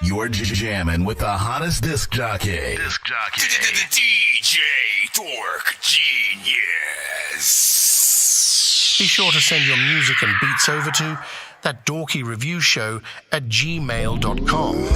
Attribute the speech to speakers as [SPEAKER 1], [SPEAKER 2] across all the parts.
[SPEAKER 1] You're jamming with the hottest disc jockey.
[SPEAKER 2] DJ Dork Genius.
[SPEAKER 3] Be sure to send your music and beats over to ThatDorkyReviewShow at gmail.com.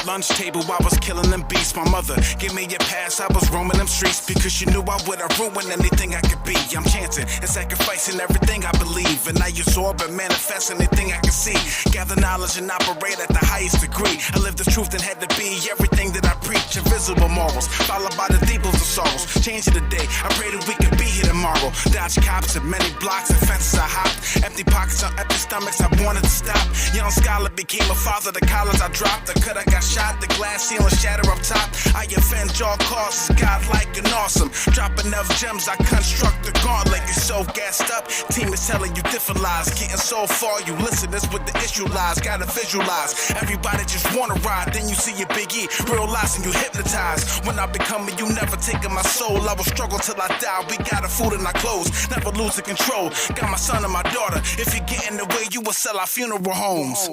[SPEAKER 2] Lunch table, I was killing them beasts. My mother gave me a pass, I was roaming them streets because she knew I would have ruined anything I could be. I'm chancing and sacrificing everything I believe, and I absorb and manifest anything I can see. Gather knowledge and operate at the highest degree. I live the truth and had to be everything that I preach. Invisible morals, followed by the deepest of sorrows. Change of the day, I pray that we can be here tomorrow. Dodge cops at many blocks and fences I hopped. Empty pockets on empty stomachs, I wanted to stop. Young scholar became a father, the college I dropped. The cut I got shot, the glass ceiling shatter up top. I offend all causes, godlike and awesome. Drop enough gems, I construct the gauntlet. You so gassed up, team is telling you different lies. Getting so far, you listen, that's what the issue lies. Gotta visualize, everybody just wanna ride. Then you see your Big E, realize and you hypnotize. When I become you never taking my soul. I will struggle till I die, we got our food and our clothes. Never losing control, got my son and my daughter. If you get in the way, you will sell our funeral homes.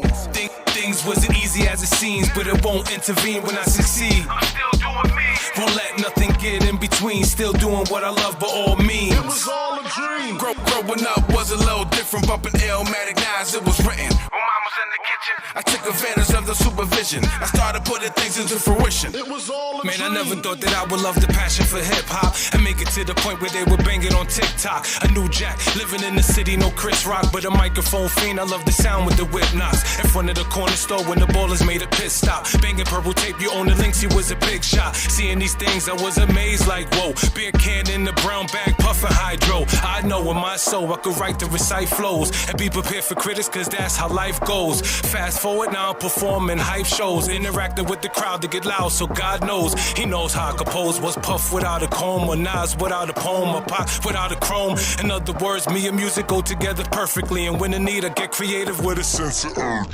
[SPEAKER 4] Things wasn't easy as it seems, but it won't intervene when I succeed.
[SPEAKER 2] I'm still doing me.
[SPEAKER 4] Won't let nothing get in between. Still doing what I love by all means.
[SPEAKER 2] It was all a dream. Growing up was a little different, bumping Illmatic knives, it was written. When mom was in the kitchen, I took advantage of the supervision. I started putting things into fruition. It was all a
[SPEAKER 4] Man,
[SPEAKER 2] dream.
[SPEAKER 4] I never thought that I would love the passion for hip-hop and make it to the point where they would bang it on TikTok. A new Jack, living in the city, no Chris Rock, but a microphone fiend. I love the sound with the whip knocks. In front of the corner store when the ballers made a pit stop. Banging purple tape, you own the links, he was a big shot. Seeing these things, I was amazed like, whoa. Beer can in the brown bag, puffin' hydro. I know in my soul I could write to recite flows and be prepared for critics, cause that's how life goes. Fast forward, now I'm performing hype shows, interacting with the crowd to get loud, so God knows, he knows how I compose. Was Puff without a comb, or Nas without a poem, or Pac without a chrome. In other words, me and music go together perfectly, and when in need I get creative with a sense of urge.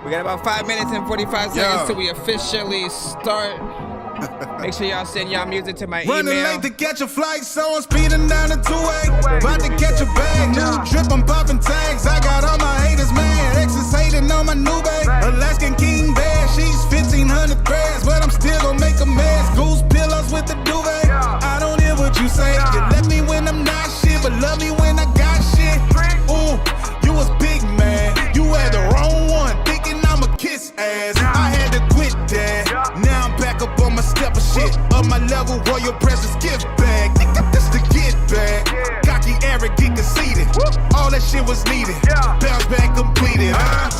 [SPEAKER 5] We got about 5 minutes and 45 seconds till we officially start. Make sure y'all send y'all music to my email.
[SPEAKER 2] Running late to catch a flight, so I'm speeding down the 2-way. About to catch a bag, new drip, I'm popping tags. I got all my haters mad, exes hating on my new babe. Alaskan King bad, she's 1,500 threads, but I'm still gon' make a mess. Goose pillows with the duvet. I don't hear what you say. You left me when I'm not shit, but love me when I got shit. Ooh, you was big man, you had the wrong one, thinking I'ma kiss ass. I had to quit that. Now I'm back up on my step of shit. Up my level, royal presence, gift bag. Nigga, this the get back. Cocky, arrogant, conceited. All that shit was needed. Bounce back completed, huh?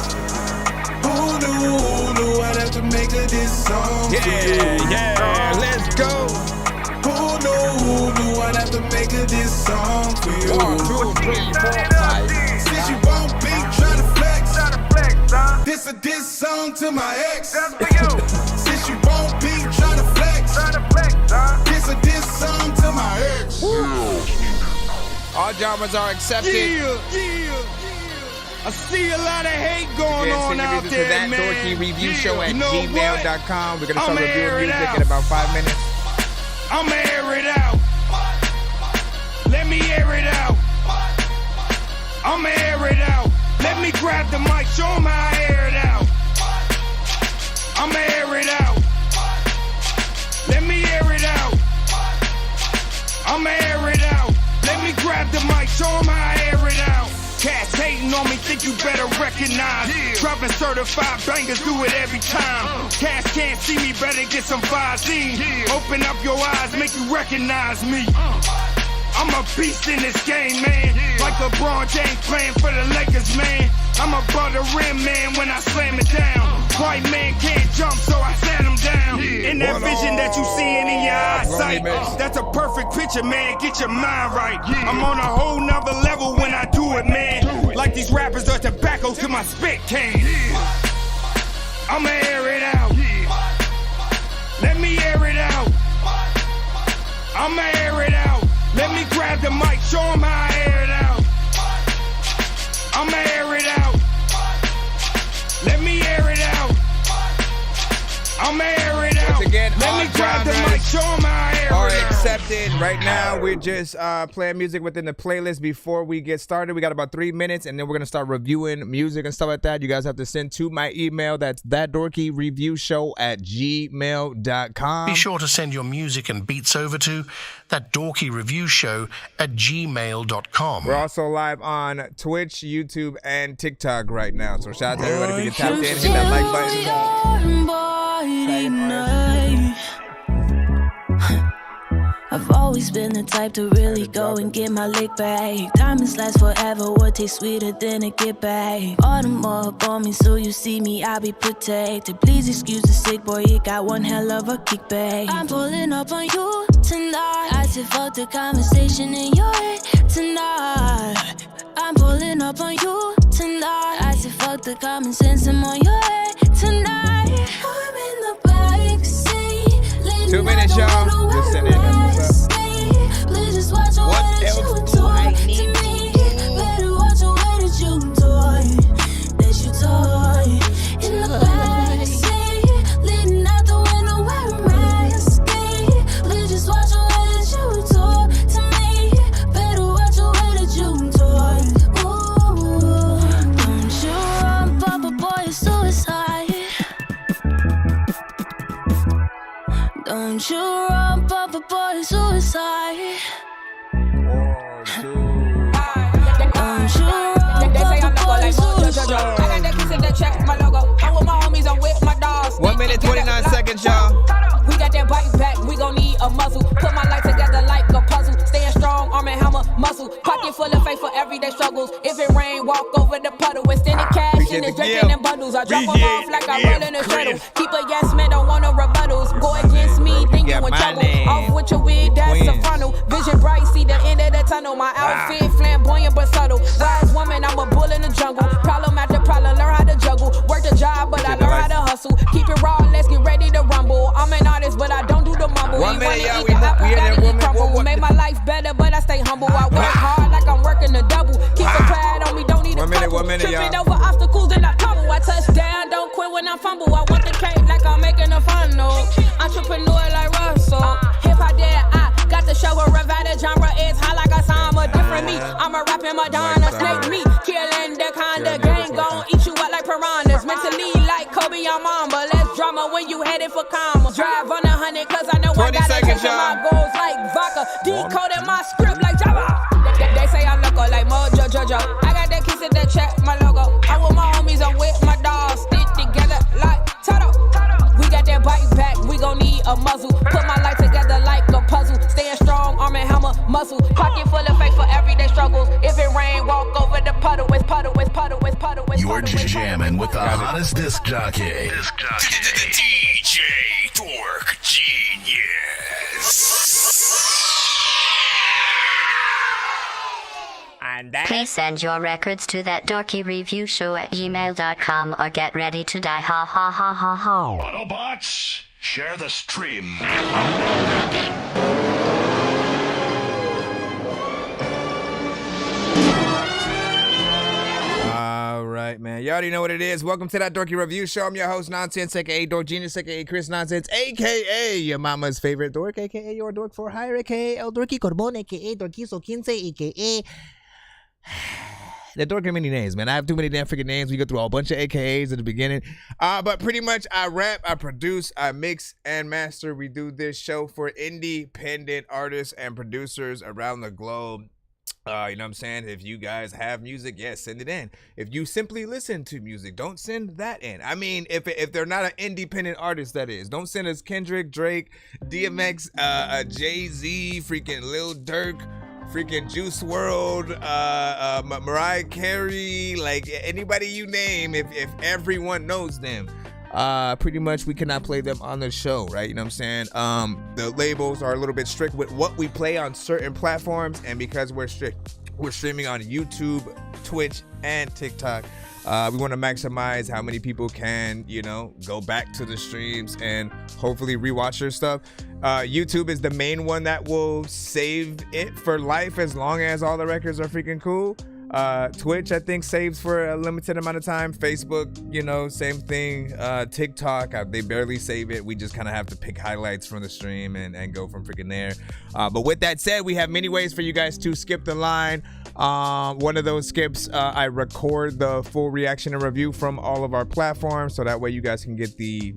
[SPEAKER 2] Who knew I'd have to make a diss song?
[SPEAKER 5] Yeah, let's go.
[SPEAKER 2] Who knew I'd have to make a diss song for you?
[SPEAKER 5] 1, 2, 3, 4, 5.
[SPEAKER 2] Since you won't be trying to flex, this a diss song to my ex. Since you won't be trying to flex, this a diss song to my ex.
[SPEAKER 5] All genres are accepted.
[SPEAKER 6] I see a lot of hate going on out
[SPEAKER 5] to
[SPEAKER 6] there,
[SPEAKER 5] that
[SPEAKER 6] man.
[SPEAKER 5] DorkyReviewShow at
[SPEAKER 6] You know
[SPEAKER 5] gmail.com. We're going to start
[SPEAKER 6] I'ma
[SPEAKER 5] reviewing
[SPEAKER 6] air it
[SPEAKER 5] music
[SPEAKER 6] out.
[SPEAKER 5] in about 5 minutes.
[SPEAKER 6] I'ma air it out. Let me air it out. I'ma air it out. Let me grab the mic, show 'em how I air it out. I'ma air it out. Let me air it out. I'ma air it out. Let me grab the mic, show 'em how I air it out. Cats hating on me, think you better recognize. Dropping certified bangers, do it every time. Cats can't see me, better get some Visine. Open up your eyes, make you recognize me. I'm a beast in this game, man. Like LeBron James playing for the Lakers, man. I'm above the rim, man, when I slam it down. White man can't jump, so I sat him down. In that vision that you seeing in your eyesight, that's a perfect picture, man. Get your mind right. I'm on a whole nother level when I do it, man. Like these rappers are tobacco to my spit can. I'ma air it out. Let me air it out. I'ma air it out. Let me grab the mic, show 'em how I air it out. I'ma air it out. Let me air it out. I'ma air it out.
[SPEAKER 5] Once again,
[SPEAKER 6] let me grab the mic, show 'em how I air it
[SPEAKER 5] are
[SPEAKER 6] out.
[SPEAKER 5] accepted. Right now, we're just playing music within the playlist. Before we get started, we got about 3 minutes, and then we're going to start reviewing music and stuff like that. You guys have to send to my email. That's ThatDorkyReviewShow at gmail.com.
[SPEAKER 3] Be sure to send your music and beats over to ThatDorkyReviewShow at gmail.com.
[SPEAKER 5] We're also live on Twitch, YouTube, and TikTok right now. So shout out to everybody if you can tap in, hit that like button.
[SPEAKER 7] I've always been the type to really go and get my lick back. Diamonds last forever, what tastes sweeter than a get back. All the more up on me, so you see me, I'll be protected. Please excuse the sick boy, you got one hell of a kickback. I'm pulling up on you tonight. I said fuck the conversation in your head tonight. I'm pulling up on you tonight. I said fuck the common sense, I'm on your head tonight. I'm in the backseat.
[SPEAKER 5] 2 minutes, y'all. Just send in.
[SPEAKER 7] Please just watch your way that you talk to me. Better watch your way that you talk. In the backseat, leaning out the window wearing masking. Please just watch your way that you talk to me. Better watch your way that you talk. Ooh, don't you run, Papa boy, it's suicide. Don't you run, Papa boy, it's suicide. Don't you run, Papa boy, it's suicide.
[SPEAKER 8] I got that kiss in that check, my logo. I'm with my homies, I'm with my dogs.
[SPEAKER 5] 1 minute, 29 seconds, y'all.
[SPEAKER 8] We got that bite back, we gon' need a muzzle. Put my life together like a puzzle. Staying strong, arm and hammer, muscle. Pocket full of faith for everyday struggles. If it rain, walk over the puddle. Extended cash in the drinking and bundles. I drop them off like I roll in a shuttle. Keep a yes man, don't want no rebuttals. Go against me, think you in trouble. Off with your wig, that's a funnel. Vision bright, see the end of the tunnel. My outfit flamboyant but subtle. Wise woman, I'm a bull in the jungle. Problem after problem, learn how to juggle. Work the job, but I learn how to hustle. Keep it raw, let's get ready to rumble. I'm an artist, but I don't do the mumble.
[SPEAKER 5] 1 minute,
[SPEAKER 8] You
[SPEAKER 5] y'all.
[SPEAKER 8] wanna eat the apple, gotta eat crumble. Make my life better, but I stay humble. I work hard like I'm working a double. Keep the pride on me, don't need a
[SPEAKER 5] 1 minute,
[SPEAKER 8] couple.
[SPEAKER 5] 1 minute,
[SPEAKER 8] Tripping
[SPEAKER 5] y'all.
[SPEAKER 8] over obstacles and I tumble. I touch down, don't quit when I fumble. I want the cake like I'm making a funnel. Entrepreneur like Russell. If I did, I got to show a revive. The genre is high like a summer. Different me, I'm a rapping Madonna. Snake me, killing the kind of gang. Gon' eat you up like piranhas. Mentally like Kobe, I'm Mamba. Less drama when you headed for comma. Drive on 100 cause I know I
[SPEAKER 5] 20
[SPEAKER 8] got
[SPEAKER 5] seconds,
[SPEAKER 8] it. My
[SPEAKER 5] y'all.
[SPEAKER 8] goals like vodka. Decoding my script like Java. They say I'm loco like Mojo Jojo. I got that kiss in that check, my logo. I'm with my homies, I'm with my dogs. Stick together like Toto. We got that bite back, we gon' need a muzzle. Put my life together like a puzzle. Staying strong, arm and hammer, muscle. Pocket full of faith for everyday struggles. If it rain, walk over the puddle. It's puddle, it's puddle, it's puddle, it's
[SPEAKER 1] You're
[SPEAKER 8] puddle.
[SPEAKER 1] jamming with the hottest disc jockey.
[SPEAKER 2] DJ Dork Genius.
[SPEAKER 9] Please send your records to ThatDorkyReviewShow at gmail.com or get ready to die. Ha ha ha ha ha.
[SPEAKER 1] Autobots, share the stream.
[SPEAKER 5] You already know what it is. Welcome to That Dorky Review Show. I'm your host, Nonsense, a.k.a. Dork Genius, a.k.a. Chris Nonsense, a.k.a. your mama's favorite dork, a.k.a. your dork for hire, a.k.a. El Dorky Corbon, a.k.a. Dorquizo 15, a.k.a. The dork are many names, man. I have too many damn freaking names. We go through a bunch of AKAs at the beginning. But pretty much I rap, I produce, I mix and master. We do this show for independent artists and producers around the globe. You know what I'm saying? If you guys have music, yes, send it in. If you simply listen to music, don't send that in. I mean, if they're not an independent artist, that is. Don't send us Kendrick, Drake, DMX, Jay-Z, freaking Lil Durk, freaking Juice WRLD, Mariah Carey, like anybody you name, if everyone knows them. Pretty much we cannot play them on the show, right? You know what I'm saying? The labels are a little bit strict with what we play on certain platforms, and because we're streaming on YouTube, Twitch, and TikTok. We want to maximize how many people can, you know, go back to the streams and hopefully rewatch your stuff. YouTube is the main one that will save it for life as long as all the records are freaking cool. Twitch, I think, saves for a limited amount of time. Facebook, you know, same thing. TikTok, they barely save it. We just kind of have to pick highlights from the stream and go from freaking there. But with that said, we have many ways for you guys to skip the line. One of those skips, I record the full reaction and review from all of our platforms, so that way you guys can get the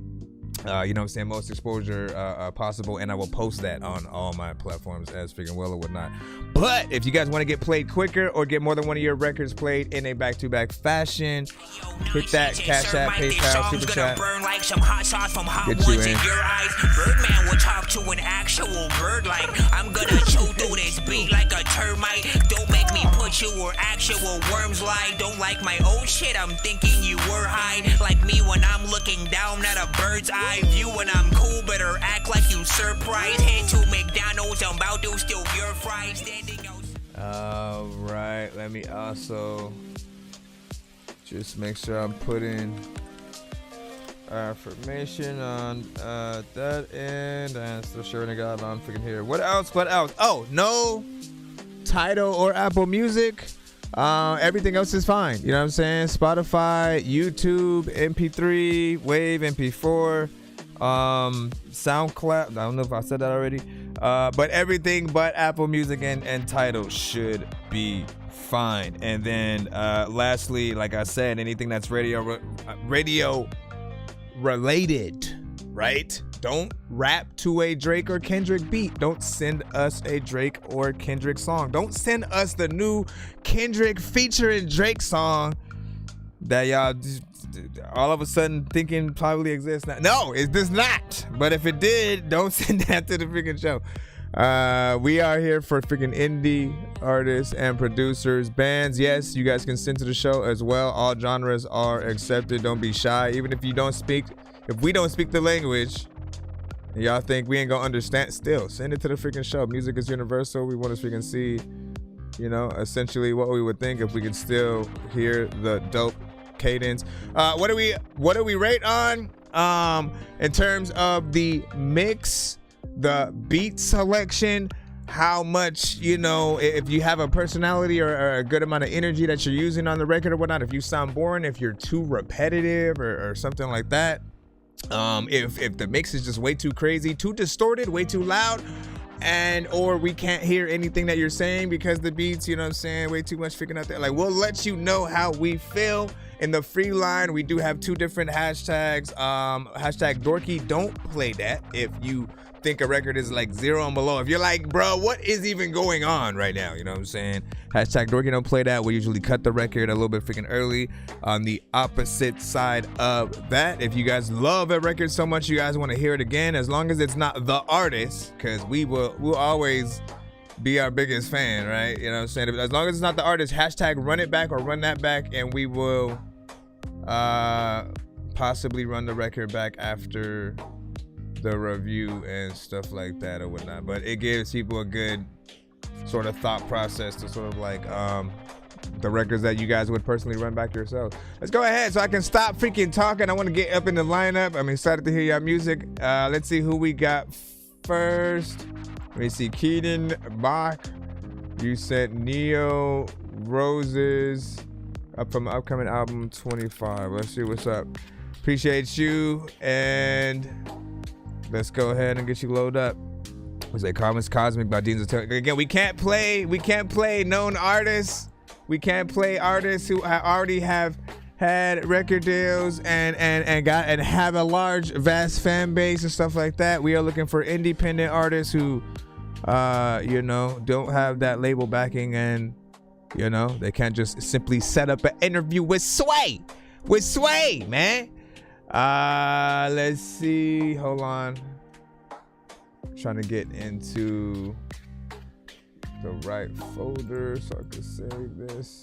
[SPEAKER 5] you know what I'm saying, most exposure possible, and I will post that on all my platforms as freaking well or whatnot. But if you guys want to get played quicker or get more than one of your records played in a back-to-back fashion, hit that Cash App, PayPal, Super Chat. Get you in.
[SPEAKER 10] Birdman will talk to an actual bird like I'm gonna chew through this beat like a termite. Don't make me put you where actual worms lie. Don't like my old shit, I'm thinking you were high. Like me when I'm looking down at a bird's eye view. When I'm cool, better act like you surprised. Head to McDonald's, I'm about to steal your fries. Standing out.
[SPEAKER 5] Alright, let me also just make sure I'm putting information on that end, and still sharing it out on freaking here. What else? Oh, no Tidal or Apple Music. Everything else is fine. You know what I'm saying? Spotify, YouTube, MP3, Wave, MP4, SoundCloud. I don't know if I said that already. But everything but Apple Music and Tidal should be fine. And then lastly, like I said, anything that's radio related, right? Don't rap to a Drake or Kendrick beat. Don't send us a Drake or Kendrick song. Don't send us the new Kendrick featuring Drake song that y'all all of a sudden thinking probably exists now. No, it does not. But if it did, don't send that to the freaking show. We are here for freaking indie artists and producers, bands. Yes, you guys can send to the show as well. All genres are accepted. Don't be shy. Even if we don't speak the language, y'all think we ain't gonna understand, still send it to the freaking show. Music is universal. We want to freaking see, you know, essentially what we would think if we could still hear the dope cadence. What do we rate on in terms of the mix, the beat selection, how much, you know, if you have a personality or a good amount of energy that you're using on the record or whatnot, if you sound boring, if you're too repetitive or something like that. If the mix is just way too crazy, too distorted, way too loud, or we can't hear anything that you're saying because the beats, you know what I'm saying, way too much freaking out there. Like, we'll let you know how we feel in the free line. We do have two different hashtags. Hashtag Dorky, don't play that if you think a record is like 0 and below. If you're like, bro, what is even going on right now? You know what I'm saying? Hashtag Dorky, don't play that. We usually cut the record a little bit freaking early. On the opposite side of that, if you guys love a record so much you guys want to hear it again, as long as it's not the artist, because we'll always be our biggest fan, right? You know what I'm saying? As long as it's not the artist, hashtag run it back or run that back, and we will possibly run the record back after the review and stuff like that or whatnot. But it gives people a good sort of thought process to sort of like the records that you guys would personally run back yourself. Let's go ahead so I can stop freaking talking. I want to get up in the lineup. I'm excited to hear your music. Let's see who we got first. Let me see. Keaton Bach, you sent Neo Roses. up from upcoming album 25. Let's see what's up. Appreciate you, and let's go ahead and get you loaded up. Was it Comments Cosmic by Dean's Hotel? Again, we can't play known artists. We can't play artists who already have had record deals and have a large, vast fan base and stuff like that. We are looking for independent artists who, don't have that label backing, and they can't just simply set up an interview with Sway, man. Let's see. Hold on. Trying to get into the right folder so I can save this.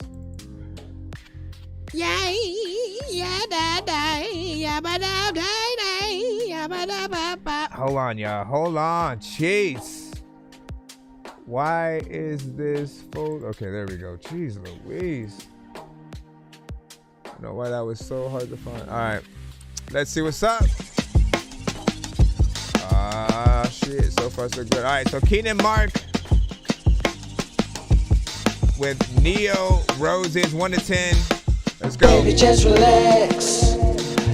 [SPEAKER 5] Hold on, y'all. Hold on. Jeez. Why is this folder? Okay, there we go. Jeez Louise. I don't know why that was so hard to find. All right. Let's see what's up. Shit. So far, so good. All right. So Keenan Mark with Neo Roses 1 to 10. Let's go.
[SPEAKER 11] Baby, just relax.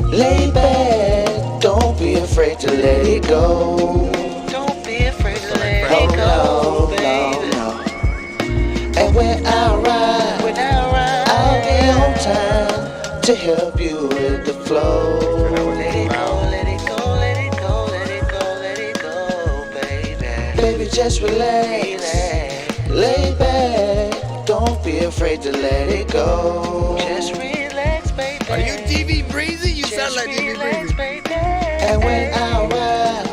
[SPEAKER 11] Lay back. Don't be afraid to let it go. Don't be afraid to let it go, baby. No. And when I ride, I'll be on time to help you with the flow. Let it go, let it go, let it go, let it go, let it go, baby. Baby, just relax. Lay back. Don't be afraid to let it go. Just relax, baby.
[SPEAKER 5] Are you DV Breezy? You sound like DV Breezy.
[SPEAKER 11] Baby. And when I arrive,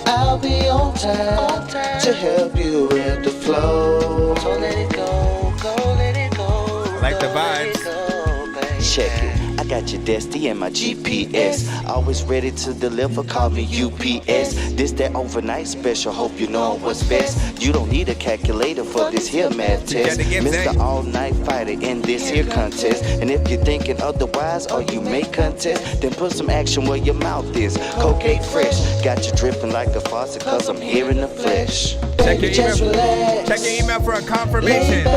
[SPEAKER 11] I'll be on time to help you with the flow. So let it go, let it go.
[SPEAKER 5] Like the vibes.
[SPEAKER 11] Check it. I got your Destiny and my GPS. Always ready to deliver, call me UPS. This that overnight special, hope you know what's best. You don't need a calculator for this here math test. Mr. All-Night Fighter in this here contest. And if you're thinking otherwise or you may contest, then put some action where your mouth is. Cocaine fresh, got you dripping like a faucet cause I'm here in the flesh.
[SPEAKER 5] Check your email. Check your email for a confirmation.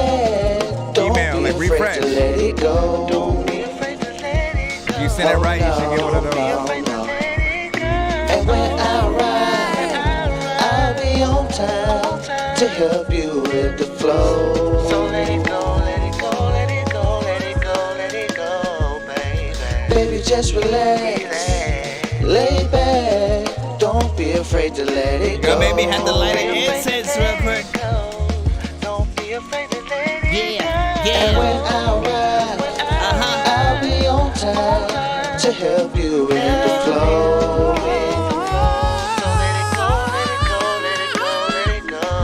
[SPEAKER 5] Email, like refresh.
[SPEAKER 11] Let it go.
[SPEAKER 5] If you send it right, you should get one of those.
[SPEAKER 11] And when I ride, I'll be on time to help you with the flow. So let it go, let it go, let it go, let it go, let it go, baby. Baby, just relax. Lay back. Don't be afraid to let it go.
[SPEAKER 5] Girl, baby, had to light an incense real quick.
[SPEAKER 11] Don't be afraid to let it go. And when I ride, I'll be on time to help you with the flow.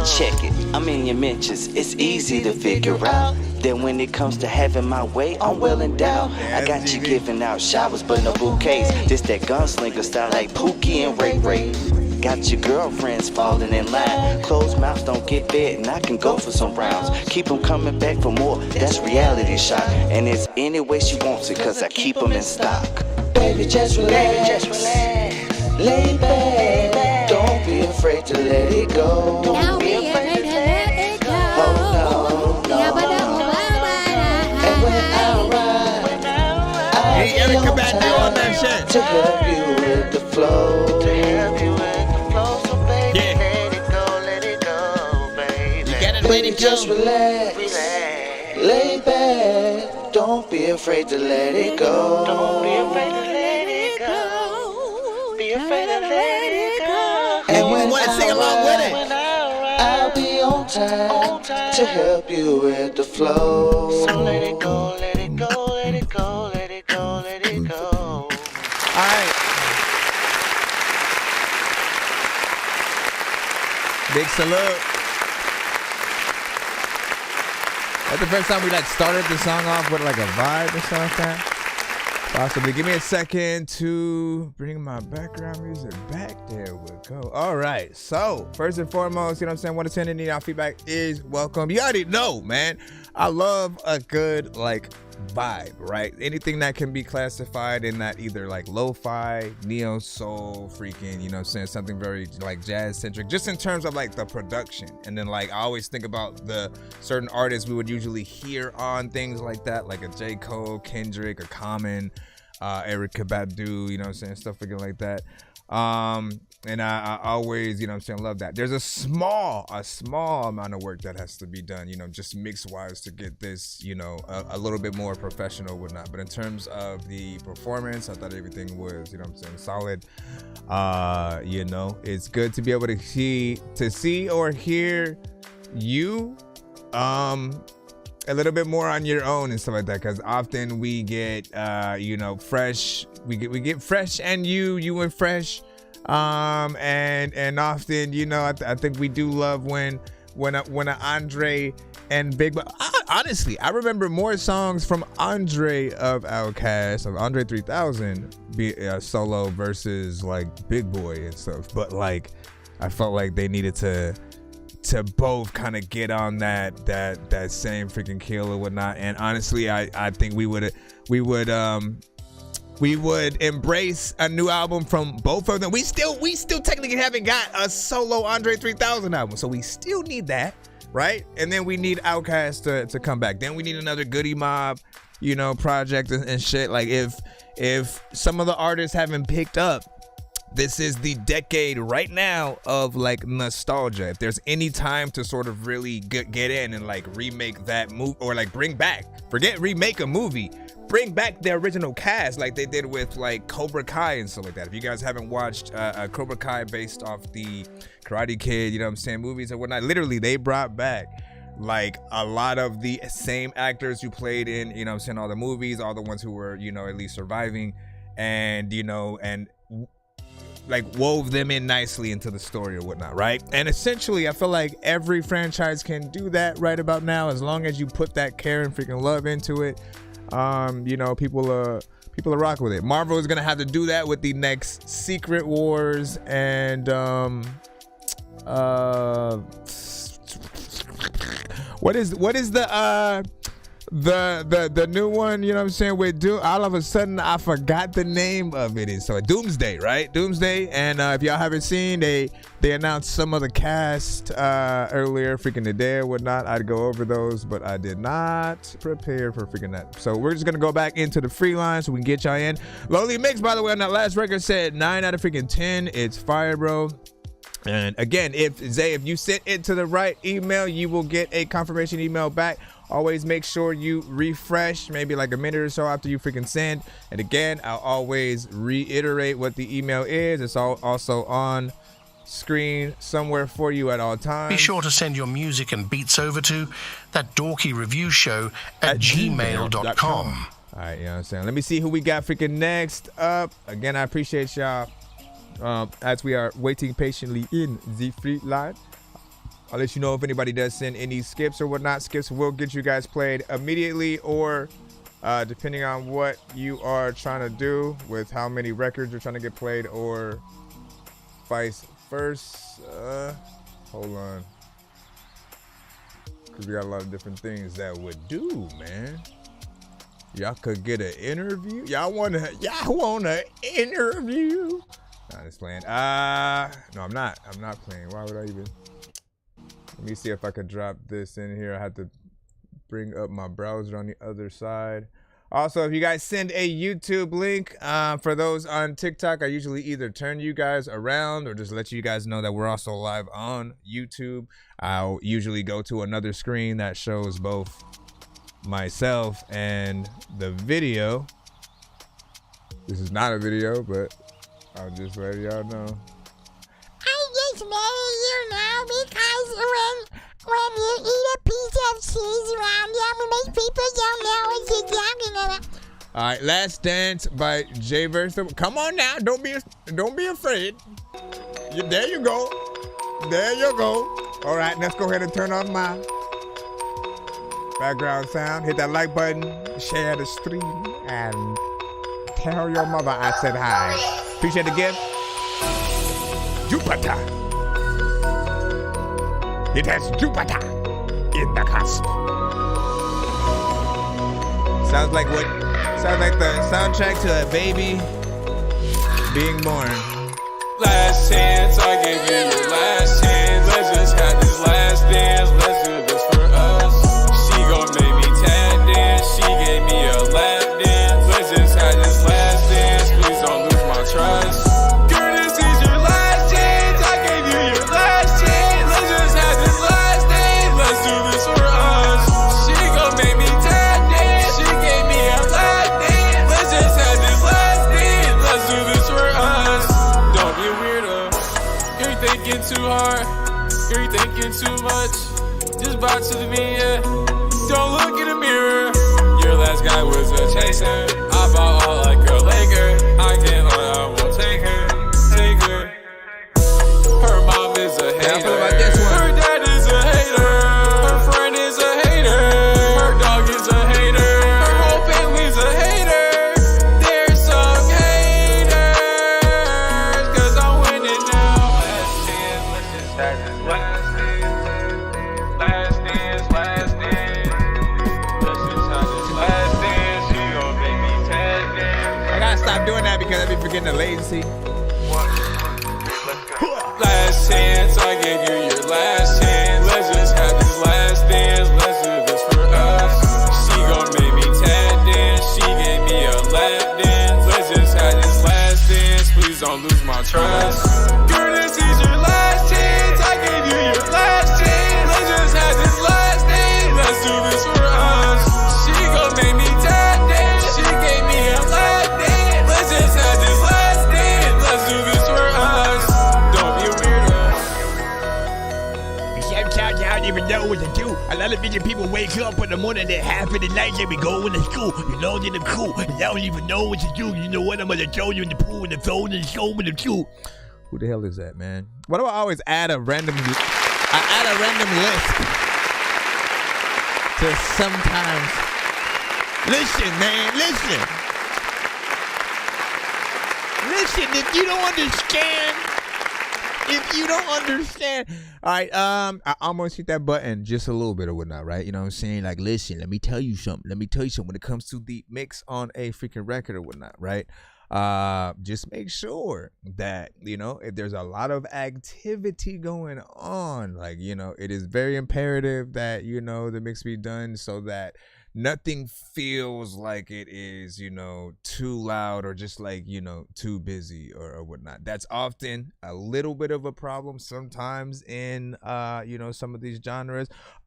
[SPEAKER 11] Check it, I'm in your mentions, it's easy to figure out. Then when it comes to having my way, I'm well endowed. I got you giving out showers but no bouquets. This that gunslinger style like Pookie and Ray Ray. Got your girlfriends falling in line. Closed mouths don't get fed and I can go for some rounds. Keep them coming back for more, that's reality shot. And it's any way she wants it cause I keep them in stock. Baby, just relax. Lay back. Don't be afraid to let it go. Don't be afraid to let it go. Oh no. And when I ride, I'll be on time to help you with the flow. Baby, just relax. Lay back. Don't be afraid to let it go. Don't be afraid to let it go. Be afraid to let it go. And when
[SPEAKER 5] you want to sing along with it,
[SPEAKER 11] I'll be on time to help you with the flow. So let it go, let it go, let it go, let it go, let it go.
[SPEAKER 5] All right. Big salute. That's the first time we started the song off with like a vibe or something like that. Possibly. Give me a second to bring my background music back. There we go. All right. So first and foremost, you know what I'm saying? 1 to 10, any feedback is welcome. You already know, man. I love a good vibe, right? Anything that can be classified in that either like lo-fi, neo soul, freaking, you know what I'm saying, something very like jazz centric, just in terms of like the production. And then like I always think about the certain artists we would usually hear on things like that, like a J. Cole, Kendrick, a Common, Erykah Badu, you know what I'm saying, stuff like that. And I always, you know what I'm saying, love that. There's a small amount of work that has to be done, you know, just mix wise to get this, you know, a little bit more professional, whatnot. But in terms of the performance, I thought everything was, you know what I'm saying, solid. You know, it's good to be able to see or hear you a little bit more on your own and stuff like that, because often we get you know, fresh, we get fresh and you and fresh, and often, you know, I think we do love when an Andre and Big Boy. Honestly, I remember more songs from Andre of Outkast, of Andre 3000 be solo versus like Big Boy and stuff, but like I felt like they needed to both kind of get on that same freaking kill or whatnot. And honestly, I think we would embrace a new album from both of them. We still technically haven't got a solo Andre 3000 album, so we still need that, right? And then we need Outkast to come back. Then we need another Goody Mob, you know, project and shit. Like if some of the artists haven't picked up, this is the decade right now of like nostalgia. If there's any time to sort of really get in and like remake that movie, or like forget remake a movie, bring back the original cast like they did with like Cobra Kai and stuff like that. If you guys haven't watched Cobra Kai based off the Karate Kid, you know what I'm saying, movies and whatnot, literally they brought back like a lot of the same actors who played in, you know what I'm saying, all the movies, all the ones who were, you know, at least surviving, and, you know, and like wove them in nicely into the story or whatnot, right? And essentially I feel like every franchise can do that right about now, as long as you put that care and freaking love into it. You know, people are rocking with it. Marvel is gonna have to do that with the next Secret Wars and what is the new one, you know what I'm saying, with all of a sudden I forgot the name of it. So Doomsday, right? Doomsday. And if y'all haven't seen, they announced some of the cast earlier freaking today or whatnot. I'd go over those, but I did not prepare for freaking that. So we're just gonna go back into the free line so we can get y'all in. Lowly Mix, by the way, on that last record said 9 out of freaking 10. It's fire, bro. And again, if you sent it to the right email, you will get a confirmation email back. Always make sure you refresh maybe like a minute or so after you freaking send. And again, I'll always reiterate what the email is. It's also on screen somewhere for you at all times.
[SPEAKER 3] Be sure to send your music and beats over to ThatDorkyReviewShow at gmail.com.
[SPEAKER 5] All right, you know what I'm saying? Let me see who we got freaking next up. Again, I appreciate y'all as we are waiting patiently in the free line. I'll let you know if anybody does send any skips or whatnot. Skips will get you guys played immediately, or depending on what you are trying to do with how many records you're trying to get played, or vice versa. Hold on, because we got a lot of different things that would do, man. Y'all could get an interview. Y'all want an interview? Nah, just playing. No, I'm not playing. Why would I even? Let me see if I could drop this in here. I had to bring up my browser on the other side. Also, if you guys send a YouTube link, for those on TikTok, I usually either turn you guys around or just let you guys know that we're also live on YouTube. I'll usually go to another screen that shows both myself and the video. This is not a video, but I'll just let y'all know.
[SPEAKER 12] I just made you now because when you eat a piece of cheese around here, most people don't know what you're talking about.
[SPEAKER 5] All right, Last Dance by Jay Versa. Come on now, don't be afraid. There you go. All right, let's go ahead and turn on my background sound. Hit that like button, share the stream, and tell your mother I said hi. Appreciate the gift. Jupiter. It has Jupiter in the cusp. Sounds like the soundtrack to a baby being born.
[SPEAKER 13] Last chance, I gave you your last chance. Let's just have this last dance. Let's do this for us. She gon' make me tap dance. She gave me a lap dance. Let's just have this last dance. Please don't lose my trust. Girl, this is your last chance. I gave you your last chance. Let's just have this last dance. Let's do this for us. She gon' make me tap dance. She gave me a lap dance. Let's just have this last dance. Let's do this for us. Don't be a weirdo. You're thinking too hard. You're thinking too much. Just bounce to the beat, yeah. Don't look in the mirror. Your last guy was a chaser. I bought all like a Laker. I can't lie, I won't take her. Take her. Her mom is a hater. Her dad is a hater. Her friend is a hater. Her dog is a hater. Her whole family's a hater. There's some haters, 'cause I'm winning now. Last dance, let's just have this last dance. Last dance, last dance. Let's just have this last dance. She gon' make me tap dance.
[SPEAKER 5] I gotta stop doing that because I be forgetting the latency.
[SPEAKER 13] Last chance, I gave you your last chance. Let's just have this last dance. Let's do this for us. She gon' make me tap dance. She gave me a lap dance. Let's just have this last dance. Please don't lose my trust. Girl, this is your last chance. I gave you your last chance. Let's just have this last dance. Let's do this for us. She gon' make me tap dance. She gave me a lap dance. Let's just have this last dance. Let's do this for us. Don't be a weirdo.
[SPEAKER 6] Sometimes I don't even know what to do. A lot of million people wake up in the morning and half of the night they be going to school. You know that I'm cool. And I don't even know what to do. You know what? I'm gonna throw you in the pool and the phone and show me the two.
[SPEAKER 5] Who the hell is that, man? Why do I always add a random list to sometimes? Listen, man, listen. Listen, if you don't understand. All right, I almost hit that button just a little bit or whatnot, right? You know what I'm saying? Like, listen, let me tell you something when it comes to the mix on a freaking record or whatnot, right? Just make sure that, you know, if there's a lot of activity going on, like, you know, it is very imperative that, you know, the mix be done so that nothing feels like it is, you know, too loud or just like, you know, too busy or whatnot. That's often a little bit of a problem sometimes in, you know, some of these genres.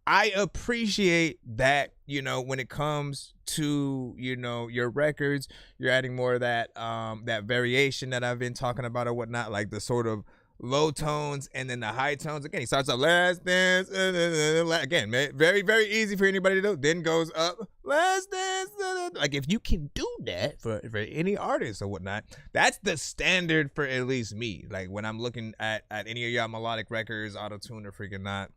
[SPEAKER 5] I appreciate that, you know, when it comes to, you know, your records, you're adding more of that, that variation that I've been talking about or whatnot, like the sort of low tones and then the high tones. Again, he starts up last dance, again, very, very easy for anybody to do. Then goes up last dance. Like, if you can do that for any artist or whatnot, that's the standard for at least me. Like, when I'm looking at any of y'all melodic records, auto-tune or freaking not,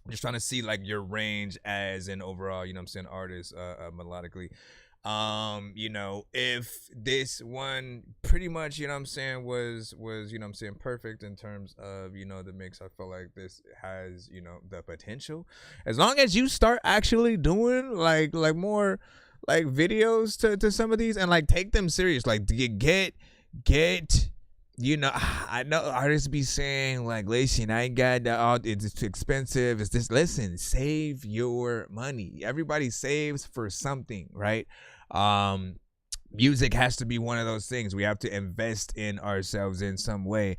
[SPEAKER 5] I'm just trying to see like your range as an overall, you know what I'm saying, artist melodically. You know, if this one pretty much, you know what I'm saying, was, you know what I'm saying, perfect in terms of, you know, the mix, I feel like this has, you know, the potential. As long as you start actually doing like more like videos to some of these and like take them serious, like get you know, I know artists be saying like, listen, I ain't got that, it's too expensive, it's this. Listen, save your money. Everybody saves for something, right? Music has to be one of those things. We have to invest in ourselves in some way,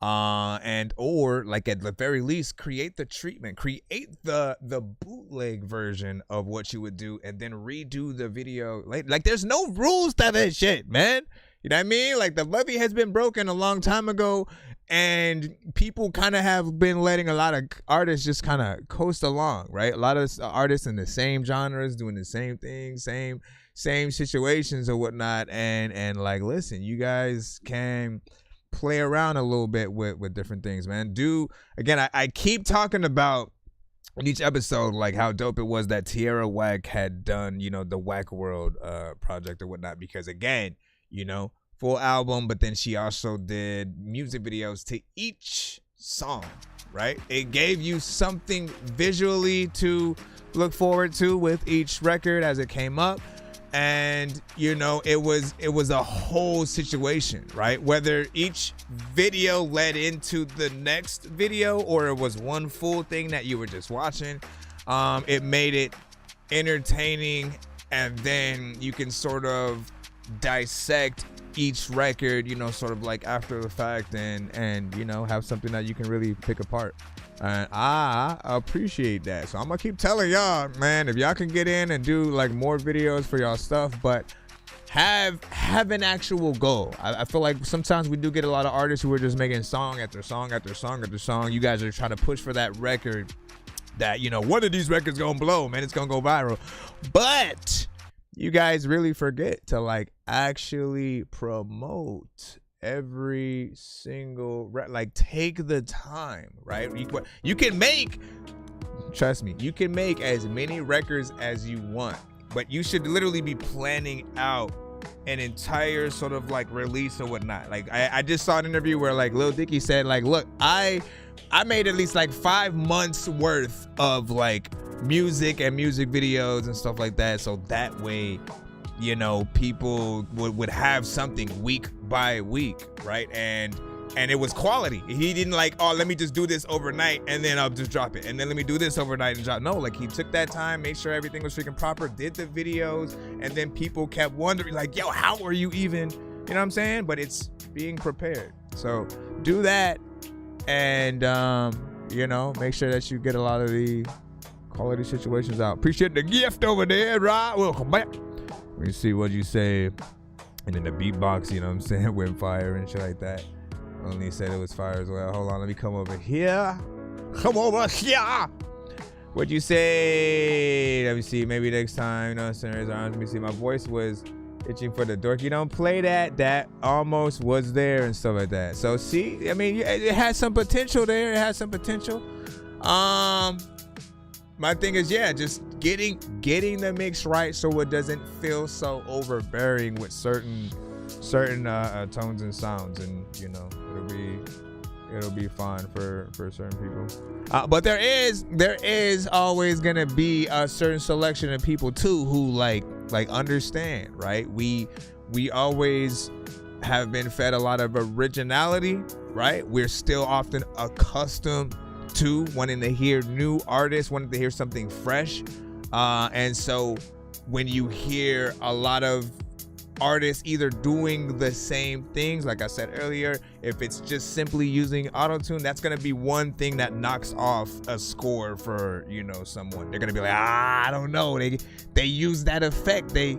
[SPEAKER 5] and or like at the very least create the treatment, create the bootleg version of what you would do, and then redo the video. Like there's no rules to that shit, man. You know what I mean? Like, the levee has been broken a long time ago, and people kind of have been letting a lot of artists just kind of coast along, right? A lot of artists in the same genres doing the same thing, same situations or whatnot, and like, listen, you guys can play around a little bit with different things, man. Again, I keep talking about in each episode, like, how dope it was that Tierra Whack had done, you know, the Whack World project or whatnot, because again, you know, full album, but then she also did music videos to each song, right? It gave you something visually to look forward to with each record as it came up. And you know, it was a whole situation, right? Whether each video led into the next video or it was one full thing that you were just watching, it made it entertaining, and then you can sort of dissect each record, you know, sort of like after the fact, and you know, have something that you can really pick apart. And I appreciate that. So I'm gonna keep telling y'all, man, if y'all can get in and do like more videos for y'all stuff, but have an actual goal. I feel like sometimes we do get a lot of artists who are just making song after song after song after song. You guys are trying to push for that record that, you know, one of these records gonna blow, man, it's gonna go viral. But you guys really forget to like actually promote every single like take the time, right? You can make, trust me, you can make as many records as you want, but you should literally be planning out an entire sort of like release or whatnot. Like I just saw an interview where like Lil Dicky said like, look, I made at least like 5 months worth of like music and music videos and stuff like that, so that way, you know, people would have something week by week, right? And it was quality. He didn't like, oh, let me just do this overnight and then I'll just drop it, and then let me do this overnight and drop. No, like he took that time, made sure everything was freaking proper, did the videos, and then people kept wondering like, yo, how are you even, you know what I'm saying? But it's being prepared. So do that, and you know, make sure that you get a lot of the quality situations out. Appreciate the gift over there, right? Welcome back. Let me see what you say. And then the beatbox, you know what I'm saying, went fire and shit like that. Only said it was fire as well. Hold on, let me come over here. Come over here. What'd you say? Let me see. Maybe next time, you know what I'm saying, raise our arms. Let me see. My voice was itching for the dorky. Don't play that. That almost was there and stuff like that. So see, I mean, it has some potential there. It has some potential. My thing is, yeah, just getting the mix right so it doesn't feel so overbearing with certain tones and sounds, and you know, it'll be fine for certain people. But there is always gonna be a certain selection of people too who like understand, right? We always have been fed a lot of originality, right? We're still often accustomed to wanting to hear new artists, wanting to hear something fresh, and so when you hear a lot of artists either doing the same things, like I said earlier, if it's just simply using auto-tune, that's gonna be one thing that knocks off a score for, you know, someone. They're gonna be like, I don't know, they use that effect, they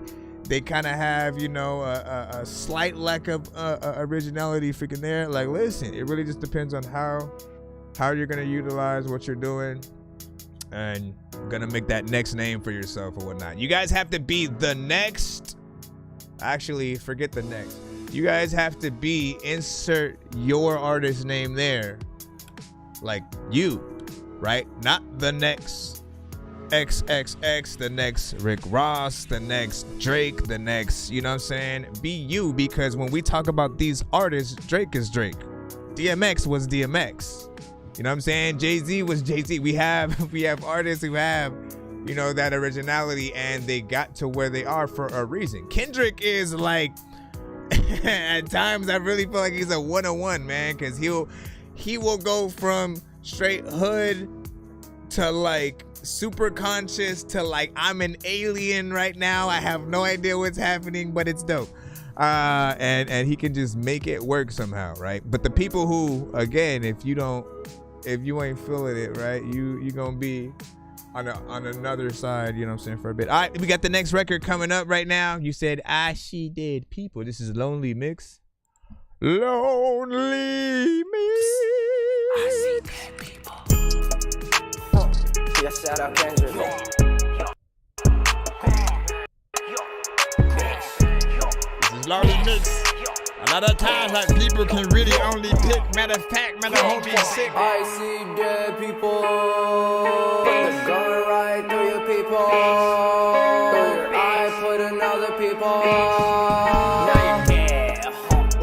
[SPEAKER 5] kind of have, you know, a slight lack of originality freaking there. Like, listen, it really just depends on how you're gonna utilize what you're doing and gonna make that next name for yourself or whatnot. You guys have to be the next. Actually, forget the next. You guys have to be, insert your artist name there, like you, right? Not the next XXX, the next Rick Ross, the next Drake, the next, you know what I'm saying? Be you, because when we talk about these artists, Drake is Drake. DMX was DMX. You know what I'm saying? Jay-Z was Jay-Z. We have artists who have, you know, that originality, and they got to where they are for a reason. Kendrick is like, at times I really feel like he's a 101, man, because he will go from straight hood to like super conscious to like, I'm an alien right now, I have no idea what's happening, but it's dope. And he can just make it work somehow, right? But the people who, again, if you ain't feeling it, right, you gonna be on another side, you know what I'm saying, for a bit. All right, we got the next record coming up right now. You said, she did people. This is Lonely Mix. Lonely Mix. I see dead people.
[SPEAKER 14] Yeah, shout out Kendrick.
[SPEAKER 5] This is Lonely Mix. A lot of times, like, people can really only pick. Matter of fact, man, the homie sick.
[SPEAKER 14] I see dead people. Put the gun right through your people. Through your eye, put another people. Nightmare,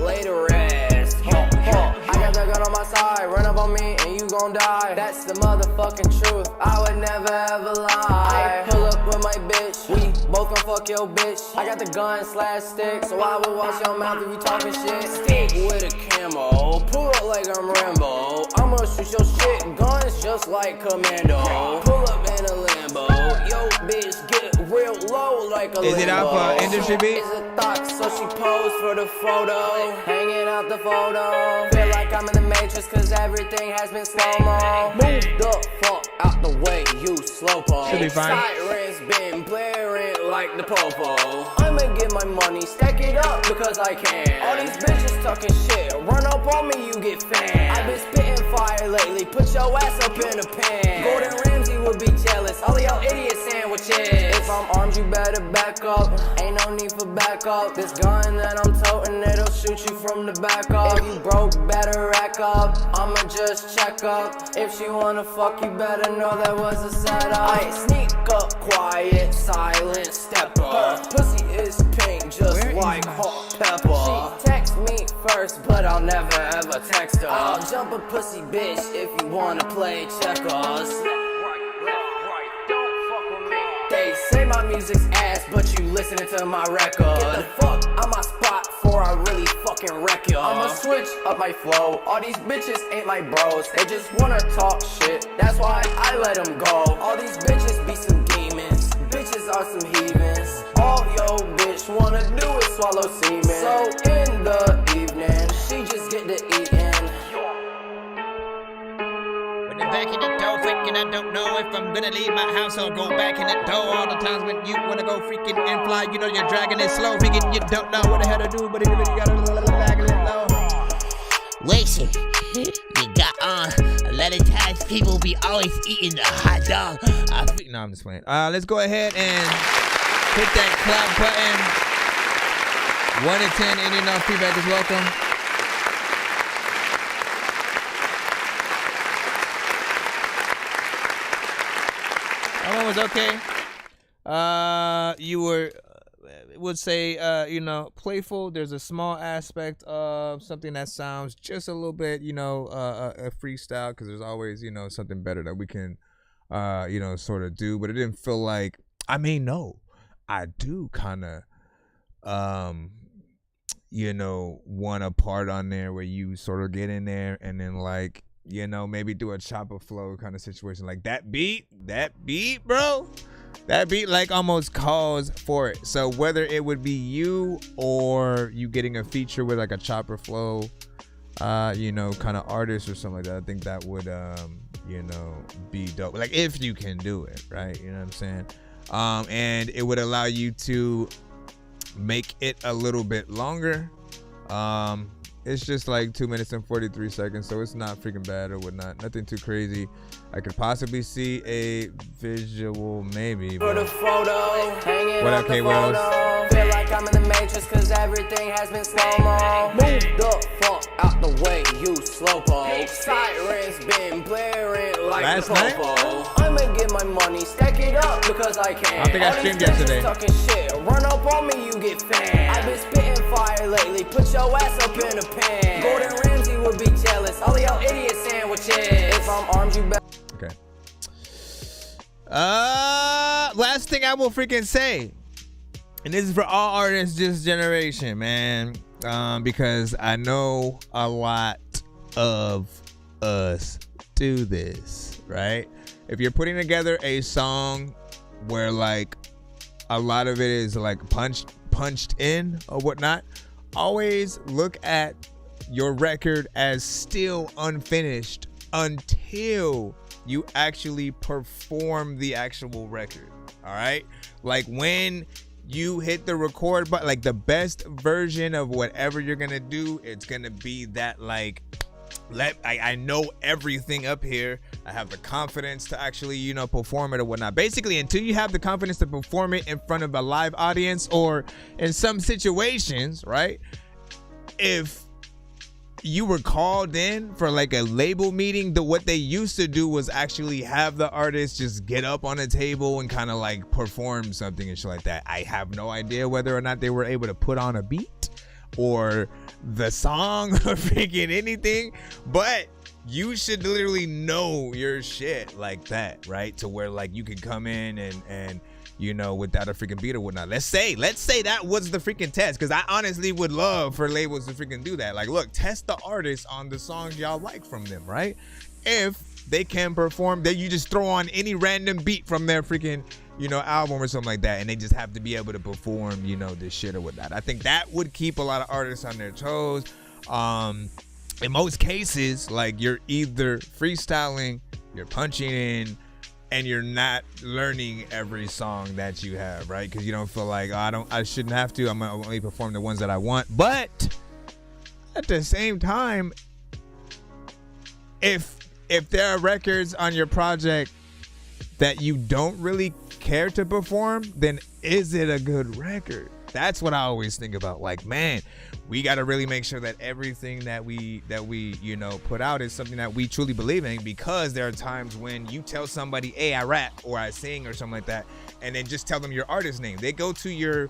[SPEAKER 14] lay to rest. I got that gun on my side. Run up on me and you gon' die. That's the motherfucking truth. I would never ever lie. I pull up with my bitch. We both gon' fuck your bitch. I got the gun/stick, so I will watch your mouth if you talking shit. Stick with a camo, pull up like I'm Rambo. I'ma shoot your shit, guns just like Commando. Pull up in a Lambo, yo bitch get real low like a Lambo.
[SPEAKER 5] Is it out for industry beat?
[SPEAKER 14] It's a thought, so she posed for the photo. Hanging out the photo. Feel like I'm in the Matrix, cause everything has been slow-mo. Move the fuck out the way, you slowpoke.
[SPEAKER 5] Should be fine.
[SPEAKER 14] Sirens been blaring like the popo. I'ma get my money, stack it up because I can. All these bitches talking shit, run up on me, you get fan. I've been spitting fire lately, put your ass up in a pan. Gordon Ramsay would be jealous, all of y'all idiot sandwiches. If I'm armed, you better back up. Ain't no need for backup. This gun that I'm toting, it'll shoot you from the back up. If you broke, better rack up. I'ma just check up. If she wanna fuck, you better know that was a setup. I sneak up, quiet, silent, step up. Her pussy is pink, just like hot pepper. She text me first, but I'll never ever text her. I'll jump a pussy bitch if you wanna play checkers. They say my music's ass, but you listening to my record. Get the fuck out my spot before I really fucking wreck you. I'ma switch up my flow. All these bitches ain't my bros. They just wanna talk shit. That's why I let them go. All these bitches be some demons. Bitches are some heathens. All yo bitch wanna do is swallow semen. So in the evening, she just get to eating.
[SPEAKER 5] Back in the door, freaking, I don't know if I'm gonna leave my house or go back in the door. All the times when you wanna go freaking and fly, you know you're dragging it slow, freaking, you don't know what the hell to do, but you really gotta lag it low.
[SPEAKER 15] Listen, you got a lot of times people be always eating the hot dog.
[SPEAKER 5] No, I'm just playing. Let's go ahead and hit that clap button. 1 to 10, any and all feedback is welcome. That one was okay. You were, would say, you know, playful. There's a small aspect of something that sounds just a little bit, you know, a freestyle, because there's always, you know, something better that we can, you know, sort of do. But it didn't feel like, I mean, no, I do kind of, you know, want a part on there where you sort of get in there and then like, you know, maybe do a chopper flow kind of situation. Like that beat, bro, that beat like almost calls for it. So whether it would be you or you getting a feature with like a chopper flow, you know, kind of artist or something like that, I think that would, you know, be dope. Like if you can do it, right? You know what I'm saying? And it would allow you to make it a little bit longer. It's just like 2 minutes and 43 seconds, so it's not freaking bad or whatnot. Nothing too crazy. I could possibly see a visual, maybe.
[SPEAKER 14] For the photo, hanging
[SPEAKER 5] what up, K-Wells?
[SPEAKER 14] Feel like I'm in the Matrix, cause everything has been slow-mo. Move the fuck out the way, you slowpoke. Sirens been blaring like
[SPEAKER 5] Last
[SPEAKER 14] the popo. I'ma get my money, stack it up because I can.
[SPEAKER 5] I don't think I streamed yesterday.
[SPEAKER 14] Talking shit, run up on me, you get fan. I've been spitting fire lately, put your ass up in a pan. Gordon Ramsay would be jealous, all of y'all idiot sandwiches. If I'm armed, you better.
[SPEAKER 5] Okay. Last thing I will freaking say, and this is for all artists this generation, man, because I know a lot of us do this, right? If you're putting together a song where like a lot of it is like punched in or whatnot, always look at your record as still unfinished until you actually perform the actual record. All right, like when you hit the record button, like the best version of whatever you're gonna do, it's gonna be that like, I know everything up here. I have the confidence to actually, you know, perform it or whatnot. Basically, until you have the confidence to perform it in front of a live audience, or in some situations, right? If you were called in for like a label meeting, what they used to do was actually have the artist just get up on a table and kind of like perform something and shit like that. I have no idea whether or not they were able to put on a beat or the song or freaking anything, but you should literally know your shit like that, right? To where like you can come in and without a freaking beat or whatnot. Let's say that was the freaking test, because I honestly would love for labels to freaking do that. Like, look, test the artists on the songs y'all like from them, right? If they can perform, then you just throw on any random beat from their freaking, album or something like that, and they just have to be able to perform, this shit or whatnot. I think that would keep a lot of artists on their toes. In most cases, like, you're either freestyling, you're punching in, and you're not learning every song that you have, right? Because you don't feel like, I shouldn't have to. I'm gonna only perform the ones that I want. But at the same time, if there are records on your project that you don't really care to perform, then is it a good record? That's what I always think about. Like, man, we got to really make sure that everything that we put out is something that we truly believe in, because there are times when you tell somebody, hey, I rap or I sing or something like that, and then just tell them your artist name. They go to your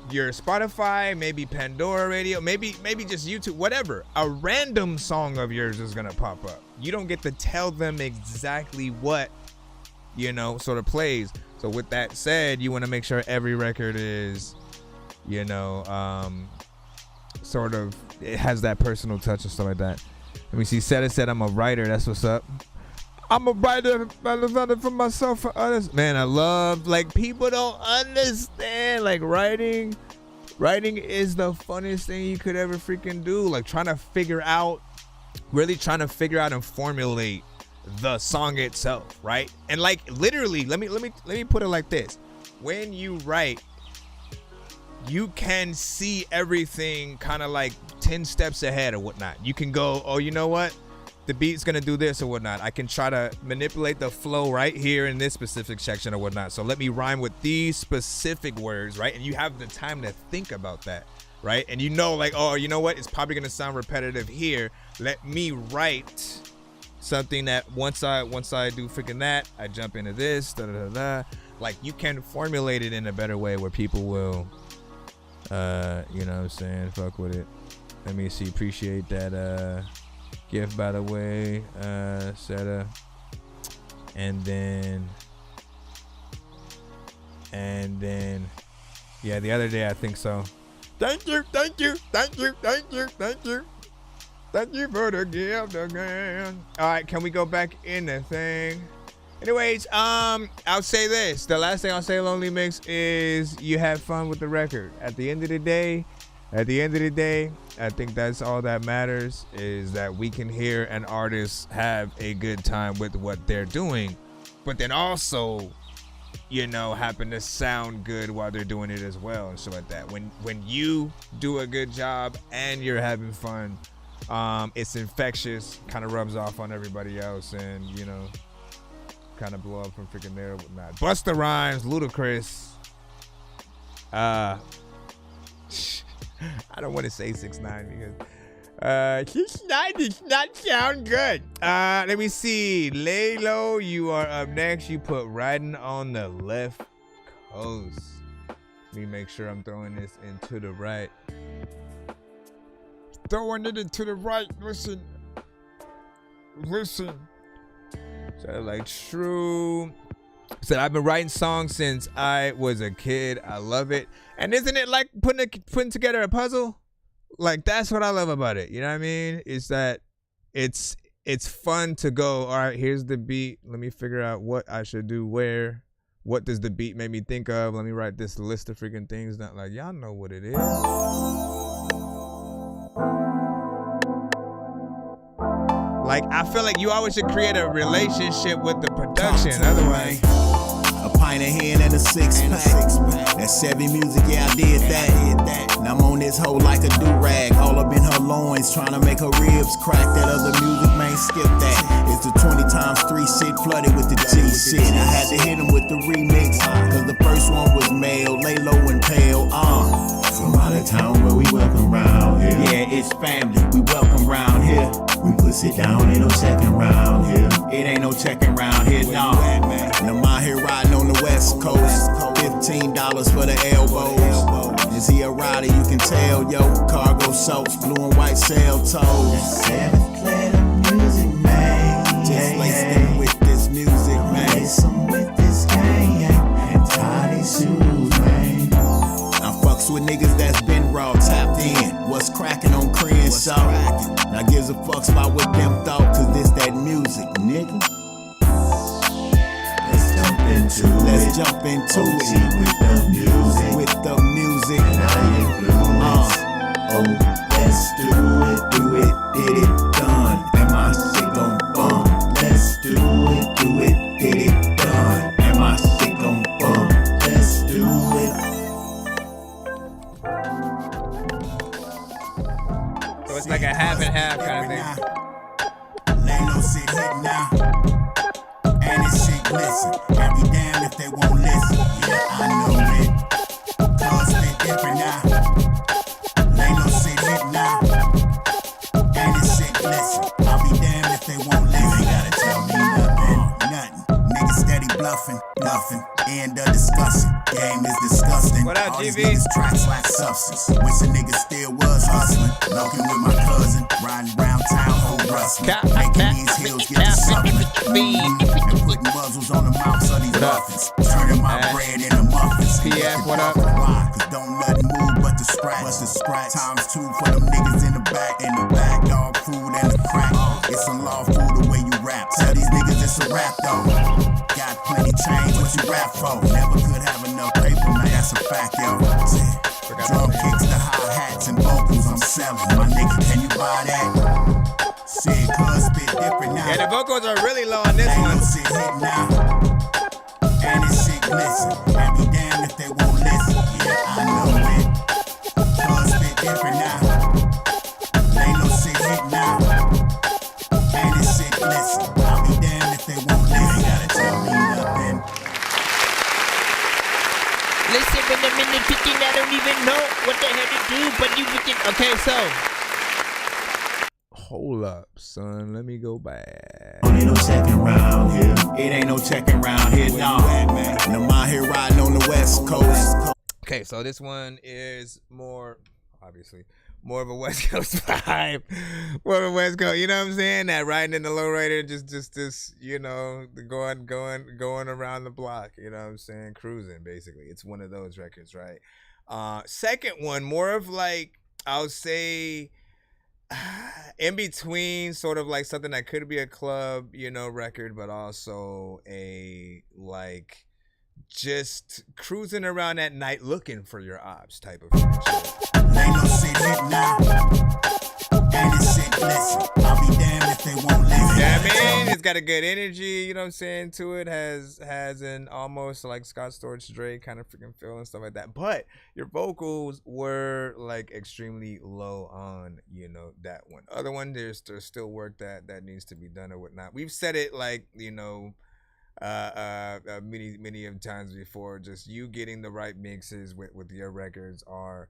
[SPEAKER 5] Spotify, maybe Pandora Radio, maybe just YouTube, whatever. A random song of yours is going to pop up. You don't get to tell them exactly what, sort of plays. So with that said, you want to make sure every record is, sort of, it has that personal touch and stuff like that. Let me see. Seta said, I'm a writer. That's what's up. I'm a writer for myself, for others. Man, I love, like, people don't understand, like, writing is the funniest thing you could ever freaking do. Like, trying to figure out and formulate the song itself, right? And, like, literally, let me put it like this. When you write, you can see everything kind of like 10 steps ahead or whatnot. You can go, oh, you know what? The beat's going to do this or whatnot. I can try to manipulate the flow right here in this specific section or whatnot. So let me rhyme with these specific words, right? And you have the time to think about that, right? And like, oh, you know what? It's probably going to sound repetitive here. Let me write something that once I do freaking that, I jump into this, Like, you can formulate it in a better way where people will, you know what I'm saying, fuck with it. Let me see. Appreciate that gift, by the way, Seta. And then yeah, the other day, I think so. Thank you for the gift again. All right, can we go back in the thing? Anyways, I'll say this. The last thing I'll say, Lonely Mix, is you have fun with the record. At the end of the day, I think that's all that matters, is that we can hear an artist have a good time with what they're doing, but then also, happen to sound good while they're doing it as well and stuff like that. When you do a good job and you're having fun, it's infectious, kind of rubs off on everybody else, and, kind of blow up from freaking there or whatnot. Busta Rhymes, Ludacris. I don't want to say 6ix9ine because 6ix9ine does not sound good. Let me see. Lay Low, you are up next. You put Riding on the Left Coast. Let me make sure I'm throwing this into the right. Throwing it into the right. Listen. So like true. Said, I've been writing songs since I was a kid. I love it. And isn't it like putting together a puzzle? Like, that's what I love about it. You know what I mean? It's that it's fun to go, all right, here's the beat. Let me figure out what I should do where. What does the beat make me think of? Let me write this list of freaking things. Not like, y'all know what it is. Like, I feel like you always should create a relationship with the production. Otherwise,
[SPEAKER 16] a pint of hen and a six-pack. That 7 music, yeah, I did that. And I'm on this hoe like a do-rag, all up in her loins, trying to make her ribs crack. That other music, man, skip that. It's the 20 times 3 shit flooded with the G shit. I had to hit him with the remix, cause the first one was male, lay low and pale. From out of town where we welcome round here. Yeah, it's family, we welcome round here. We put sit down, ain't no second round here. It ain't no checking round here, nah. And I'm out here riding on the West Coast. $15 for the elbows. Is he a rider? You can tell, yo. Cargo soaps, blue and white sail toes. 7th letter music, man. Just laced in with this music, man. Some with this gang, and tie these with niggas that's been raw, tapped in. What's cracking on Korean Soul? Now gives a fuck about what them thought, cause this that music, nigga. Let's jump into it with the music. With the music. And I influence. Oh, let's do it, did it, done. And my shit gon' bump. Let's do it, did it, done. And my shit gon' bump. Let's do it.
[SPEAKER 5] So it's like a half and half kind of thing.
[SPEAKER 16] Lay no shit hit now. And this shit glisten. I'll be damned if they won't listen. Yeah, I know it. Cause they different now. Lay no shit hit now. And this shit glisten. I'll be damned if they won't listen. They gotta tell me nothing. Niggas steady bluffing. Nothing. End of discussion. Game is disgusting.
[SPEAKER 5] What up,
[SPEAKER 16] all
[SPEAKER 5] GV?
[SPEAKER 16] these niggas tracks like substance. Wish a nigga still was hustling. Looking with my cousin. Riding round town, whole rustling. Making these hills get to sucking. And putting muzzles on the mouths of these muffins. Turning my bread into muffins.
[SPEAKER 5] PF, what up?
[SPEAKER 16] Cause don't nothing move but the scratch. Times 2 for them niggas in the back. Dog food and the crack. It's unlawful the way you rap. Tell these niggas it's a rap though. Got plenty change, what you rap for? Never could have enough paper, man, that's a fact, yo. Drum kicks, the hi-hats and vocals I'm selling. My nigga, can you buy that? Shit, cuz spit different now.
[SPEAKER 5] Yeah, the vocals are really low on this one.
[SPEAKER 16] Shit hit now. And this shit glisten. And be damned if they won't listen. Yeah, I know it. Cuz spit different now. Ain't no shit hit now. And this shit glisten. I'll be damned if they won't listen. They gotta tell me nothing.
[SPEAKER 15] Listen, when I'm in the kitchen, I don't even know what the hell to do, but you can. Okay, so.
[SPEAKER 5] Hold up, son. Let me go back.
[SPEAKER 16] Ain't no checking round here. It ain't no checking round here, no. And I'm out here riding on the West Coast.
[SPEAKER 5] Okay, so this one is more, obviously, more of a West Coast vibe. More of a West Coast, you know what I'm saying? That riding in the lowrider, just this, you know, going around the block, you know what I'm saying? Cruising, basically. It's one of those records, right? Second one, more of like, I'll say, in between, sort of like something that could be a club, you know, record, but also a like just cruising around at night looking for your ops type of shit.
[SPEAKER 16] Ain't no shit hit now. And this shit glisten. I'll be damned if they won't listen.
[SPEAKER 5] Yeah, I mean, it's got a good energy, you know what I'm saying, to it. Has an almost like Scott Storch Dre kind of freaking feel and stuff like that. But your vocals were like extremely low on, you know, that one. Other one, there's still work that needs to be done or whatnot. We've said it like, you know, many of times before. Just you getting the right mixes with your records are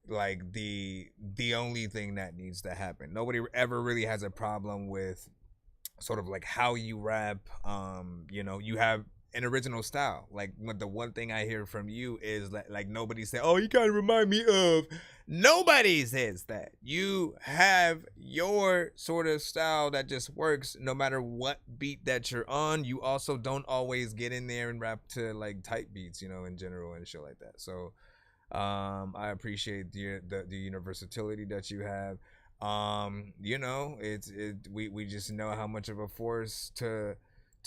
[SPEAKER 5] like the only thing that needs to happen. Nobody ever really has a problem with sort of like how you rap. You know, you have an original style. Like the one thing I hear from you is that like nobody say, oh, you kind of remind me of. Nobody says that. You have your sort of style that just works no matter what beat that you're on. You also don't always get in there and rap to like tight beats, you know, in general and shit like that. So I appreciate the versatility that you have. You know, we just know how much of a force to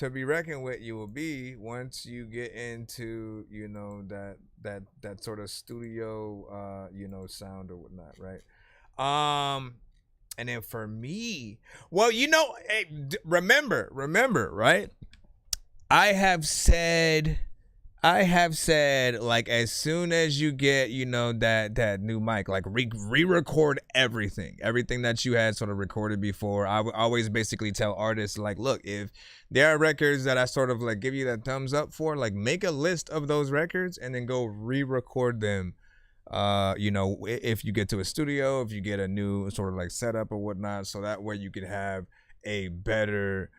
[SPEAKER 5] be reckoned with you will be once you get into, you know, that sort of studio you know, sound or whatnot, right? And then for me, well, you know, hey, remember, right? I have said like as soon as you get, you know, that new mic, like re-record everything that you had sort of recorded before. I would always basically tell artists like, look, if there are records that I sort of like give you that thumbs up for, like make a list of those records and then go re-record them. You know, if you get to a studio, if you get a new sort of like setup or whatnot, so that way you can have a better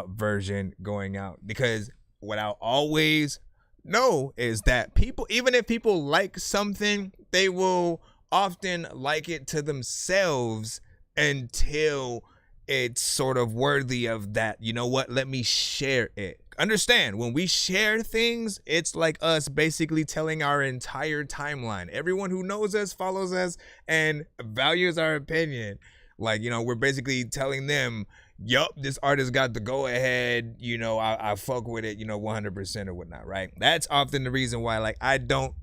[SPEAKER 5] version going out. Because what I'll always know is that people, even if people like something, they will often like it to themselves until it's sort of worthy of that. You know what? Let me share it. understand, when we share things, it's like us basically telling our entire timeline. Everyone who knows us, follows us, and values our opinion. Like, you know, we're basically telling them, yup, this artist got the go ahead, you know, I fuck with it, you know, 100% or whatnot, right? That's often the reason why, like, I don't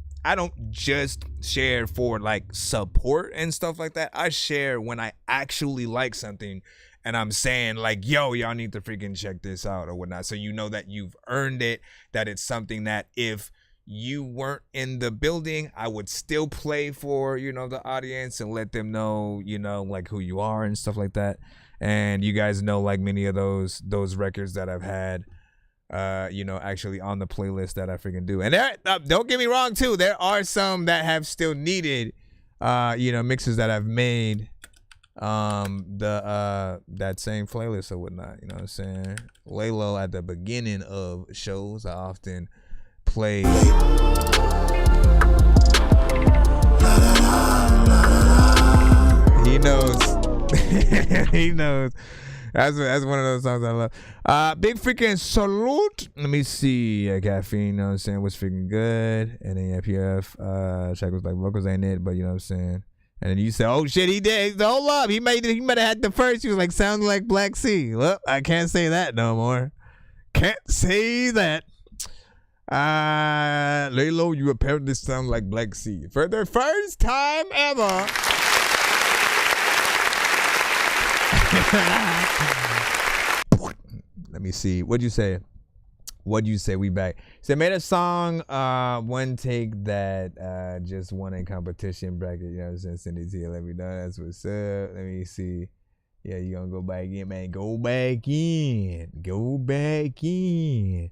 [SPEAKER 5] just share for like support and stuff like that. I share when I actually like something and I'm saying like, yo, y'all need to freaking check this out or whatnot. So you know that you've earned it, that it's something that if you weren't in the building, I would still play for, you know, the audience and let them know, you know, like who you are and stuff like that. And you guys know, like, many of those records that I've had, you know, actually on the playlist that I freaking do. And there, don't get me wrong too, there are some that have still needed, you know, mixes that I've made, that same playlist or whatnot, you know what I'm saying? Lay low at the beginning of shows, I often play. He knows. He knows. That's one of those songs I love. Big freaking salute. Let me see. Caffeine, you know what I'm saying? Was freaking good. And then PF, track was like vocals ain't it, but you know what I'm saying? And then you say, oh shit, he did. Hold up. He might have had the first. He was like, sounds like Black Sea. Well, I can't say that no more. Can't say that. Lay low, you apparently sound like Black Sea. For the first time ever. Let me see. What'd you say? We back. So I made a song, one take that just won a competition bracket. You know what I'm saying? Send it to you. Let me know. That's what's up. Let me see. Yeah, you gonna go back in, man. Go back in. Go back in.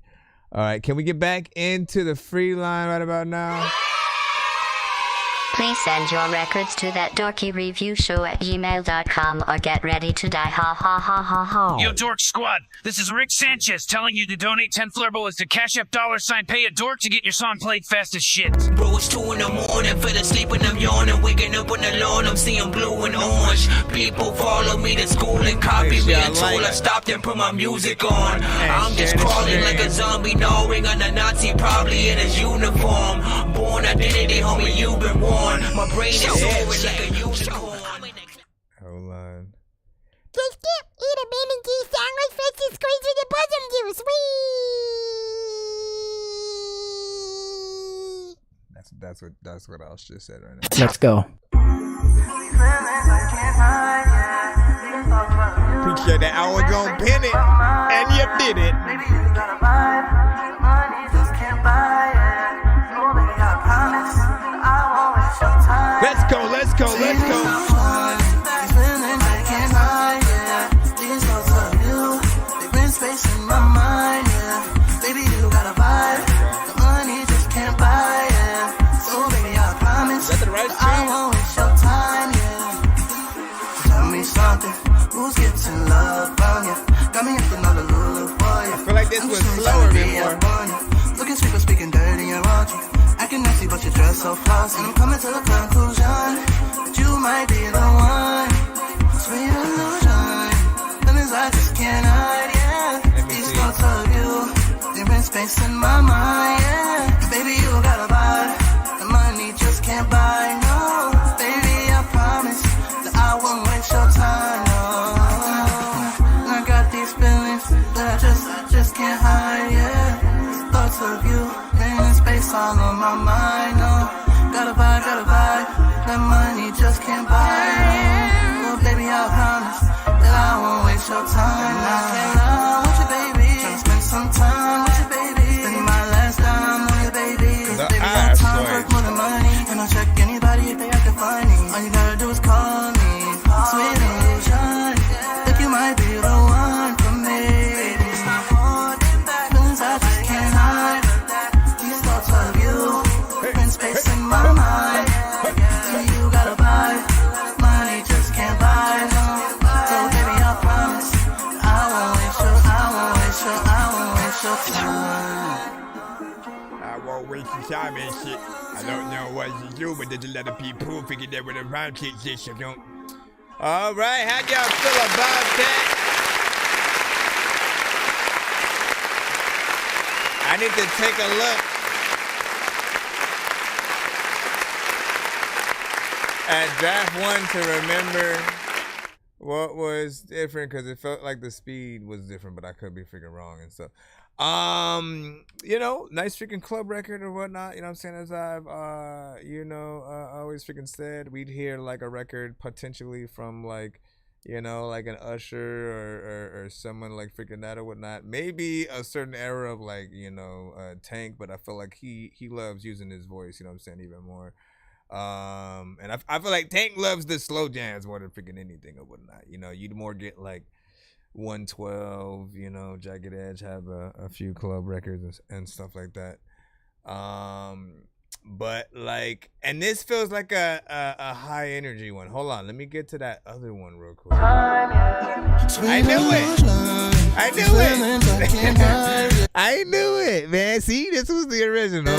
[SPEAKER 5] All right, can we get back into the free line right about now?
[SPEAKER 9] Please send your records to ThatDorkyReviewShow@gmail.com or get ready to die. Ha ha ha ha ha.
[SPEAKER 17] Yo, Dork Squad, this is Rick Sanchez telling you to donate 10 flurbles to Cash App $ pay a dork to get your song played fast as shit.
[SPEAKER 10] Bro, it's 2 in the morning, fell asleep when I'm yawning, waking up on the lawn, I'm seeing blue and orange. People follow me to school and copy me until I stopped and put my music on. I'm just crawling like a zombie, gnawing on a Nazi, probably in his uniform. Born identity, homie, you've been warned. My brain is soaring like a unicorn.
[SPEAKER 5] Hold on.
[SPEAKER 12] Just eat a mini tea sandwich, fetch and squeeze with the bosom juice. Wee!
[SPEAKER 5] That's what I just said right now.
[SPEAKER 18] Let's go.
[SPEAKER 5] Appreciate that. I was gonna pin it, and you did it. Let's go.
[SPEAKER 19] Space in my mind, yeah. Baby, you got a vibe. The money just can't buy it. So baby, I promise I won't waste your time, yeah. Tell me something. Who's getting love from you? Got me acting all the Lulu boy.
[SPEAKER 5] I feel like this was slower before.
[SPEAKER 19] Looking sweet but speaking dirty around you. Acting nasty but you dress so flossy. And I'm coming to the conclusion that you might be the one. Sweet illusion. Feelings I just can't hide, yeah. These thoughts of you, they're in space in my mind, yeah. Baby, you got a vibe, the money just can't buy, no. Baby, I promise that I won't waste your time, no. I got these feelings that I just can't hide, yeah. These thoughts of you, they're in space all on my mind, no. Got a vibe, that money just can't buy, no. Oh, baby, I promise that I won't waste your time, no. Some time with you, baby. Spend my last time on you, baby. Cause baby, got time worth more than money. And I'll check anybody if they acting funny. All you gotta do is call me. Sweet illusion. Think you might be the one for me. Feelings I just can't hide. These thoughts of you. Different space in my mind. Baby, you got a vibe. Money just can't buy, no. So baby, I promise I won't waste your
[SPEAKER 5] I won't waste your time and shit. I don't know what to do, but there's a lot of people figure that with a round kick this shit don't. All right, how y'all feel about that? I need to take a look at draft 1 to remember what was different, because it felt like the speed was different, but I could be freaking wrong and stuff. Nice freaking club record or whatnot. You know what I'm saying? As I've always freaking said, we'd hear like a record potentially from like, like an Usher or someone like freaking that or whatnot. Maybe a certain era of like, Tank, but I feel like he loves using his voice, you know what I'm saying, even more. And I feel like Tank loves the slow jams more than freaking anything or whatnot. You'd more get like 112, Jagged Edge have a few club records and stuff like that. But like, and this feels like a high energy one. Hold on, let me get to that other one real quick. I knew it. I knew it, man. See, this was the original.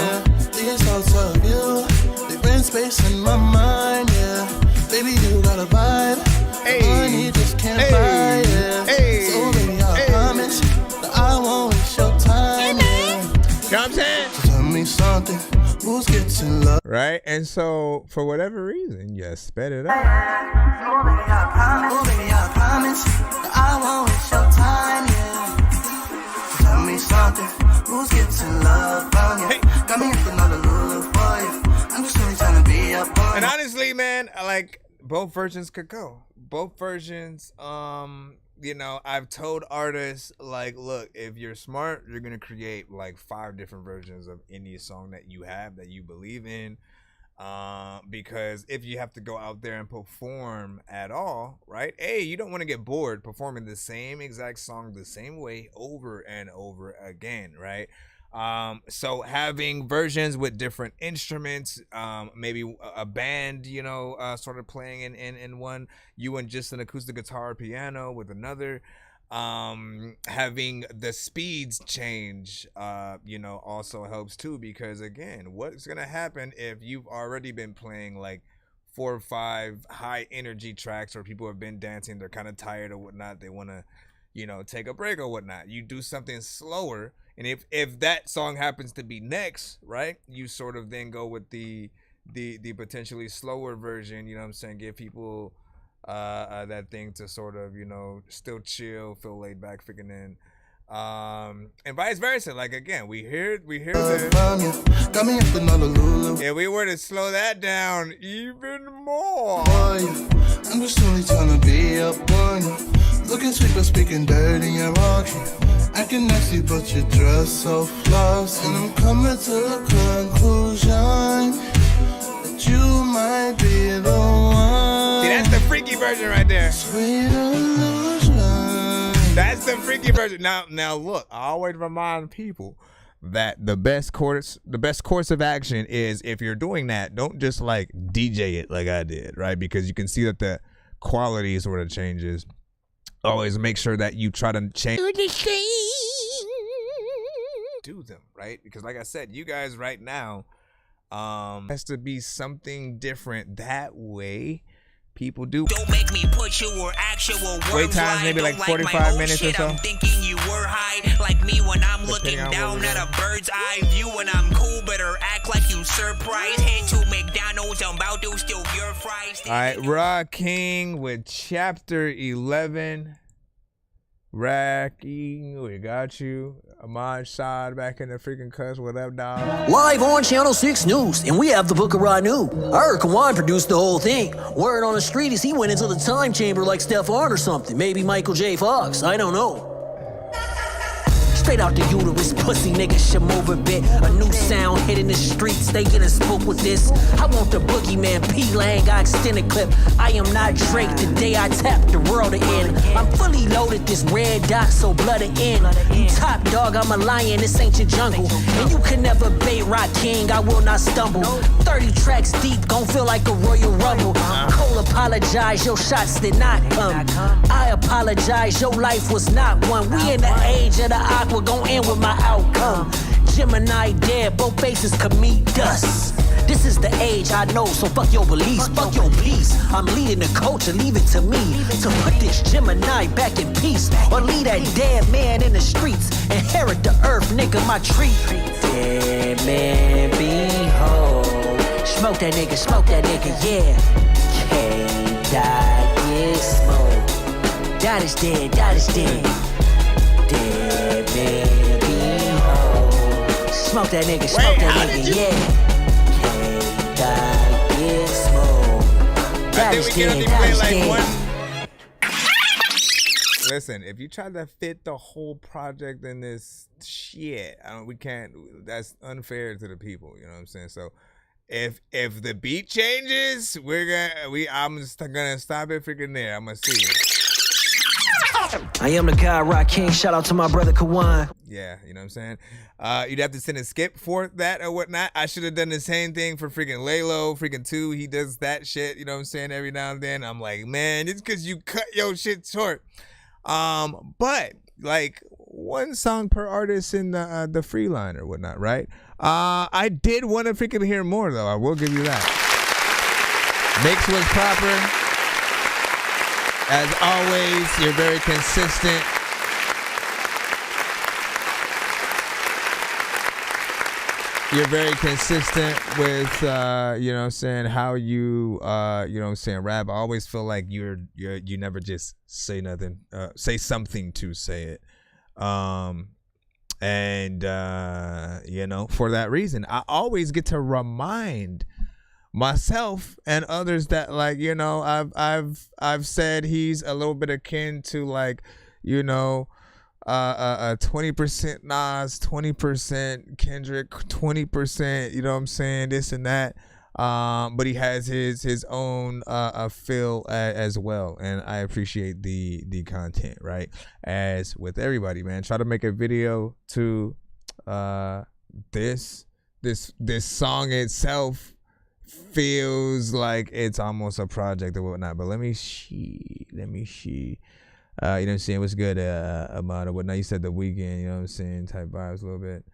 [SPEAKER 19] These thoughts of you, they rent space in my mind, yeah. Baby, you got a vibe. Money just can't buy it. So baby, I promise that I won't waste your time, yeah.
[SPEAKER 5] You know what I'm saying?
[SPEAKER 19] So tell me something. Who's getting love?
[SPEAKER 5] Right? And so, for whatever reason, you sped it up.
[SPEAKER 19] Oh, baby, I promise that I won't waste your time, yeah. So tell me something. Who's getting love? Got me up another Lulu for you. I'm just really trying to be up on.
[SPEAKER 5] And honestly, man, like, both versions could go. Both versions, I've told artists, like, look, if you're smart, you're going to create like 5 different versions of any song that you have that you believe in. Because if you have to go out there and perform at all, right? You don't want to get bored performing the same exact song the same way over and over again, right? So having versions with different instruments, maybe a band, sort of playing in one, you and just an acoustic guitar or piano with another, having the speeds change, also helps too, because again, what's going to happen if you've already been playing like 4 or 5 high energy tracks, or people have been dancing, they're kind of tired or whatnot, they want to, take a break or whatnot. You do something slower, and if that song happens to be next, right, you sort of then go with the potentially slower version, you know what I'm saying, give people that thing to sort of, still chill, feel laid back, freaking in. And vice versa. Like, again, we hear this.
[SPEAKER 19] Got me up another Lulu.
[SPEAKER 5] If we were to slow that down even more.
[SPEAKER 19] I'm just really trying to be up on you. Looking sweet but speaking dirty and rocky. Acting nasty but you dress so flossy. And I'm coming to the conclusion that you might be the one.
[SPEAKER 5] See, that's the freaky version right there.
[SPEAKER 19] Sweet illusion.
[SPEAKER 5] That's the freaky version. Now look, I always remind people that the best course of action is, if you're doing that, don't just like DJ it like I did, right? Because you can see that the quality sort of changes. Always make sure that you try to change do them, right? Because like I said, you guys right now has to be something different. That way people do.
[SPEAKER 10] Don't make me put you or actual
[SPEAKER 5] wait times maybe like 45 minutes or so.
[SPEAKER 10] I'm thinking you were high, like me when I'm looking down at a bird's eye view, and I'm cool, better act like you surprised. Head to McDonald's, I'm about to steal your fries.
[SPEAKER 5] All right, Raw King with Chapter 11. Racky, we got you. Ahmad Shad back in the freaking cuss. What up, dog?
[SPEAKER 18] Live on Channel 6 News, and we have the Book of Ranu. I heard Kawan produced the whole thing. Word on the street is he went into the time chamber like Stefan or something. Maybe Michael J. Fox. I don't know. Straight out the uterus, pussy nigga, should move a bit. A new sound hitting the streets, they getting spoke with this. I want the boogeyman, P-Lang, I extended clip. I am not Drake, today I tap the world in. I'm fully loaded, this red dot, so blooded in. You top dog, I'm a lion, this ain't your jungle. And you can never bait Rock King, I will not stumble. 30 tracks deep, gon' feel like a Royal Rumble. Cole apologize, your shots did not come. I apologize, your life was not one. We in the age of the aqua, gon' end with my outcome. Gemini dead, both faces could meet dust. This is the age, I know, so fuck your beliefs, fuck your beliefs. I'm leading the culture, leave it to me to put this Gemini back in peace, or leave that dead man in the streets. Inherit the earth, nigga, my treat. Dead man, behold. Smoke that nigga, yeah. Can't die, get smoked. That is dead. Dead man, behold. Smoke that nigga, yeah. Can't die, get smoked. That is dead.
[SPEAKER 5] Listen, if you try to fit the whole project in this shit, we can't. That's unfair to the people. You know what I'm saying? So, if the beat changes, I'm just gonna stop it freaking there. I'm gonna see it.
[SPEAKER 18] I am the guy, Rock King. Shout out to my brother Kawan.
[SPEAKER 5] Yeah, you know what I'm saying? You'd have to send a skip for that or whatnot. I should have done the same thing for freaking Lalo, freaking 2. He does that shit, you know what I'm saying, every now and then. I'm like, man, it's because you cut your shit short. But like one song per artist in the free line or whatnot, right? I did want to freaking hear more though. I will give you that. Mix was proper. As always, you're very consistent. You're very consistent with you know what I'm saying, how you you know what I'm saying, rap. I always feel like you never just say nothing. Say something to say it. And you know, for that reason, I always get to remind myself and others that, like, you know, I've said he's a little bit akin to, like, you know, 20% Nas, 20% Kendrick, 20%, you know what I'm saying, this and that. But he has his own feel as well, and I appreciate the content, right? As with everybody, man, try to make a video to this song itself feels like it's almost a project or whatnot. But let me see. You know what I'm saying? What's good about it? Whatnot? You said the weekend, you know what I'm saying? Type vibes a little bit.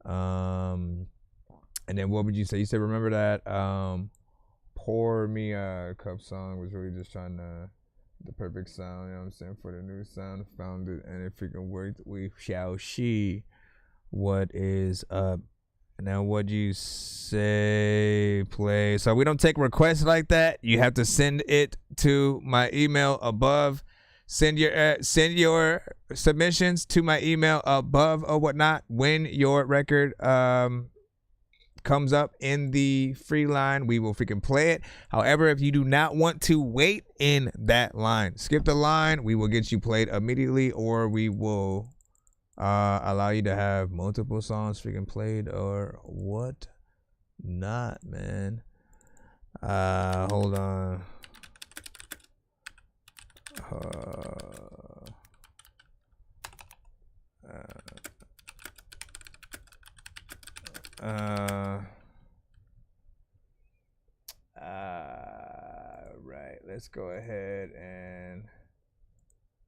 [SPEAKER 5] And then what would you say? You said, remember that Pour Me a Cup song was really just trying to, the perfect sound, you know what I'm saying, for the new sound. Found it and it freaking worked. We shall see what is up. Now, what'd you say? Play. So we don't take requests like that. You have to send it to my email above. Send your submissions to my email above or whatnot when your record comes up in the free line. We will freaking play it. However, if you do not want to wait in that line, skip the line. We will get you played immediately, or we will allow you to have multiple songs freaking played or what not, man. Hold on. Right, let's go ahead and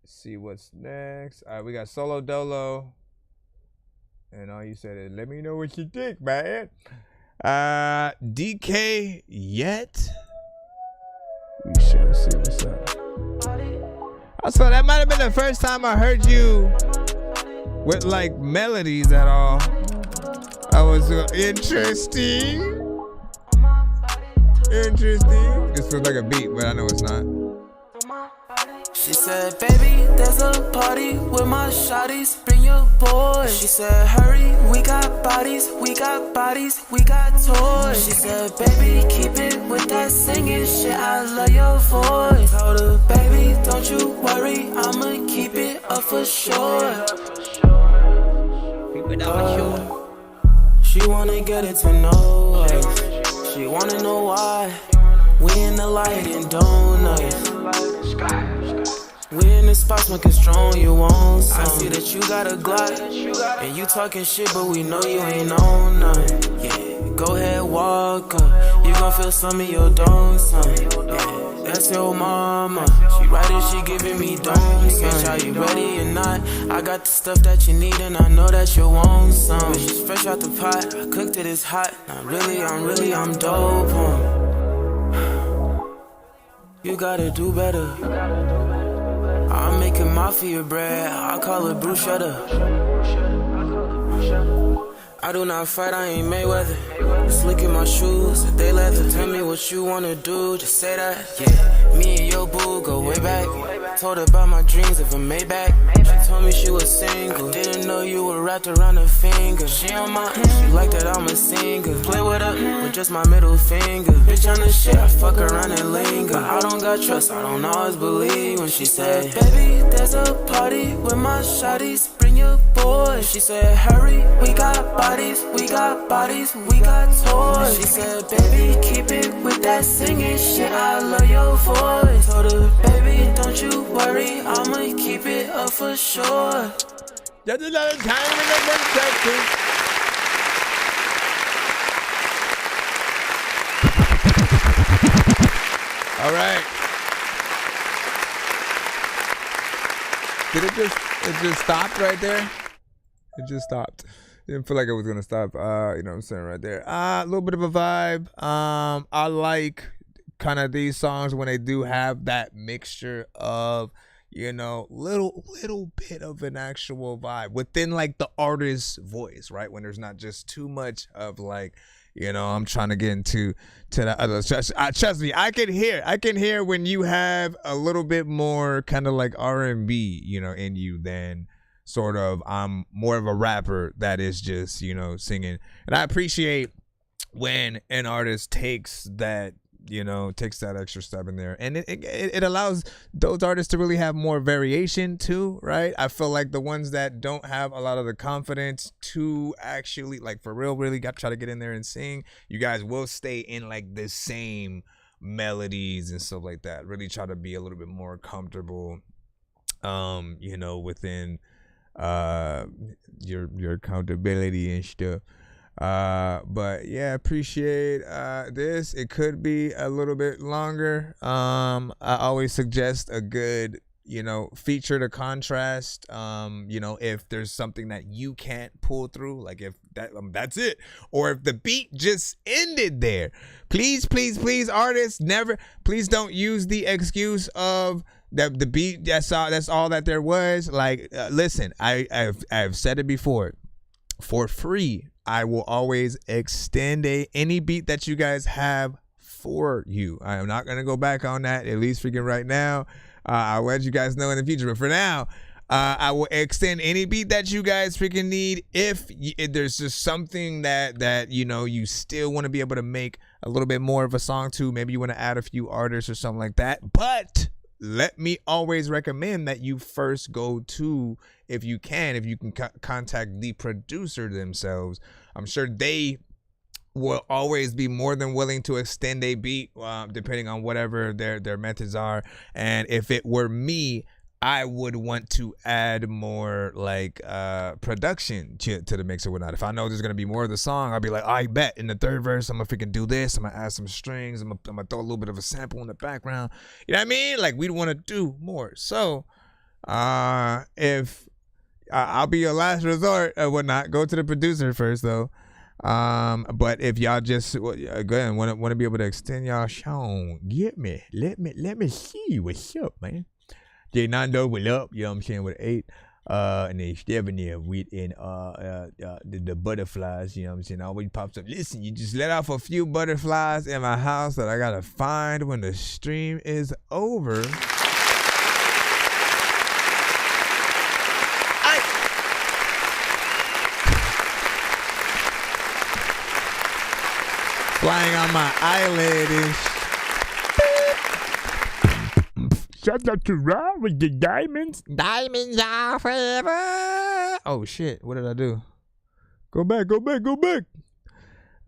[SPEAKER 5] see what's next. All right, we got Solo Dolo, and all you said is, let me know what you think, man. DK yet? We shall see what's up. Also, that might have been the first time I heard you with like melodies at all. I was interesting. This feels like a beat, but I know it's not.
[SPEAKER 20] She said, baby, there's a party with my shawties, bring your boys. She said, hurry, we got bodies, we got toys. She said, baby, keep it with that singing shit, I love your voice. Told her, baby, don't you worry, I'ma keep it up for sure. Keep it up for sure. She wanna get it to know us. She wanna know why we in the light and donuts. We in the spot smoking strong, you want some. I see that you got a Glock, and you talking shit, but we know you ain't on none. Yeah, Go ahead, walk up. You gon' feel some of your dome, son. Yeah, that's your mama. She right and she giving me dome, son. Are you ready or not? I got the stuff that you need and I know that you want some. It's fresh out the pot, I cooked it, it's hot. Not really, I'm dope on. You gotta do better. I'm making mafia bread, I call it bruschetta. I do not fight, I ain't Mayweather. Just look at my shoes, they leather. Tell me what you wanna do, just say that. Yeah, me and your boo go way back. Told her about my dreams of a Maybach. She told me she was single. Didn't know you were wrapped around her finger. She on my, she like that I'm a singer. Play with her with just my middle finger. Bitch on the shit, I fuck around and linger. I don't got trust, I don't always believe when she said, baby, there's a party with my shawties. Bring your boys. She said, hurry, we got bodies, we got bodies, we got toys. She said, baby, keep it with that singing shit. I love your voice. Told her, baby, don't you worry, I'ma keep it up for sure.
[SPEAKER 5] Just another time in the one second. All right. Did it just stopped right there? It just stopped. Didn't feel like it was gonna stop. You know what I'm saying right there. A little bit of a vibe. I like kind of these songs when they do have that mixture of, you know, little bit of an actual vibe within like the artist's voice, right? When there's not just too much of like, you know, I'm trying to get into the other. Trust me, I can hear when you have a little bit more kind of like R&B, you know, in you than sort of I'm more of a rapper that is just, you know, singing. And I appreciate when an artist takes that, you know, takes that extra step in there, and it allows those artists to really have more variation too, right? I feel like the ones that don't have a lot of the confidence to actually, like, for real, really got to try to get in there and sing, you guys will stay in like the same melodies and stuff like that. Really try to be a little bit more comfortable, you know, within your accountability and stuff. But yeah, appreciate this. It could be a little bit longer. I always suggest a good, you know, feature to contrast. You know, if there's something that you can't pull through, like if that's it, or if the beat just ended there, please artists, please don't use the excuse of that the beat, that's all that there was. Like, listen, I've said it before, for free, I will always extend any beat that you guys have for you. I am not going to go back on that, at least freaking right now. I'll let you guys know in the future. But for now, I will extend any beat that you guys freaking need. If there's just something that you know, you still want to be able to make a little bit more of a song to, maybe you want to add a few artists or something like that. But let me always recommend that you first go to, if you can contact the producer themselves. I'm sure they will always be more than willing to extend a beat, depending on whatever their methods are. And if it were me, I would want to add more like production to the mix or whatnot. If I know there's gonna be more of the song, I'll be like, I bet in the third verse I'm gonna freaking do this. I'm gonna add some strings. I'm gonna throw a little bit of a sample in the background. You know what I mean? Like, we'd want to do more. So if I'll be your last resort or whatnot, go to the producer first though. But if y'all just again want to be able to extend y'all show, get me. Let me see what's up, man. J Nando, what up? You know what I'm saying, with 8. And then Stephanie with the butterflies, you know what I'm saying, always pops up. Listen, you just let off a few butterflies in my house that I gotta find when the stream is over. Flying on my eyelid. Shout out to Rob with the diamonds. Diamonds are forever. Oh shit! What did I do? Go back. All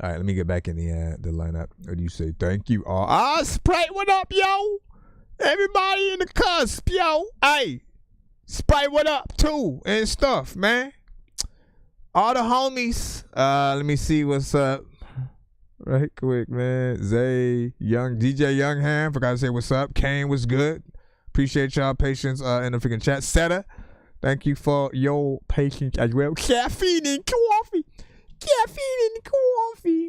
[SPEAKER 5] right, let me get back in the lineup. What do you say? Thank you all. Sprite, what up, yo? Everybody in the cusp, yo. Hey, Sprite, what up too and stuff, man. All the homies. Let me see what's up. Right quick, man. Zay, DJ Youngham, forgot to say what's up. Kane was good. Appreciate y'all patience in the freaking chat. Seta, thank you for your patience as well. Caffeine and coffee.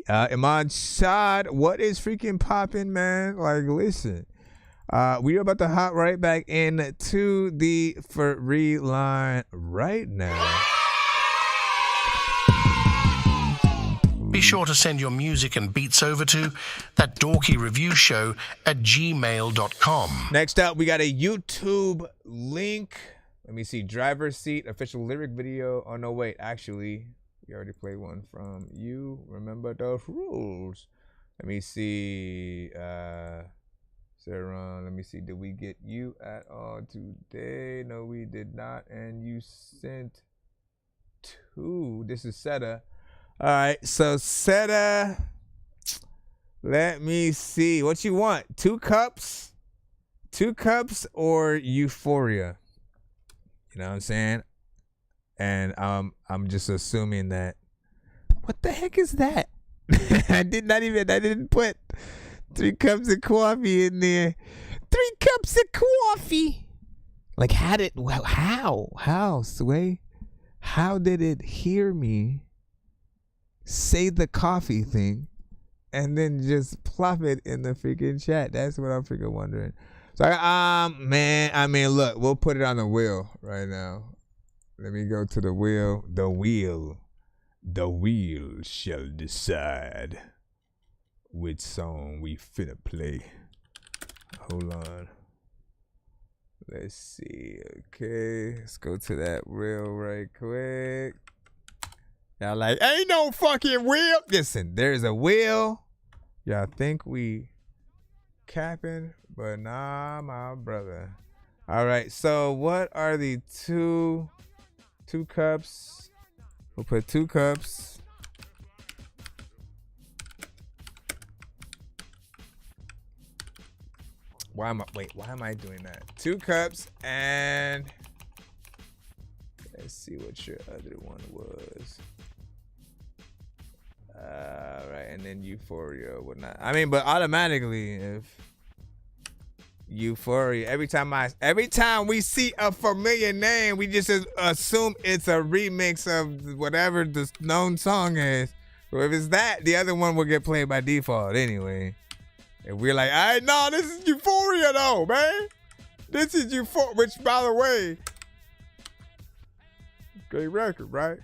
[SPEAKER 5] Iman Shad, what is freaking popping, man? Like, listen. We are about to hop right back into the free line right now.
[SPEAKER 3] Be sure to send your music and beats over to ThatDorkyReviewShow at gmail.com.
[SPEAKER 5] Next up, we got a YouTube link. Let me see. Driver's seat, official lyric video. Oh, no, wait. Actually, we already played one from you. Remember the rules. Let me see. Sarah, let me see. Did we get you at all today? No, we did not. And you sent 2. This is Seta. All right, so Seta, let me see. What you want? 2 cups? 2 cups or Euphoria? You know what I'm saying? And I'm just assuming that. What the heck is that? I didn't put 3 cups of coffee in there. 3 cups of coffee. Like, how, Sway? How did it hear me say the coffee thing and then just plop it in the freaking chat? That's what I'm freaking wondering. So, man, I mean, look, we'll put it on the wheel right now. Let me go to the wheel. The wheel shall decide which song we finna play. Hold on. Let's see. Okay, let's go to that wheel right quick. Y'all like, ain't no fucking wheel. Listen, there's a wheel. Y'all think we capping, but nah, my brother. All right, so what are the two cups? We'll put 2 cups. Why am I doing that? 2 cups and let's see what your other one was. Right, and then Euphoria or whatnot. I mean, but automatically, if Euphoria, every time we see a familiar name, we just assume it's a remix of whatever the known song is. So if it's that, the other one will get played by default anyway. And we're like, all right, no, this is Euphoria though, man. This is Euphoria, which, by the way, great record, right?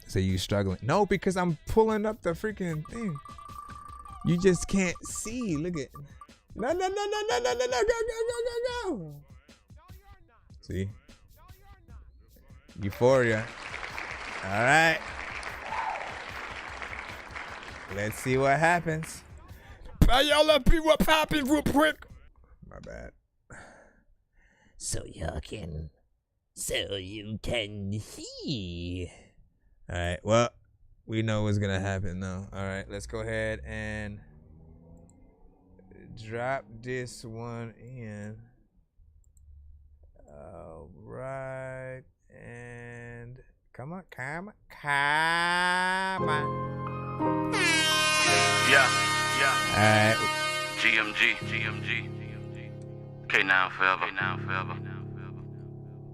[SPEAKER 5] So you struggling? No, because I'm pulling up the freaking thing. You just can't see. Look at. No. Go. See? Euphoria. All right. Let's see what happens. Y'all let me what popping real quick. My bad.
[SPEAKER 15] So you can see.
[SPEAKER 5] All right. Well, we know what's gonna happen though. All right. Let's go ahead and drop this one in. All right. And come on.
[SPEAKER 21] Yeah.
[SPEAKER 5] All right.
[SPEAKER 21] GMG. K9 forever.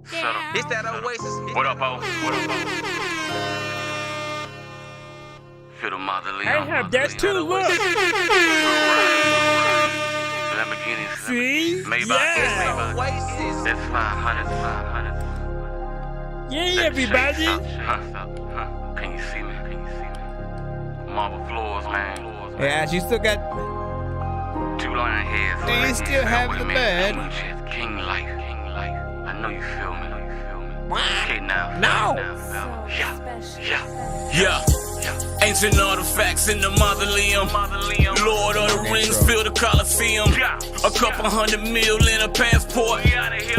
[SPEAKER 21] Settle.
[SPEAKER 10] It's that Oasis.
[SPEAKER 21] What up, ho? Feel the mausoleum.
[SPEAKER 6] I have that's 2 look.
[SPEAKER 21] Lamborghinis.
[SPEAKER 6] See?
[SPEAKER 21] Maybach.
[SPEAKER 6] Yeah.
[SPEAKER 21] Maybach. That's 500.
[SPEAKER 6] Yeah, everybody.
[SPEAKER 21] Can you see me? Marble floors, man.
[SPEAKER 5] Yeah, you still got
[SPEAKER 21] 2 lion heads.
[SPEAKER 5] Do you still have the bed?
[SPEAKER 21] King life. I know you feel me.
[SPEAKER 5] What?
[SPEAKER 21] K9.
[SPEAKER 5] No.
[SPEAKER 21] Yeah.
[SPEAKER 4] Ancient artifacts in the mausoleum. Lord of the Rings, fill the Coliseum. A couple $100 million in a passport.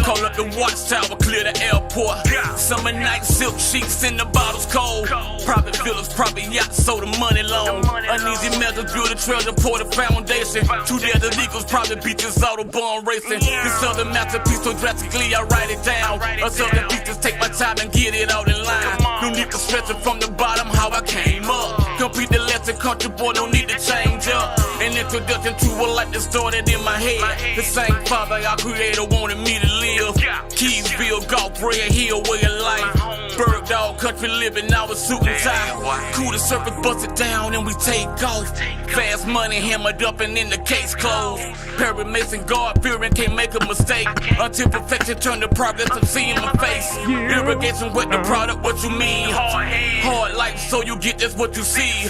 [SPEAKER 4] Call up the watchtower, clear the airport. Summer night, silk sheets in the bottles cold. Private villas, private yachts, so the money long. Uneasy methods, build a treasure, pour the foundation. 2 desert eagles, private beaches, autobahn racing. This other masterpiece, so drastically I write it down. A southern beaches, take my time and get it out in line.
[SPEAKER 7] No need for stressing from the bottom how I came up. Complete the lesson, country boy, no need to change up. An introduction to a life that started in my head. The same father our creator wanted me to live. Keysville, golf, red hill, way of life. Bird dog, country living, now it's suit and tie. Cool the surface, bust it down and we take off. Fast money hammered up and in the case closed. Perry Mason, God fearing, can't make a mistake. Until perfection turn to progress, I'm seeing my face. Irrigation with the product, what you mean? Hard life, so you get just what you see.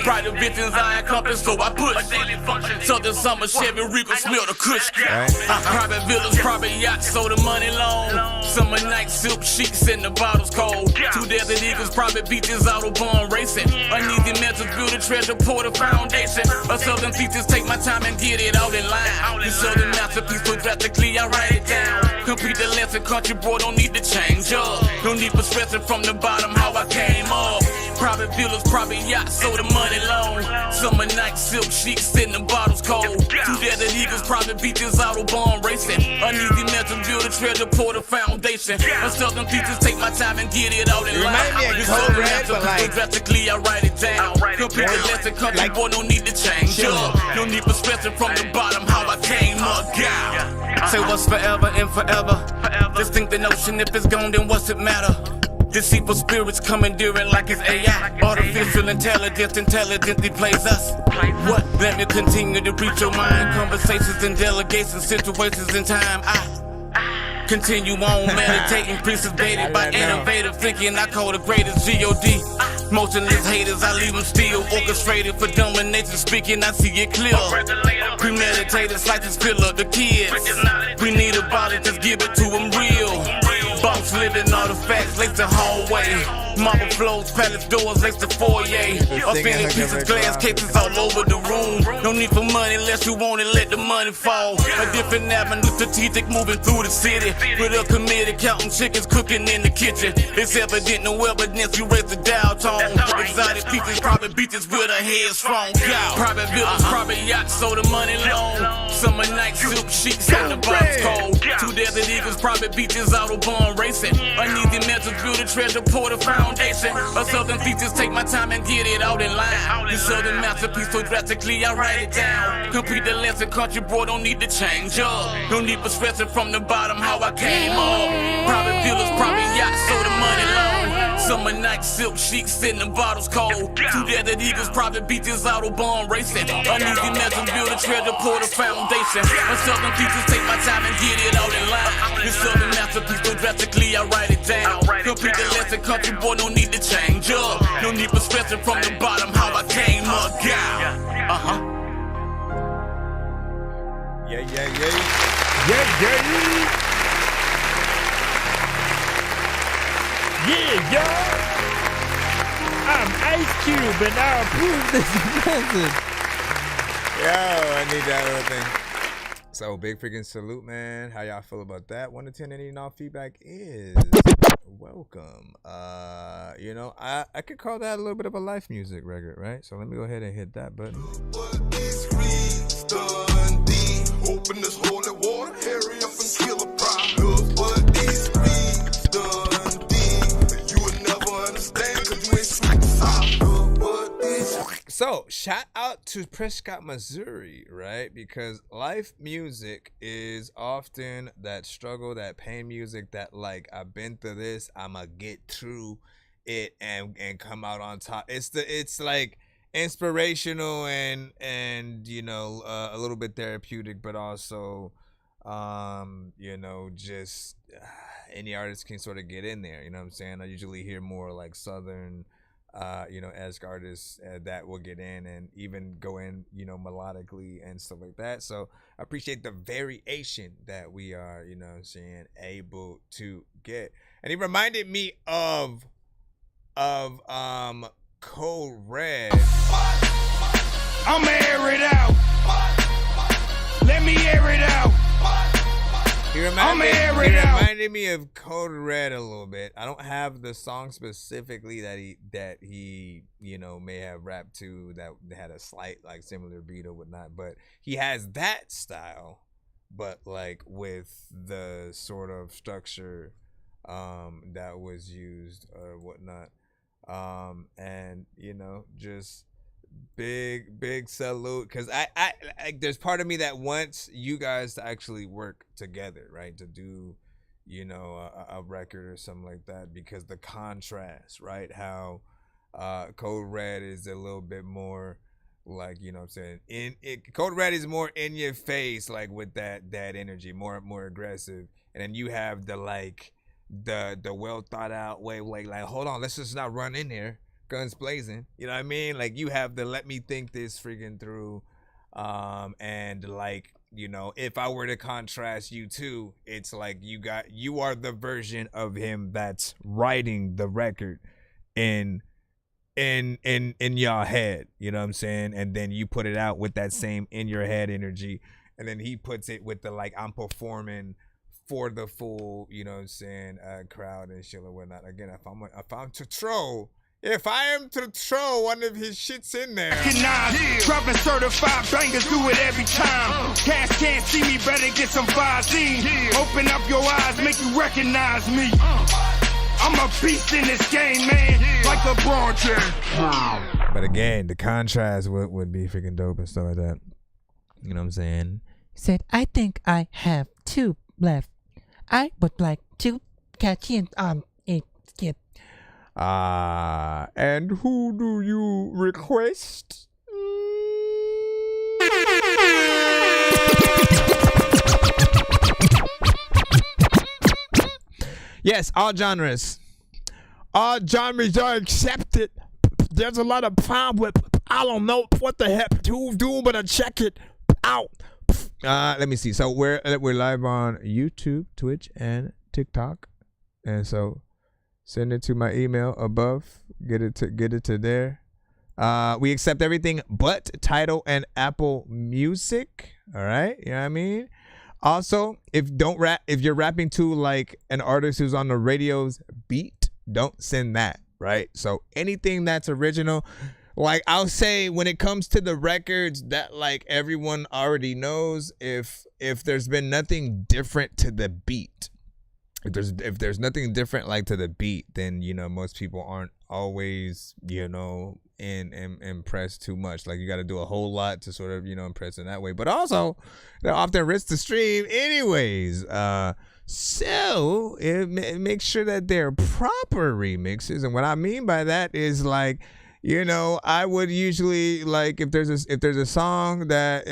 [SPEAKER 7] Brighter visions, I encompass, so I push. Southern summer, Chevy Regal, smell the kush. Private villas, private yachts, so the money long. Summer night, silk sheets, and the bottles cold. Two desert eagles, private beaches, Autobahn racing. Uneasy mentals, build a treasure, pour the foundation. A southern thesis, take my time and get it out in line. The southern masterpiece, so drastically I write it down. Complete the lesson, country boy, don't need to change up. No need for stressing from the bottom how I came up. Private villas, private yachts, so the money long. Summer night, silk sheets, and the bottles cold. Two desert eagles, private beaches, Autobahn racing. Uneasy mentals, build a treasure, pour the foundation. A southern thesis, take my time and get it out in line. The southern masterpiece, so drastically I write it down. Complete the lesson, country boy, no need to change up. No need for stressing from the bottom how I came up. Say what's forever and forever. Just think the notion, if it's gone, then what's it matter? Deceitful spirits commandeering like it's AI. Artificial intelligence intelligently plays us. What? Let me continue to reach your mind. Conversations and delegations, situations in time. I continue on meditating, precipitated by innovative thinking. I call the greatest G.O.D. Motionless haters, I leave them still. Orchestrated for domination, speaking, I see it clear. Premeditated slices fill up the kids. We need a body, just give it to them real. Boss living all the facts, lace the hallway. Marble floors, palace doors, lace the foyer. Offended pieces, glass cases all over the room. No need for money unless you want it, let the money fall. A different avenue, strategic, moving through the city. With a committee, counting chickens, cooking in the kitchen. It's evident, no evidence, you raise the dial tone. Exotic pieces, private beaches with a head strong. Private villas, private yachts, so the money long. Summer night, silk sheets, and the bombs cold. Two desert eagles, private beaches, Autobahn racing. Uneasy mentals, build a treasure, pour the foundation. A southern thesis, take my time and get it out in line. The southern masterpiece, so drastically I write it down. Complete the lesson, country boy, don't need to change up. No need for stressing from the bottom how I came up. Private villas, private yachts, so the money long. Summer night, silk sheets, and the bottles cold. Two desert eagles, private beaches, Autobahn racing. Uneasy mentals, build a treasure, pour the foundation. A southern thesis, take my time and get it out in line. The southern masterpiece, so drastically I write it down. Complete the lesson, country boy, no need to change up. No need for stressing from the bottom how I came up.
[SPEAKER 5] Yeah.
[SPEAKER 6] Yeah, y'all. I'm Ice Cube and I approve this message.
[SPEAKER 5] Yo, I need that little thing. So, big freaking salute, man. How y'all feel about that? 1 to 10, any and all feedback is welcome. You know, I could call that a little bit of a life music record, right? So let me go ahead and hit that button.
[SPEAKER 22] Open this holy water, hurry up and kill a problem. Look what these streets done did. You would never understand because you ain't sweet. Look what these.
[SPEAKER 5] So, shout out to Prescott, Missouri, right? Because life music is often that struggle, that pain music that, like, I've been through this, I'ma get through it and come out on top. It's like inspirational and you know, a little bit therapeutic, but also you know, just any artist can sort of get in there, you know what I'm saying? I usually hear more like southern you know, esque artists that will get in and even go in, you know, melodically and stuff like that. So I appreciate the variation that we are, you know what I'm saying, able to get. And he reminded me of Code Red.
[SPEAKER 6] I'ma air it out. Let me air it out.
[SPEAKER 5] He reminded me of Code Red a little bit. I don't have the song specifically that he you know may have rapped to that had a slight like similar beat or whatnot, but he has that style, but like with the sort of structure that was used or whatnot. And you know, just big salute, because I there's part of me that wants you guys to actually work together, right, to do, you know, a record or something like that, because the contrast, right, how Code Red is a little bit more like, you know what I'm saying, Code Red is more in your face, like with that energy, more aggressive, and then you have the like the well thought out way, like hold on, let's just not run in here, guns blazing, you know what I mean, like you have the let me think this freaking through, and like, you know, if I were to contrast you two, it's like you are the version of him that's writing the record in your head, you know what I'm saying, and then you put it out with that same in your head energy, and then he puts it with the like I'm performing for the full, you know what I'm saying, crowd and shit or whatnot. Again, if I am to throw one of his shits in there.
[SPEAKER 6] Dropping certified bangers, do it every time. Cats can't see me, better get some Visine. Open up your eyes, make you recognize me. I'm a beast in this game, man, like LeBron James.
[SPEAKER 5] But again, the contrast would be freaking dope and stuff like that. You know what I'm saying?
[SPEAKER 2] Said, I think I have two left. I would like to catch in a skip.
[SPEAKER 5] And who do you request? Yes, all genres. All genres are accepted. There's a lot of problem with, I don't know what the heck to do, but I check it out. Let me see. So we're live on YouTube, Twitch, and TikTok, and so send it to my email above. Get it to there. We accept everything but Tidal and Apple Music. All right, you know what I mean. Also, if you're rapping to like an artist who's on the radio's beat, don't send that. Right. So anything that's original. Like I'll say when it comes to the records that like everyone already knows, if there's been nothing different to the beat, if there's nothing different like to the beat, then you know most people aren't always, you know, impressed too much. Like you got to do a whole lot to sort of, you know, impress in that way. But also they often risk the stream anyways. So make sure that they're proper remixes, and what I mean by that is like, you know, I would usually like if there's a song that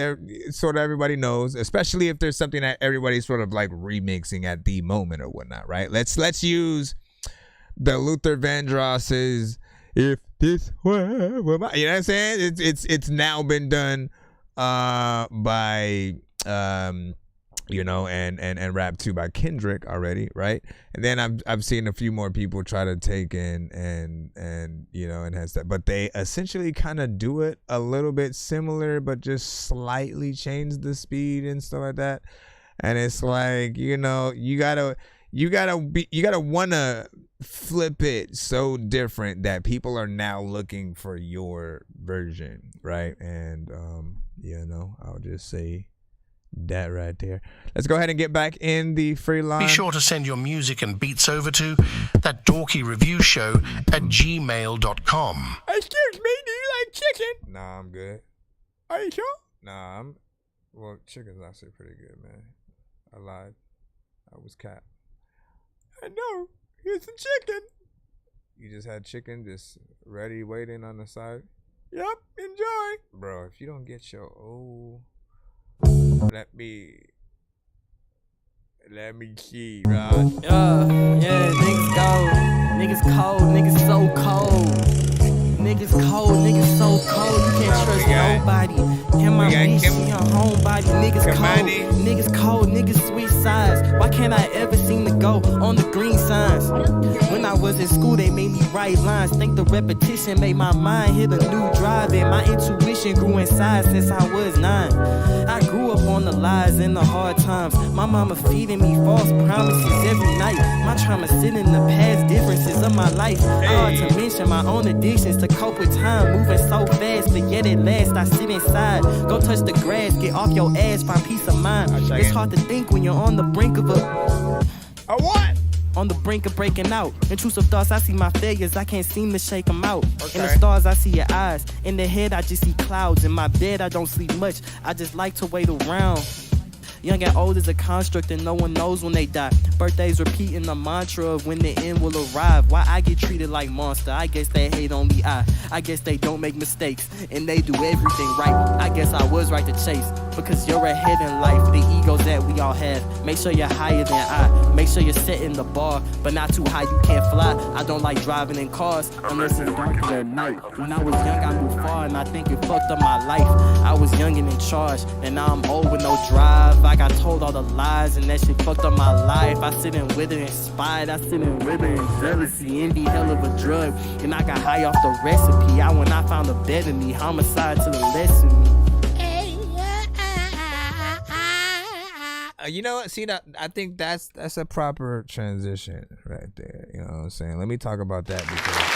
[SPEAKER 5] sort of everybody knows, especially if there's something that everybody's sort of like remixing at the moment or whatnot, right? Let's use the Luther Vandross's "If This Were My," you know what I'm saying? It's now been done by you know, and Rap 2 by Kendrick already, right? And then I've seen a few more people try to take in and you know, enhance that, but they essentially kind of do it a little bit similar, but just slightly change the speed and stuff like that. And it's like, you know, you gotta wanna flip it so different that people are now looking for your version, right? And you know, I'll just say that right there. Let's go ahead and get back in the free line.
[SPEAKER 3] Be sure to send your music and beats over to ThatDorkyReviewShow at gmail.com.
[SPEAKER 5] Excuse me, do you like chicken? Nah, I'm good. Are you sure? Nah, well, chicken's actually pretty good, man. I lied. I was cat. I know. Here's some chicken. You just had chicken just ready, waiting on the side? Yep, enjoy. Bro, if you don't get your let me see, bro.
[SPEAKER 20] Yeah, niggas cold, niggas so cold. Niggas cold, niggas so cold, you can't trust nobody. And my bitch, she her homebody. Niggas cold, niggas sweet size. Why can't I ever seem to go on the green signs? When I was in school, they made me write lines. Think the repetition made my mind hit a new drive, and my intuition grew in size since I was 9. I grew up on the lies and the hard times. My mama feeding me false promises every night. My trauma sit in the past differences of my life. Hard to mention my own addictions to cope with time moving so fast, but yet at last I sit inside. Go touch the grass, get off your ass, find peace of mind. It's hard to think when you're on the brink of a what?
[SPEAKER 1] on the brink of breaking out. Intrusive thoughts, I see my failures, I can't seem to shake them out. In the
[SPEAKER 5] Okay.
[SPEAKER 1] stars, I see your eyes. In the head, I just see clouds. In my bed, I don't sleep much. I just like to wait around. Young and old is a construct and no one knows when they die. Birthdays repeating the mantra of when the end will arrive. Why I get treated like monster? I guess they hate only I guess they don't make mistakes and they do everything right. I guess I was right to chase because you're ahead in life. The egos that we all have. Make sure you're higher than I. Make sure you're setting the bar, but not too high you can't fly. I don't like driving in cars unless it's dark at night. When I was young, I moved far and I think it fucked up my life. I was young and in charge, and now I'm old with no drive. I got told all the lies and that shit fucked up my life. I sit in with it inspired, I sit in with it in jealousy. Envy hell of a drug, and I got high off the recipe. I when I found a better me, homicide to the lesson.
[SPEAKER 5] You know what? See that? I think that's a proper transition right there. You know what I'm saying? Let me talk about that because.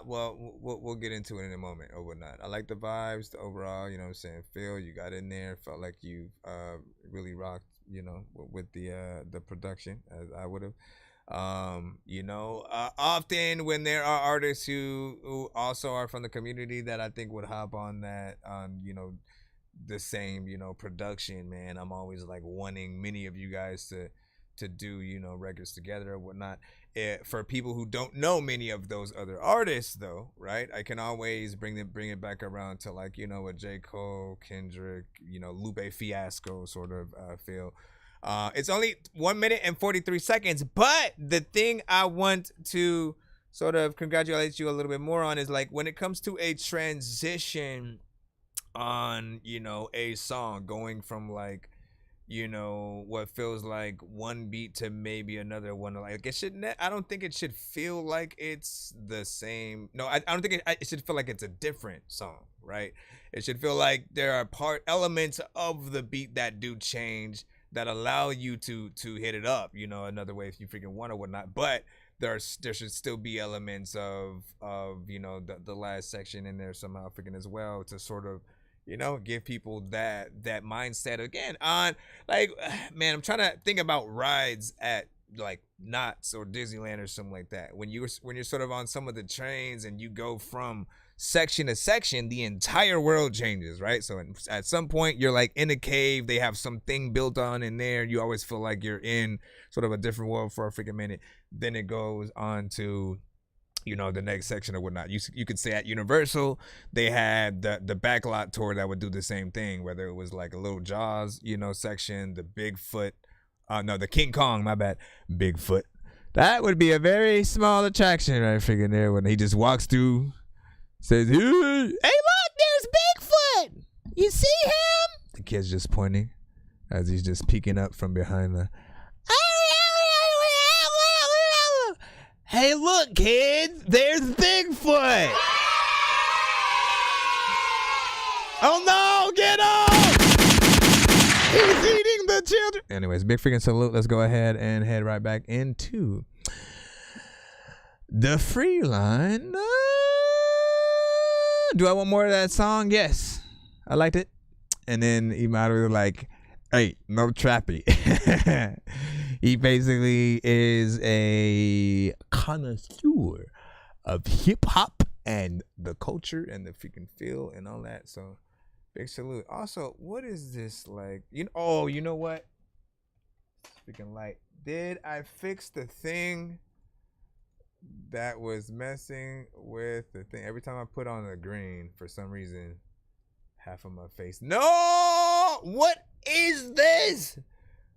[SPEAKER 5] Well, we'll get into it in a moment or whatnot. I like the vibes, the overall, you know what I'm saying, feel you got in there. Felt like you really rocked, you know, with the production as I would have. You know, often when there are artists who also are from the community that I think would hop on that, you know, the same, you know, production, man, I'm always like wanting many of you guys to do, you know, records together or whatnot. For people who don't know many of those other artists, though, right? I can always bring it back around to, like, you know, a J. Cole, Kendrick, you know, Lupe Fiasco sort of feel. It's only 1 minute and 43 seconds, but the thing I want to sort of congratulate you a little bit more on is, like, when it comes to a transition on, you know, a song going from, like, you know, what feels like one beat to maybe another one. Like, it should. I don't think it should feel like it's the same. No, I don't think it should feel like it's a different song, right? It should feel like there are elements of the beat that do change that allow you to hit it up, you know, another way if you freaking want or whatnot. But there should still be elements of you know, the last section in there somehow freaking as well to sort of, you know, give people that mindset again on, like, man, I'm trying to think about rides at, like, Knott's or Disneyland or something like that. When you're sort of on some of the trains and you go from section to section, the entire world changes, right? So at some point you're like in a cave, they have something built on in there. You always feel like you're in sort of a different world for a freaking minute. Then it goes on to, you know, the next section or whatnot. You could say at Universal, they had the backlot tour that would do the same thing, whether it was like a little Jaws, you know, section, the Bigfoot, the King Kong, my bad, Bigfoot. That would be a very small attraction, right, freaking there, when he just walks through, says, hey, look, there's Bigfoot! You see him? The kid's just pointing as he's just peeking up from behind the... Hey, look, kids, there's Bigfoot. Oh no, get off! He's eating the children. Anyways, big freaking salute. Let's go ahead and head right back into the free line. Do I want more of that song? Yes, I liked it. And then Imadu was like, hey, no trappy. He basically is a connoisseur of hip hop and the culture and the freaking feel and all that. So big salute. Also, what is this like? You know what? Freaking light. Did I fix the thing that was messing with the thing? Every time I put on the green, for some reason, half of my face. No! What is this?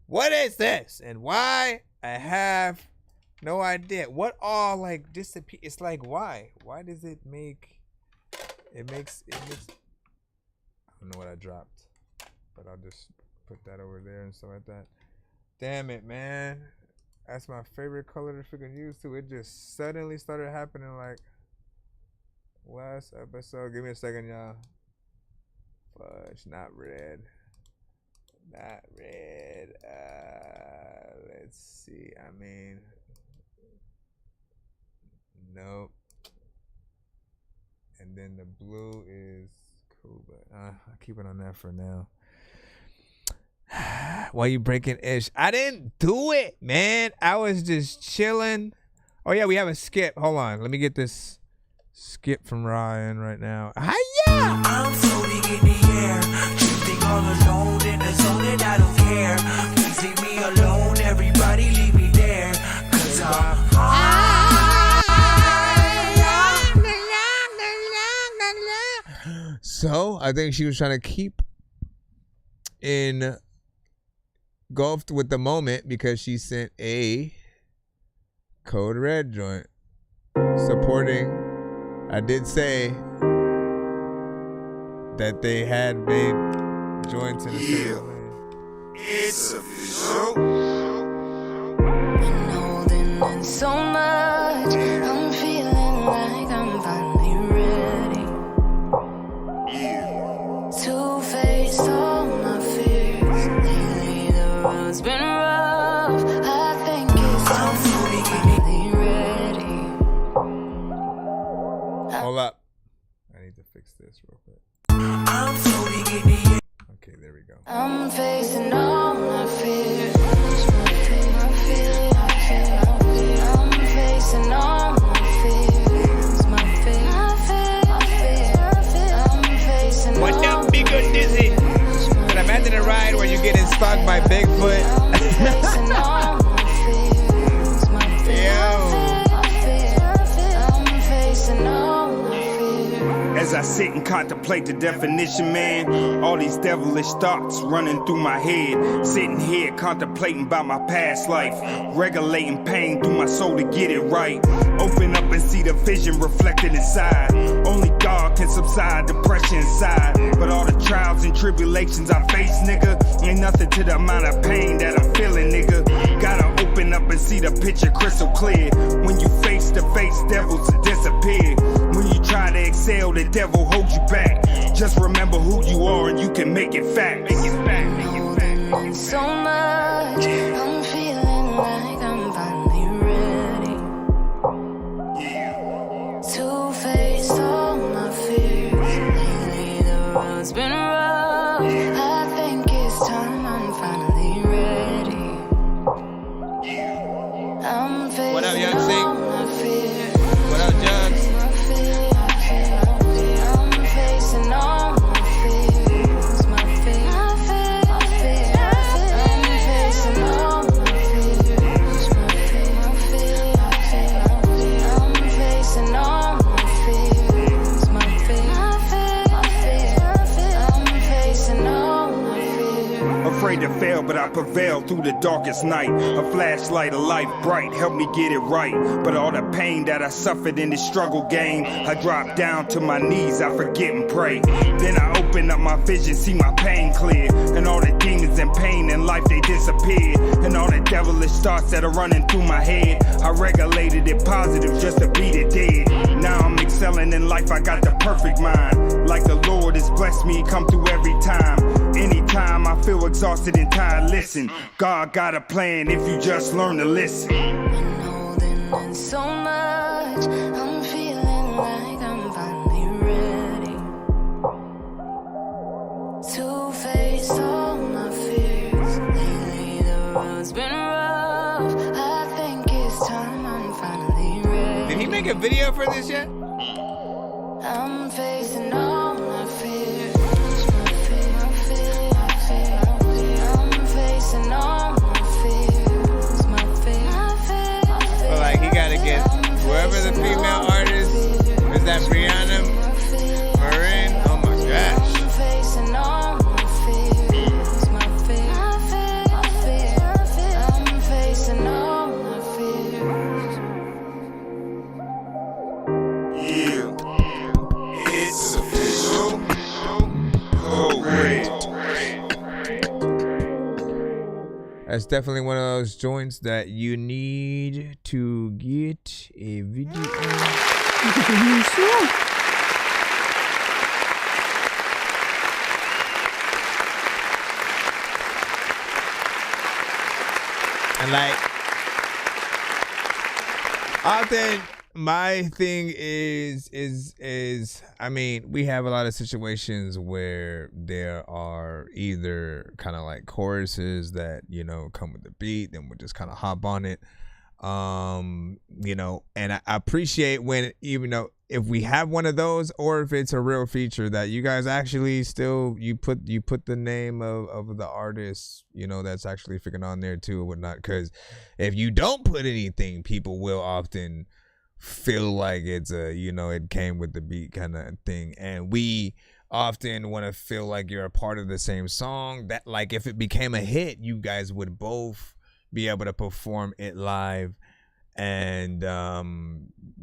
[SPEAKER 5] What is this? And why? I have no idea. What all like disappear? It's like, why? Why does it make? It makes. I don't know what I dropped, but I'll just put that over there and stuff like that. Damn it, man. That's my favorite color to freaking use too. It just suddenly started happening like last episode. Give me a second, y'all. Fudge, not red. Not red. Let's see. I mean, nope. And then the blue is cool, but I'll keep it on that for now. Why you breaking ish? I didn't do it, man. I was just chilling. Oh yeah, we have a skip. Hold on, let me get this skip from Ryan right now. Hiya!
[SPEAKER 20] I'm floating in the air, drifting all alone in the zone, and I don't care. Please leave me alone, everybody leave me there, 'cause I'm
[SPEAKER 5] So I think she was trying to keep engulfed with the moment because she sent a code red joint supporting. I did say that they had made joints in a certain way.
[SPEAKER 22] It's official.
[SPEAKER 8] Been holding on so much, I'm feeling like I'm finally ready. Two-faced all my fears. Lately the road's been rough. I think it's time for me ready.
[SPEAKER 5] Hold up. I need to fix this real quick.
[SPEAKER 20] I'm floating in the air.
[SPEAKER 5] Okay, there we go.
[SPEAKER 8] I'm facing all my fears. I'm facing all my fears. My fears. I'm facing
[SPEAKER 5] What up, bigger dizzy? Can I imagine a ride where you're getting stalked by Bigfoot?
[SPEAKER 6] As I sit and contemplate the definition, man, all these devilish thoughts running through my head. Sitting here contemplating about my past life, regulating pain through my soul to get it right. Open up and see the vision reflected inside. Only God can subside depression inside. But all the trials and tribulations I face, nigga, ain't nothing to the amount of pain that I'm feeling, nigga. Gotta open up and see the picture crystal clear. When you face to face, devils disappear. When you try to excel, the devil holds you back. Just remember who you are and you can make it fact. Make it fact, make it fact.
[SPEAKER 8] So much, I'm feeling like I'm finally ready. Two-faced all my fears. Lately the road's been rough. I think it's time I'm finally ready. I'm facing
[SPEAKER 5] What up, Young Sing?
[SPEAKER 8] all my fears.
[SPEAKER 5] What up, Jugs?
[SPEAKER 8] I'm facing all my fears. My fears. I'm facing all my fears. My fears. I'm facing all my fears. My fears. I'm facing all my fears.
[SPEAKER 6] Afraid to fail, but I prevail through the darkest night. A flashlight, a light bright, help me get it right. But all the pain that I suffered in this struggle game, I drop down to my knees, I forget and pray. Then I open up my vision, see my pain clear. And all the demons and pain in life, they disappear. And all the devilish thoughts that are running through my head, I regulated it positive just to beat it dead. Now I'm excelling in life, I got the perfect mind. Like the Lord has blessed me, come through every time. Anytime I feel exhausted and tired, listen. God got a plan if you just learn to listen.
[SPEAKER 8] Been holding on so much, I'm feeling like I'm finally ready. Two-faced all my fears. Lately the road's been rough. I think it's time I'm finally ready.
[SPEAKER 5] Did he make a video for this yet?
[SPEAKER 8] I'm facing all my fears. I'm facing all my fears. My fears.
[SPEAKER 5] But like he gotta get whoever the female artist is, that Brianna Marin. Oh my gosh.
[SPEAKER 8] I'm facing all my fears. My fears. I'm facing all my fears.
[SPEAKER 22] Yeah, it's official. Oh, great.
[SPEAKER 5] That's definitely one of those joints that you need to get a video. And Like, often my thing is I mean, we have a lot of situations where there are either kind of like choruses that, you know, come with the beat, then we'll just kind of hop on it. You know, and I appreciate when, even though if we have one of those, or if it's a real feature that you guys actually still, you put the name of the artist, you know, that's actually freaking on there too or whatnot. Because if you don't put anything, people will often feel like it's a, you know, it came with the beat kind of thing. And we often want to feel like you're a part of the same song, that like if it became a hit, you guys would both be able to perform it live. And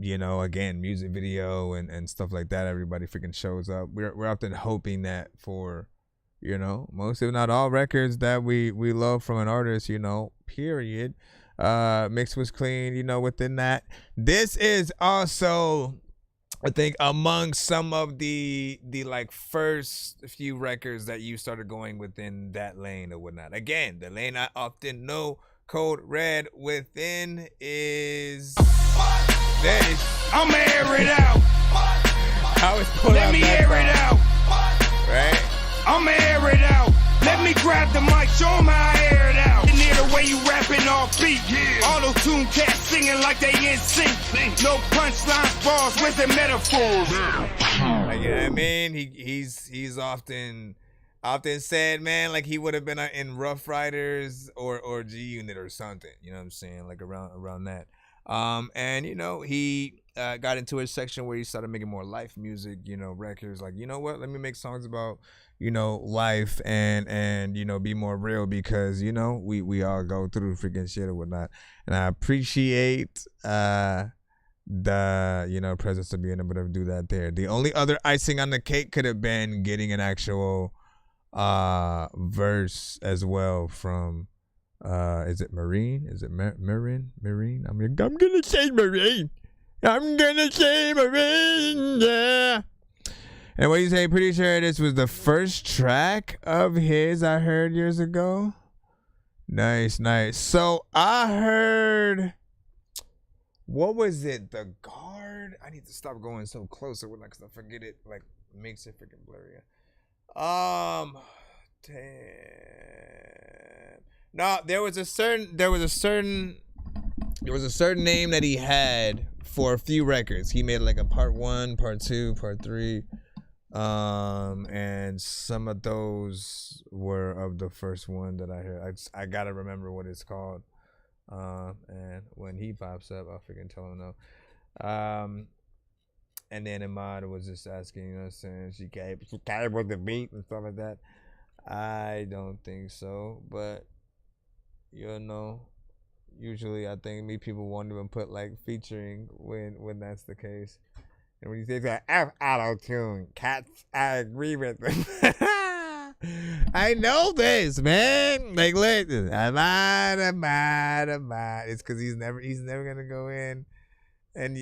[SPEAKER 5] you know, again, music video and stuff like that, everybody freaking shows up. We're often hoping that for, you know, most if not all records that we love from an artist, you know, period, mixed was clean, you know, within that. This is also, I think, among some of the like first few records that you started going within that lane or whatnot. Again, the lane I often know Code Red within is this.
[SPEAKER 6] I'ma air it out. Let me air it out.
[SPEAKER 5] Right?
[SPEAKER 6] I'ma air it out. Let me grab the mic, show 'em how I air it out. You hear the way you rapping off beat. Auto-tune cats singing like they in sync. No punchlines, bars, where's the metaphors?
[SPEAKER 5] Like, you know what I mean? He's often said, man, like he would have been in Rough Riders or G Unit or something. You know what I'm saying? Like around that. And you know, he got into a section where he started making more life music, you know, records. Like, you know what? Let me make songs about, you know, life and you know, be more real, because, you know, we all go through freaking shit or whatnot. And I appreciate the, you know, presence of being able to do that there. The only other icing on the cake could have been getting an actual verse as well from is it Marine? Is it Marine? I'm gonna say Marine. Yeah. And what you say? Pretty sure this was the first track of his I heard years ago. Nice. So I heard, what was it? The Guard. I need to stop going so close, or because I forget it. Like, makes it freaking blurry. Damn. No, there was a certain name that he had for a few records. He made like a part 1, part 2, part 3. And some of those were of the first one that I heard. I gotta remember what it's called. And when he pops up, I'll freaking tell him no. And then Imad was just asking, you know what I'm saying, she came with the beat and stuff like that. I don't think so, but you know, usually I think people won't even put like featuring when that's the case. And when you say that auto-tune, cats, I agree with them. I know this, man. Like, listen, it's because he's never gonna go in and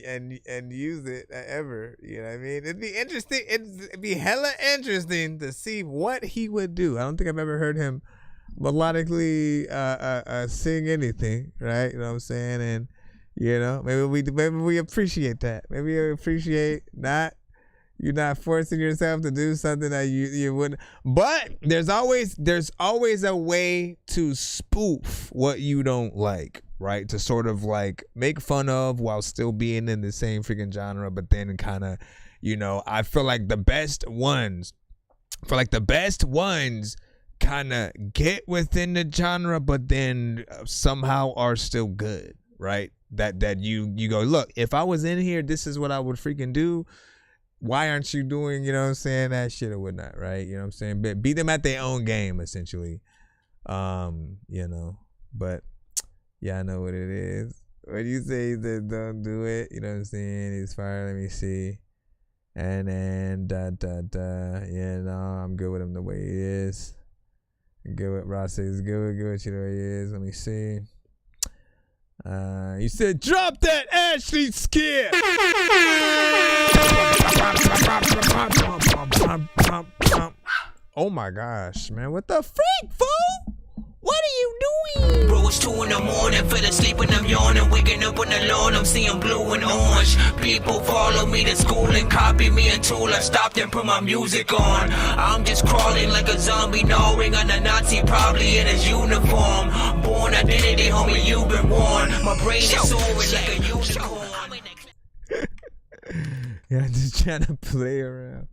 [SPEAKER 5] use it ever. You know what I mean? It'd be interesting. It'd be hella interesting to see what he would do. I don't think I've ever heard him melodically sing anything, right? You know what I'm saying? And you know, maybe we appreciate that. Maybe we appreciate you're not forcing yourself to do something that you wouldn't. But there's always a way to spoof what you don't like, right? To sort of like make fun of while still being in the same freaking genre, but then kind of, you know, I feel like the best ones kind of get within the genre, but then somehow are still good, right? That you go, look, if I was in here, this is what I would freaking do. Why aren't you doing, you know what I'm saying, that shit or whatnot, right? You know what I'm saying? But beat them at their own game, essentially. You know, but yeah, I know what it is. What you say that don't do it, you know what I'm saying? He's fire, let me see. And then yeah, no, I'm good with him the way he is. Good with Ross is good with you the way he is. Let me see. You said drop that Ashley skip. Oh my gosh, man. What the freak, fool?
[SPEAKER 2] What are you doing?
[SPEAKER 10] Bro, it's 2 in the morning, fell asleep and I'm yawning. Waking up on the lawn, I'm seeing blue and orange. People follow me to school and copy me until I stopped and put my music on. I'm just crawling like a zombie, gnawing on a Nazi, probably in his uniform. Born identity, homie, you've been warned. My brain is soaring like a unicorn.
[SPEAKER 5] Yeah, I'm just trying to play around.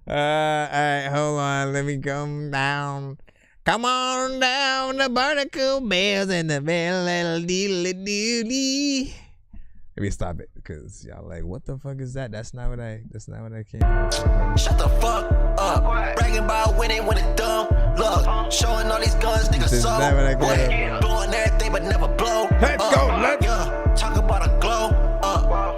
[SPEAKER 5] Alright, hold on. Let me come down. Come on down the barnacle bells and the bell little doodly. Let me stop it, because y'all like, what the fuck is that? That's not what I came.
[SPEAKER 11] Shut the fuck up. Bragging about winning when it's dumb. Look, showing all these guns, niggas
[SPEAKER 5] This is
[SPEAKER 11] so
[SPEAKER 5] not what I came.
[SPEAKER 11] doing everything but never blow.
[SPEAKER 5] Let's go, let's
[SPEAKER 11] yeah, talk about a glow.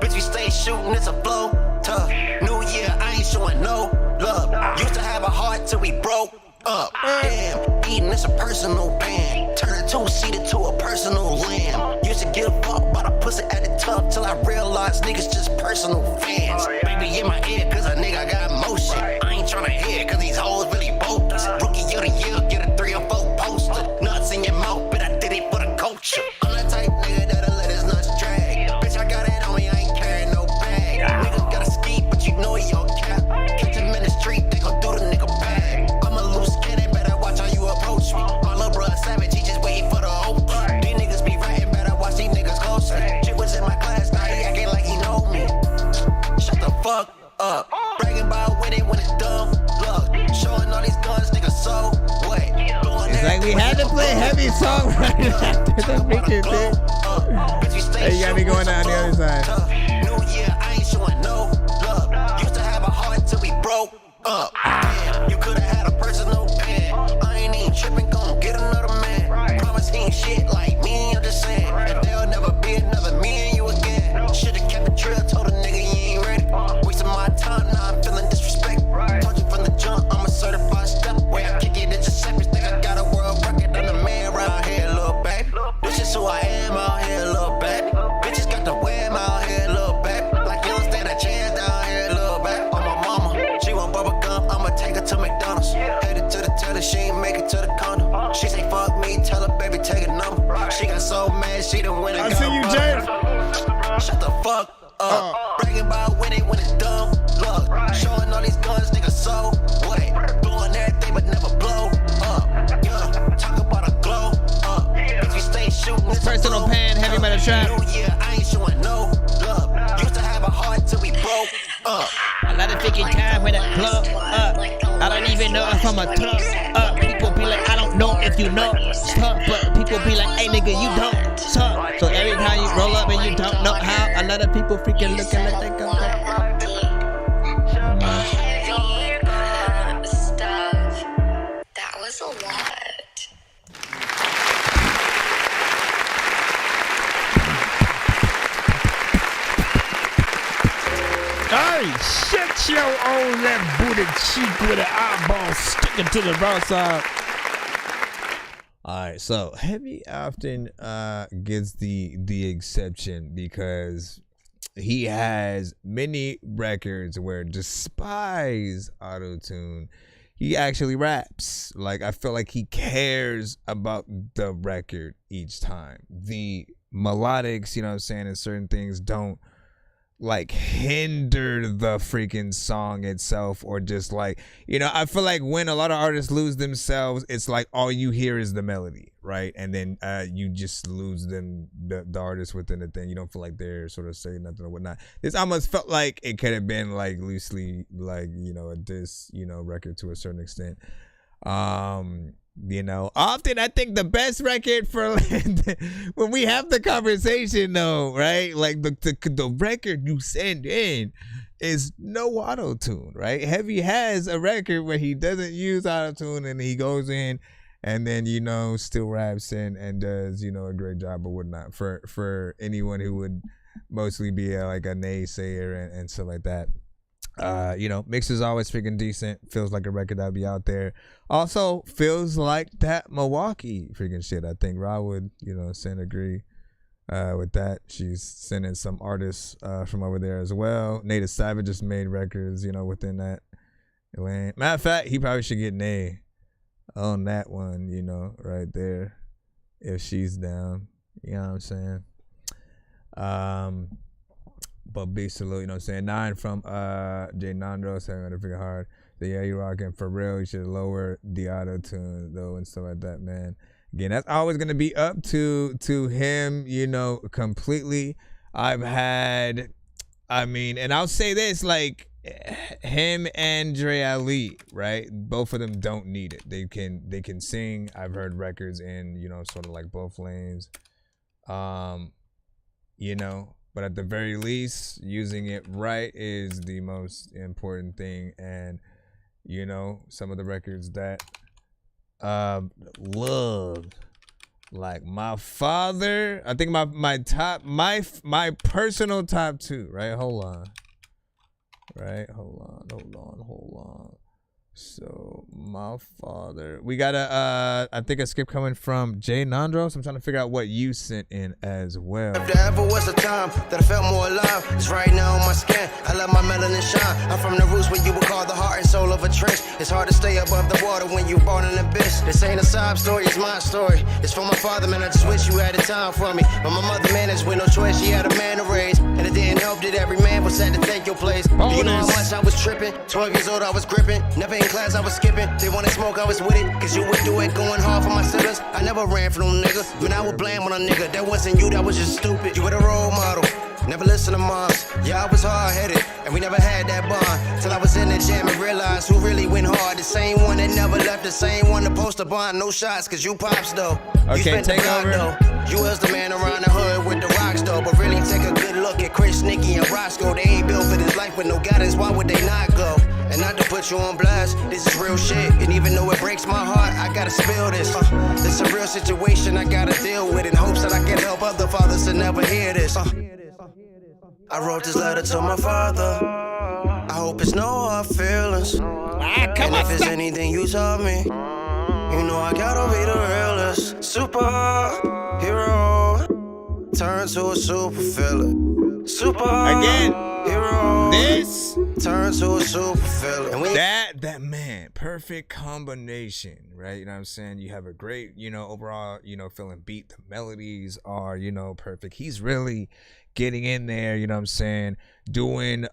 [SPEAKER 11] Bitch, we stay shooting, it's a flow. Tough. New year, I ain't showing no love. Used to have a heart till we broke up. Damn, eating it's a personal pain. Turn a two-seater to a personal lamb. Used to give a fuck about a pussy at the top till I realized niggas just personal fans. Baby in my ear cause a nigga got motion. I ain't tryna hear cause these hoes really bogus. Rookie of the year, get a 3 or 4 poster. Nuts in your mouth, but I did it for the culture. I'm the type nigga that'll let his nuts drag. Bitch, I got it on me, I ain't carrying no bag. Niggas gotta ski, but you know he on cap. Catch him in the street, they gon' do the nigga bag. I'm a loose cannon, better watch how you approach me. My little brother savage, he just waiting for the hope. These niggas be ratting, better watch these niggas closely. Shit was in my class, now he acting like he know me. Shut the fuck up. Bragging about winning when it's dumb. Look, showing all these guns, niggas so what?
[SPEAKER 5] It's like we had to play heavy song right after the freaking thing. Hey, you got me going down the other side.
[SPEAKER 11] New year, I ain't showing no love. Used to have a heart till we broke up. Damn, you could've had a personal pan. I ain't even tripping, gon' get another man. Promise he ain't shit like me, I'm just saying. And there'll never be another me and you again. Should've kept it real, told a nigga you ain't ready. Wasting my time, now I'm feeling disrespect. Told you from the jump, I'm a certified step. Where I kick it, it's just separate. Think I got a world record, I'm the man around here, little baby. This is who I am out here, little baby. Bitches got to wear him out here, little baby. Like you don't stand a chance down here, little baby. On my mama, she want bubble gum, I'ma take her to McDonald's. Headed to the teller, she ain't make it to the condo. She say fuck me, tell her baby take a number. She got so mad, she done went and
[SPEAKER 5] I see you, Jay.
[SPEAKER 11] Shut the fuck up. Bragging about winning when it's dumb. Look, showing all these guns, niggas so what? Doing everything but never blow up. Yeah, talk about a glow up. Bitch, we stay shooting, it's
[SPEAKER 5] Personal pan, heavy metal trap.
[SPEAKER 11] New year, I ain't showing no love. Used to have a heart till we broke up.
[SPEAKER 2] A lot of taking time when I plug up. I don't even know if I'm a plug up. People be like, I don't know if you know stuff, but people be like, hey nigga, you don't suck. So every time you roll up and you don't know how, a lot of people freaking looking like they go.
[SPEAKER 8] That was a lot.
[SPEAKER 6] Hey, shut your old left booty cheek with an eyeball sticking to the right side.
[SPEAKER 5] Alright, so Heavy often gets the exception because he has many records where, despite auto-tune, he actually raps. Like, I feel like he cares about the record each time. The melodics, you know what I'm saying, and certain things don't like hinder the freaking song itself, or just like, you know, I feel like when a lot of artists lose themselves, it's like all you hear is the melody, right? And then you just lose them, the artist within the thing. You don't feel like they're sort of saying nothing or whatnot. This almost felt like it could have been like loosely like, you know, a diss, you know, record to a certain extent. You know, often I think the best record for when we have the conversation though, right? Like the record you send in is no auto-tune, right? Heavy has a record where he doesn't use auto-tune and he goes in and then, you know, still raps and does, you know, a great job or whatnot. For anyone who would mostly be like a naysayer and stuff like that. You know, mix is always freaking decent. Feels like a record that'll be out there. Also feels like that Milwaukee freaking shit. I think Ra would, you know, agree with that. She's sending some artists from over there as well. Native Savage just made records, you know, within that lane. Matter of fact, he probably should get Nay on that one, you know, right there. If she's down, you know what I'm saying? But big salute, you know what I'm saying? 9 from Jay Nandro saying to figure hard. So yeah, you rocking for real. You should lower the auto tune though and stuff like that, man. Again, that's always gonna be up to him, you know, completely. And I'll say this, like him and Dre Ali, right? Both of them don't need it. They can sing. I've heard records in, you know, sort of like both lanes. You know, but at the very least, using it right is the most important thing. And, you know, some of the records that loved, like My Father, I think my personal top 2, right? Hold on. So My Father, we got I think a skip coming from Jay Nandro, so I'm trying to figure out what you sent in as well.
[SPEAKER 11] If there ever was a time that I felt more alive, it's right now on my skin. I let my melanin shine. I'm from the roots where you would call the heart and soul of a trench. It's hard to stay above the water when you born in the abyss. This ain't a sob story, it's my story. It's for my father, man, I just wish you had the time for me. But my mother managed with no choice, she had a man to raise. And it didn't help that every man was sad to take your place. Do you know how much I was tripping? 12 years old, I was gripping. Never in class, I was skipping. They wanted smoke, I was with it. Cause you would do it going hard for my siblings. I never ran for no nigga. Man, I would blame on a nigga. That wasn't you, that was just stupid. You were the role model. Never listen to moms. Yeah, I was hard-headed, and we never had that bond. Till I was in the jam and realized who really went hard. The same one that never left, the same one to post a bond. No shots, cause you pops though.
[SPEAKER 5] Okay, take over.
[SPEAKER 11] Though. You was the man around the hood with the rocks though. But really take a good look at Chris, Nicky, and Roscoe. They ain't built for this life with no guidance. Why would they not go? And not to put you on blast, this is real shit. And even though it breaks my heart, I gotta spill this. This a real situation I gotta deal with in hopes that I can help other fathers to never hear this. I wrote this letter to my father. I hope it's no hard feelings. And if it's anything you taught me, you know I gotta be the realest. Superhero turn to a super villain. Superhero
[SPEAKER 5] this
[SPEAKER 11] turn to a super villain.
[SPEAKER 5] That man, perfect combination, right? You know what I'm saying? You have a great, you know, overall, you know, feeling beat. The melodies are, you know, perfect. He's really getting in there, you know what I'm saying, doing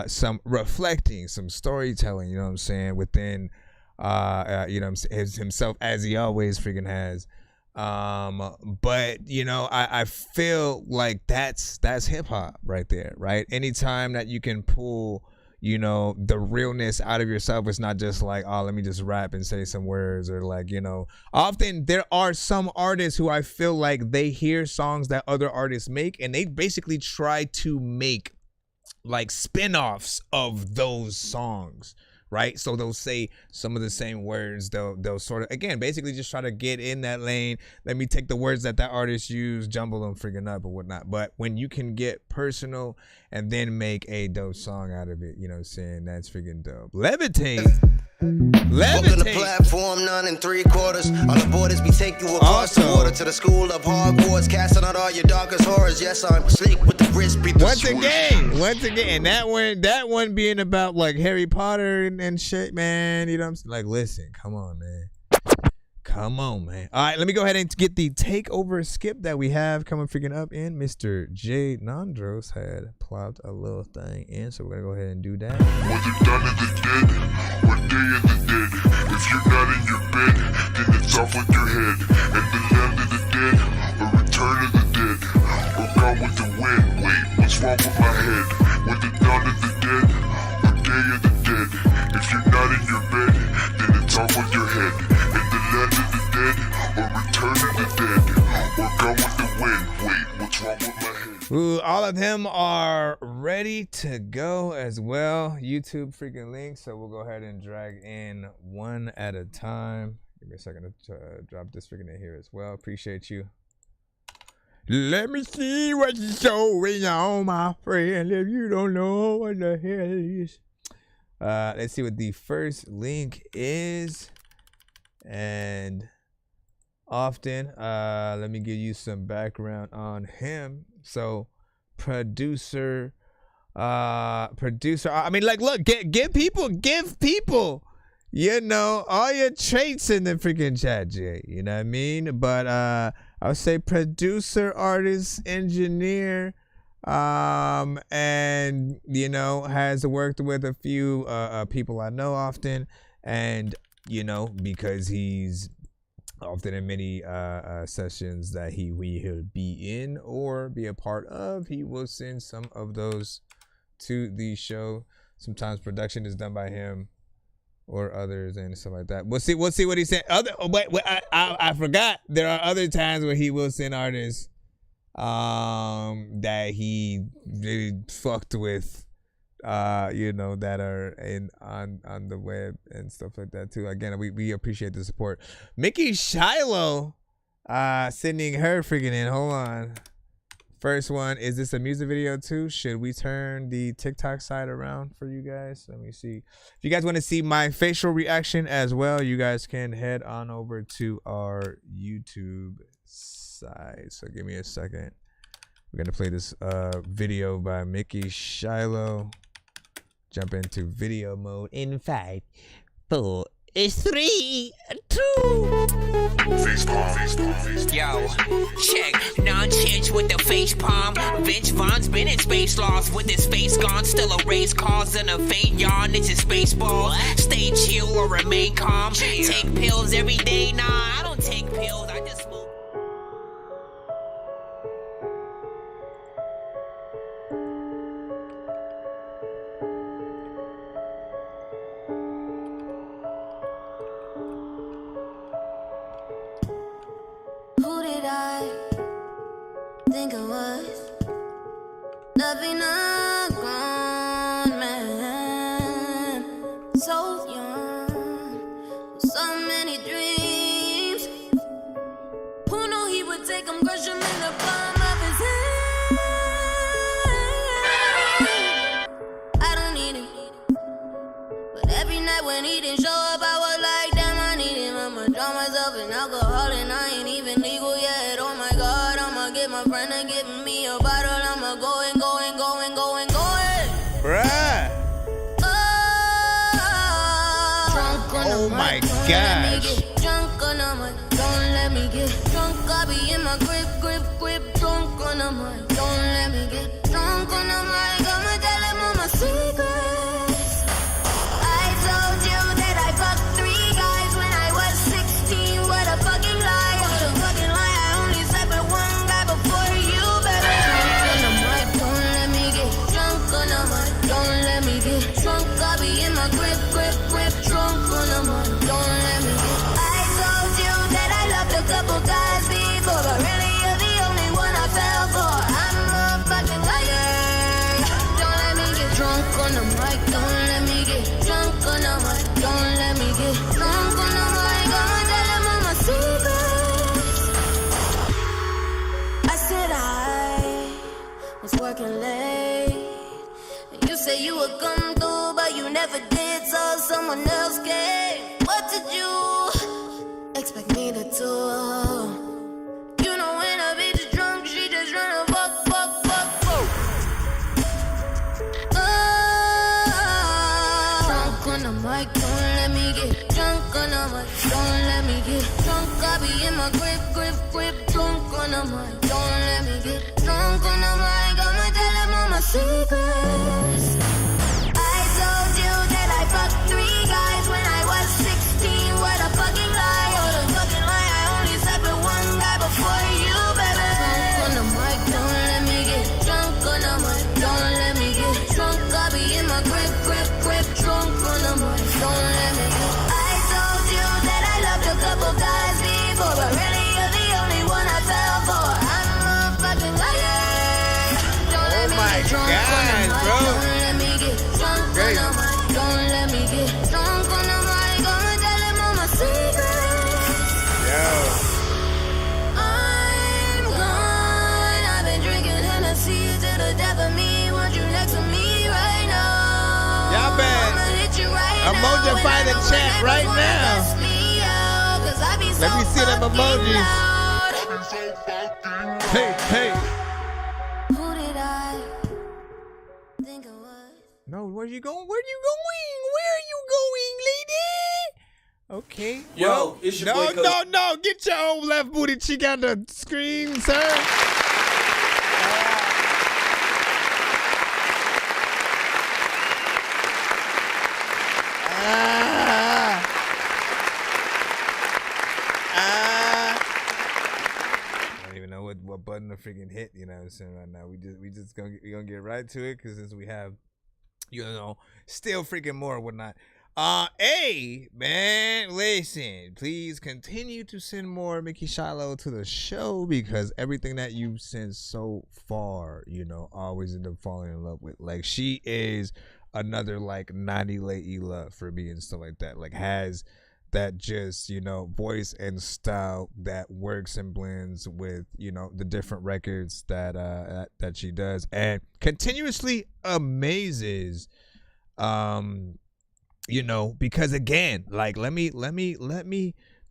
[SPEAKER 5] some reflecting, some storytelling, you know what I'm saying, within you know what I'm saying, himself, as he always freaking has. But you know, I feel like that's hip hop right there, right? Anytime that you can pull, you know, the realness out of yourself, it's not just like, oh, let me just rap and say some words, or like, you know, often there are some artists who I feel like they hear songs that other artists make and they basically try to make like spin-offs of those songs, right? So they'll say some of the same words. They'll sort of, again, basically just try to get in that lane. Let me take the words that artist used, jumble them freaking up or whatnot. But when you can get personal and then make a dope song out of it, you know what I'm saying? That's freaking dope. Levitate.
[SPEAKER 11] Welcome to the platform 9 3/4. On the borders, we take you across the water to the school of Hogwarts, casting out all your darkest horrors. Yes, I'm slick with the wrist.
[SPEAKER 5] Once again, that one being about like Harry Potter and shit, man. You know what I'm saying? Like, listen, come on, man. Come on, man. All right, let me go ahead and get the takeover skip that we have coming freaking up in. Mr. Jay Nandros had plopped a little thing in, so we're gonna go ahead and do that.
[SPEAKER 22] Whether done in the dead or day of the dead, if you're not in your bed, then it's off with your head. And the land of the dead, or return of the dead, or gone with the wind. Wait, what's wrong with my head? Whether dawn of the dead or day of the dead, if you're not in your bed, then it's off with your head. And the land of the dead, or return of the dead, or gone with the wind. Wait, what's wrong with my head?
[SPEAKER 5] Ooh, all of them are ready to go as well. YouTube freaking links, so we'll go ahead and drag in one at a time. Give me a second to drop this freaking in here as well. Appreciate you. Let me see what you're showing on, my friend, if you don't know what the hell it is. Let's see what the first link is. And often, let me give you some background on him. So producer, I mean, like, look, give people you know, all your traits in the freaking chat, Jay. You know what I mean? But I would say producer, artist, engineer, and you know, has worked with a few people I know often, and you know, because he's often in many sessions that he'll be in or be a part of, he will send some of those to the show. Sometimes production is done by him or others and stuff like that. We'll see what he said. I forgot. There are other times where he will send artists that he really fucked with, you know, that are on the web and stuff like that too. Again, we appreciate the support. Mickey Shiloh sending her freaking in. Hold on. First one, is this a music video too? Should we turn the TikTok side around for you guys? Let me see. If you guys want to see my facial reaction as well, you guys can head on over to our YouTube side. So give me a second. We're going to play this video by Mickey Shiloh. Jump into video mode in 5, 4, 3, 2.
[SPEAKER 10] Yo, check, non-change with the face palm. Vince Vaughn's been in space lost with his face gone. Still a race cause and a faint yawn. It's a space ball. Stay chill or remain calm. Take pills every day. Nah, I don't take pills. I just smoke.
[SPEAKER 8] Who did I think I was? Nothing a grown man, so young, with so many dreams. Who knew he would take them, crush them in the palm of his hand? I don't need him, but every night when he didn't show up, I was like, damn, I need him. I'ma drown myself in alcohol and I ain't even legal yet. Oh my God, I'ma get my friend to give me a bottle. I'ma go.
[SPEAKER 5] Bruh. Oh my gosh.
[SPEAKER 8] Drunk on a mic, don't let me get drunk. I be in my grip. Drunk on a mic, don't let me get drunk on a mic. I'ma tell him all my secrets. I told you that I fucked 3 guys when I was 16. What a fucking lie. What a fucking lie. I only slept with 1 guy before you, baby. Drunk on a mic, don't let me get drunk on a mic. Don't let me get drunk. I be in my grip. Drunk on a mic, don't let me get. I told you that I loved a couple guys before, but really you're the only one I fell for. I'm a fucking liar. Don't let me get drunk on the mic. Don't let me get drunk on the mic. Don't let me get drunk on the mic. I'ma tell them all my secrets. I said I was working late, and you said you would come through, but you never did, so someone else came. What did you expect me to do? You know when a bitch is drunk, she just tryna fuck. Drunk on the mic, don't let me get drunk on the mic. Don't let me get drunk, I be in my grip. Drunk on the mic, don't let me get drunk on the mic. I'ma tell them all my secrets. I told you that I fucked 3 guys when I was 16. What a fucking lie. What a fucking lie. I only slept with 1 guy before you, baby. Drunk on the mic, don't let me get drunk on the mic. Don't let me get drunk. I be in my grip. Drunk on the mic, don't let me get. I told you that I loved a couple guys before, but really you're the only one I fell for. I'm a fucking liar. Don't let me get drunk on the mic. Don't let me get drunk on the mic. Don't let me get drunk on the mic. I'ma tell them all my secrets.
[SPEAKER 5] Yo.
[SPEAKER 8] I'm gone. I've been drinking Hennessy to the death of me. Want you next to me right now.
[SPEAKER 5] Y'all bad. Emojify the chat right now. Let me see them emojis. Hey.
[SPEAKER 8] Who did I think I was?
[SPEAKER 5] No, where you going? Where are you going, lady? Okay.
[SPEAKER 7] Yo,
[SPEAKER 5] well,
[SPEAKER 7] it's your boy
[SPEAKER 5] no. Get your old left booty cheek on the screen, sir. I don't even know what button to freaking hit, you know what I'm saying, right now. We gonna get right to it, because since we have, you know, still freaking more and whatnot. Hey, man, listen, please continue to send more Mickey Shiloh to the show, because everything that you've sent so far, you know, always end up falling in love with. Like, she is another, like, Naughty Layla for me and stuff like that. Like, has that just, you know, voice and style that works and blends with, you know, the different records that she does, and continuously amazes, you know, because again, like, let me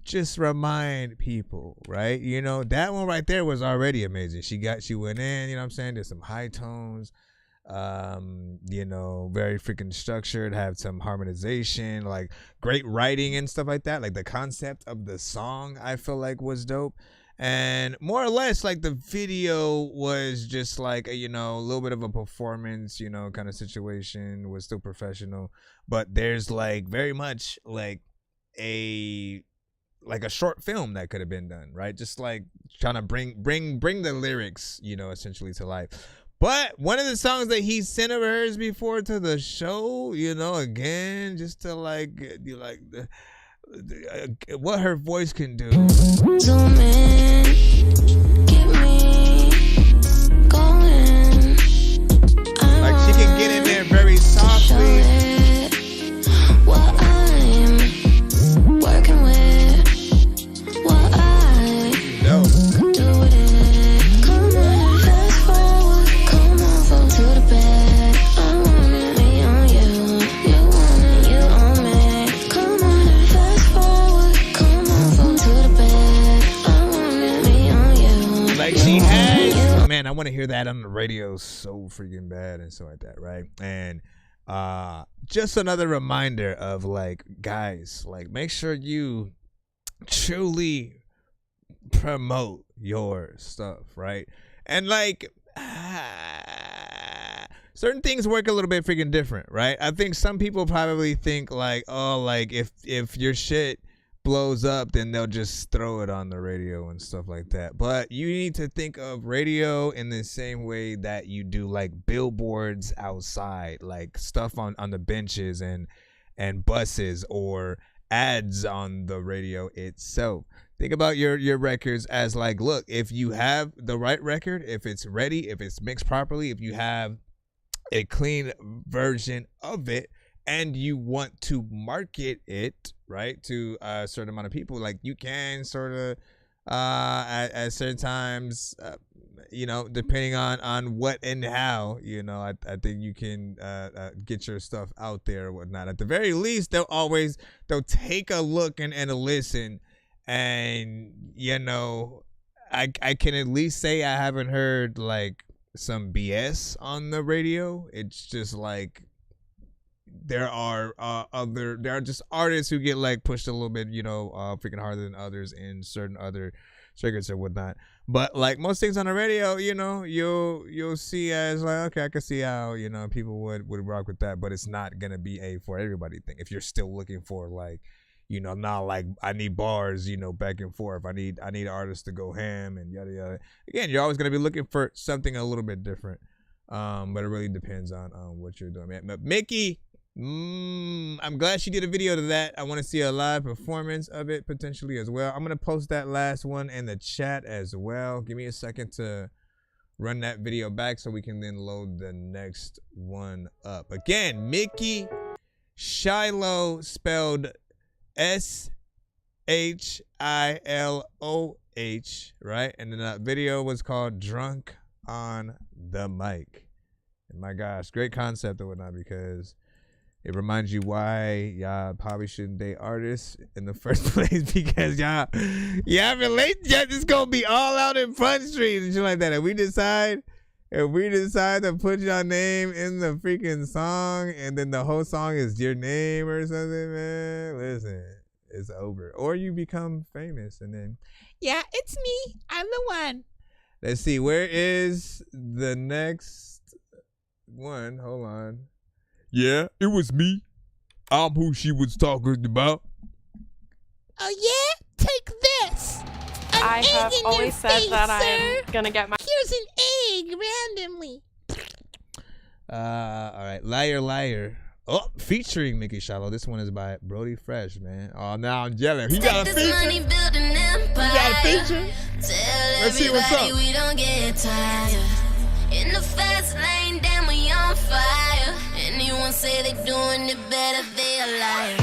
[SPEAKER 5] just remind people, right? You know, that one right there was already amazing. She went in, you know what I'm saying? There's some high tones, you know, very freaking structured, have some harmonization, like great writing and stuff like that. Like, the concept of the song, I feel like, was dope. And more or less, like, the video was just like a, you know, a little bit of a performance, you know, kind of situation. Was still professional, but there's like very much like a short film that could have been done, right? Just like trying to bring the lyrics, you know, essentially to life. But one of the songs that he sent of hers before to the show, you know, again, just to like do like what her voice can do.
[SPEAKER 8] Zoom in, get me going.
[SPEAKER 5] Like, she can get in there very softly.
[SPEAKER 8] What I'm working with, what I do with it. Come on, fast forward, come on, fall to the bed. I want it, me on you. You want it, you on me. Come on, fast forward, come on, fall to the bed. I want it, me on you.
[SPEAKER 5] Like, she has, man, I want to hear that on the radio so freaking bad and so like that, right? And just another reminder of, like, guys, like, make sure you truly promote your stuff, right? And like, certain things work a little bit freaking different, right? I think some people probably think like, oh, like, if your shit blows up, then they'll just throw it on the radio and stuff like that. But you need to think of radio in the same way that you do like billboards outside, like stuff on the benches and buses, or ads on the radio itself. Think about your records as like, look, if you have the right record, if it's ready, if it's mixed properly, if you have a clean version of it, and you want to market it, right, to a certain amount of people, like, you can sort of at certain times, you know, depending on what and how, you know, I think you can get your stuff out there or whatnot. At the very least, they'll take a look and a listen, and, you know, I can at least say I haven't heard like some BS on the radio. It's just like, there are just artists who get like pushed a little bit, you know, freaking harder than others in certain other circuits or whatnot. But like most things on the radio, you know, you'll see as like, okay, I can see how, you know, people would rock with that, but it's not gonna be a for everybody thing. If you're still looking for like, you know, not like, I need bars, you know, back and forth. I need artists to go ham and yada yada. Again, you're always gonna be looking for something a little bit different. But it really depends on what you're doing, man. But Mickey, I'm glad she did a video to that. I want to see a live performance of it potentially as well. I'm gonna post that last one in the chat as well. Give me a second to run that video back so we can then load the next one up. Again, Mickey Shiloh, spelled SHILOH, right? And then that video was called Drunk on the Mic. And my gosh, great concept or whatnot, because it reminds you why y'all probably shouldn't date artists in the first place, because y'all relate. It's gonna be all out in Front Street and shit like that. If we decide to put your name in the freaking song, and then the whole song is your name or something, man, listen, it's over. Or you become famous and then, yeah, it's me. I'm the one. Let's see. Where is the next one? Hold on. Yeah, it was me. I'm who she was talking about.
[SPEAKER 12] Oh yeah? Take this.
[SPEAKER 13] I have always said that I am gonna get my.
[SPEAKER 12] Here's an egg randomly.
[SPEAKER 5] All right. Liar, Liar. Oh, featuring Mickey Shallow. This one is by Brody Fresh, man. Oh, now I'm jealous. He got a feature. He got a feature. Let's see what's up.
[SPEAKER 8] We don't get tired. In the fast lane, damn, we on fire. Anyone say they doing it better, they a liar.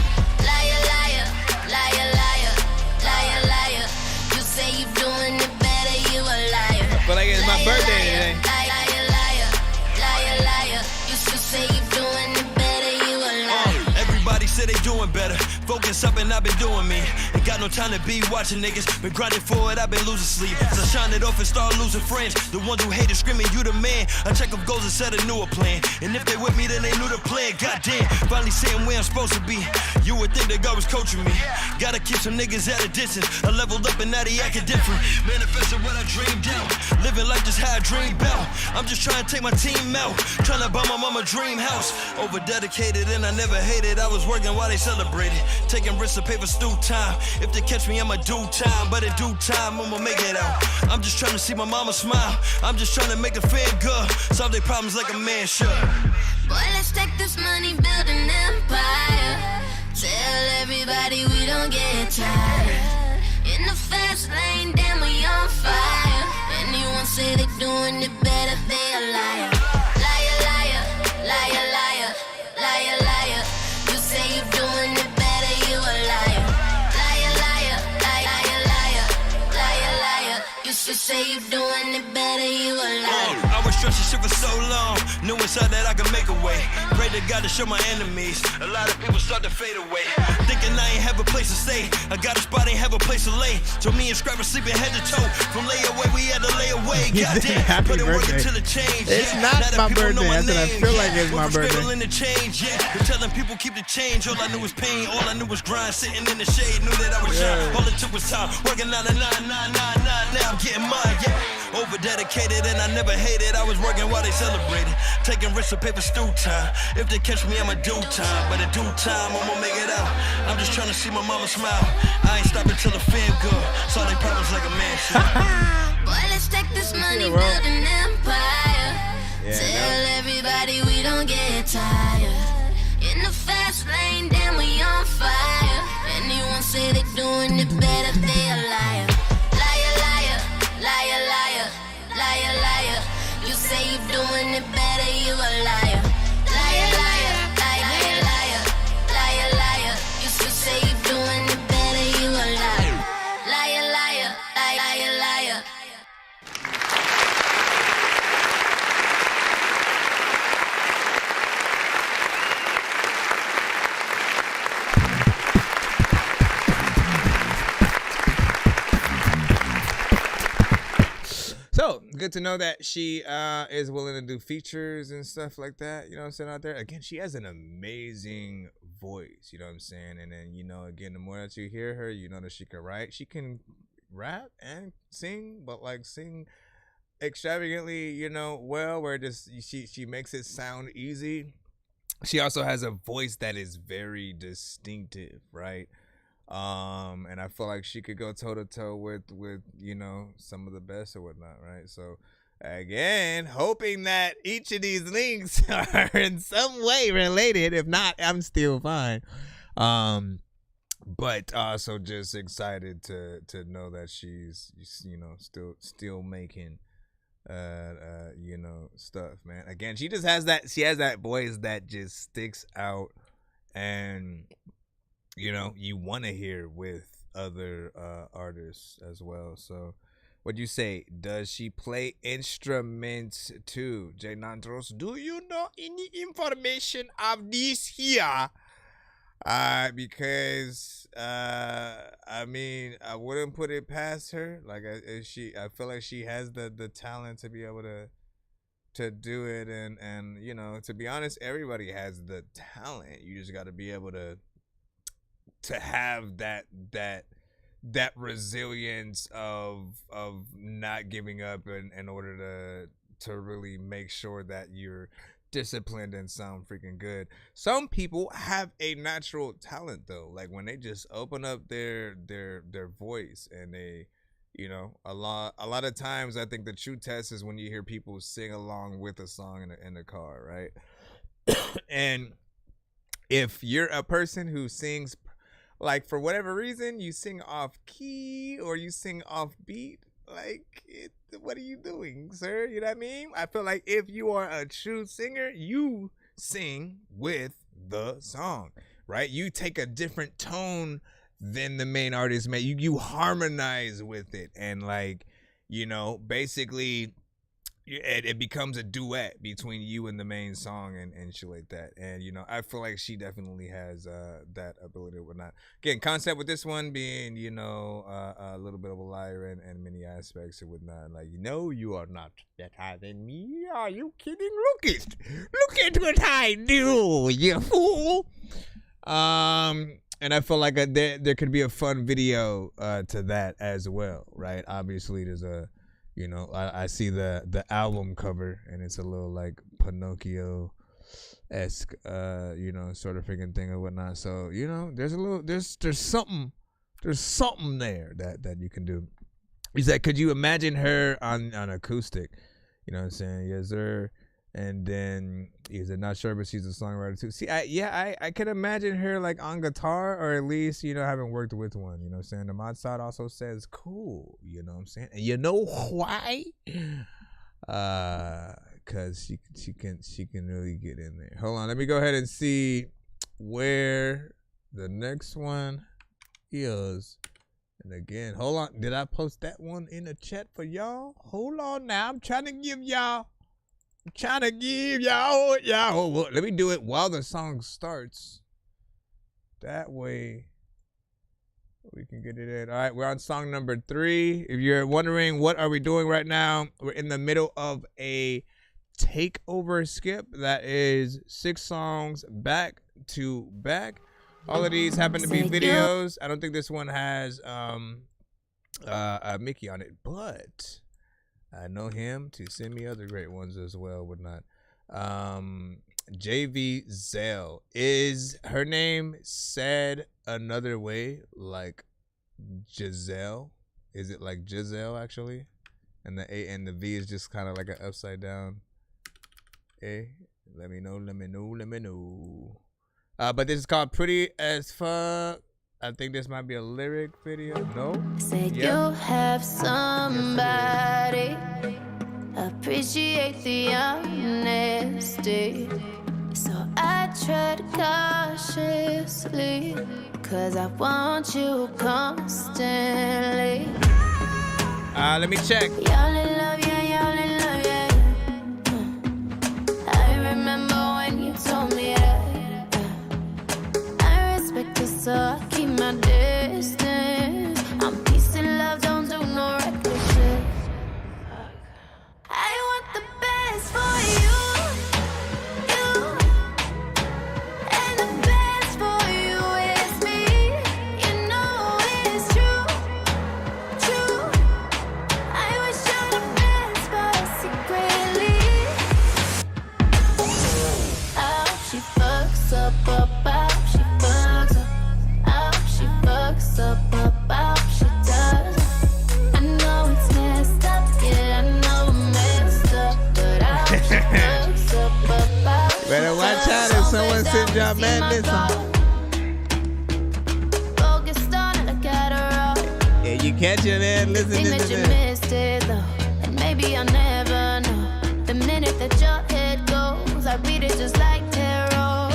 [SPEAKER 8] Liar, liar, liar, liar, liar, liar. You say you doing it better, you a liar.
[SPEAKER 5] I feel like it's my birthday today.
[SPEAKER 8] Liar, liar, liar, liar, liar. You should say you doing it better, you a liar.
[SPEAKER 14] Everybody say they doing better. Focus up and I've been doing me. Ain't got no time to be watching niggas. Been grinding for it, I've been losing sleep. So shine it off and start losing friends. The ones who hated screaming, you the man. I check up goals and set a newer plan. And if they with me, then they knew the plan. Goddamn, finally saying where I'm supposed to be. You would think that God was coaching me. Gotta keep some niggas at a distance. I leveled up and now they acting different. Manifesting what I dreamed out. Living life just how I dreamed out. I'm just trying to take my team out. Trying to buy my mama dream house. Over dedicated and I never hated. I was working while they celebrated. Taking risks to pay for stew time. If they catch me, I'ma do time. But in due time, I'ma make it out. I'm just trying to see my mama smile. I'm just trying to make her feel good. Solve their problems like a man should.
[SPEAKER 8] Boy, let's take this money, build an empire. Tell everybody we don't get tired. In the fast lane, damn, we on fire. Anyone say they doing it better, they a liar. Liar, liar, liar, liar, liar, liar. You say you doing it better, you a liar. Liar, liar, liar, liar, liar, liar. You should say you doing it better, you a liar.
[SPEAKER 14] I was stressing shit for so long. Knew inside that I could make a way. Pray to God to show my enemies. A lot of people start to fade away. Thinking I ain't have a place to stay. I got a spot, ain't have a place to lay. So me and Scrapper sleeping head to toe. From layaway, we had to lay away. Goddamn, put it work until it change.
[SPEAKER 5] It's not my birthday. That's what I feel like it's my birthday.
[SPEAKER 14] In the change, yeah. Been telling people keep the change. All I knew was pain. All I knew was grind. Sitting in the shade. Knew that I was young. All it took was time. Working out a 9. Now I'm getting mine, yeah. Over dedicated and I never hated. I was working while they celebrated. Taking risks to pay for stew time. If they catch me, I'ma do time. But in due time, I'ma make it out. I'm just trying to see my mama smile. I ain't stopping till the feel good. Solve their problems like a man should.
[SPEAKER 8] Boy, let's take this money, build an empire. Tell everybody we don't get tired. In the fast lane, damn, we on fire. Anyone say they doing it better, they a liar. Liar, liar, liar, liar, liar, liar. You say you doing it better, you a liar. Liar, liar, liar, liar, liar, liar. You should say you doing it better, you a liar. Liar, liar, liar, liar.
[SPEAKER 5] So good to know that she is willing to do features and stuff like that. You know what I'm saying, out there. Again, she has an amazing voice. You know what I'm saying. And then, you know, again, the more that you hear her, you know that she can write. She can rap and sing, but like sing extravagantly, you know, well, where just she makes it sound easy. She also has a voice that is very distinctive, right? And I feel like she could go toe to toe with you know, some of the best or whatnot, right? So again, hoping that each of these links are in some way related. If not, I'm still fine. But also just excited to know that she's, you know, still making you know, stuff, man. Again, she has that voice that just sticks out, and you know, you want to hear with other artists as well. So what'd you say? Does she play instruments too? J Nandros, do you know any information of this here? Because I mean, I wouldn't put it past her. Like I feel like she has the talent to be able to do it, and you know, to be honest, everybody has the talent. You just got to be able to to have that resilience of not giving up in order to really make sure that you're disciplined and sound freaking good. Some people have a natural talent though, like when they just open up their voice and they, you know, a lot of times I think the true test is when you hear people sing along with a song in the car, right? And if you're a person who sings, like for whatever reason you sing off key or you sing off beat, like what are you doing, sir? You know what I mean? I feel like if you are a true singer, you sing with the song, right? You take a different tone than the main artist may. You harmonize with it, and like, you know, basically it becomes a duet between you and the main song and shit like that. And you know, I feel like she definitely has that ability or whatnot. Again, concept with this one being, you know, a little bit of a liar in many aspects and whatnot. Like, you know, you are not that high than me. Are you kidding? Look at what I do, you fool. And I feel like there could be a fun video to that as well, right? Obviously, there's a, you know, I see the album cover and it's a little like Pinocchio-esque, you know, sort of freaking thing or whatnot. So, you know, there's something there that you can do. He said, could you imagine her on acoustic? You know what I'm saying? Yes, sir. And then he's not sure, but she's a songwriter too. See, I can imagine her like on guitar, or at least, you know, having worked with one. You know what I'm saying? The mod side also says cool. You know what I'm saying? And you know why? Cause she can really get in there. Hold on, let me go ahead and see where the next one is. And again, hold on. Did I post that one in the chat for y'all? Hold on now. I'm trying to give y'all. Well, let me do it while the song starts. That way we can get it in. All right, we're on song number 3. If you're wondering what are we doing right now, we're in the middle of a takeover skip that is 6 songs back to back. All of these happen to be videos. I don't think this one has Mickey on it, but I know him to send me other great ones as well, whatnot. JV Zell. Is her name said another way, like Giselle? Is it like Giselle actually? And the A and the V is just kind of like an upside down A. Let me know. But this is called Pretty as Fuck. I think this might be a lyric video. No?
[SPEAKER 8] Said you have somebody. Appreciate the honesty. So I tread cautiously, 'cause I want you constantly.
[SPEAKER 5] Let me check.
[SPEAKER 8] Y'all in love, yeah, y'all in love, yeah. I remember when you told me that. I respect you, so I keep my distance. I'm peace and love, don't do no reckless shit. I want the best for you. And the best for you is me. You know it's true. I wish you the best, but secretly. Oh, she fucks up, she fucks up. Oh, she fucks up, she does. I know it's messed up, yeah, I know I'm messed up, but she fucks up,
[SPEAKER 5] Better watch out if someone sends y'all madness on.
[SPEAKER 8] Focused on it, look at her all.
[SPEAKER 5] Yeah, you catch it, man. Listen
[SPEAKER 8] Think
[SPEAKER 5] to
[SPEAKER 8] that you
[SPEAKER 5] this.
[SPEAKER 8] missed it though, and maybe I'll never know. The minute that your head goes, I read it just like tarot.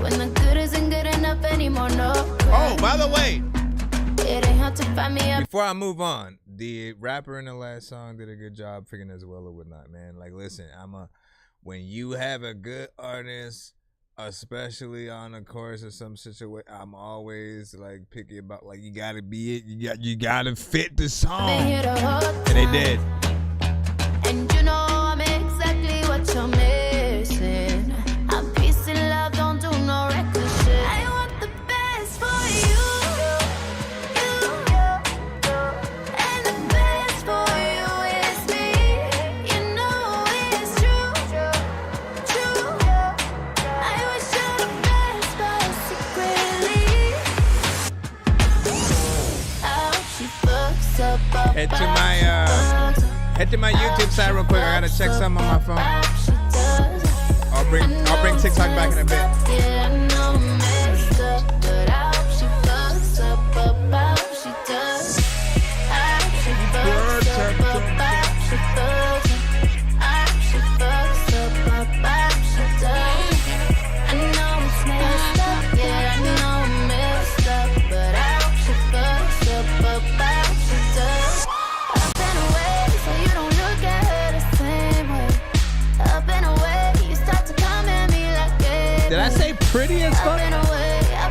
[SPEAKER 8] When the good isn't good enough anymore, no.
[SPEAKER 5] Oh, by the way,
[SPEAKER 8] It ain't hard to find me up.
[SPEAKER 5] before I move on, the rapper in the last song did a good job figuring as well or whatnot, man. Like, listen, when you have a good artist, especially on a chorus or some situation, I'm always like picky about, like, you gotta be it. You gotta fit the song. And they did.
[SPEAKER 8] And you know I'm exactly what you're missing. I'm peace and love, don't do no reckless shit.
[SPEAKER 5] Head to my YouTube side real quick. I gotta check something on my phone. I'll bring TikTok back in a bit.
[SPEAKER 8] Yeah, I know I'm messed up, but I hope she fucks up, I hope she does. I hope she fucks up, I hope she fucks up. I hope she fucks up, I hope she does. I know it's messed up, yeah, I know I'm messed up, but I hope she fucks up, I hope she does. Up and away, so you don't look at her the same way. Up and away, you start to come at me like it.
[SPEAKER 5] Did I say pretty as fuck?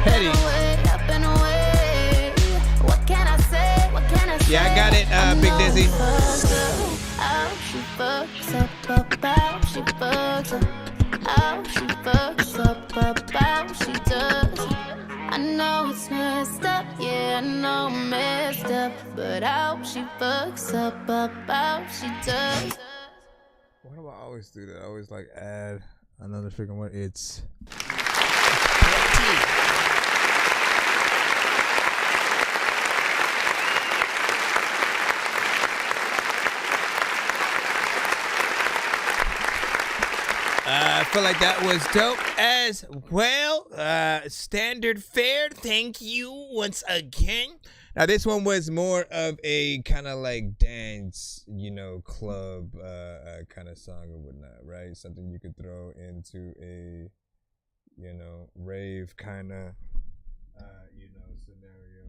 [SPEAKER 5] Petty.
[SPEAKER 8] Up and away. What can I say? What can I say?
[SPEAKER 5] Yeah, I got it, Big Dizzy.
[SPEAKER 8] How she fucks up, how she fucks up. How she fucks up, how she does. I know it's messed up, yeah, I know I'm messed up, but I hope she fucks up, how she does.
[SPEAKER 5] Why do I always do that? I always like add another freaking word. It's I feel like that was dope as well. Standard fare. Thank you once again. Now this one was more of a kind of like dance, club kind of song or whatnot, right? Something you could throw into a, rave kind of, scenario.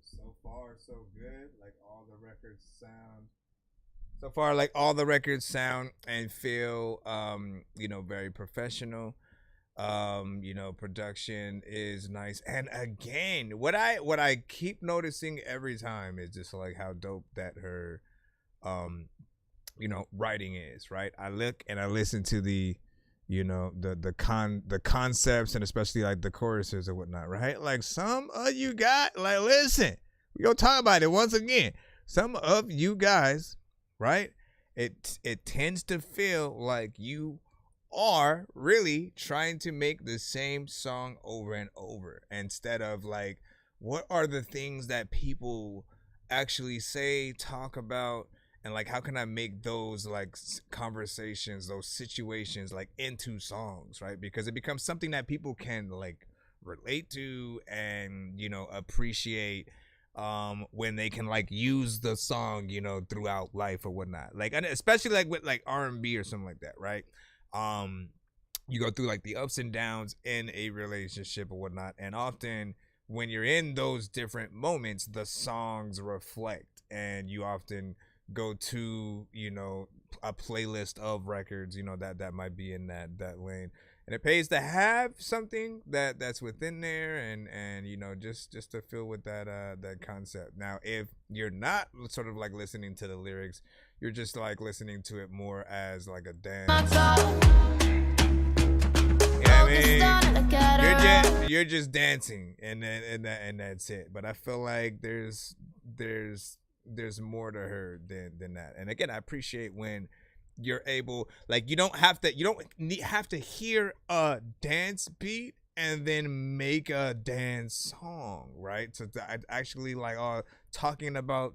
[SPEAKER 5] So far, so good. Like all the records sound. So far, like all the records sound and feel, very professional. Production is nice. And again, what I keep noticing every time is just like how dope that her, writing is, right? I look and I listen to the, the concepts and especially like the choruses or whatnot, right? Like some of you guys, like, listen, we gonna talk about it once again. Some of you guys, right? It tends to feel like you are really trying to make the same song over and over instead of like, what are the things that people actually say, talk about, and like, how can I make those like conversations, those situations like into songs, right? Because it becomes something that people can like relate to and, appreciate when they can like use the song, throughout life or whatnot. Like, especially like with like R&B or something like that, right? You go through like the ups and downs in a relationship or whatnot, and often when you're in those different moments, the songs reflect, and you often go to a playlist of records that might be in that lane, and it pays to have something that's within there and just to feel with that concept. Now if you're not sort of like listening to the lyrics, you're just like listening to it more as like a dance. You're just dancing and that's it. But I feel like there's more to her than that. And again, I appreciate when you're able, like, you don't have to hear a dance beat and then make a dance song, right? So actually like talking about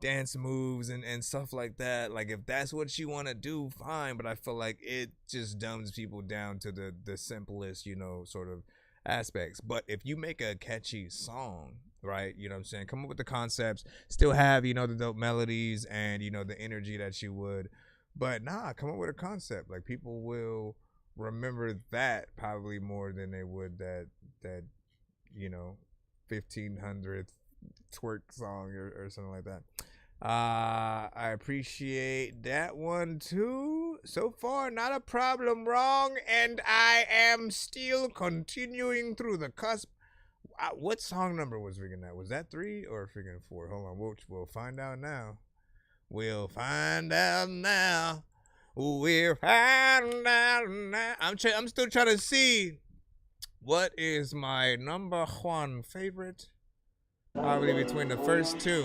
[SPEAKER 5] dance moves and stuff like that, like if that's what you want to do, fine, but I feel like it just dumbs people down to the simplest sort of aspects. But if you make a catchy song, right, what I'm saying, come up with the concepts, still have the dope melodies and the energy that you would, but come up with a concept, like people will remember that probably more than they would that 1500th twerk song or something like that. I appreciate that one too. So far, not a problem wrong, and I am still continuing through the cusp. What song number was freaking that? Was that 3 or freaking 4? Hold on, we'll find out now. We'll find out now. We'll find out now. I'm still trying to see what is my number 1 favorite. Probably between the first 2.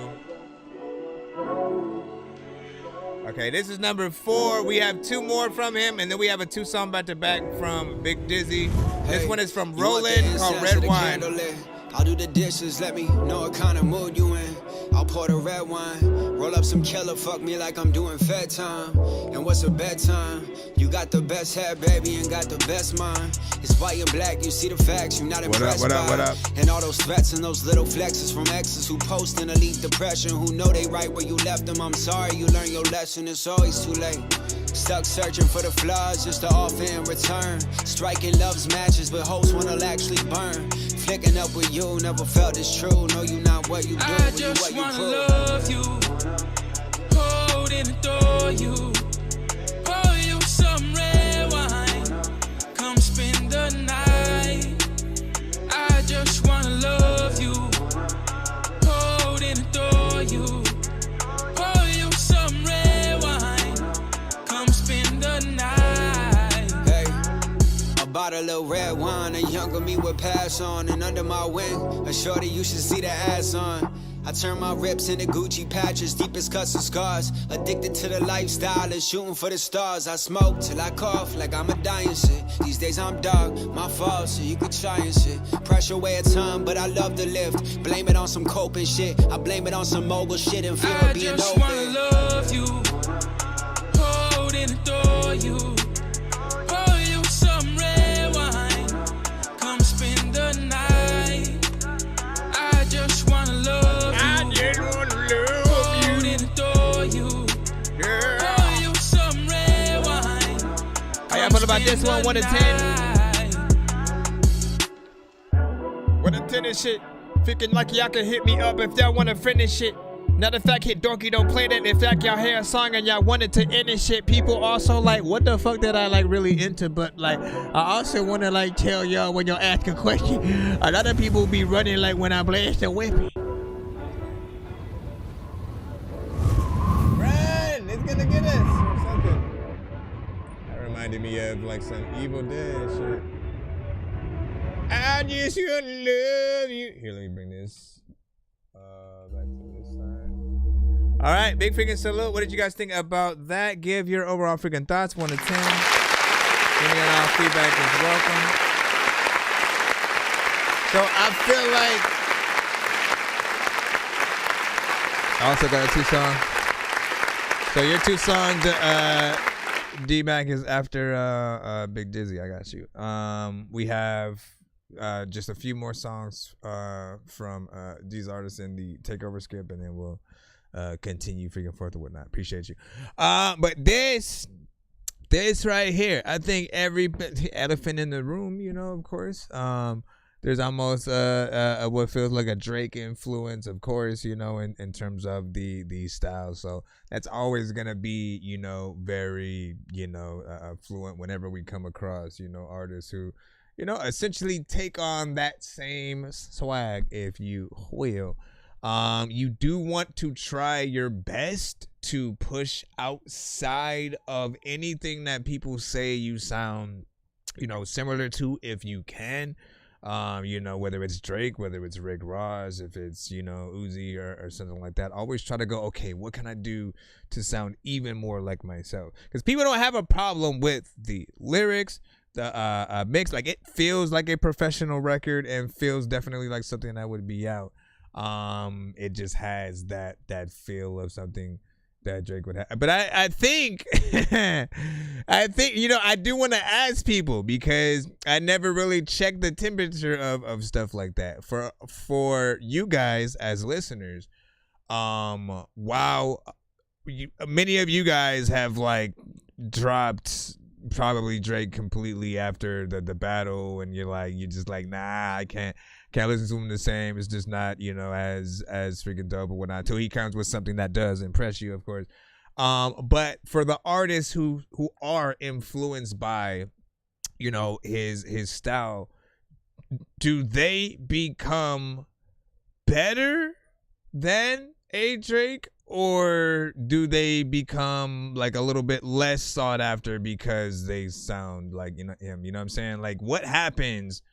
[SPEAKER 5] Okay, this is number 4. We have 2 more from him, and then we have a 2-song back-to-back from Big Dizzy. This one is from Roland called Red Wine.
[SPEAKER 9] I'll do the dishes, let me know what kind of mood you in. I'll pour the red wine, roll up some killer, fuck me like I'm doing fed time. And what's a bedtime? You got the best hair, baby, and got the best mind. It's white and black, you see the facts, you're not impressed
[SPEAKER 5] What
[SPEAKER 9] by.
[SPEAKER 5] up?
[SPEAKER 9] And all those threats and those little flexes from exes who post in elite depression, who know they right where you left them. I'm sorry, you learn your lesson, it's always too late. Stuck searching for the flaws just to offer in return. Striking love's matches, but hopes one will actually burn. Flicking up with you, never felt this true. No, you not what you do,
[SPEAKER 6] I
[SPEAKER 9] but you
[SPEAKER 6] just
[SPEAKER 9] what you
[SPEAKER 6] wanna
[SPEAKER 9] prove.
[SPEAKER 6] love you, hold and adore you. Pour you some red wine, come spend the night. I just wanna love you, hold and adore you. Pour you some red wine, come spend the night.
[SPEAKER 9] Hey, a bottle of red wine, a younger me would pass on. And under my wing, a shorty you should see the ass on. I turn my rips into Gucci patches, deepest cuts and scars. Addicted to the lifestyle and shooting for the stars. I smoke till I cough like I'm a dying shit. These days I'm dark, my fault, so you could try and shit. Pressure weigh a ton, but I love to lift. Blame it on some coping shit. I blame it on some mogul shit and fear
[SPEAKER 6] I
[SPEAKER 9] of being
[SPEAKER 6] just
[SPEAKER 9] open.
[SPEAKER 6] wanna love you, hold and adore you. Pour you some red wine, come spend the night. I just wanna love you, hold and adore you. Pour you some red wine.
[SPEAKER 5] How y'all feel about this one? 1 to 10. 1 to 10 and shit. Feeling like y'all can hit me up if y'all want to finish it. Now the fact hit Dorky don't play that. In fact, y'all hear a song and y'all wanted to end this shit. People also like, what the fuck that I like really into? But like, I also want to like tell y'all when y'all ask a question. A lot of people be running like when I blast a weapon. Run! It's gonna get us or something. That reminded me of like some Evil Dead shit. I just wanna love you. Here, let me bring this back to this side. All right, big freaking salute. What did you guys think about that? Give your overall freaking thoughts. 1 to 10. Any and all feedback is welcome. So I feel like I also got a 2 song. So your 2 songs, D-Mac is after Big Dizzy. I got you. We have just a few more songs from these artists in the takeover skip, and then we'll continue freaking forth and whatnot. Appreciate you. But this right here, I think every elephant in the room, you know, of course. There's almost what feels like a Drake influence, of course, you know, in terms of the style. So that's always gonna be, you know, very, you know, fluent whenever we come across, you know, artists who, you know, essentially take on that same swag, if you will. You do want to try your best to push outside of anything that people say you sound, you know, similar to, if you can. You know, whether it's Drake, whether it's Rick Ross, if it's, you know, Uzi or something like that. Always try to go, okay, what can I do to sound even more like myself? Because people don't have a problem with the lyrics, the mix. Like, it feels like a professional record and feels definitely like something that would be out. It just has that feel of something that Drake would have. But I think I think, you know, I do want to ask people, because I never really checked the temperature of stuff like that. For you guys as listeners, wow, many of you guys have like dropped probably Drake completely after the battle, and you're just like, nah, I can't listen to him the same. It's just not, you know, as freaking dope or whatnot, till he comes with something that does impress you, of course. But for the artists who are influenced by, you know, his style, do they become better than a Drake, or do they become like a little bit less sought after because they sound like, you know, him? You know what I'm saying? Like, what happens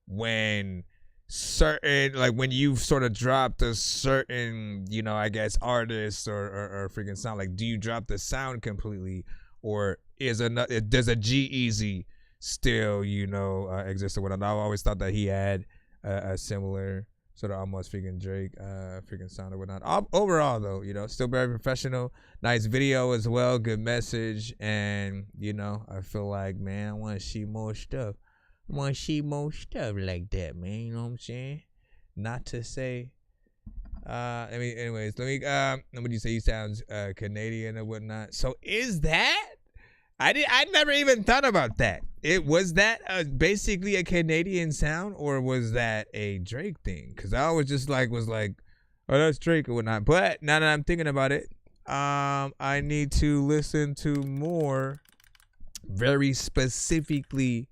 [SPEAKER 5] when certain, like, when you've sort of dropped a certain, you know, I guess artist or freaking sound? Like, do you drop the sound completely, or does a G-Eazy still, you know, exist or whatnot? I've always thought that he had a similar sort of almost freaking Drake freaking sound or whatnot. Overall though, you know, still very professional. Nice video as well, good message, and you know, I feel like, man, I want to see more stuff. I want to see more stuff like that, man. You know what I'm saying? Not to say, let me say he sounds Canadian or whatnot. So is that? I never even thought about that. Was that basically a Canadian sound, or was that a Drake thing? Because I always just was like, oh, that's Drake or whatnot. But now that I'm thinking about it, I need to listen to more, very specifically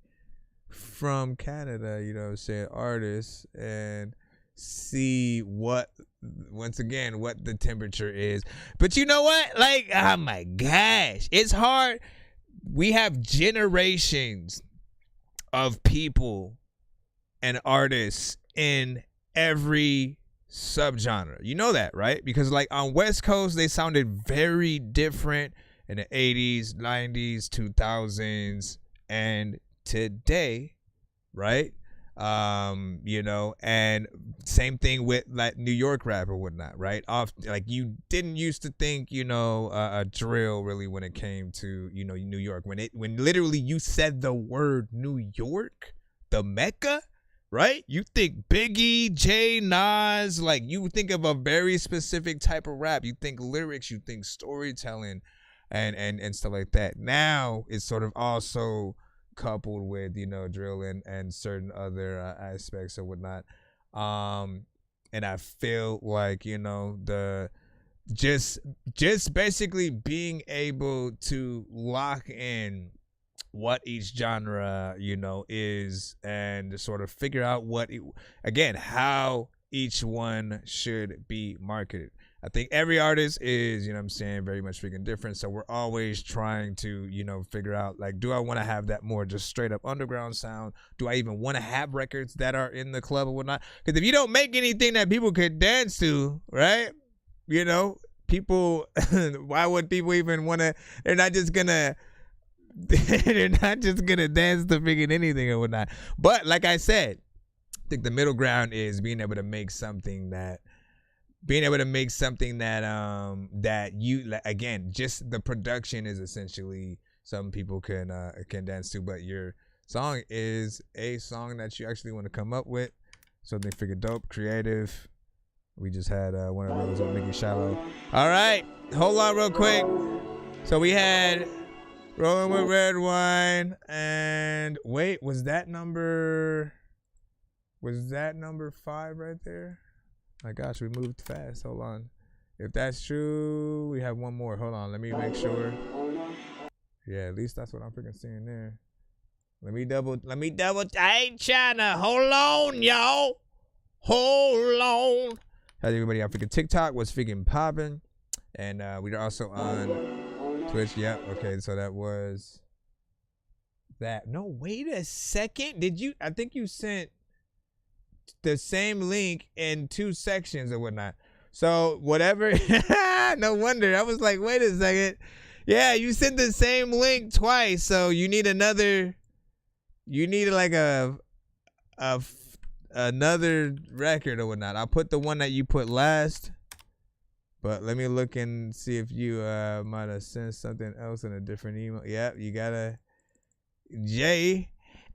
[SPEAKER 5] from Canada, you know what I'm saying, artists, and see once again what the temperature is. But you know what? Like, oh my gosh, it's hard. We have generations of people and artists in every subgenre. You know that, right? Because like on West Coast, they sounded very different in the 80s, 90s, 2000s, and today, right? You know, and same thing with like New York rap or whatnot, right? Like you didn't used to think, you know, a drill really when it came to, you know, New York. When literally you said the word New York, the Mecca, right? You think Biggie, Jay, Nas, like you think of a very specific type of rap. You think lyrics, you think storytelling, and stuff like that. Now it's sort of also coupled with, you know, drill and certain other aspects or whatnot, and I feel like, you know, the just basically being able to lock in what each genre, you know, is, and sort of figure out how each one should be marketed. I think every artist is, you know what I'm saying, very much freaking different. So we're always trying to, you know, figure out, like, do I want to have that more just straight up underground sound? Do I even want to have records that are in the club or whatnot? Because if you don't make anything that people could dance to, right? You know, people, why would people even want to, they're not just going to dance to freaking anything or whatnot. But like I said, I think the middle ground is being able to make something that that you, like, again, just the production is essentially something people can dance to, but your song is a song that you actually want to come up with, something freaking dope, creative. We just had one of those with Mickey Shallow. All right, hold on real quick. So we had Rolling with Red Wine, and wait, was that number 5 right there? My gosh, we moved fast. Hold on. If that's true, we have one more. Hold on, let me make sure. Yeah, at least that's what I'm freaking seeing there. Let me double. I ain't trying to. Hold on, y'all. Hold on. How's everybody out? Freaking TikTok was freaking popping, and we are also on Twitch. Yep. Okay, so that was that. No, wait a second. Did you? I think you sent the same link in 2 sections or whatnot. So whatever. No wonder. I was like, wait a second. Yeah, you sent the same link twice. So you need another. You need like another record or whatnot. I'll put the one that you put last. But let me look and see if you might have sent something else in a different email. Yep, you gotta. Jay.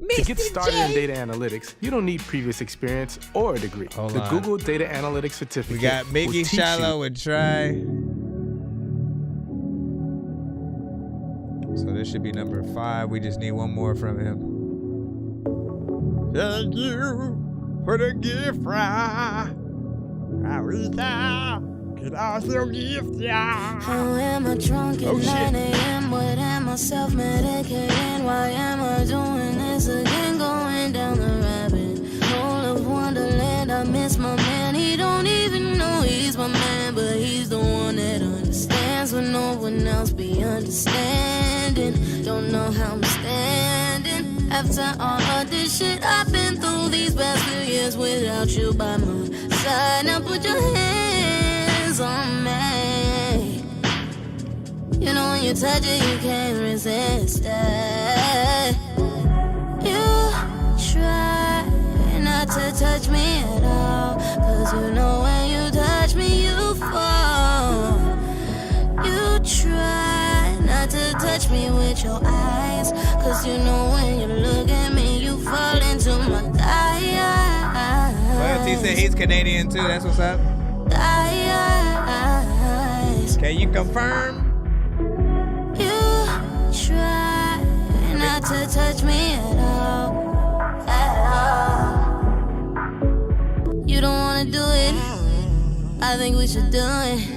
[SPEAKER 16] To get started in data analytics, you don't need previous experience or a degree.
[SPEAKER 5] Hold
[SPEAKER 16] the
[SPEAKER 5] on.
[SPEAKER 16] Google Data Analytics Certificate.
[SPEAKER 5] We got Mickey Shallow and Try. So this should be number 5. We just need one more from him. Thank you for the gift, Could also gift,
[SPEAKER 8] How am I drunk at 9 a.m.? What am I self-medicating? Why am I doing this again? Going down the rabbit hole of Wonderland. I miss my man. He don't even know he's my man, but he's the one that understands when no one else be understanding. Don't know how I'm standing after all of this shit I've been through these past few years without you by my side. Now put your hands on me. You know when you touch it, you can't resist it. You try not to touch me at all. with your eyes. Cause you know when you look at me, you fall into my thighs.
[SPEAKER 5] Well, T said he's Canadian too. That's what's up.
[SPEAKER 8] Thighs.
[SPEAKER 5] Can you confirm?
[SPEAKER 8] You try not to touch me at all. You don't wanna do it. I think we should do it.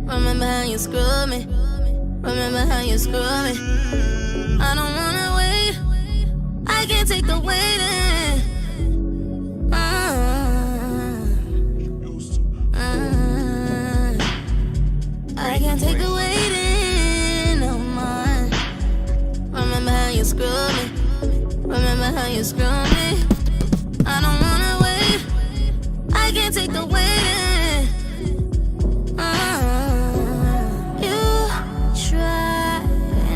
[SPEAKER 8] Remember how you screwed me. Remember how you screwed me. I don't wanna wait. I can't take the waiting. I can't take the waiting no more. Remember how you screwed me. Remember how you screwed me. I don't wanna wait. I can't take the waiting. You try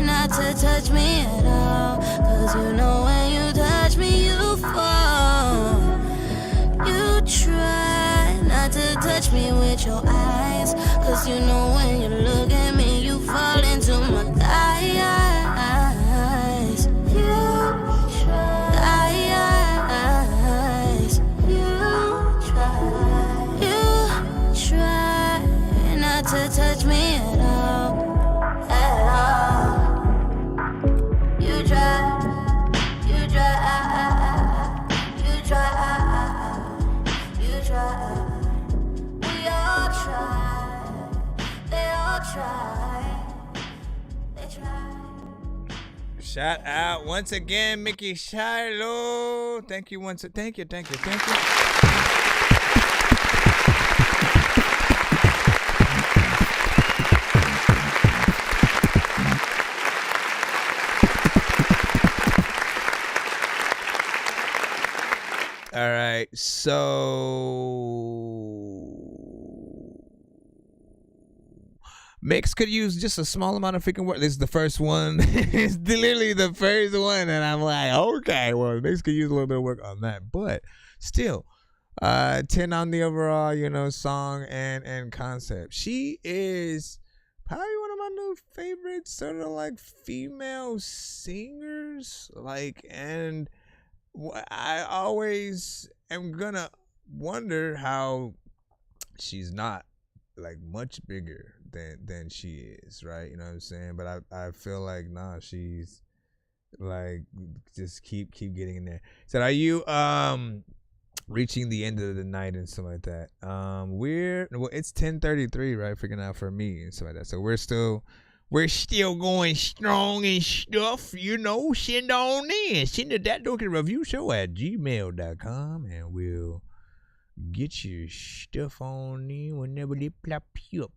[SPEAKER 8] not to touch me at all. Cause you know when you touch me, you fall. You try not to touch me with your eyes. Cause you know when you look at me, you fall into my thighs. You try not to touch me at all. You try. We all try. They all try. They try.
[SPEAKER 5] Shout out once again, Mickey Shiloh. Thank you once. Thank you. All right, so Mix could use just a small amount of freaking work. This is the first one. It's literally the first one, and I'm like, okay, well, Mix could use a little bit of work on that, but still, 10 on the overall, song and concept. She is probably one of my new favorite sort of like female singers, and I always am gonna wonder how she's not like much bigger than she is, right? You know what I'm saying? But I feel like she's like just keep getting in there. So are you reaching the end of the night and stuff like that? It's 10:33, right? Freaking out for me and stuff like that. So we're still going strong and stuff, Send on in. Send to ThatDorkyReviewShow at gmail.com, and we'll get your stuff on in whenever they plop you up.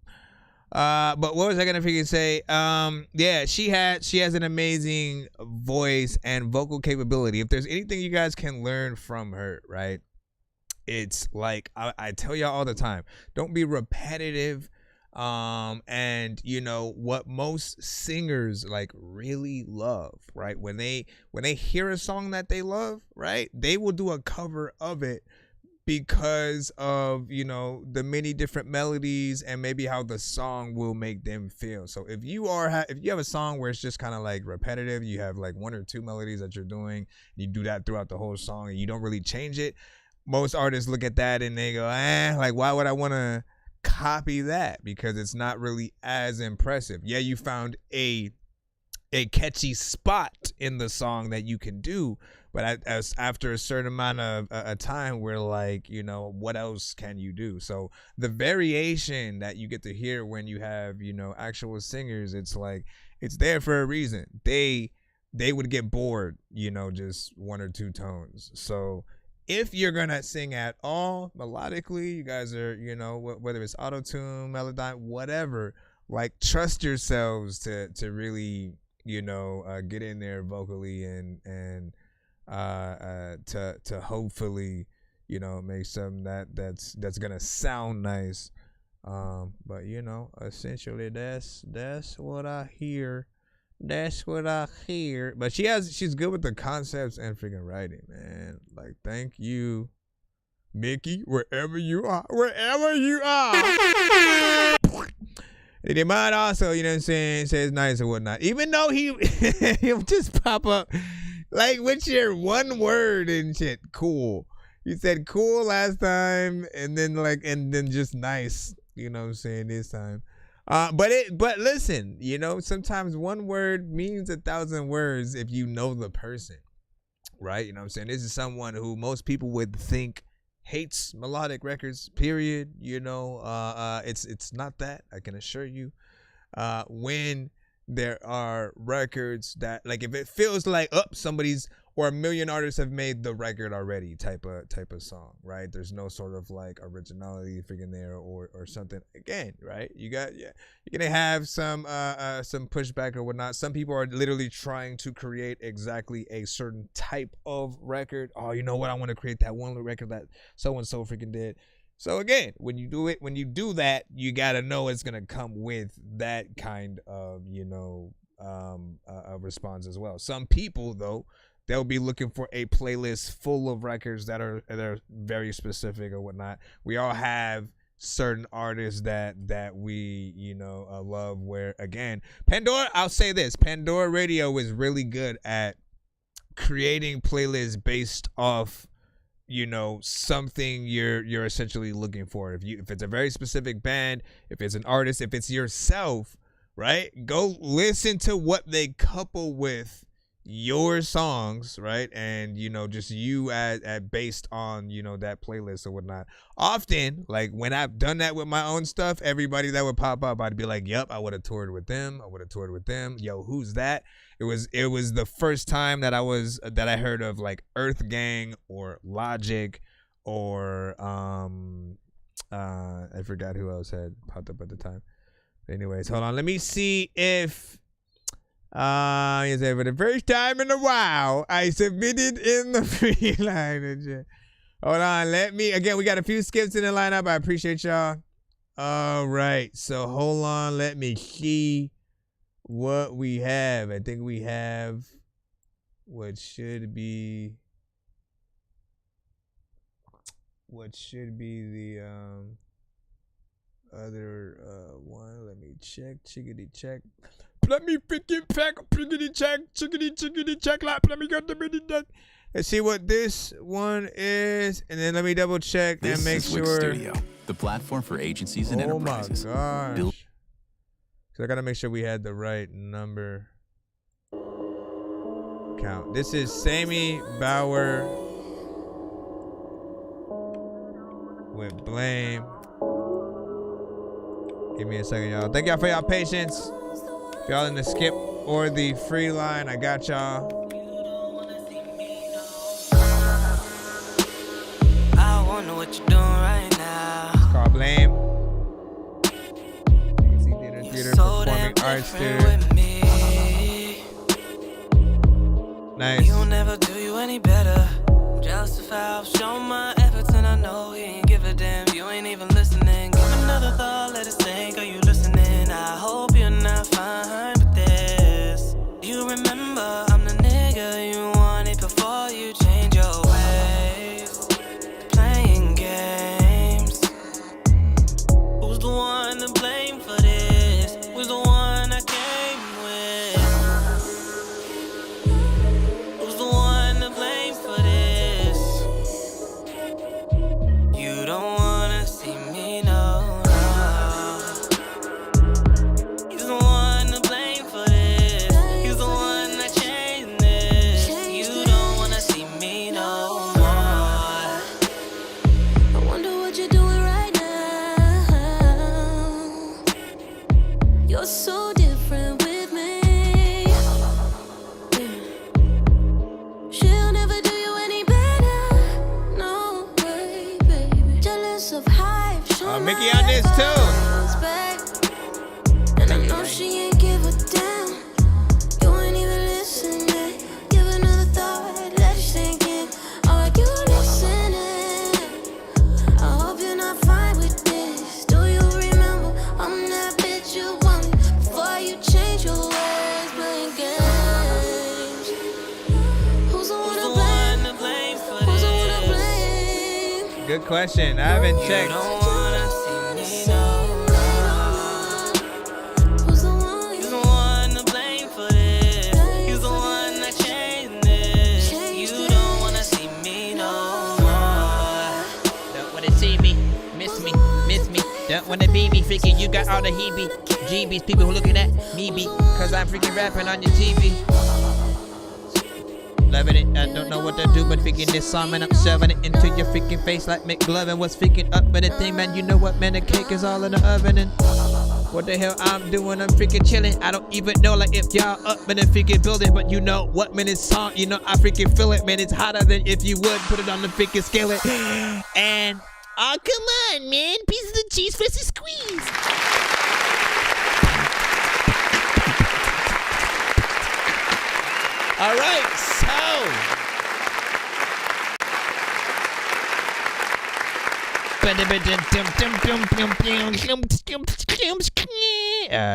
[SPEAKER 5] But what was I gonna freaking say? Yeah, she has an amazing voice and vocal capability. If there's anything you guys can learn from her, right? It's like I tell y'all all the time, don't be repetitive. And what most singers like really love, right? When they hear a song that they love, right? They will do a cover of it because of, the many different melodies and maybe how the song will make them feel. So if you have a song where it's just kind of like repetitive, you have like one or two melodies that you're doing, you do that throughout the whole song and you don't really change it. Most artists look at that and they go, like, why would I want to copy that? Because it's not really as impressive. Yeah, you found a catchy spot in the song that you can do, but after a certain amount of time, we're like, what else can you do? So the variation that you get to hear when you have, actual singers, it's like, it's there for a reason. They would get bored, just one or two tones. So if you're gonna sing at all melodically, you guys are, whether it's auto-tune, melodyne, whatever, like, trust yourselves to really, get in there vocally and to hopefully, make something that's gonna sound nice. But essentially that's what I hear. That's what I hear. But she's good with the concepts and freaking writing, man. Like, thank you, Mickey, wherever you are. They might also, you know what I'm saying, say it's nice or whatnot. Even though he'll just pop up like with your one word and shit. Cool. He said cool last time and then just nice, you know what I'm saying, this time. But listen, you know, sometimes one word means 1,000 words if you know the person. Right? You know what I'm saying? This is someone who most people would think hates melodic records, period. You know, it's not that, I can assure you. When there are records that, like, if it feels like somebody's or a million artists have made the record already type of song, right? There's no sort of like originality figure there or something. Again, right? You're gonna have some pushback or whatnot. Some people are literally trying to create exactly a certain type of record. Oh, you know what? I want to create that one record that so and so freaking did. So again, when you do that, you gotta know it's gonna come with that kind of, you know, a response as well. Some people though, they'll be looking for a playlist full of records that are very specific or whatnot. We all have certain artists that we, you know, love. Where again, Pandora, I'll say this: Pandora Radio is really good at creating playlists based off, you know, something you're essentially looking for. If it's a very specific band, if it's an artist, if it's yourself, right? Go listen to what they couple with your songs, right? And, you know, just you at based on, you know, that playlist or whatnot. Often, like when I've done that with my own stuff, everybody that would pop up, I'd be like, yep, I would have toured with them. Yo, who's that? It was the first time that I heard of like Earth Gang or Logic or I forgot who else had popped up at the time. Anyways, hold on. Let me see if you say for the first time in a while, I submitted in the free line and shit. Hold on, we got a few skips in the lineup. I appreciate y'all. All right, so hold on, let me see what we have. I think we have what should be the other one. Let me check. Chickity check. Let me freaking check. Chickity check. Chickity check. Let me get the minute. Let's see what this one is, and then let me double check and make sure.
[SPEAKER 17] This is Wix Studio, the platform for agencies and enterprises.
[SPEAKER 5] Oh my gosh. So I gotta make sure we had the right number count. This is Sammy Bauer with Blame. Give me a second, y'all. Thank y'all for y'all patience. If y'all in the skip or the free line, I got y'all.
[SPEAKER 20] I wonder what you're doing right now.
[SPEAKER 5] It's called Blame. Theater Performing Arts Theater. Nice.
[SPEAKER 20] He'll never do you any better. Justify, I've shown my efforts and I know he ain't give a damn. You ain't even listening. Give another thought, let it sink. Are you listening? I hope you're not fine with this. You remember I'm the nigga you wanted before you change your ways. Playing games. Who's the one to blame for this? Who's the one I came with? Who's the one to blame for this? You don't wanna see me, no, no. He's the one to blame for this. He's the one that changed this. You don't wanna see me no more.
[SPEAKER 8] I wonder what you're doing right now. You're so different with me. She'll never do you any better. No way, baby. Jealous of hype.
[SPEAKER 5] Mickey on this too.
[SPEAKER 8] And I know she ain't give a damn. You ain't even listening. Give another thought, let it sink in. Are you listening? I hope you're not fine with this. Do you remember I'm that bitch you wanted before you change your ways, playing games? Who's the one to blame? Who's the one to blame?
[SPEAKER 5] Good question. I haven't checked.
[SPEAKER 20] Don't wanna see me no more.
[SPEAKER 2] wanna see me, miss me, don't wanna be me. Freaking, you got all the heebie-jeebies. People who looking at me cause I'm freaking rapping on your TV. Loving it, I don't know what to do but freaking this song, man. I'm shoving it into your freaking face like McGlovin was freaking up in the thing, man. You know what, man, the cake is all in the oven and what the hell I'm doing, I'm freaking chilling. I don't even know like if y'all up in the freaking building, but you know what, man, this song, you know, I freaking feel it, man. It's hotter than if you would put it on the freaking skillet. And, oh, come on, man, pieces of cheese versus squeeze. All right, so.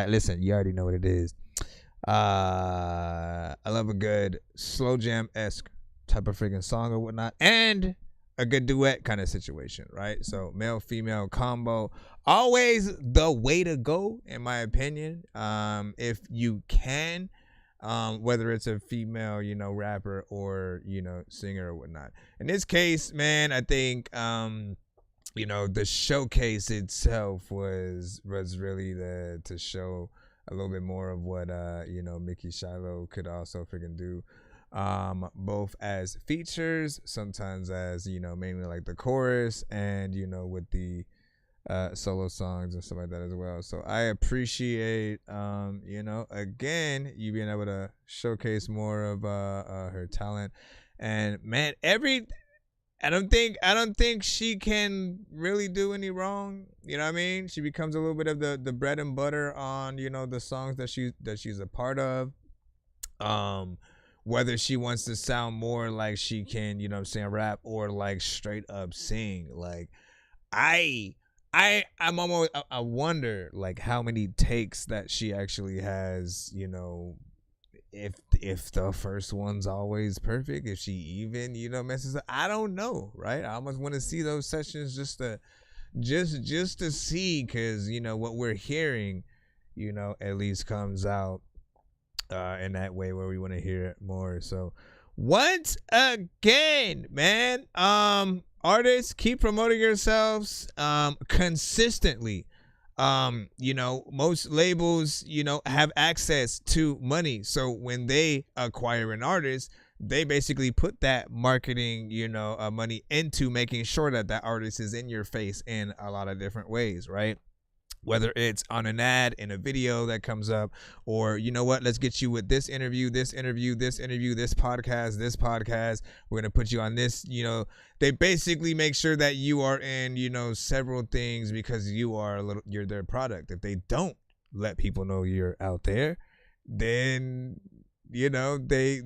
[SPEAKER 2] Listen, you already know what it is. I love a good slow jam-esque type of freaking song or whatnot, and a good duet kind of situation, right? So male-female combo, always the way to go, in my opinion. If you can, whether it's a female, you know, rapper or, you know, singer or whatnot. In this case, man, I think, you know, the showcase itself was really to show a little bit more of what, you know, Mickey Shiloh could also freaking do, both as features, sometimes as, you know, mainly like the chorus and, you know, with the solo songs and stuff like that as well. So I appreciate, you know, again, you being able to showcase more of her talent. And man, I don't think she can really do any wrong. You know what I mean? She becomes a little bit of the bread and butter on, you know, the songs that she's a part of. Whether she wants to sound more like she can, you know what I'm saying, rap or like straight up sing. Like I wonder like how many takes that she actually has, you know, if the first one's always perfect, if she even, you know, messes up. I don't know, right? I almost want to see those sessions just to see, because, you know, what we're hearing, you know, at least comes out in that way where we want to hear it more. So once again, man, artists, keep promoting yourselves consistently. You know, most labels, you know, have access to money. So when they acquire an artist, they basically put that marketing, you know, money into making sure that that artist is in your face in a lot of different ways, right? Whether it's on an ad, in a video that comes up, or, you know what, let's get you with this interview, this podcast. We're going to put you on this, you know. They basically make sure that you are in, you know, several things because you're their product. If they don't let people know you're out there, then, you know, they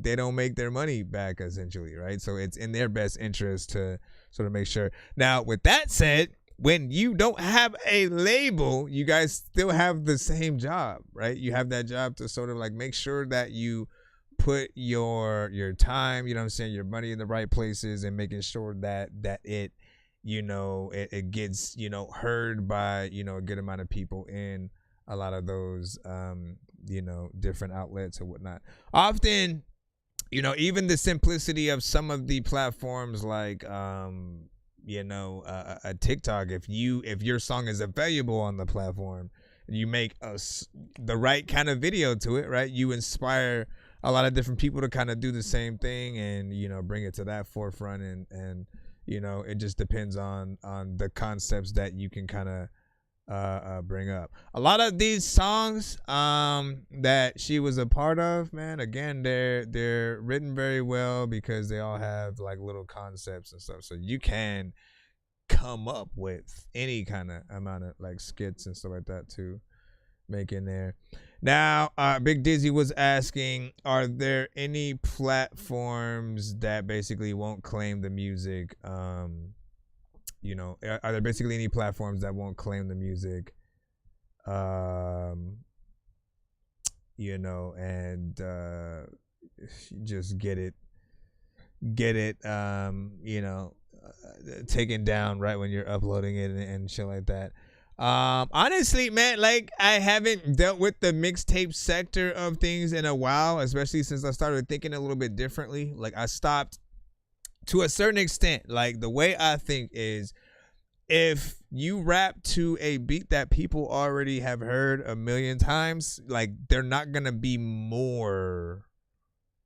[SPEAKER 2] don't make their money back, essentially, right? So it's in their best interest to sort of make sure. Now, with that said, when you don't have a label, you guys still have the same job, right? You have that job to sort of like make sure that you put your time, you know what I'm saying, your money in the right places, and making sure that it, you know, it gets, you know, heard by, you know, a good amount of people in a lot of those, you know, different outlets or whatnot. Often, you know, even the simplicity of some of the platforms like, you know, a TikTok, if your song is available on the platform, you make the right kind of video to it, right? You inspire a lot of different people to kind of do the same thing and, you know, bring it to that forefront. And you know, it just depends on the concepts that you can kind of bring up. A lot of these songs that she was a part of, man, again, they're written very well because they all have like little concepts and stuff, so you can come up with any kind of amount of like skits and stuff like that to make in there. Now, Big Dizzy was asking, are there any platforms that basically won't claim the music? You know, are there basically any platforms that won't claim the music? You know, and just get it, you know, taken down right when you're uploading it and shit like that. Honestly, man, like, I haven't dealt with the mixtape sector of things in a while, especially since I started thinking a little bit differently. Like, I stopped
[SPEAKER 5] to a certain extent, like the way I think is, if you rap to a beat that people already have heard a million times, like they're not gonna be more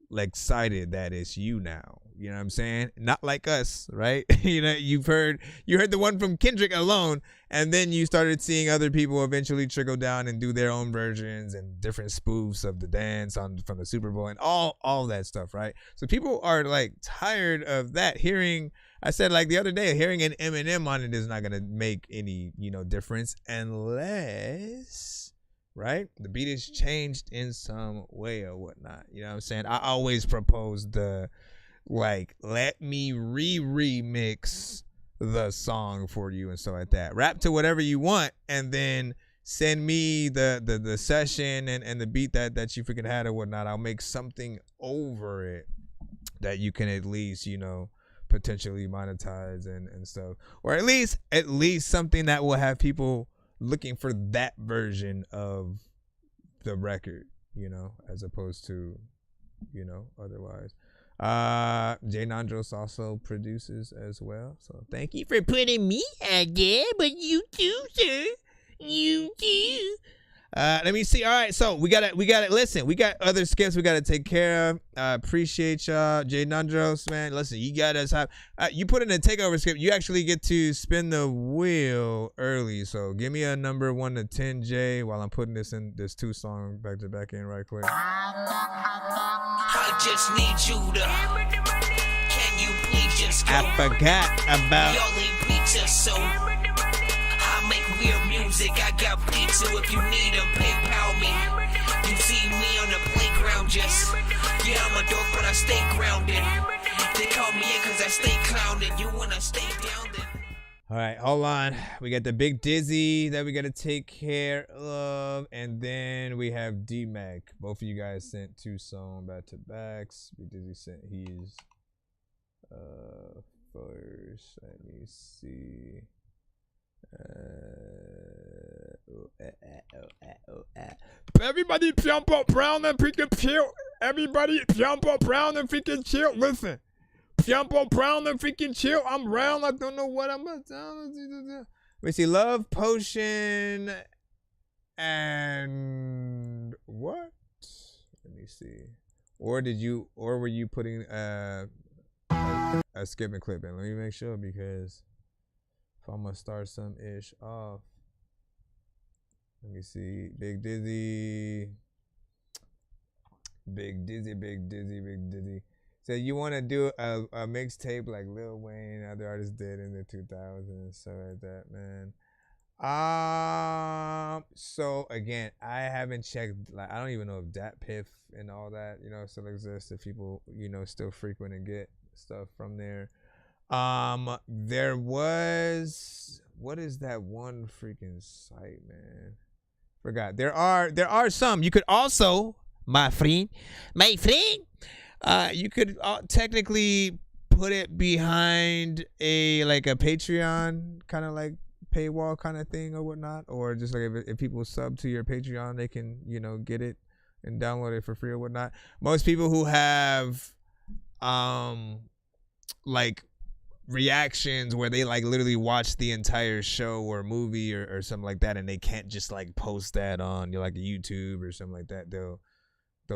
[SPEAKER 5] like excited that it's you now. You know what I'm saying? Not like us, right? You know, you heard the one from Kendrick alone, and then you started seeing other people eventually trickle down and do their own versions and different spoofs of the dance from the Super Bowl and all that stuff, right? So people are like tired of that. I said like the other day, hearing an Eminem on it is not gonna make any, difference unless, right, the beat is changed in some way or whatnot. You know what I'm saying? I always propose the, like, let me remix the song for you and stuff like that. Rap to whatever you want, and then send me the session and the beat that you freaking had or whatnot. I'll make something over it that you can at least, potentially monetize and stuff, or at least something that will have people looking for that version of the record, as opposed to, otherwise. Jay Nandros also produces as well, so thank you for putting me out there, but you too, sir, you too. Let me see. All right, so we gotta listen. We got other skips we gotta take care of. Appreciate y'all, Jay Nandros, man. Listen, you got us. You put in a takeover skip. You actually get to spin the wheel early. So give me a number 1 to 10, Jay, while I'm putting this 2 song back to back in right quick.
[SPEAKER 10] I just need you to. Can you please just go?
[SPEAKER 5] I forgot about.
[SPEAKER 10] Y'all ain't pizza, so. Make weird music, I got beats, so if you need them, PayPal me. You see me on the playground, just, yeah, I'm a dork, but I stay grounded. They call me in cause I stay clowned, you wanna stay down then.
[SPEAKER 5] All right, hold on. We got the Big Dizzy that we gotta take care of, and then we have D-Mac. Both of you guys sent 2 songs back to backs. Big Dizzy sent his first. Let me see.
[SPEAKER 18] Everybody jump up round and freaking chill. Everybody jump up round and freaking chill. Listen, jump up round and freaking chill. I'm round. I don't know what I'm about to.
[SPEAKER 5] We see Love Potion and what? Let me see. Or were you putting a skipping clip in? Let me make sure, because I'm gonna start some ish off. Let me see. Big Dizzy. So you want to do a mixtape like Lil Wayne and other artists did in the 2000s and stuff like that, man. So again, I haven't checked. Like, I don't even know if Dat Piff and all that, still exists. If people, still frequent and get stuff from there. There was, what is that one freaking site, man? Forgot. There are some. You could also, my friend, you could technically put it behind a Patreon kind of like paywall kind of thing or whatnot, or just like if people sub to your Patreon, they can, get it and download it for free or whatnot. Most people who have, reactions where they literally watch the entire show or movie or something like that, and they can't just post that on YouTube or something like that, they'll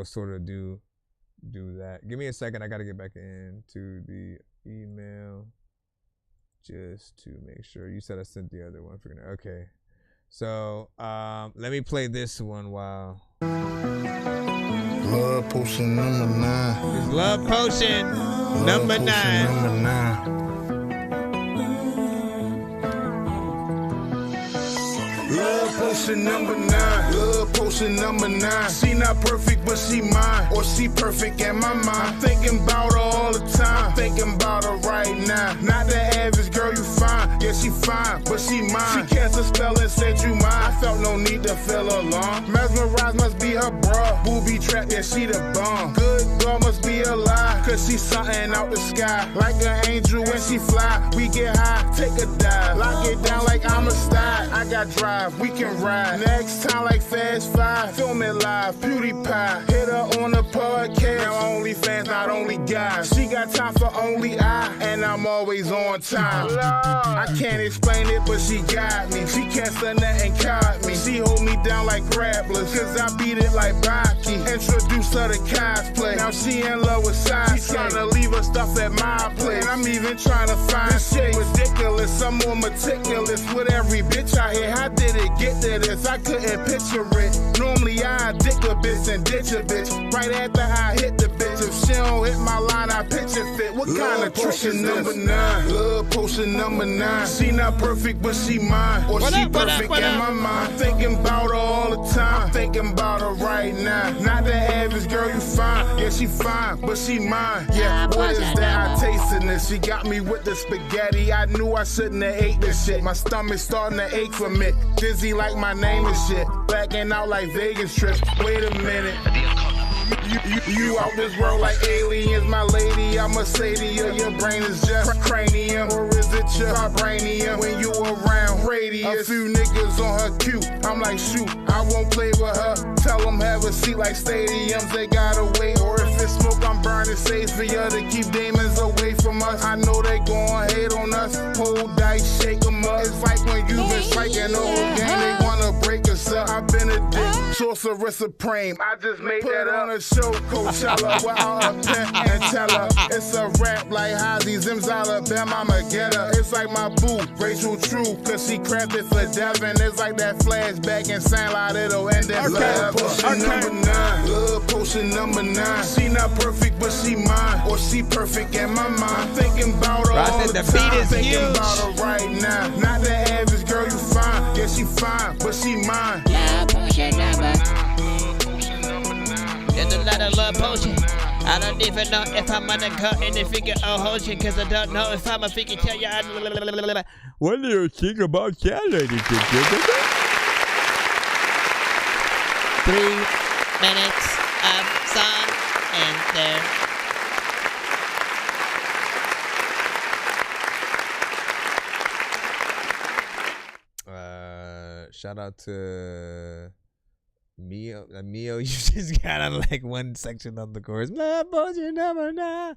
[SPEAKER 5] sort of do that. Give me a second, I gotta get back into the email just to make sure. You said I sent the other one. Okay, so let me play this one while
[SPEAKER 22] Love Potion number 9.
[SPEAKER 5] It's Love Potion number 9.
[SPEAKER 22] Love Potion number 9. Love Potion number 9. She not perfect, but she mine. Or she perfect in my mind. I'm thinking about her all the time. I'm thinking about her right now. Not the average girl you find. Yeah, Yeah, she fine, but she mine. She cast a spell and said you mine. I felt no need to feel alarm. Mesmerized must be her bra. Booby trap, yeah, she the bomb. Good girl must be a lie, cause she something out the sky. Like an angel when she fly. We get high, take a dive. Lock it down like I'm a star. I got drive, we can ride. Next time like Fast 5. Film it live, PewDiePie. Hit her on the podcast. Now only fans, not only guys. She got time for only I, and I'm always on time. I can't explain it, but she got me. She cast a net and caught me. She hold me down like grapplers, cause I beat it like Baki. Introduced her to cosplay. Now she in love with Sasuke. She tryna leave her stuff at my place. And I'm even trying to find this shit ridiculous. I'm more meticulous with every bitch I hit. How did it get to this? I couldn't picture it. Normally I dick a bitch and ditch a bitch right after I hit the bitch. If she don't hit my line, I pitch it fit. What kind of trick is number 9? Love potion number 9. She not perfect, but she mine. Or she perfect in my mind. Thinking about her all the time. Thinking about her right now. Not the average girl you find. Yeah, she fine, but she mine. Yeah, what is that? I tasting this. She got me with the spaghetti. I knew I shouldn't have ate this shit. My stomach starting to ache from it. Dizzy like my name and shit. Blacking out like Vegas trips. Wait a minute. You out this world like aliens, my lady. I must say to you, your brain is just cranium, or is it your vibranium? When you around radius, a few niggas on her cue. I'm like, shoot, I won't play with her. Tell them have a seat like stadiums, they gotta wait. Or if it's smoke, I'm burning safe for you to keep demons away from us. I know they gon' hate on us. Hold dice, shake them up. It's like when you've been striking the whole game, they wanna break us up. I've been a dick, sorcerer supreme. I just made that on a show, Coachella, without a pen and tell her it's a rap like Hazy Zim's Alabama. I'ma get her. It's like my boo, Rachel True, cause she crafted for Devin. It's like that flashback in Sandlot, it'll end in love potion number 9. Love potion number 9. She not perfect, but she mine. Or she perfect in my mind. Thinking about her all the time. Thinking about her right now. Not the average girl you find. Yeah, she fine, but she mine.
[SPEAKER 2] Love potion number 9. There's a lot of love potion. I don't even know if I'm gonna cut in the figure or potion, cause I don't know if I'm a figure tell you.
[SPEAKER 18] What do you think about that, ladies and gentlemen?
[SPEAKER 2] 3 minutes of song and there.
[SPEAKER 5] Shout out to Mio, you just got on like one section of the chorus. Love potion number 9.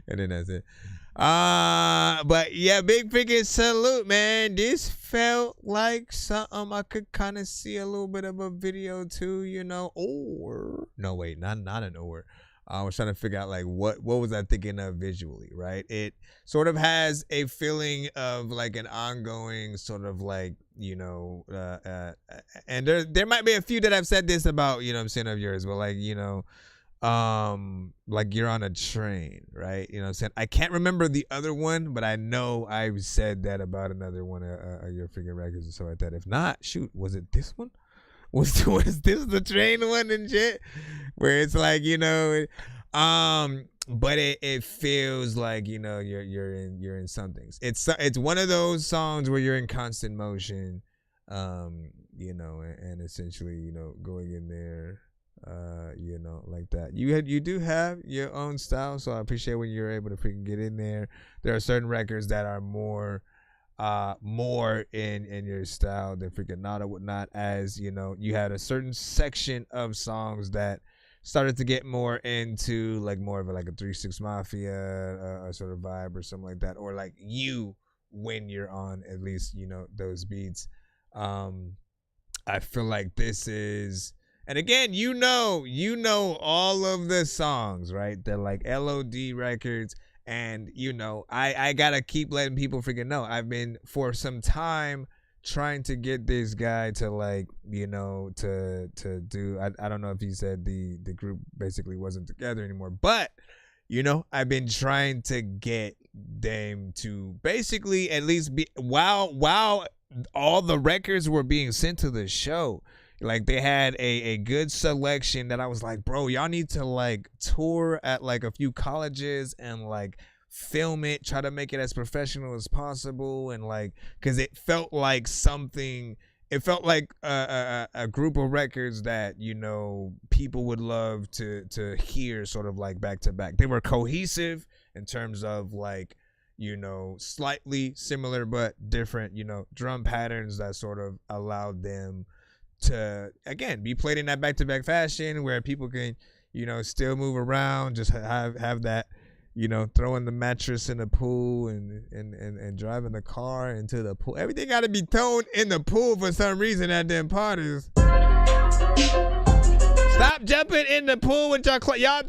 [SPEAKER 5] And then that's it. But yeah, big freaking salute, man. This felt like something I could kind of see a little bit of a video too, you know. Or no, wait, not an or. I was trying to figure out like what was I thinking of visually, right? It sort of has a feeling of like an ongoing sort of like, you know, and there might be a few that I've said this about, you know what I'm saying, of yours, but like, you know, like you're on a train, right? You know what I'm saying? I can't remember the other one, but I know I've said that about another one of your freaking records or something like that. If not, shoot, was it this one? Was this the train one and shit? Where it's like, you know, but it feels like, you know, you're in some things. It's one of those songs where you're in constant motion, you know, and essentially, you know, going in there, you know, like that. You do have your own style, so I appreciate when you're able to freaking get in there. There are certain records that are more in your style than freaking Nada Whatnot, as you know, you had a certain section of songs that started to get more into like more of a 3 6 Mafia sort of vibe or something like that, or like you when you're on at least, you know, those beats. I feel like this is, and again, you know all of the songs, right? They're like LOD records. And, you know, I gotta keep letting people freaking know. I've been, for some time, trying to get this guy to, like, you know, to do, I don't know if he said the group basically wasn't together anymore. But, you know, I've been trying to get them to basically at least be, while all the records were being sent to the show, like they had a good selection that I was like, bro, y'all need to like tour at like a few colleges and like film it, try to make it as professional as possible, and like, because it felt like something. It felt like a group of records that, you know, people would love to hear sort of like back to back. They were cohesive in terms of like, you know, slightly similar but different, you know, drum patterns that sort of allowed them to, again, be played in that back to back fashion where people can, you know, still move around, just have that, you know, throwing the mattress in the pool and driving the car into the pool. Everything got to be thrown in the pool for some reason at them parties. Stop jumping in the pool with y'all.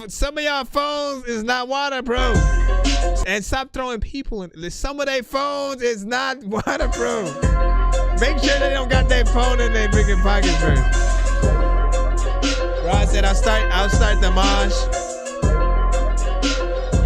[SPEAKER 5] Some of y'all phones is not waterproof. And stop throwing people in. Some of their phones is not waterproof. Make sure they don't got their phone in their freaking pocket first. Rod said, I'll start the mosh.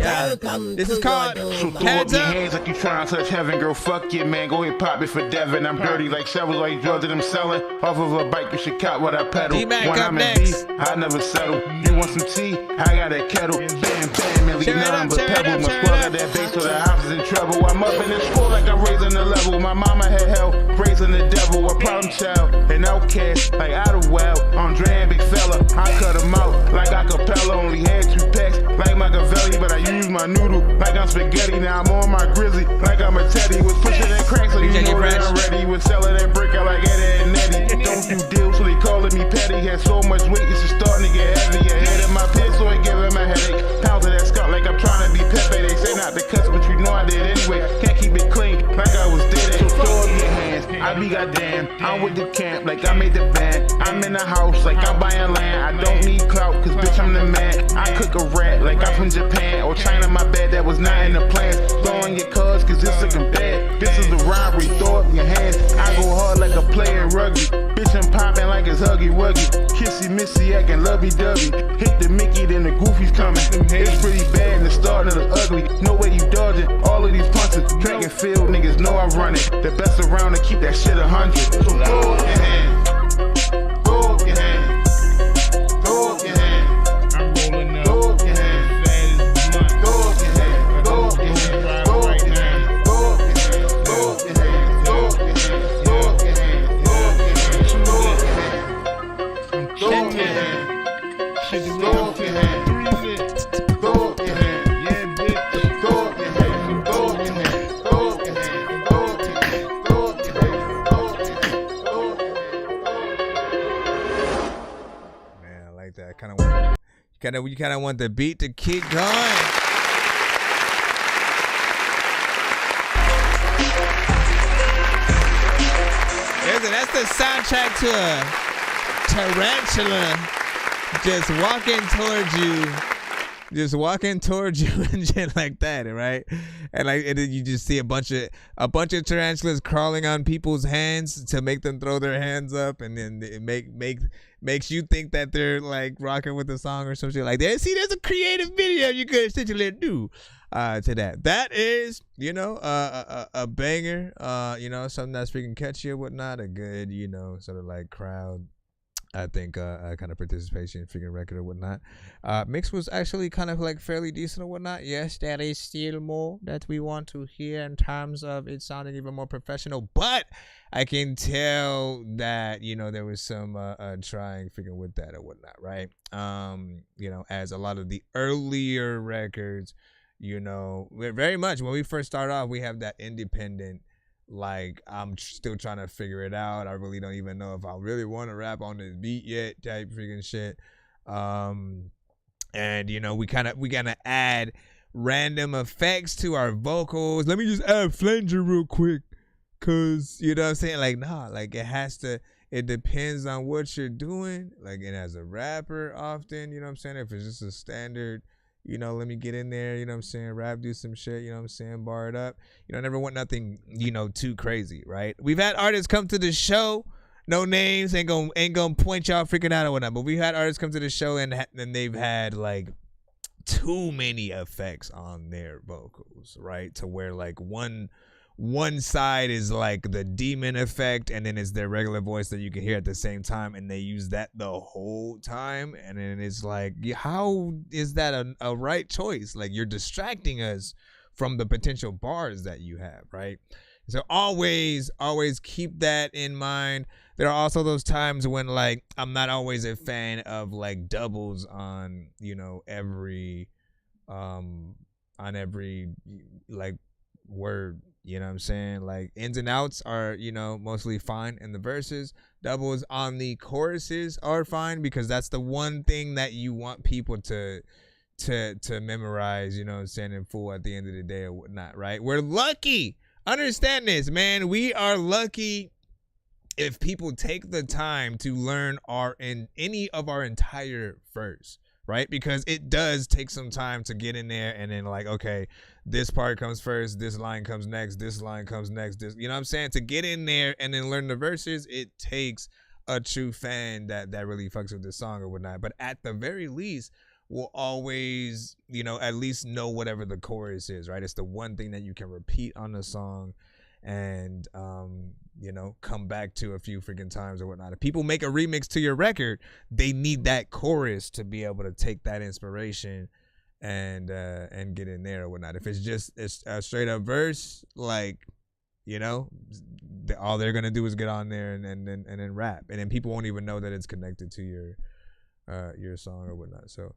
[SPEAKER 5] Yeah. This is called
[SPEAKER 15] So throw up your hands like you trying to touch heaven, girl. Fuck yeah, man. Go ahead, pop it for Devin. I'm dirty like shovels, like drugs that I'm selling. Off of a bike, you should cop what I pedal.
[SPEAKER 5] D-Mac
[SPEAKER 15] When
[SPEAKER 5] up
[SPEAKER 15] I'm
[SPEAKER 5] next.
[SPEAKER 15] in beef, I never settle. You want some tea? I got that kettle. Bam, bam, and leave nothing but pebble. My squad got that bass, so the house is in trouble. I'm up in the school like I'm raising the level. My mama had hell, raising the devil. A problem child, an outcast, like out of wild. Andre and big fella, I cut him out like acapella. Only had 2 packs, like Machiavelli, but I use my noodle like I'm spaghetti. Now I'm on my grizzly, like I'm a teddy. Was pushing that crack, so you know that I'm ready. Was selling that brick out like Eddie and Nettie. Don't do deals, so they calling me petty. Had so much weight, it's just starting to get heavy. Ahead of my pit, so it giving my headache. Pounds of that scalp like I'm trying to be Pepe. They say not to cuss, but you know I did anyway. Can't keep it clean, like I was dead. So throw up your hands, I be goddamn. I'm with the camp, like I made the band. I'm in the house, like I'm buying land. I don't need clout, cause bitch I'm the man. I cook a rat, like I'm from Japan or China. My bed that was not in the plans. Throwing your cards, cause it's looking bad. This is a robbery, throw up your hands. I go hard like a player in rugby. Bitch, I'm popping like it's Huggy Wuggy. Kissy Missy acting lovey dovey. Hit the Mickey, then the Goofy's coming. It's pretty bad in the start of the ugly. No way you dodging all of these punches. Track and field, niggas know I run it. The best around to keep that shit 100. So throw up your hands. Throw up your hands. Throw up your hands. I'm rolling up. Throw up your hands. Throw up your hands. Throw up your hands. Throw up your hands. Throw up your hands. Throw up your hands. Throw up your hands. Throw up your hands. Throw up your hands. Throw up your hands. Throw up your hands. Throw up your hands. Throw up your hands. Yeah, bitch. Throw up your hands. Throw up your hands. Throw up your hands. Throw up your hands. Throw up your hands. Throw up your hands. Throw up your hands. Man, I like that. You kind of want the beat to keep going. That's the soundtrack to a tarantula just walking towards you and shit like that, right? And like you just see a bunch of tarantulas crawling on people's hands to make them throw their hands up, and then it makes you think that they're like rocking with the song or some shit like that. See, there's a creative video you could essentially do to that. That is, you know, a banger, you know, something that's freaking catchy or whatnot, a good, you know, sort of like crowd, I think, kind of participation, freaking record or whatnot. Mix was actually kind of like fairly decent or whatnot. Yes, there is still more that we want to hear in terms of it sounding even more professional, but I can tell that, you know, there was some trying freaking with that or whatnot, right? You know, as a lot of the earlier records, you know, very much when we first start off, we have that independent, like, I'm still trying to figure it out. I really don't even know if I really want to rap on this beat yet type freaking shit. And, you know, we kind of add random effects to our vocals. Let me just add flanger real quick. Cause, you know what I'm saying? Like, nah, like it depends on what you're doing. Like, and as a rapper often, you know what I'm saying? If it's just a standard, you know, let me get in there, you know what I'm saying, rap, do some shit, you know what I'm saying, bar it up. You know, I never want nothing, you know, too crazy, right? We've had artists come to the show, no names, ain't gonna point y'all freaking out or whatnot, but we've had artists come to the show and they've had, like, too many effects on their vocals, right? To where, like, one
[SPEAKER 5] one side is like the demon effect, and then it's their regular voice that you can hear at the same time, and they use that the whole time. And then it's like, how is that a right choice? Like, you're distracting us from the potential bars that you have, right? So always keep that in mind. There are also those times when, like, I'm not always a fan of like doubles on, you know, every like word, you know what I'm saying? Like, ins and outs are, you know, mostly fine in the verses. Doubles on the choruses are fine, because that's the one thing that you want people to memorize, you know what I'm saying, in full at the end of the day or whatnot, right? We're lucky. Understand this, man. We are lucky if people take the time to learn any of our entire verse, right? Because it does take some time to get in there and then, like, okay, this part comes first, this line comes next, this line comes next, this, you know what I'm saying? To get in there and then learn the verses, it takes a true fan that really fucks with the song or whatnot. But at the very least, we'll always, you know, at least know whatever the chorus is, right? It's the one thing that you can repeat on the song and, you know, come back to a few freaking times or whatnot. If people make a remix to your record, they need that chorus to be able to take that inspiration and get in there or whatnot. If it's a straight up verse, like, you know, all they're gonna do is get on there and then rap, and then people won't even know that it's connected to your song or whatnot. So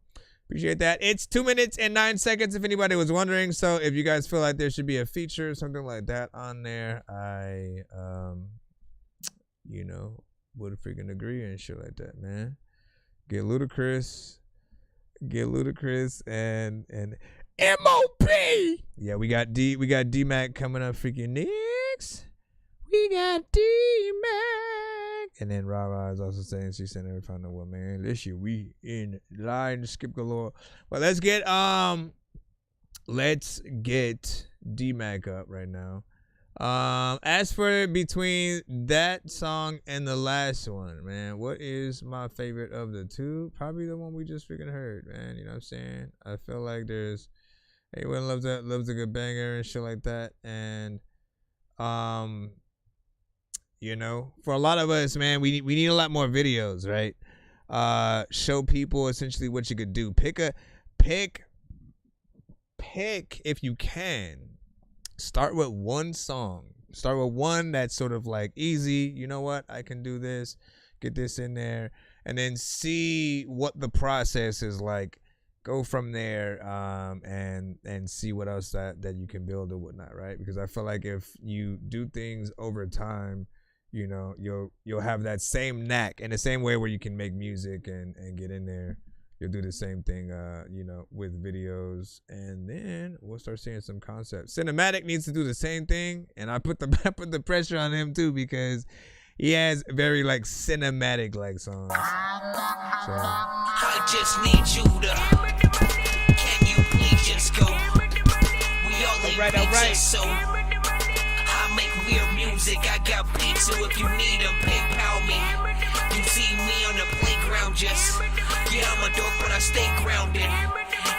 [SPEAKER 5] appreciate that. It's 2 minutes and 9 seconds if anybody was wondering. So if you guys feel like there should be a feature or something like that on there, I you know, would freaking agree and shit like that, man. Get Ludacris and MOP. Yeah, we got D-Mac coming up freaking next. We got D-Mac. And then Rara is also saying she sent every found one, man. This year we in line to skip galore. But let's get D-Mac up right now. As for between that song and the last one, man, what is my favorite of the two? Probably the one we just freaking heard, man. You know what I'm saying? I feel like there's everyone loves a good banger and shit like that. And you know, for a lot of us, man, we need a lot more videos, right? Show people essentially what you could do. Pick if you can. Start with one song. Start with one that's sort of like easy. You know what? I can do this. Get this in there. And then see what the process is like. Go from there and see what else that you can build or whatnot, right? Because I feel like if you do things over time, you know, you'll have that same knack in the same way where you can make music and get in there. You'll do the same thing, you know, with videos, and then we'll start seeing some concepts. Cinematic needs to do the same thing, and I put the pressure on him too, because he has very like cinematic like songs. So.
[SPEAKER 10] I just need you to. Can you please just go? We all need pictures, so I make weird music. I got beats, so if you need them, PayPal me. You see me on the playground, just. Yeah, I'm a dork, but I stay grounded.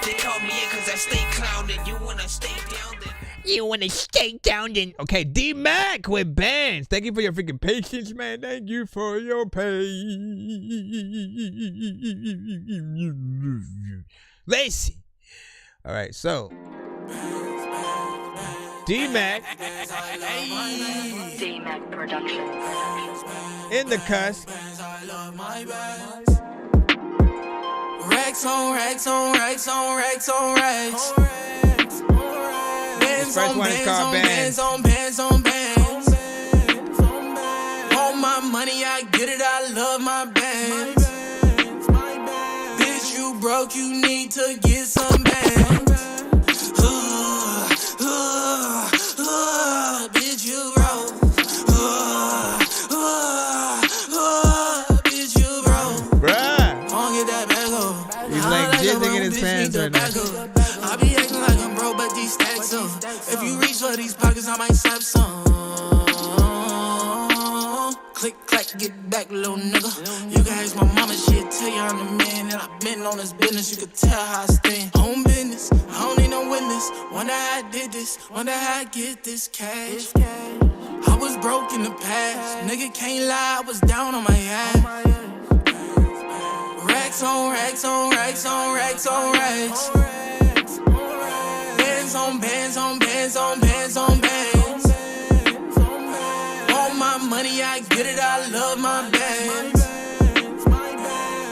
[SPEAKER 10] They call me in cause I stay clowning. You wanna stay down then?
[SPEAKER 5] You wanna stay down then? Okay, D-Mac with bands. Thank you for your freaking patience, man. Thank you for your patience. Lacey. All right, so D-Mac.
[SPEAKER 19] D-Mac Productions.
[SPEAKER 5] In the cusp.
[SPEAKER 20] Racks on racks on racks on racks on racks.
[SPEAKER 5] This first one is called Bands.
[SPEAKER 20] Bands on bands. Want my money, I get it, I love my bands. Bitch, you broke, you need to get some bands. Bitch, you broke. Bitch, you broke.
[SPEAKER 5] Bruh.
[SPEAKER 20] I'll get that back up.
[SPEAKER 5] He's like jizzing in his pants right now.
[SPEAKER 20] I be acting like I'm broke, but these stacks up. If you reach for these pockets, I might slap some. Click, clack, get back, little nigga. You can ask my mama, she'll tell you I'm the man. And I've been on this business, you can tell how I stand. Home business, I don't need no witness. Wonder how I did this, wonder how I get this cash. I was broke in the past, nigga can't lie, I was down on my ass. Racks on racks on racks on racks on racks. Bands on bands on bands on bands on bands. All my money, I get it, I love my bands.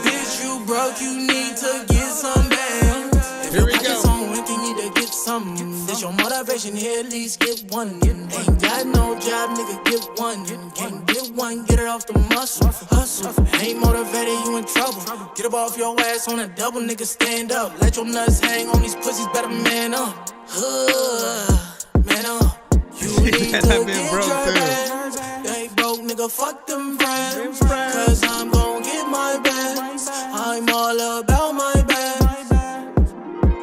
[SPEAKER 20] Bitch, you broke, you need to get some bands.
[SPEAKER 2] Here we go.
[SPEAKER 20] You need to get something. This your motivation here, at least get one. Ain't got no job, nigga, get one. Can't get one, get it off the muscle. Hustle, ain't motivated, you in trouble. Get up off your ass on a double, nigga, stand up. Let your nuts hang on these pussies, better man up. Man up. You need to get your bands. They broke, nigga, fuck them friends. Cause I'm gon' get my bands. I'm all about my bands.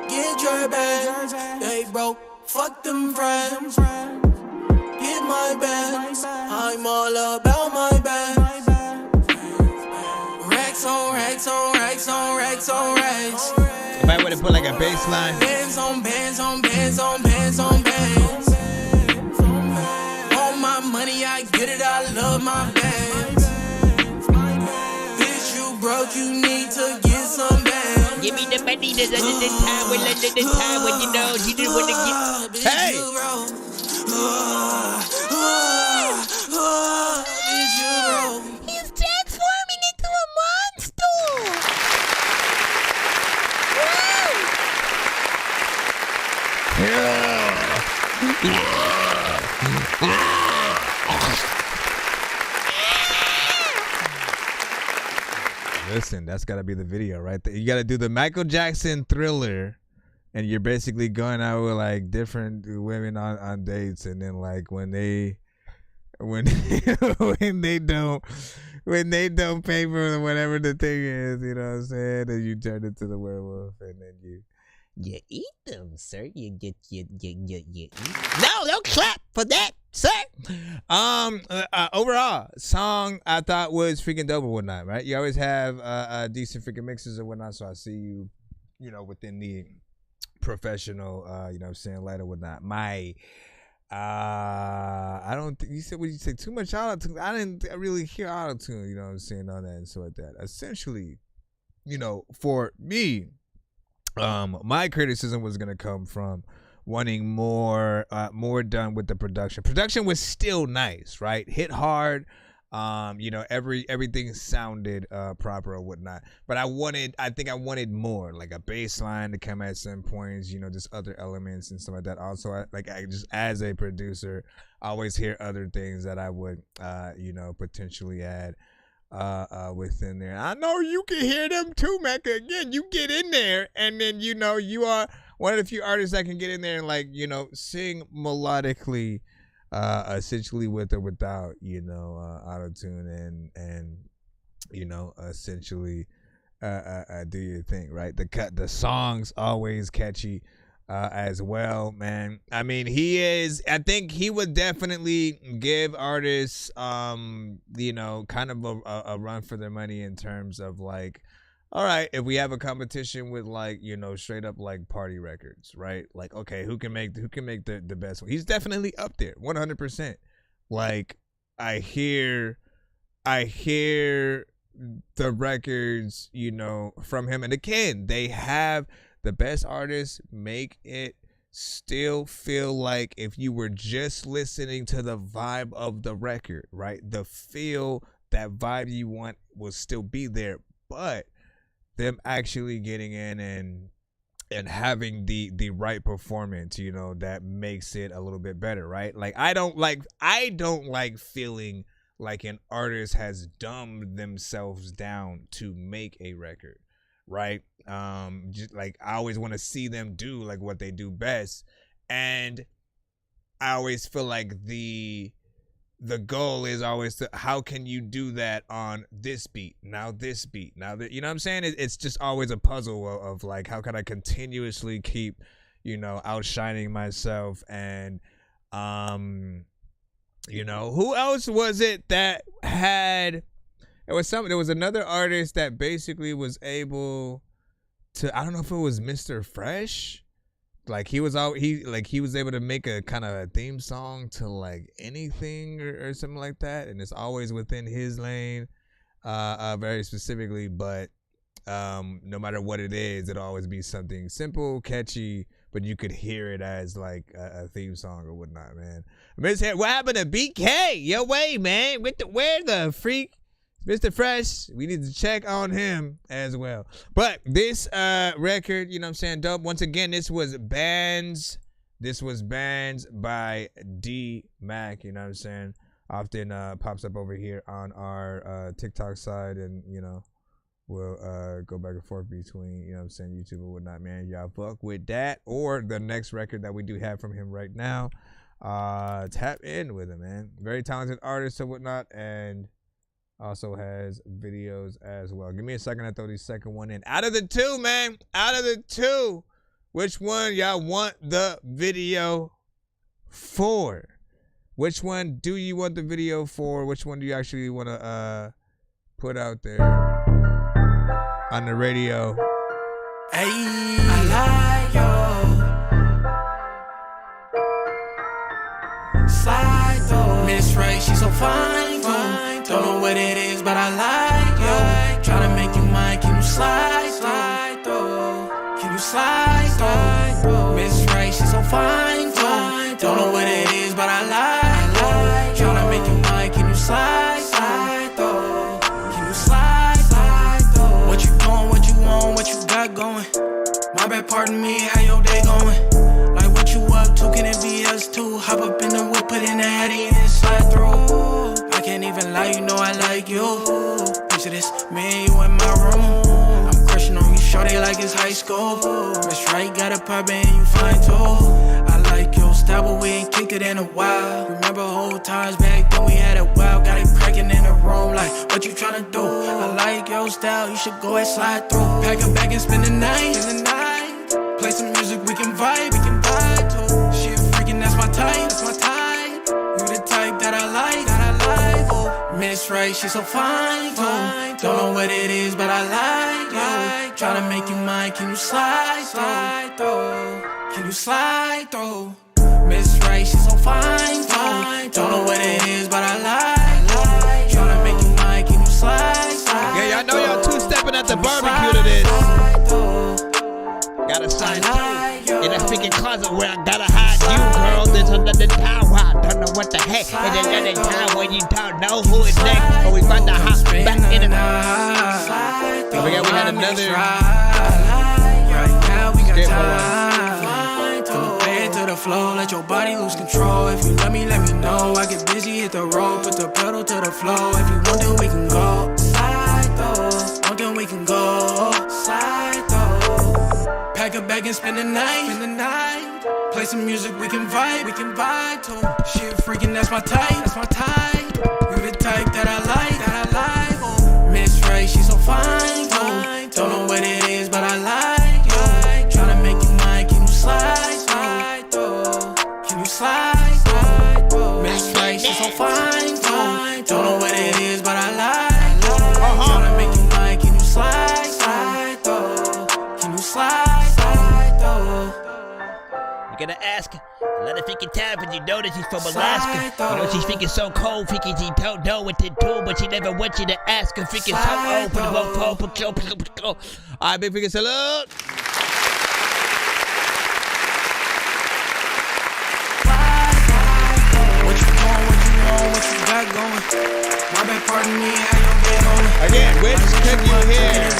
[SPEAKER 20] Get your bands. They broke, fuck them friends. Get my bands. I'm all about my bands. Racks on racks on racks on racks on racks.
[SPEAKER 2] If I would have put like a bass line.
[SPEAKER 20] Bands on bands on bands on bands on bands. All my money, I get it, I love my bands. Bitch, you broke, you need to get some bands.
[SPEAKER 2] Give me the money, the time when the time when you know you didn't want to get. Hey!
[SPEAKER 12] He's transforming into a monster.
[SPEAKER 5] Listen, that's got to be the video right there. You got to do the Michael Jackson Thriller, and you're basically going out with like different women on dates, and then like when they don't pay for whatever the thing is, you know what I'm saying, and you turn into the werewolf, and then you eat them, sir. You get. No, don't clap for that, sir. Overall, song I thought was freaking dope and whatnot, right? You always have decent freaking mixes and whatnot, so I see you, you know, within the professional, you know what I'm saying, light or whatnot. My, I don't think, you said, what you say, too much auto-tune. I didn't really hear auto-tune, you know what I'm saying, on that and so like that. Essentially, you know, for me, my criticism was gonna come from wanting more done with the production. Production was still nice, right? Hit hard. You know, everything sounded proper or whatnot. But I think I wanted more, like a bass line to come at some points, you know, just other elements and stuff like that. Also, I just as a producer, I always hear other things that I would you know, potentially add within there. I know you can hear them too, man. Again, you get in there, and then, you know, you are one of the few artists that can get in there and, like, you know, sing melodically, essentially with or without, you know, auto-tune, and you know, essentially do your thing, right? The song's always catchy as well, man. I mean, I think he would definitely give artists, you know, kind of a run for their money in terms of, like, all right, if we have a competition with, like, you know, straight up like party records, right? Like, okay, who can make the best one? He's definitely up there, 100%. Like, I hear the records, you know, from him, and again, they have the best artists make it still feel like if you were just listening to the vibe of the record, right? The feel, that vibe you want will still be there, but them actually getting in and having the right performance, you know, that makes it a little bit better, right? Like, I don't like feeling like an artist has dumbed themselves down to make a record, right? Just like, I always want to see them do like what they do best, and I always feel like the goal is always to, how can you do that on this beat, now this beat, now that, you know what I'm saying? It's just always a puzzle of like, how can I continuously keep, you know, outshining myself and You know, who else was it that had? There was another artist that basically was able to. I don't know if it was Mr. Fresh. Like he was able to make a kind of a theme song to like anything or something like that, and it's always within his lane, very specifically. But no matter what it is, it'll always be something simple, catchy, but you could hear it as like a theme song or whatnot, man. What happened to BK? Yo, wait, man. Where the freak? Mr. Fresh, we need to check on him as well. But this record, you know what I'm saying, dope. Once again, this was Bands by D Mac, you know what I'm saying. Often pops up over here on our TikTok side, and you know, we'll go back and forth between, you know what I'm saying, YouTube or whatnot, man. Y'all fuck with that or the next record that we do have from him right now. Tap in with him, man. Very talented artist or whatnot, and also has videos as well. Give me a second to throw the second one in. Out of the two, man. Out of the two, which one y'all want the video for? Which one do you want the video for? Which one do you actually want to put out there on the radio?
[SPEAKER 20] Hey, I like yo. Slide though. Miss Ray, she's so fine though. Don't know what it is, but I like yo. Tryna make you mine, can you slide though? Can you slide though? Miss Ray, she's so fine though. Don't know what it is, but I like yo. Tryna make you mine, can you slide though? Can you slide though? What you doing, what you want, what you got going? My bad, pardon me, how your day going? Like what you up to, can it be us too? Hop up in the whip, put in the Addy and slide through. I can't even lie, you know I like you. Picture this, me and you in my room. I'm crushing on you, shorty, like it's high school. Miss Right got a pop and you fine too. I like your style, but we ain't kicked it in a while. Remember old times back then we had a wild. Got it cracking in the room, like what you tryna do? I like your style, you should go and slide through. Pack a bag and spend the night. Play some music, we can vibe too. Shit freaking, that's my type. You the type that I like. Miss Right, she's so fine too. Don't know what it is, but I like you. Tryna make you mine, can you slide through? Can you slide through? Miss Right, she's so fine too. Don't know what it is, but I like you. Tryna make you mine, can you slide through?
[SPEAKER 2] Yeah, y'all know y'all two-stepping at the barbecue to this. Gotta sign in that freaking closet where I gotta hide you, girl. There's another time where I don't know what the heck. And another time when you don't know who is next. Or we find the hop back in the night.
[SPEAKER 5] Oh my God, we had another.
[SPEAKER 20] Right now we got time. From the bed to the floor, let your body lose control. If you let me know. I get busy, hit the road, put the pedal to the floor. If you want to, we can go. Slide though. Want to, we can go. Slide though. Pack a bag and spend the night. Play some music, we can vibe too. Shit freaking, that's my type. You the type that I like. Miss Ray, she's so fine too. Don't know what it is, but I like you. Tryna make you mine, can you slide though? Can you slide though? Miss Ray, she's so fine too. Don't know what it is, but I like you. Tryna make you mine, can you slide though? Can you slide?
[SPEAKER 2] You're gonna ask a lot of freaking time, but you know that she's from Alaska. You know she's freaking so cold, freaking she don't know what to do, but she never wants you to ask her. Freaking so old. Alright, big freaking salute.
[SPEAKER 20] What you want, what you got going? My bad, pardon me, how your day going?
[SPEAKER 5] Again, which can you hear?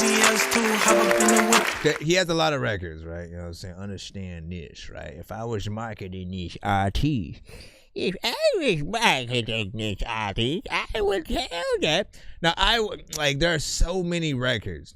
[SPEAKER 20] Hop up in the whip.
[SPEAKER 5] He has a lot of records, right? You know what I'm saying? Understand this, right? If I was marketing these artists, I would tell that. Now, there are so many records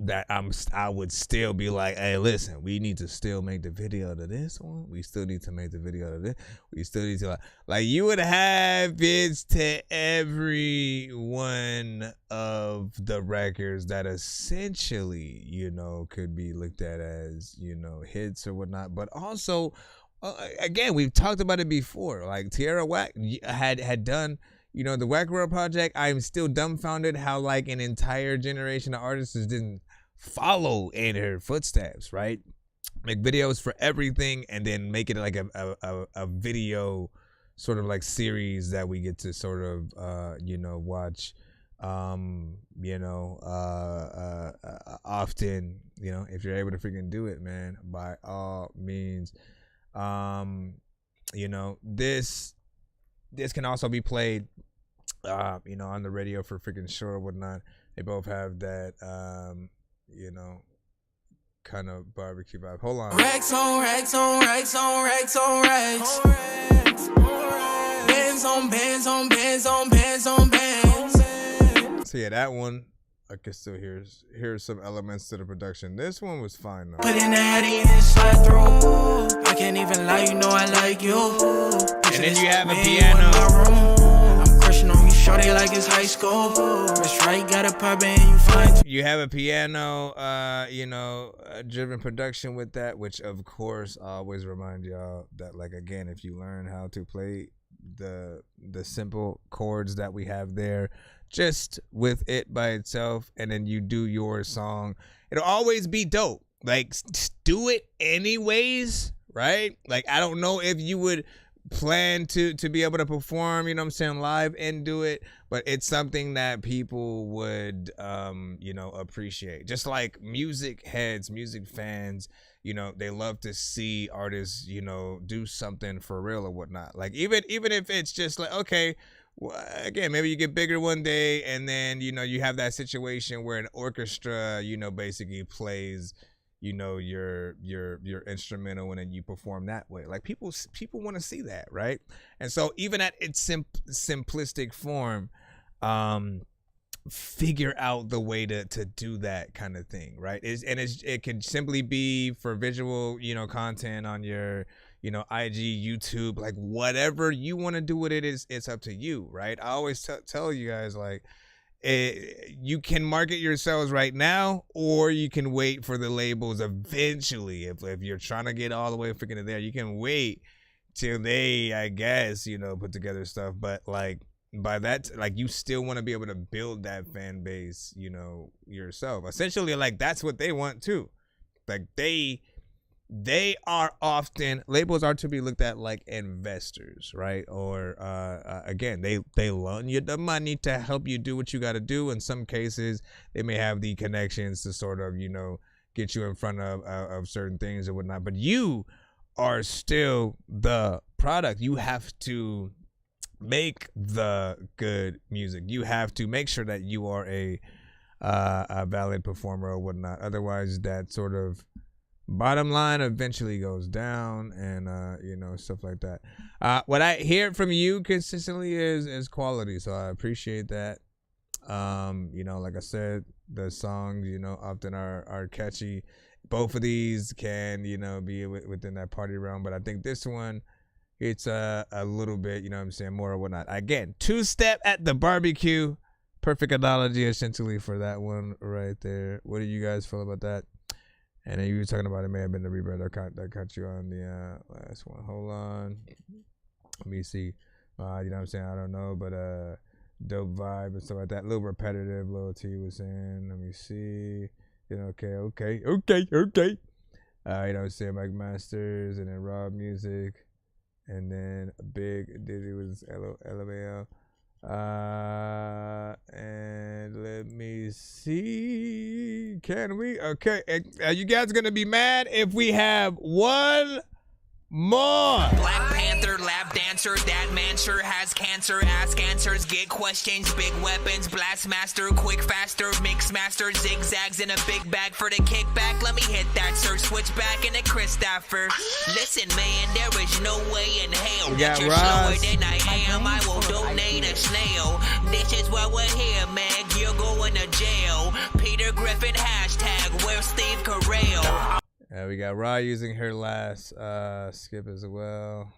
[SPEAKER 5] that I would still be like, hey, listen, we need to still make the video to this one. We still need to make the video to this. We still need to like you would have hits to every one of the records that essentially, you know, could be looked at as, you know, hits or whatnot. But also again, we've talked about it before. Like Tierra Whack had done, you know, the Whack World project. I'm still dumbfounded how like an entire generation of artists didn't follow in her footsteps, right? Make videos for everything and then make it like a video sort of like series that we get to sort of you know, watch you know, often, you know, if you're able to freaking do it, man, by all means. You know, this can also be played you know, on the radio for freaking sure or whatnot. They both have that you know, kind of barbecue vibe. Hold on.
[SPEAKER 20] Racks on racks on racks on racks on racks. Bands on bands on bands on bands on bands.
[SPEAKER 5] So yeah, that one I can still hear some elements to the production. This one was fine though.
[SPEAKER 20] Put in that and slide through. I can't even lie, you know I like you.
[SPEAKER 2] And then you have a piano.
[SPEAKER 20] I'm crushing on you, shorty, like it's high school. Miss Right got a pub and you find.
[SPEAKER 5] You have a piano, you know, driven production with that, which of course I always remind y'all that, like, again, if you learn how to play the simple chords that we have there, just with it by itself, and then you do your song, it'll always be dope. Like, do it anyways, right? Like, I don't know if you would plan to be able to perform, you know what I'm saying, live and do it, but it's something that people would you know, appreciate. Just like music heads, music fans, you know, they love to see artists, you know, do something for real or whatnot. Like, even if it's just like, okay, well, again, maybe you get bigger one day and then, you know, you have that situation where an orchestra, you know, basically plays, you know, your instrumental, and then you perform that way. Like, people want to see that, right? And so even at its simplistic form, figure out the way to do that kind of thing, right? It can simply be for visual, you know, content on your, you know, IG, YouTube, like whatever you want to do with it it's up to you, right? I always tell you guys, like, you can market yourselves right now, or you can wait for the labels eventually. If you're trying to get all the way freaking to there, you can wait till they, I guess, you know, put together stuff. But like, by that, like, you still want to be able to build that fan base, you know, yourself. Essentially, like, that's what they want too. Like, they are often, labels are to be looked at like investors, right? Or again, they loan you the money to help you do what you got to do. In some cases, they may have the connections to sort of, you know, get you in front of certain things or whatnot. But you are still the product. You have to make the good music. You have to make sure that you are a valid performer or whatnot. Otherwise, that sort of bottom line eventually goes down, and you know, stuff like that. What I hear from you consistently is quality, so I appreciate that. You know, like I said, the songs, you know, often are catchy. Both of these can, you know, be within that party realm, but I think this one, it's a little bit, you know what I'm saying, more or whatnot. Again, two-step at the barbecue, perfect analogy essentially for that one right there. What do you guys feel about that? And then you were talking about it may have been the reverb that caught you on the last one. Hold on. Let me see. You know what I'm saying? I don't know, but dope vibe and stuff like that. A little repetitive, Lil T was saying. Let me see. You know, okay. You know what I'm saying? Mike Masters, and then Rob Music. And then a big Dizzy was LMAO. And let me see. Can we? Okay. Are you guys gonna be mad if we have one more?
[SPEAKER 10] Black Panther, lap dancer, that man sure has cancer. Ask answers, get questions, big weapons, blast master, quick faster, mix master, zigzags in a big bag for the kickback. Let me hit that, sir. Switch back in the Christopher. Listen, man, there is no way in hell that you're slower than I am. I will donate a snail. This is why we're here, man. You're going to jail. Peter Griffin hashtag, where's Steve Carell?
[SPEAKER 5] We got Ra using her last skip as well.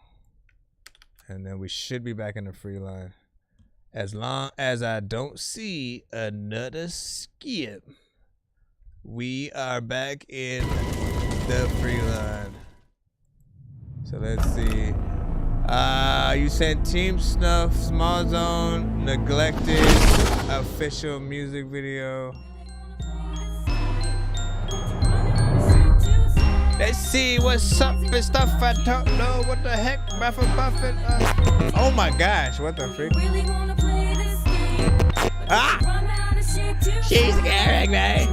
[SPEAKER 5] And then we should be back in the free line. As long as I don't see another skip, we are back in the free line. So let's see. You sent Team Snuff, Small Zone, Neglected, official music video. Let's see what's up and stuff. I don't know what the heck. Buffett. Oh my gosh, what the freak? Ah! She's scaring me.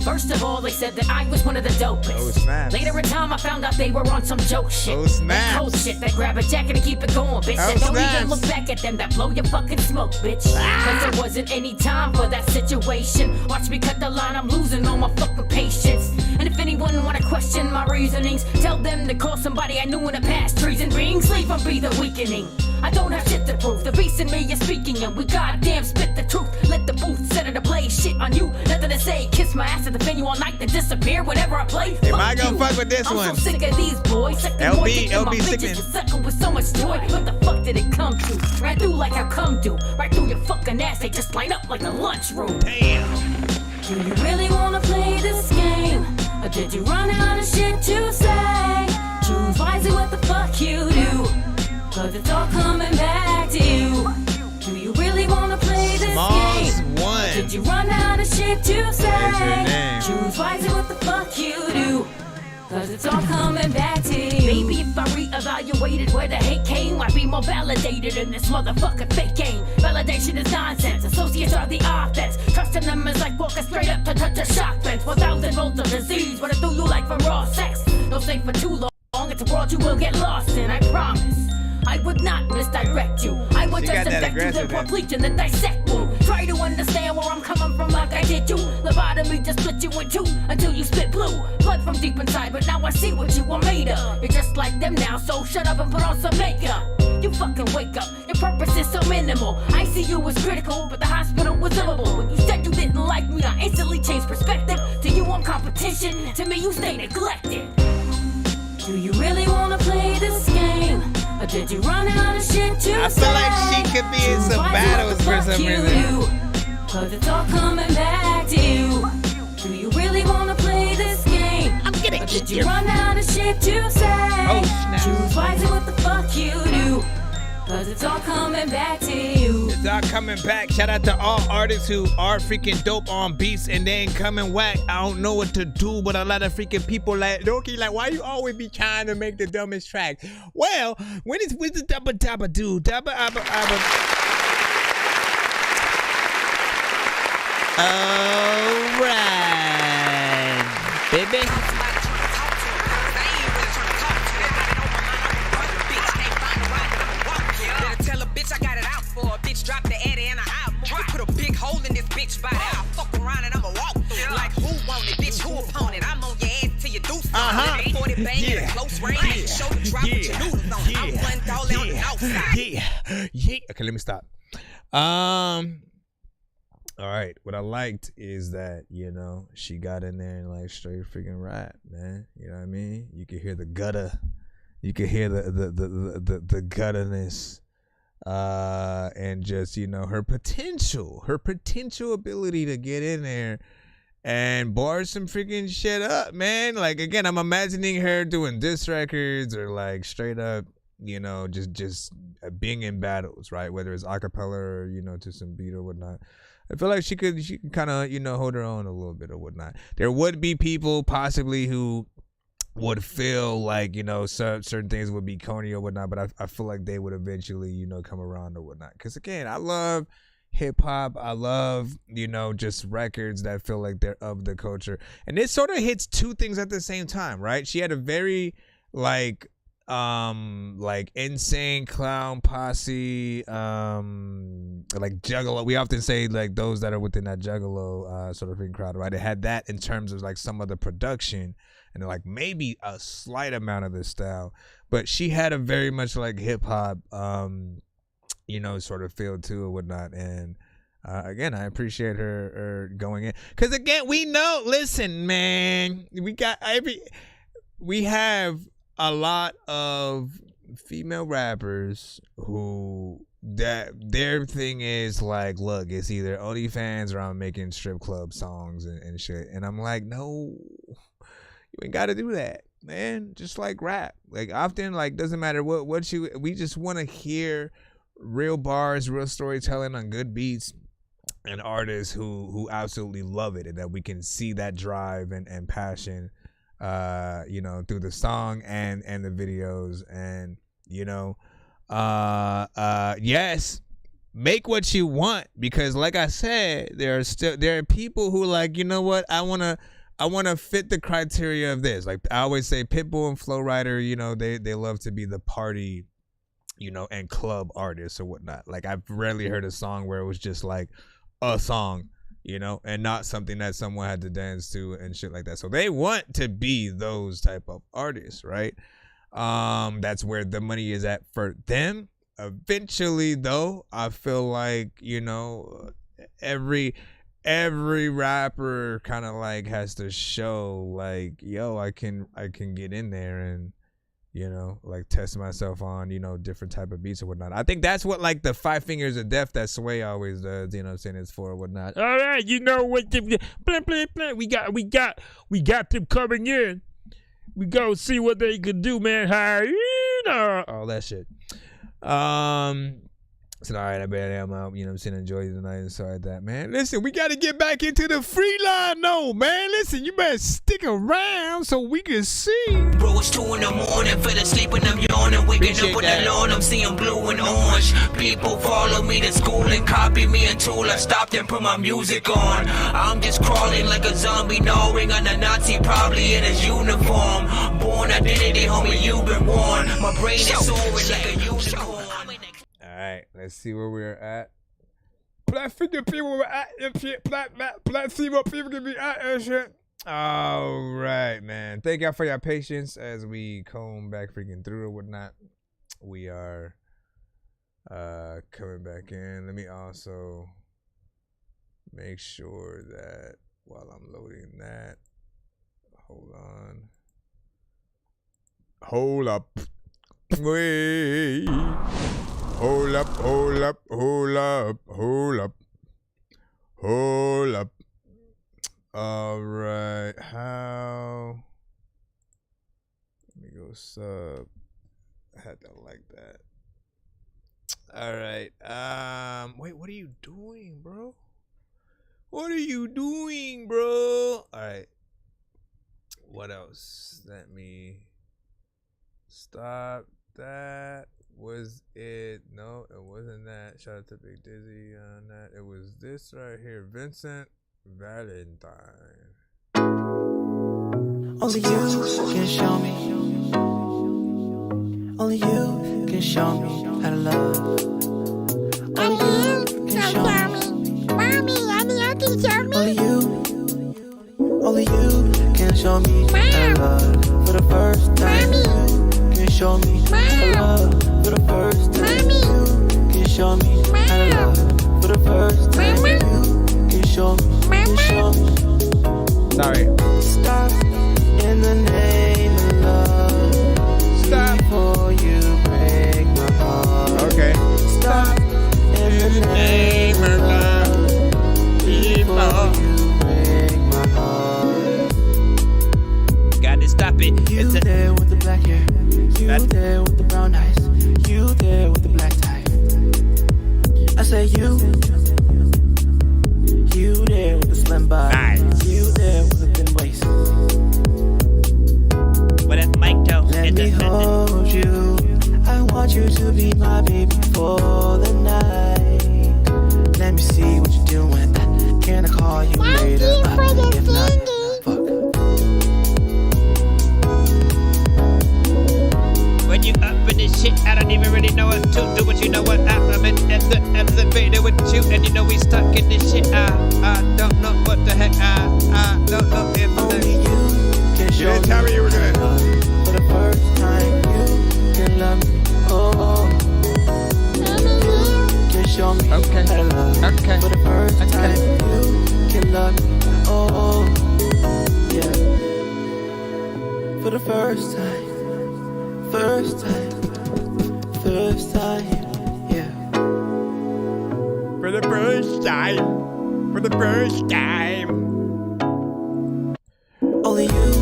[SPEAKER 19] First of all, they said that I was one of the dopest.
[SPEAKER 5] Oh, snaps.
[SPEAKER 19] Later in time, I found out they were on some joke shit.
[SPEAKER 5] Oh, snaps.
[SPEAKER 19] That cold shit, that grab a jacket and keep it going, bitch.
[SPEAKER 5] Oh,
[SPEAKER 19] That don't
[SPEAKER 5] snaps.
[SPEAKER 19] even look back at them, that blow your fucking smoke, bitch. Cause there wasn't any time for that situation. Watch me cut the line, I'm losing all my fucking patience. And if anyone wanna question my reasonings, tell them to call somebody I knew in the past. Treason, being slave, I'll be the weakening. I don't have shit to prove, the beast in me is speaking, and we goddamn spit the truth. Let the booth set it to play shit on you. Nothing to say, kiss my ass and defend you all night, then disappear whenever I play.
[SPEAKER 5] Am I gonna fuck with this one?
[SPEAKER 19] I'm so sick of these boys.
[SPEAKER 5] LB sickening.
[SPEAKER 19] Sucking with so much joy. What the fuck did it come to? Right through like I come do. Right through your fucking ass, they just line up like a lunchroom.
[SPEAKER 5] Damn.
[SPEAKER 19] Do you really wanna play this game? Or did you run out of shit to say? Choose wisely what the fuck you do. Cause it's all coming back to you. Do you really wanna play this game?
[SPEAKER 5] One.
[SPEAKER 19] Or did you run out of shit to say?
[SPEAKER 5] There's your name.
[SPEAKER 19] Choose wisely what the fuck you do. Cause it's all coming back to you. Maybe if I reevaluated where the hate came, I'd be more validated in this motherfucking fake game. Validation is nonsense, associates are the offense. Trusting them is like walking straight up to touch a shock fence. 1,000 volts of disease, running through you like for raw sex. Don't stay for too long, it's a world you will get lost in, I promise. I would not misdirect you. I would just infect you, then pour bleach in the dissect wound. Try to understand where I'm coming from like I did you. Lobotomy just split you in two until you spit blue. Blood from deep inside, but now I see what you were made of. You're just like them now, so shut up and put on some makeup. You fucking wake up, your purpose is so minimal. ICU was critical, but the hospital was livable. When you said you didn't like me, I instantly changed perspective. To you I'm competition, to me you stay neglected. Do you really wanna play this game? Or did you run out of shit to
[SPEAKER 5] I feel like she could be in some battles for some reason.
[SPEAKER 19] Cause it's all coming back to you. Do you really wanna play this game?
[SPEAKER 5] I'm gonna
[SPEAKER 19] or did you run out of shit to say?
[SPEAKER 5] Oh, snap.
[SPEAKER 19] Choose wisely what the fuck you do. Cause it's all coming back to you.
[SPEAKER 5] It's all coming back. Shout out to all artists who are freaking dope on beats and they ain't coming whack. I don't know what to do, but a lot of freaking people like Dorky, like, why you always be trying to make the dumbest track? Well, when it's with the dabba dabba do, dabba abba abba. Alright, baby.
[SPEAKER 10] I got it out for a bitch, drop the Eddie and I'll put a big hole in this bitch body. I'll fuck around and I'ma walk like who want it, bitch, who opponent? I'm on your ass till you do something. 40 bang in a close range, shoulder drop with your noodles on. I'm one dollar on the outside.
[SPEAKER 5] Yeah. Okay, let me stop. All right, what I liked is that, you know, she got in there and like straight freaking rap, man. You know what I mean? You could hear the gutter. You could hear the gutterness. And just, you know, her potential ability to get in there and bar some freaking shit up, man. Like, again, I'm imagining her doing diss records or like straight up, you know, just being in battles, right? Whether it's acapella or, you know, to some beat or whatnot. I feel like she could kind of, you know, hold her own a little bit or whatnot. There would be people possibly who would feel like, you know, certain things would be corny or whatnot, but I feel like they would eventually, you know, come around or whatnot. Because again, I love hip hop. I love, you know, just records that feel like they're of the culture. And this sort of hits two things at the same time, right? She had a very like Insane Clown Posse, like Juggalo. We often say like those that are within that Juggalo sort of thing crowd, right? It had that in terms of like some of the production and like maybe a slight amount of the style, but she had a very much like hip hop, you know, sort of feel to it, whatnot. And again, I appreciate her going in, because again, we know. Listen, man, we have a lot of female rappers who that their thing is like, look, it's either OnlyFans or I'm making strip club songs and shit. And I'm like, no, You ain't got to do that, man. Just like rap. Like often, like doesn't matter what you. We just want to hear real bars, real storytelling on good beats, and artists who absolutely love it, and that we can see that drive and passion, through the song and the videos, and yes. Make what you want, because like I said, there are people who like, you know what, I wanna fit the criteria of this. Like I always say, Pitbull and Flo Rida, they love to be the party, and club artists or whatnot. Like I've rarely heard a song where it was just like a song, and not something that someone had to dance to and shit like that. So they want to be those type of artists, right? That's where the money is at for them. Eventually, though, I feel like every rapper kind of like has to show like, yo, I can get in there and like test myself on different type of beats or whatnot. I think that's what like the 5 Fingers of Death that Sway always does, saying it's for or whatnot.
[SPEAKER 18] All right, what the plan. We got them coming in. We go see what they can do, man.
[SPEAKER 5] All that shit. So all right, I bet I'm out, enjoy the night and stuff like that, man. Listen, we got to get back into the free line, no, man. Listen, you better stick around so we can see.
[SPEAKER 10] Bro, it's 2 in the morning, fell asleep and I'm yawning, waking up with the lawn, I'm seeing blue and orange. People follow me to school and copy me until I stopped and put my music on. I'm just crawling like a zombie, gnawing on a Nazi, probably in his uniform. Born identity, homie, you've been warned. My brain is soaring like a unicorn.
[SPEAKER 5] Alright, let's see where we're at.
[SPEAKER 18] Black figure people were at and shit. Black female people can be at and shit.
[SPEAKER 5] Alright, man. Thank y'all for your patience as we comb back freaking through or whatnot. We are coming back in. Let me also make sure that while I'm loading that, hold up. Wait. Hold up. All right. How? Let me go sub. I had to like that. All right. Wait, what are you doing, bro? All right. What else? Let me stop that. Was it? No, it wasn't that. Shout out to Big Dizzy on that. It was this right here. Vincent Valentine.
[SPEAKER 4] Only you can show me. Only you can show me how to love. Only you can show me. Mommy, only you can show me. Only you can show me how to love. For the first time, you can show me how to love. For the first time, you can show me how to love. For the first time, you can show me.
[SPEAKER 5] Sorry.
[SPEAKER 4] Stop in the name of love. Stop before you break my heart.
[SPEAKER 5] Okay.
[SPEAKER 4] Stop in the name of love. Before you break my heart.
[SPEAKER 2] Gotta stop it.
[SPEAKER 4] You there with the black hair. You there with the brown eyes. You there with the black tie. I say you. You there with the slim body. Nice. You there with the thin waist.
[SPEAKER 2] What up, Mike Toe?
[SPEAKER 4] Let me hold you. I want you to be my baby for the night. Let me see what you're doing. Can I call you later? If not, fuck.
[SPEAKER 2] When you up in this shit, I don't even really know what to do. But you know what? I'm in the elevator with you, and you know we stuck in this shit. I don't know what the heck. I don't know if
[SPEAKER 4] only you can show me.
[SPEAKER 5] Tell me you were gonna.
[SPEAKER 4] For the first time, you can love me. Oh, only you can show me how to love.
[SPEAKER 5] Okay.
[SPEAKER 4] For the first time, you can love me. Oh, yeah. For the first time. First time, yeah.
[SPEAKER 18] For the first time.
[SPEAKER 4] Only you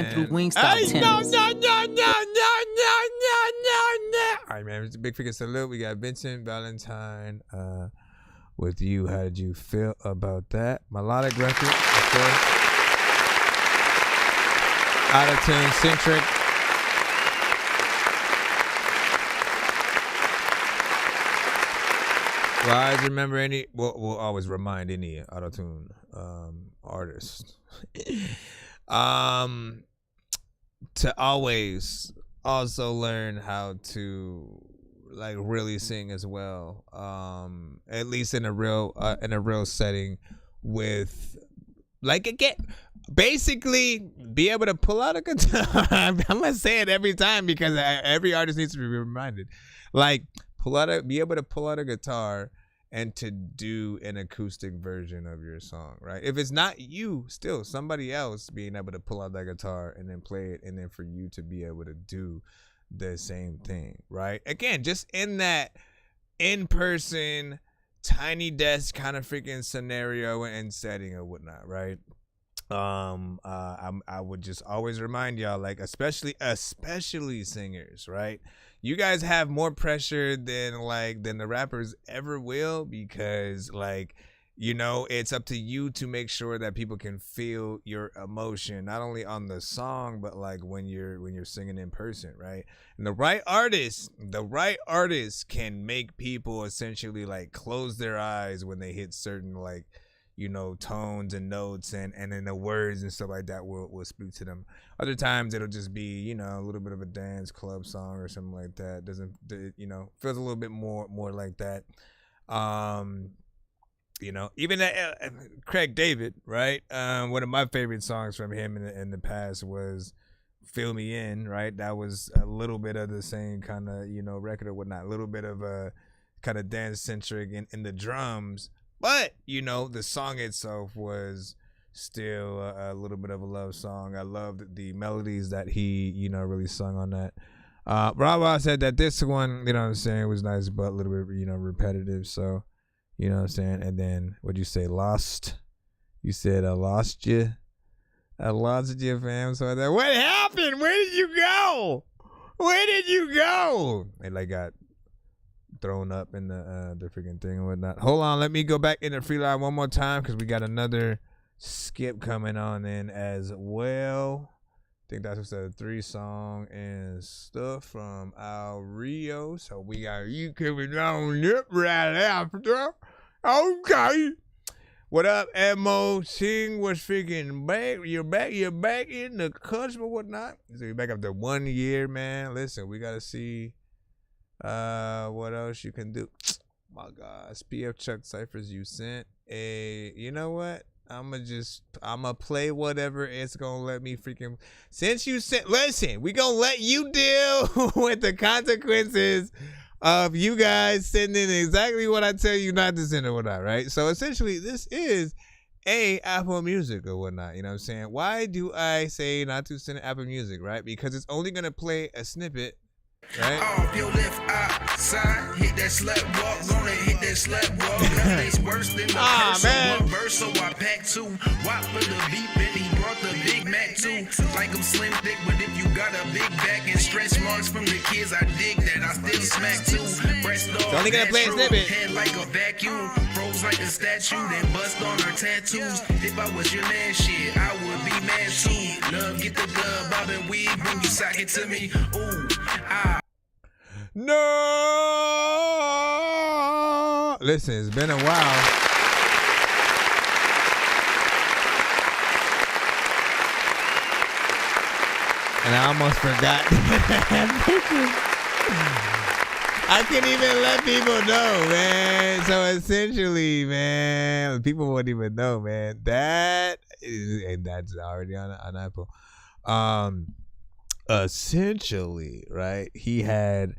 [SPEAKER 1] grind through Wingstop tennis.
[SPEAKER 5] All right, man. It's a big freaking salute. We got Vincent Valentine with you. How did you feel about that? Melodic record, of course. Out-of-tune centric. Well, I remember we'll always remind any auto-tune artist to always also learn how to like really sing as well. At least in a real setting with like again. Basically, be able to pull out a guitar. I'm gonna say it every time because every artist needs to be reminded. Like, be able to pull out a guitar and to do an acoustic version of your song, right? If it's not you, still somebody else being able to pull out that guitar and then play it, and then for you to be able to do the same thing, right? Again, just in that in-person, tiny desk kind of freaking scenario and setting or whatnot, right? I would just always remind y'all, like, especially singers, right? You guys have more pressure than the rappers ever will, because like, you know, it's up to you to make sure that people can feel your emotion, not only on the song, but like when you're singing in person, right? And the right artist can make people essentially like close their eyes when they hit certain like, you know, tones and notes and then the words and stuff like that will speak to them. Other times it'll just be, you know, a little bit of a dance club song or something like that. You know, feels a little bit more like that. You know, even that Craig David, right? One of my favorite songs from him in the past was "Fill Me In," right? That was a little bit of the same kind of, you know, record or whatnot. A little bit of a kind of dance centric in the drums. But, you know, the song itself was still a little bit of a love song. I loved the melodies that he, you know, really sung on that. Bravo said that this one, you know what I'm saying, was nice, but a little bit, you know, repetitive. So, you know what I'm saying? And then, what'd you say, lost? You said, I lost you. I lost you, fam. So that, what happened? Where did you go? Where did you go? And like got thrown up in the freaking thing and whatnot. Hold on, let me go back in the free line one more time because we got another skip coming on in as well. I think that's just a 3-song and stuff from Al Rio. So we got you coming on up right after. Okay. What up, Mo? Sing was freaking back. You're back in the cusp or whatnot. So you're back after 1 year, man. Listen, we gotta see what else you can do. My gosh, PF Chuck ciphers you sent. You know what? I'ma play whatever it's gonna let me freaking. Since you sent, listen, we gonna let you deal with the consequences of you guys sending exactly what I tell you not to send or whatnot, right? So essentially, this is a Apple Music or whatnot. You know what I'm saying? Why do I say not to send Apple Music, right? Because it's only gonna play a snippet. Right?
[SPEAKER 6] Off your left outside, hit that slut walk, gonna hit that slut walk. Nothing's worse than the curse of one verse, so I packed 2. Wop for the beep, and he brought the Big Mac too. Like I'm slim thick, but if you got a big back and stretch marks from the kids, I dig that. I still smack too. Breast dog,
[SPEAKER 5] only gonna play a snippet.
[SPEAKER 6] Head like a vacuum, froze like a statue, then bust on her tattoos. If I was your man, shit, I would be mad too. Love, get the glove, bob and weave when you sock it to me. Ooh,
[SPEAKER 5] No. Listen, it's been a while. And I almost forgot. I can't even let people know, man. So essentially, man, people won't even know, man. And that's already on Apple. Essentially, right? He had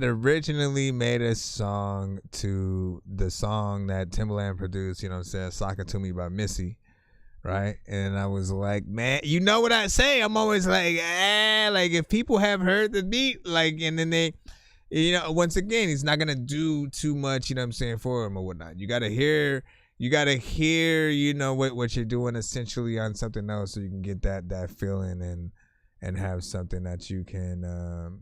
[SPEAKER 5] originally made a song to the song that Timbaland produced, you know what I'm saying, Sock It To Me by Missy, right? And I was like, man, you know what I say? I'm always like, like if people have heard the beat, like, and then they, you know, once again, he's not going to do too much, you know what I'm saying, for him or whatnot. You got to hear you gotta hear, you know, what you're doing essentially on something else, so you can get that feeling and have something that you can,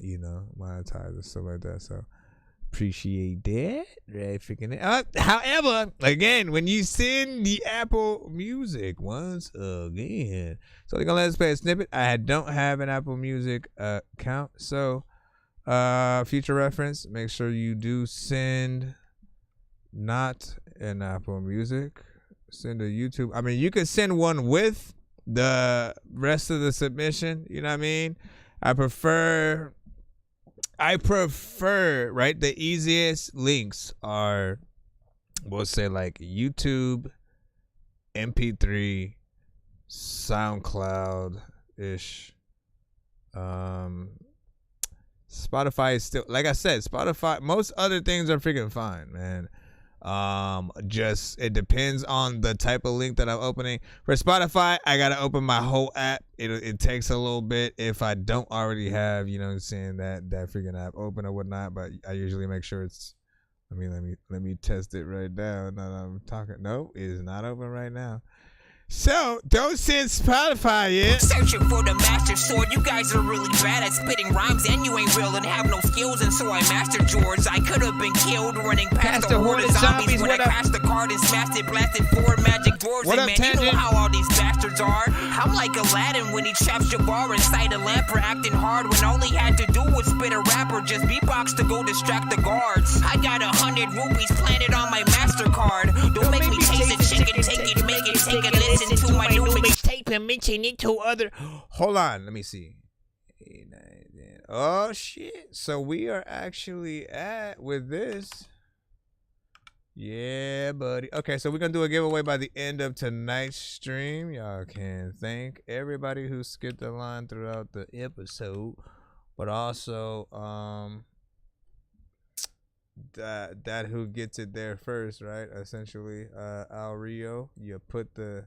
[SPEAKER 5] you know, monetize and stuff like that. So appreciate that. Right, freaking it. However, again, when you send the Apple Music once again, so they're gonna let us play a snippet. I don't have an Apple Music account, so future reference, make sure you do send not an Apple Music, send a YouTube. I mean, you could send one with the rest of the submission, you know what I mean? I prefer, right? The easiest links are, we'll say, like YouTube, MP3, SoundCloud-ish. Spotify is still, like I said, Spotify, most other things are freaking fine, man. Just, it depends on the type of link that I'm opening. For Spotify, I gotta open my whole app. It takes a little bit if I don't already have, you know what I'm saying, that freaking app open or whatnot, but I usually make sure it's, let me test it right now. Now that I'm talking. No, it is not open right now. So, don't send Spotify yet.
[SPEAKER 10] Searching for the master sword. You guys are really bad at spitting rhymes, and you ain't real and have no skills, and so I mastered yours. I could have been killed running past the horde of zombies when I crashed the card and smashed it, blasted 4 magic dwarves. And man, you know how all these bastards are. I'm like Aladdin when he traps Jabbar inside a lamp for acting hard, when all he had to do was spit a rap or just beatbox to go distract the guards. I got 100 rupees planted on my MasterCard. Don't make me taste the chicken, take it, make it, take a listen to my new mixtape and mention it to other.
[SPEAKER 5] Hold on, let me see. Oh shit! So we are actually at with this. Yeah, buddy. Okay, so we're gonna do a giveaway by the end of tonight's stream. Y'all can thank everybody who skipped the line throughout the episode, but also that who gets it there first, right? Essentially, Al Rio, you put the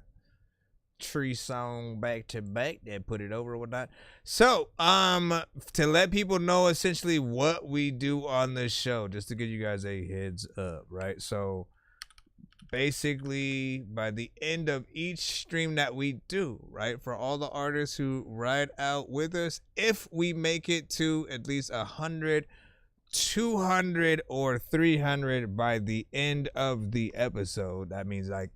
[SPEAKER 5] tree song back to back, then put it over or whatnot. So to let people know essentially what we do on this show, just to give you guys a heads up, right? So basically by the end of each stream that we do, right, for all the artists who ride out with us, if we make it to at least 100, 200 or 300 by the end of the episode, that means like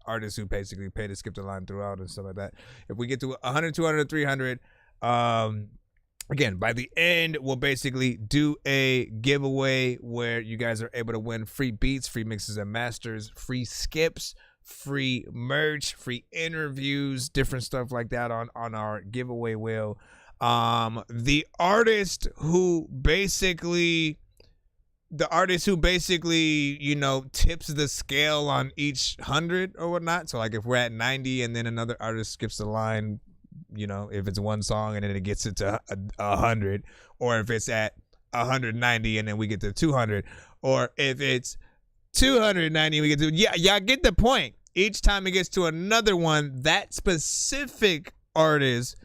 [SPEAKER 5] artists who basically pay to skip the line throughout and stuff like that. If we get to 100, 200, 300, again, by the end, we'll basically do a giveaway where you guys are able to win free beats, free mixes and masters, free skips, free merch, free interviews, different stuff like that on our giveaway wheel. The artist who basically, you know, tips the scale on each 100 or whatnot. So like if we're at 90 and then another artist skips the line, you know, if it's one song and then it gets it to 100, or if it's at 190 and then we get to 200, or if it's 290 we get to, y'all get the point. Each time it gets to another one, that specific artist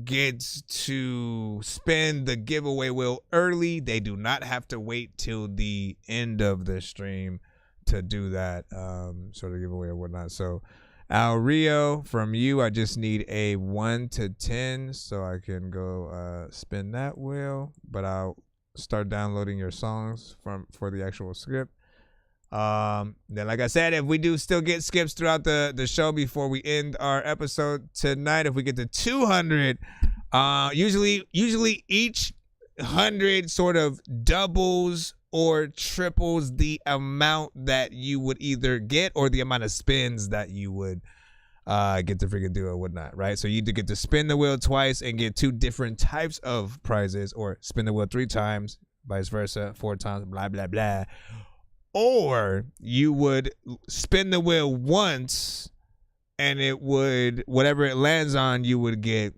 [SPEAKER 5] gets to spin the giveaway wheel early. They do not have to wait till the end of the stream to do that sort of giveaway or whatnot. So Al Rio, from you, I just need a 1 to 10 so I can go spin that wheel, but I'll start downloading your songs for the actual script. Then like I said, if we do still get skips throughout the show before we end our episode tonight, if we get to 200, usually each 100 sort of doubles or triples the amount that you would either get or the amount of spins that you would get to freaking do or whatnot, right? So you either get to spin the wheel twice and get 2 different types of prizes, or spin the wheel 3 times, vice versa, 4 times, blah blah blah. Or you would spin the wheel once and it would, whatever it lands on, you would get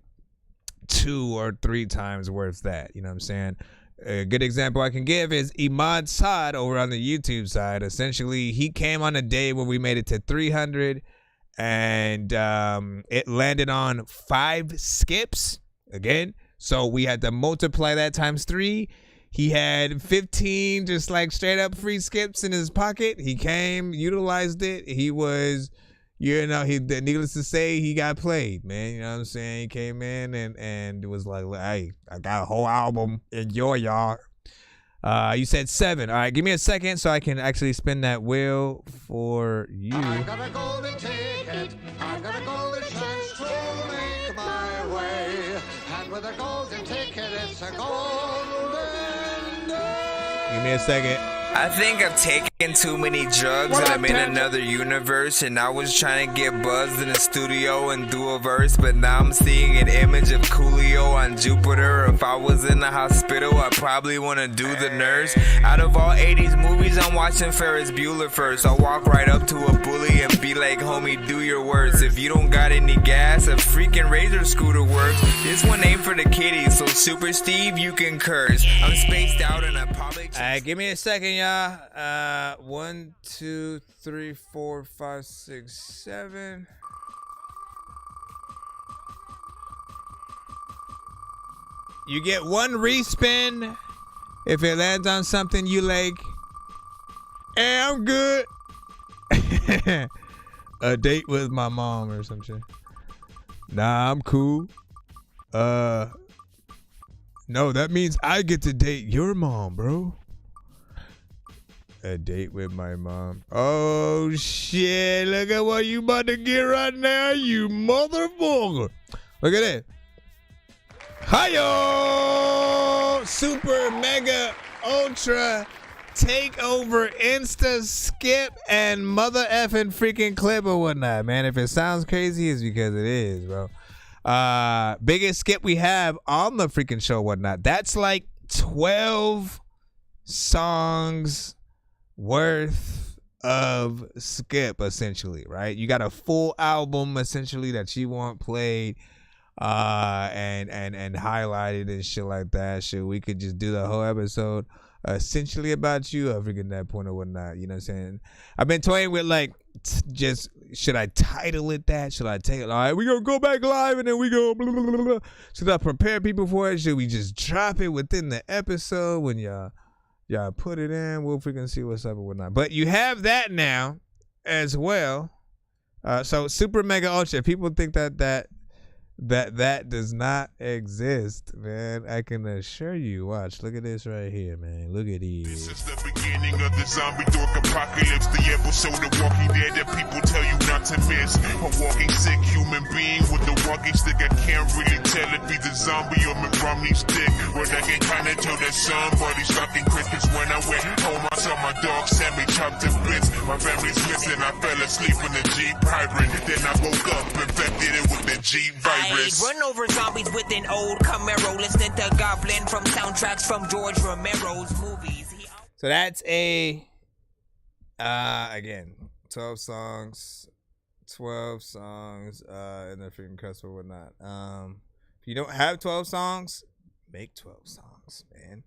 [SPEAKER 5] 2 or 3 times worth that. You know what I'm saying? A good example I can give is Imad Saad over on the YouTube side. Essentially, he came on a day where we made it to 300 and it landed on 5 skips again. So we had to multiply that times 3. He had 15 just like straight up free skips in his pocket. He came, utilized it. He was, needless to say, he got played, man. You know what I'm saying? He came in and it was like, hey, I got a whole album. Enjoy, y'all. You said 7. All right, give me a second so I can actually spin that wheel for you.
[SPEAKER 3] I got a golden ticket. I got a golden chance to make my way. And with a golden ticket, it's a golden day.
[SPEAKER 5] Give me a second.
[SPEAKER 21] I think I've taken too many drugs and I'm in another universe, and I was trying to get buzzed in the studio and do a verse, but now I'm seeing an image of Coolio on Jupiter. If I was in the hospital, I'd probably want to do the nurse. Out of all 80s movies, I'm watching Ferris Bueller first. I'll walk right up to a bully and be like, homie, do your worst. If you don't got any gas, a freaking Razor scooter works. This one ain't for the kiddies, so Super Steve, you can curse. I'm spaced out and I probably...
[SPEAKER 5] Alright, give me a second, y'all. 1, 2, 3, 4, 5, 6, 7. You get 1 respin if it lands on something you like. Hey, I'm good. A date with my mom or some shit. Nah, I'm cool. No, that means I get to date your mom, bro. A date with my mom. Oh shit, look at what you about to get right now, you motherfucker. Look at it. Hi-yo! Super mega ultra takeover insta skip and mother effing freaking clip or whatnot, man. If it sounds crazy, it's because it is, bro. Biggest skip we have on the freaking show, whatnot. That's like 12 songs worth of skip, essentially, right? You got a full album essentially that you want played and highlighted and shit like that. Shit, we could just do the whole episode essentially about you. I forget that point or whatnot. You know what I'm saying? I've been toying with like just should I title it that? Should I take it? All right, we gonna go back live and then we go blah, blah, blah, blah. Should I prepare people for it? Should we just drop it within the episode when y'all put it in? We'll freaking see what's up or whatnot. But you have that now as well. So super mega ultra. People think that does not exist, man. I can assure you. Watch. Look at this right here, man. Look at these.
[SPEAKER 22] This is the beginning of the zombie dork apocalypse, the episode of Walking Dead that people tell you not to miss. A walking sick human being with a walking stick. I can't really tell if he's a zombie or Mitt Romney's stick. But I can kinda tell that somebody's talking crickets. When I went home, I saw my dog Sammy chopped to bits. My family's missing. I fell asleep in the Jeep hybrid. Then I woke up, infected it with the Jeep virus.
[SPEAKER 10] Run over zombies with an old Camaro, listening to Goblin from soundtracks from George Romero's movies.
[SPEAKER 5] So that's a again 12 songs in the freaking cusp or whatnot. If you don't have 12 songs, make 12 songs, man.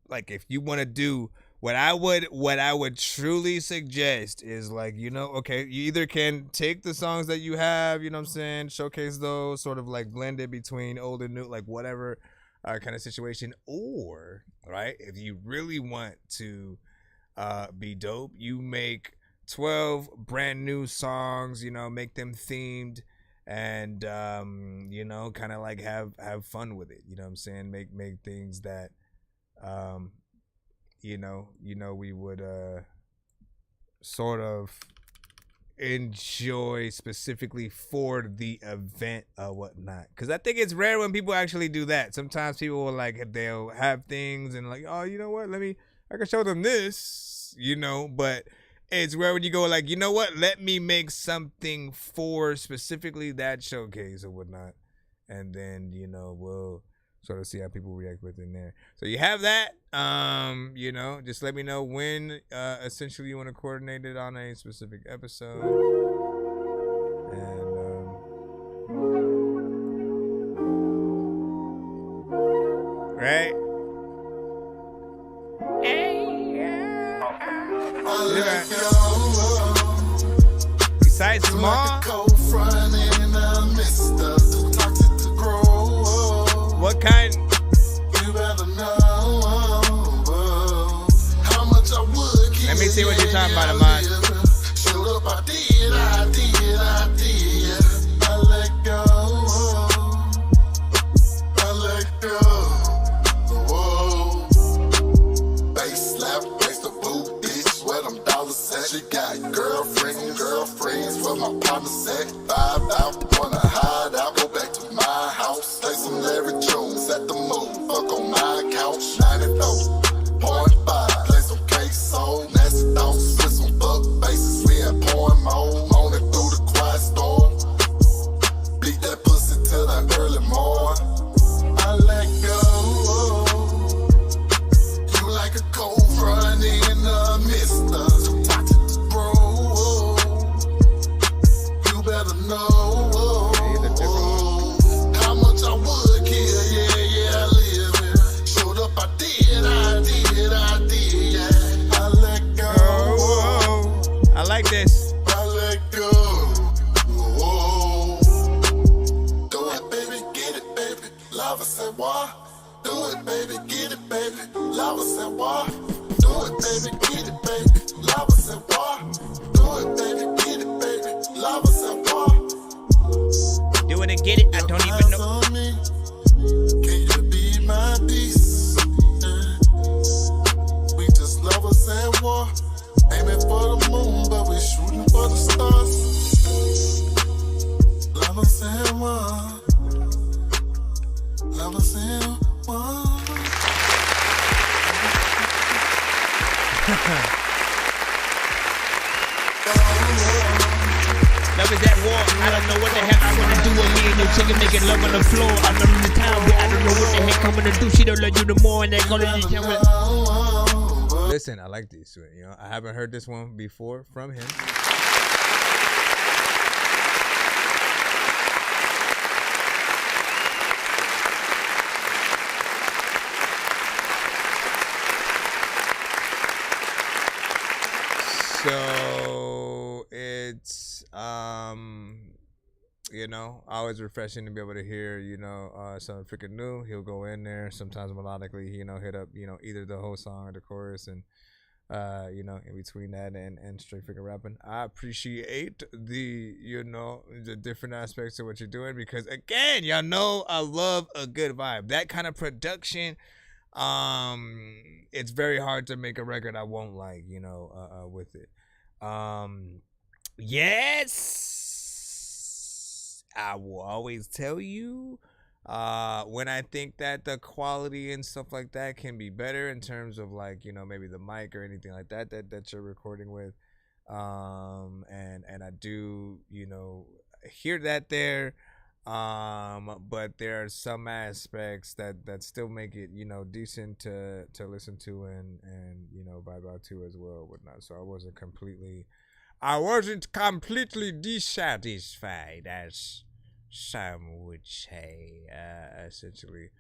[SPEAKER 5] Like if you want to do what I would truly suggest is like, okay, you either can take the songs that you have, you know what I'm saying, showcase those, sort of like blend it between old and new, like whatever kind of situation, or right, if you really want to be dope, you make 12 brand new songs, make them themed and kind of like have fun with it, you know what I'm saying, make things that we would sort of enjoy specifically for the event or whatnot. Because I think it's rare when people actually do that. Sometimes people will they'll have things and like, oh, you know what? I can show them this, but it's rare when you go like, you know what? Let me make something for specifically that showcase or whatnot. And then, we'll sort of see how people react within there. So you have that. Just let me know when essentially you want to coordinate it on a specific episode. And right? Besides small, what kind?
[SPEAKER 3] You better know.
[SPEAKER 2] see what you're talking about, Ahmad.
[SPEAKER 22] Showed up, I did. I let go. I let go. Whoa. Bass slap, bass the boot, bitch, where them dollars at? She got girlfriends, where my partners at? 5 out, wanna hide out, go back to my house. Play some Larry Jones at the moon, fuck on my couch. 94.5, play some K-Soul, nasty thoughts, with some fuck faces, we had pouring mode, moaning through the quiet storm. Beat that pussy till that early morn. I let go. You like a cold run in the mist of bro. You better know how much I would kill. Yeah, I live here. Showed up, I did. Yeah. I let go.
[SPEAKER 2] I like this.
[SPEAKER 22] I let go. Whoa. Do it, baby, get it, baby. Lava said why? Do it, baby, get it, baby. Lava said why? Do it, baby, get it, baby. Lava said why? Do it, baby, get it, baby. Lava said why?
[SPEAKER 2] Do it and get it. I don't even know.
[SPEAKER 22] On me. Can you be my peace? We just lovers at war. Aiming for the moon, but we shooting for the stars. Lovers at war. Lovers at war.
[SPEAKER 2] Love is at war. I don't know what the heck I wanna do with me and your chicken making love on the floor. I'm in the town, but I don't know what the heck I'm gonna do. She don't love you no more, and they're gonna just tell me.
[SPEAKER 5] Listen, I like these. You know, I haven't heard this one before from him. So it's you know, always refreshing to be able to hear, you know, something freaking new. He'll go in there sometimes melodically, you know, hit up, you know, either the whole song or the chorus, and you know, in between that and straight freaking rapping. I appreciate the, you know, the different aspects of what you're doing, because again, y'all know I love a good vibe. That kind of production, it's very hard to make a record I won't like, you know, with it. Yes, I will always tell you when I think that the quality and stuff like that can be better in terms of, like, you know, maybe the mic or anything like that that you're recording with, and I do, you know, hear that there, but there are some aspects that still make it, you know, decent to listen to and you know, vibe out to as well, whatnot. So I wasn't completely dissatisfied, as some would say, essentially.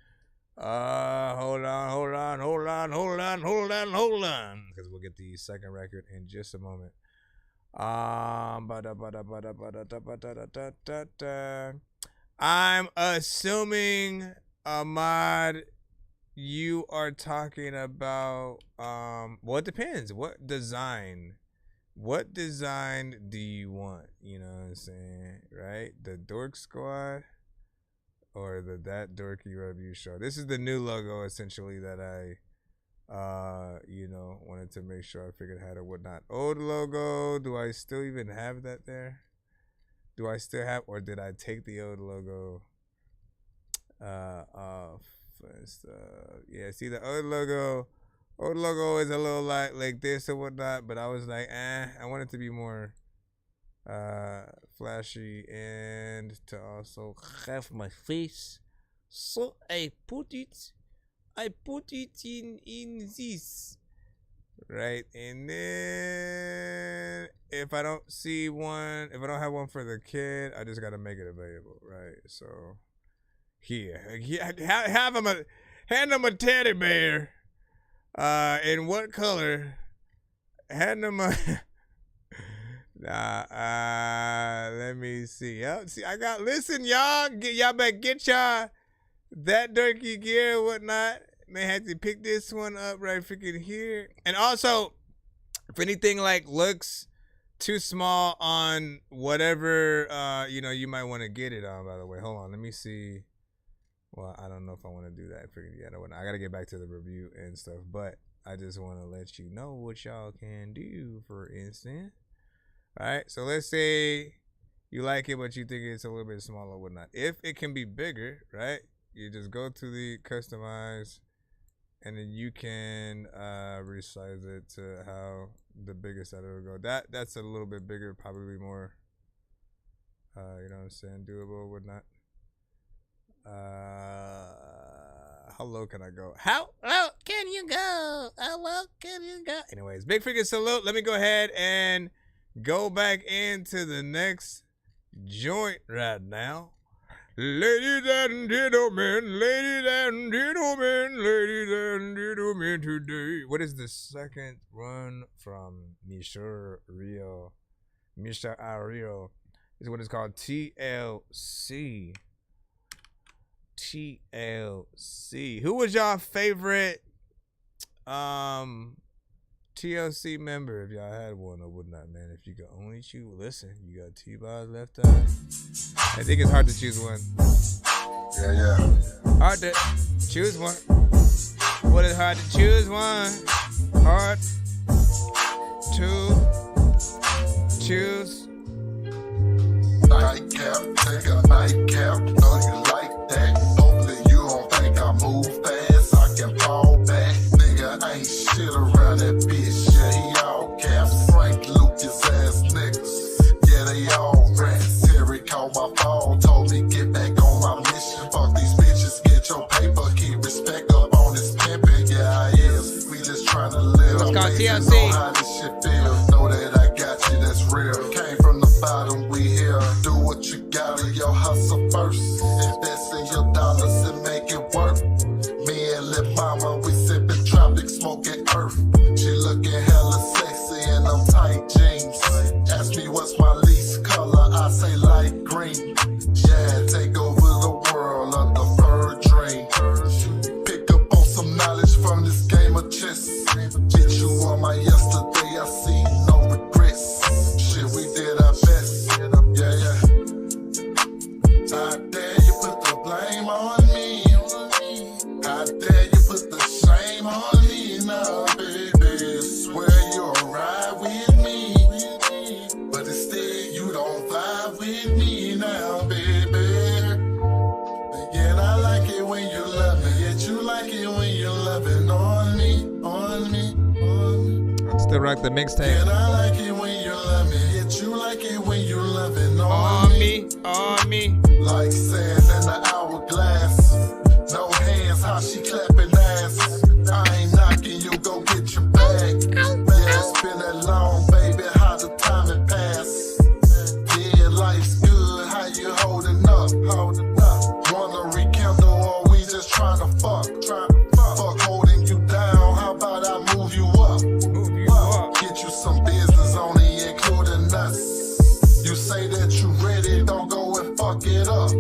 [SPEAKER 5] Hold on, because we'll get the second record in just a moment. I'm assuming, Ahmad, you are talking about well, it depends. What design do you want? You know what I'm saying, right? The Dork Squad or the That Dorky Review Show? This is the new logo, essentially, that I you know, wanted to make sure I figured out or whatnot. Old logo, do I still even have that there? Do I still have, or did I take the old logo off? Yeah, see, the old logo is a little like this or whatnot, but I was like, I want it to be more flashy and to also have my face. So I put it in this, right? And then if I don't have one for the kid, I just gotta make it available, right? So here, hand him a teddy bear. In what color? Hand him a let me see. See, listen, y'all better get y'all that Dorky gear or whatnot. May have to pick this one up right freaking here. And also, If anything like looks too small on whatever you know, you might want to get it on. By the way, hold on, let me see. Well, I don't know if I want to do that. I gotta get back to the review and stuff, but I just want to let you know what y'all can do. For instance, all right. So let's say you like it, but you think it's a little bit smaller or whatnot. If it can be bigger, right? You just go to the customize, and then you can resize it to how the biggest that it'll go. That's a little bit bigger, probably more. You know what I'm saying? Doable or whatnot. How low can I go? How low can you go? How low can you go? Anyways, big freaking salute. Let me go ahead and go back into the next joint right now. Ladies and gentlemen, today. What is the second run from Mr. Rio? Mr. Ario. This is what it's called, TLC. TLC. Who was y'all favorite TLC member, if y'all had one or whatnot, man? If you could only choose, listen, you got T-Boz left out. I think it's hard to choose one.
[SPEAKER 22] Yeah.
[SPEAKER 5] Hard to choose one. What is hard to choose one? Hard to choose.
[SPEAKER 22] Nightcap, take a nightcap. Know you like that. Hopefully you don't think I move fast. I can fall back. Nigga ain't shit around that bitch. Yeah, he all caps. Frank Lucas ass niggas. Yeah, they all rats. Terry called my phone, told me get back on my mission. Fuck these bitches, get your paper. Keep respect up on this pimpin'. Yeah, I is. We just trying to live.
[SPEAKER 5] It's called TLC.
[SPEAKER 22] Know how this shit feels. Know that I got you, that's real. Came from the bottom, we here. Do what you gotta, your hustle first. Invest in your dollars and make it work. Me and Lil Mama, we sippin' tropic, smoking earth. She looking hella sexy in them tight jeans. Ask me what's my least color, I say light green. Yeah, take over the world of the fur dream. Pick up on some knowledge from this game of chess. Get you on my yesterday, I see no regrets. Shit, we did our best. Yeah. I dare you put the blame on me. I dare you put the shame on me now, baby. Swear you'll ride with me, but instead you don't vibe with me now, baby. Again, I like it when you love me, yet you like it when you're loving on me.
[SPEAKER 5] Still rock the mixtape.
[SPEAKER 22] And I like it when you love me, yet you like it when you're loving on me. Like sand in the hourglass. No hands, how she clapping ass. I ain't knocking you, go get your bag. Yeah, it's been that long, baby, how the time it pass. Yeah, life's good, how you holding up? Wanna rekindle or we just trying to fuck? Fuck holding you down, how about I move you up? Get you some business only, including us. You say that you ready, don't go and fuck it up.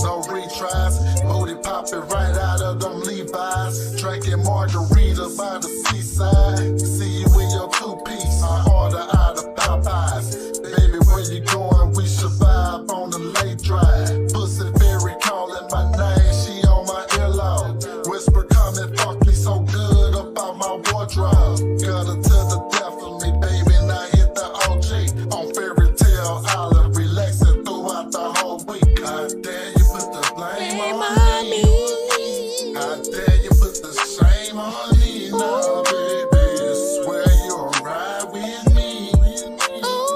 [SPEAKER 22] No retries, booty popping right out of them Levi's. Drinking margarita by the seaside. See you in your two-piece, I order out of Popeyes. Baby, where you going? We should vibe on the late drive. Pussy Fairy calling my name, she on my earlobe. Whisper, come and fuck me so good about my wardrobe. Cut her to the death of me, baby, now hit the OG. On Fairy Tale Island, relaxing throughout the whole week. I dare you put the blame on me. I dare you put the shame on me now, baby. Swear you'll ride with me,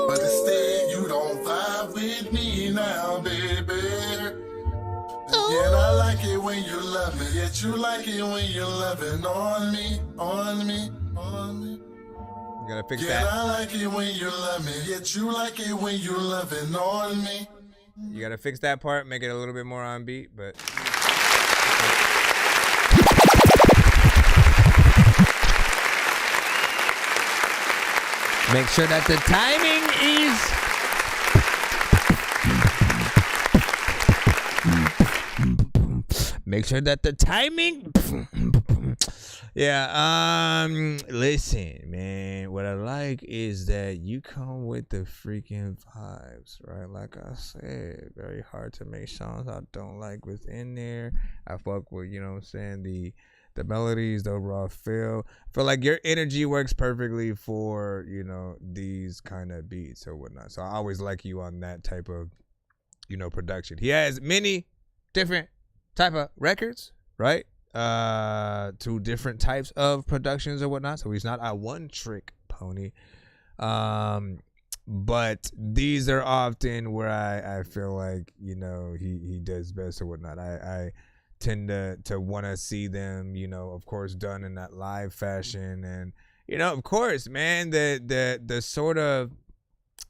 [SPEAKER 22] but instead you don't vibe with me now, baby. Again, I like it when you love me, yet you like it when you're loving on me.
[SPEAKER 5] You gotta fix
[SPEAKER 22] Yeah,
[SPEAKER 5] that.
[SPEAKER 22] I like it when you love me, yet you like it when you're loving on me.
[SPEAKER 5] You gotta fix that part, make it a little bit more on beat, but make sure that the timing is Yeah. Listen, man. What I like is that you come with the freaking vibes, right? Like I said, very hard to make songs I don't like within there. I fuck with, you know what I'm saying, the melodies, the overall feel like your energy works perfectly for, you know, these kind of beats or whatnot. So I always like you on that type of, you know, production. He has many different type of records, right? To different types of productions or whatnot. So he's not a one trick pony. But these are often where I feel like, you know, he does best or whatnot. I tend to want to see them, you know, of course, done in that live fashion. And, you know, of course, man, the sort of,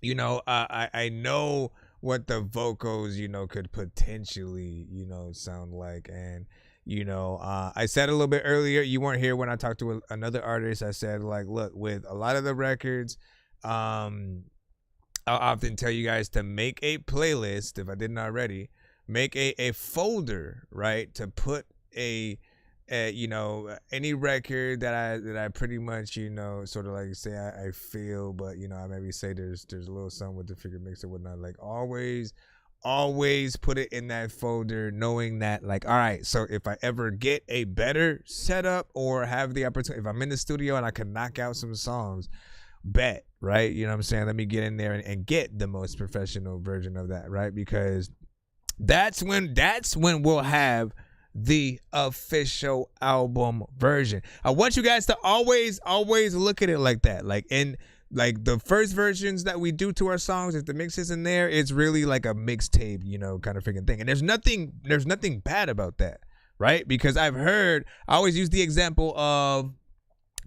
[SPEAKER 5] you know, I know what the vocals, you know, could potentially, you know, sound like. And, you know, I said a little bit earlier, you weren't here when I talked to another artist. I said, like, look, with a lot of the records, I'll often tell you guys to make a playlist, if I didn't already, make a folder, right, to put a you know, any record that I pretty much, you know, sort of like say I feel, but, you know, I maybe say there's a little something with the figure mix or whatnot. Like always put it in that folder, knowing that, like, all right, so if I ever get a better setup or have the opportunity, if I'm in the studio and I can knock out some songs, bet, right? You know what I'm saying? Let me get in there and get the most professional version of that, right? Because that's when we'll have the official album version. I want you guys to always look at it like that. Like in like the first versions that we do to our songs, if the mix isn't there, it's really like a mixtape, you know, kind of freaking thing. And there's nothing bad about that, right? Because I always use the example of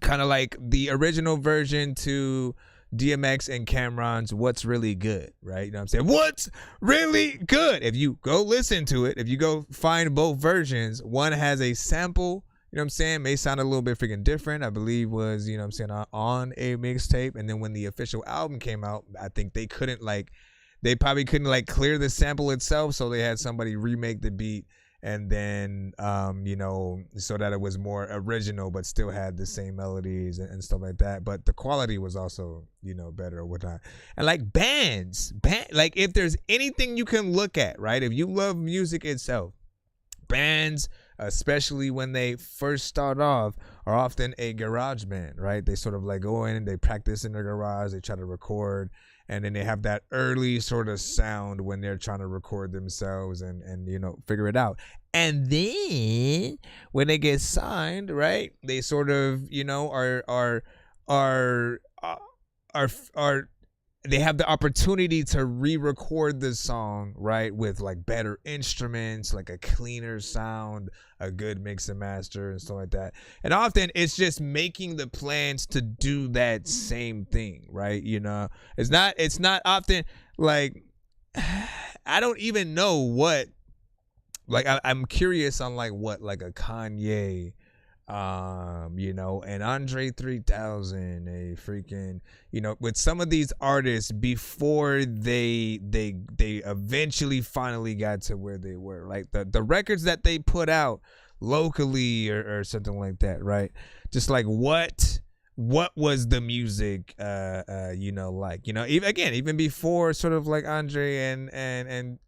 [SPEAKER 5] kind of like the original version to DMX and Cameron's What's Really Good, right? You know what I'm saying? What's really good? If you go listen to it, if you go find both versions, one has a sample, you know what I'm saying, may sound a little bit freaking different. I believe was, you know what I'm saying, on a mixtape. And then when the official album came out, I think they probably couldn't clear the sample itself, so they had somebody remake the beat. And then, you know, so that it was more original, but still had the same melodies and stuff like that. But the quality was also, you know, better or whatnot. And like bands, like if there's anything you can look at, right? If you love music itself, bands, especially when they first start off, are often a garage band, right? They sort of like go in and they practice in their garage, they try to record. And then they have that early sort of sound when they're trying to record themselves and you know, figure it out. And then when they get signed, right, they sort of, you know, are they have the opportunity to re-record the song, right, with like better instruments, like a cleaner sound, a good mix and master and stuff like that. And often it's just making the plans to do that same thing, right? You know, it's not often like, I don't even know what, like, I'm curious on like what, like a Kanye, you know, and Andre 3000, a freaking, you know, with some of these artists before they eventually finally got to where they were, like the records that they put out locally or something like that, right? Just like what was the music, you know, like, you know, even before sort of like Andre and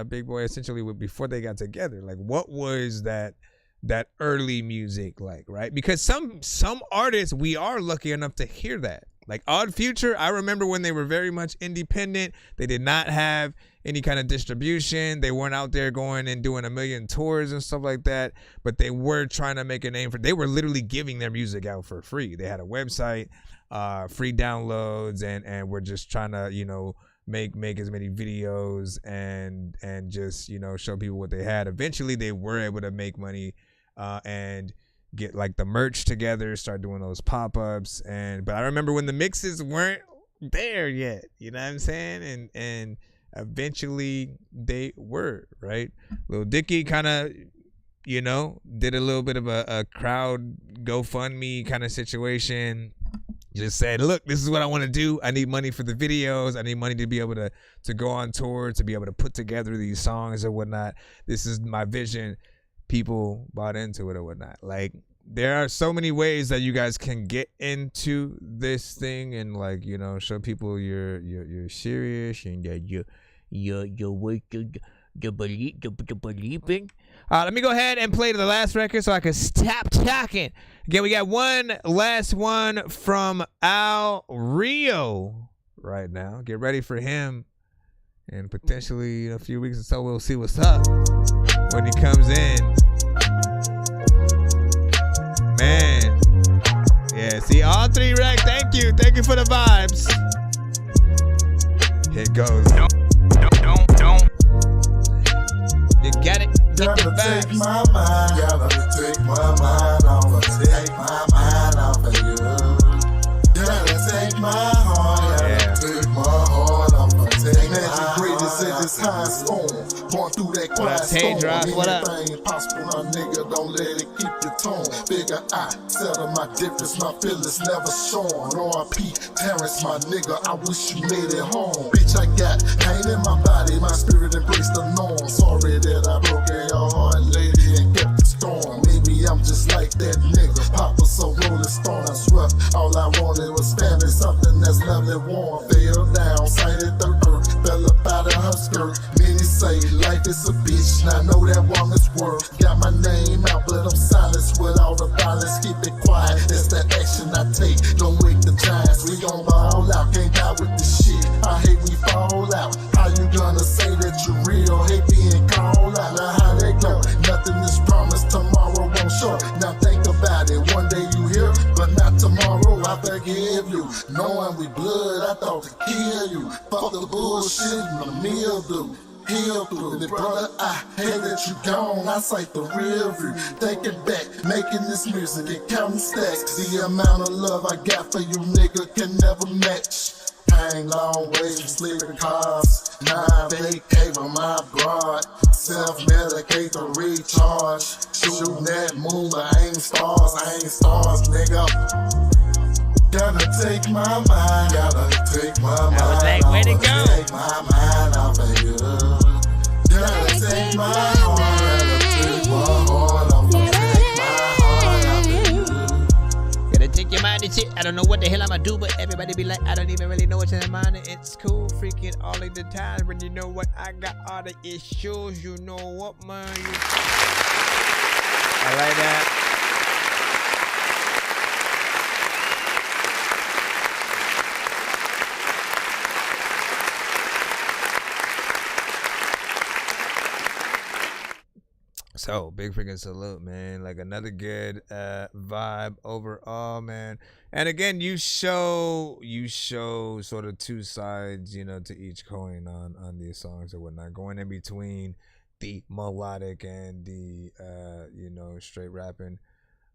[SPEAKER 5] Big Boy, essentially before they got together, like what was that early music like, right? Because some artists, we are lucky enough to hear that. Like Odd Future, I remember when they were very much independent. They did not have any kind of distribution. They weren't out there going and doing a million tours and stuff like that. But they were trying to make a name they were literally giving their music out for free. They had a website, free downloads, and were just trying to, you know, make as many videos and just, you know, show people what they had. Eventually they were able to make money and get like the merch together, start doing those pop-ups. But I remember when the mixes weren't there yet, you know what I'm saying? And eventually they were, right? Lil Dicky kind of, you know, did a little bit of a crowd GoFundMe kind of situation. Just said, look, this is what I want to do. I need money for the videos. I need money to be able to go on tour, to be able to put together these songs or whatnot. This is my vision. People bought into it or whatnot. Like there are so many ways that you guys can get into this thing and, like, you know, show people you're serious and that you're worth the believing. Let me go ahead and play the last record so I can stop talking. Again, we got one last one from Al Rio right now. Get ready for him. And potentially in a few weeks or so, we'll see what's up when he comes in. Man. Yeah, see, all three rec. Thank you for the vibes. Here it goes. Don't. You got it. Get the vibes.
[SPEAKER 7] Take my mind, gotta take my mind off of, take my mind off of you. Gotta take my heart, gotta take my heart off of, take my heart. Greatest at this high storm, going through that quiet storm.
[SPEAKER 5] What up?
[SPEAKER 7] Anything possible, my nigga, don't let it keep your tone. Figure I settle my difference, my feelings never shown. R.I.P. Terrence, my nigga, I wish you made it home. Bitch, I got pain in my body, my spirit embraced the norm. Sorry that I broke your heart, lady, and kept the storm. Maybe I'm just like that nigga, Papa so rolling stone. I swear, all I wanted was family, something that's lovely warm. Fell down, sighted the earth, fell up out of her skirt. Many say life is a bitch, and I know that woman's worth. Got my name out, but I'm silenced with all the violence. Keep it quiet, that's the action I take. Don't wake the giants, we gon' ball out. Can't die with this shit, I hate we fall out. How you gonna say that you're real? Hate being called out. Now how they go? Nothing is promised, tomorrow won't show. Now think about it, one day you here, but not tomorrow. I forgive you, knowing we blood, I thought to kill you. Fuck the bullshit and the mildew. Heal through the brother, I hate that you gone. I cite the real view, thinking back, making this music and counting stacks. The amount of love I got for you, nigga, can never match. Hang long ways from sleeping cars. Now vacate with my broad. Self-medicate to recharge. Shooting that moon, but I ain't stars, nigga. Gotta take my mind, gotta take my mind.
[SPEAKER 2] I was like, where'd it go?
[SPEAKER 7] Take my mind off of you. Gotta take my heart, gotta take my heart off of you. Take my heart off of you.
[SPEAKER 2] Gotta take your mind and shit. I don't know what the hell I'ma do, but everybody be like, I don't even really know what's in their mind. It's cool freaking all of the time. When you know what I got all the issues, you know what, man.
[SPEAKER 5] I like that. So big freaking salute, man. Like another good vibe overall, man. And again, you show sort of two sides, you know, to each coin on these songs or whatnot, going in between the melodic and the you know, straight rapping,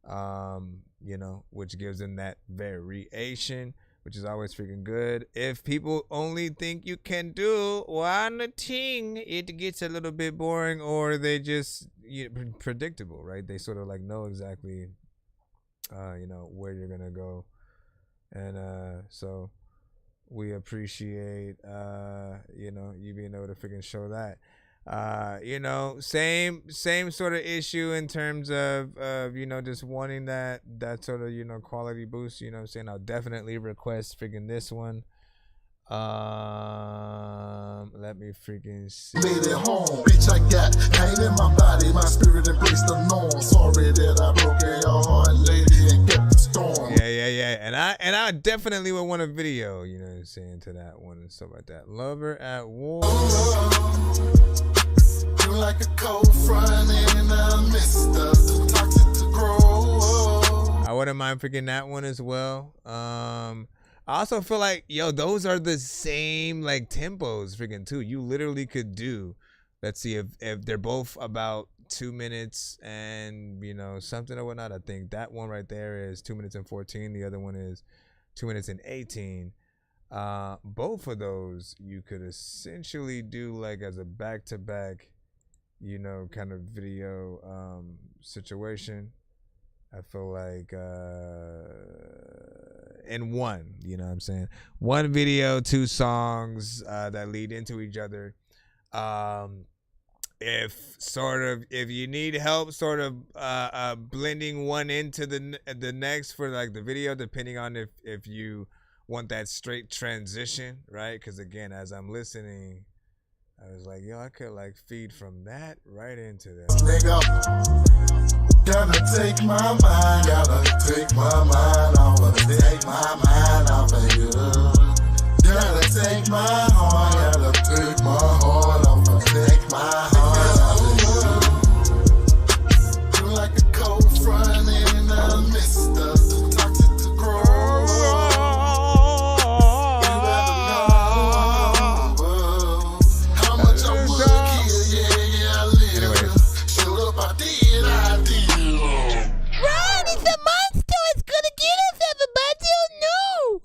[SPEAKER 5] you know, which gives them that variation, which is always freaking good. If people only think you can do one thing, it gets a little bit boring, or they just predictable, right? They sort of like know exactly, you know, where you're gonna go, and so we appreciate, you know, you being able to freaking show that. You know, same sort of issue in terms of you know, just wanting that sort of, you know, quality boost. You know what I'm saying? I'll definitely request freaking this one. Let me freaking see.
[SPEAKER 7] Made it home, bitch, I got pain in my body, my spirit embraced the norm. Sorry that I broke your heart, lady, and kept the storm.
[SPEAKER 5] Yeah. And I definitely would want a video, you know what I'm saying, to that one and stuff like that. Lover at War.
[SPEAKER 7] You like a cold front and I missed us. Toxic to grow.
[SPEAKER 5] I wouldn't mind freaking that one as well. I also feel like, yo, those are the same like tempos freaking too. You literally could do, let's see, if they're both about 2 minutes and, you know, something or whatnot. I think that one right there is 2 minutes and 14. The other one is 2 minutes and 18. Both of those you could essentially do like as a back-to-back, you know, kind of video situation. I feel like in one, you know what I'm saying? One video, two songs that lead into each other. if you need help sort of blending one into the next for like the video, depending on if you want that straight transition, right? Because again, as I'm listening, I was like, yo, I could like feed from that right into that.
[SPEAKER 7] Nigga, gotta take my mind, gotta take my mind off of it, take my mind off of you. Gotta take my heart, gotta take my heart off of it, take my heart off of you. You're like a cold front in the midst of toxic to grow.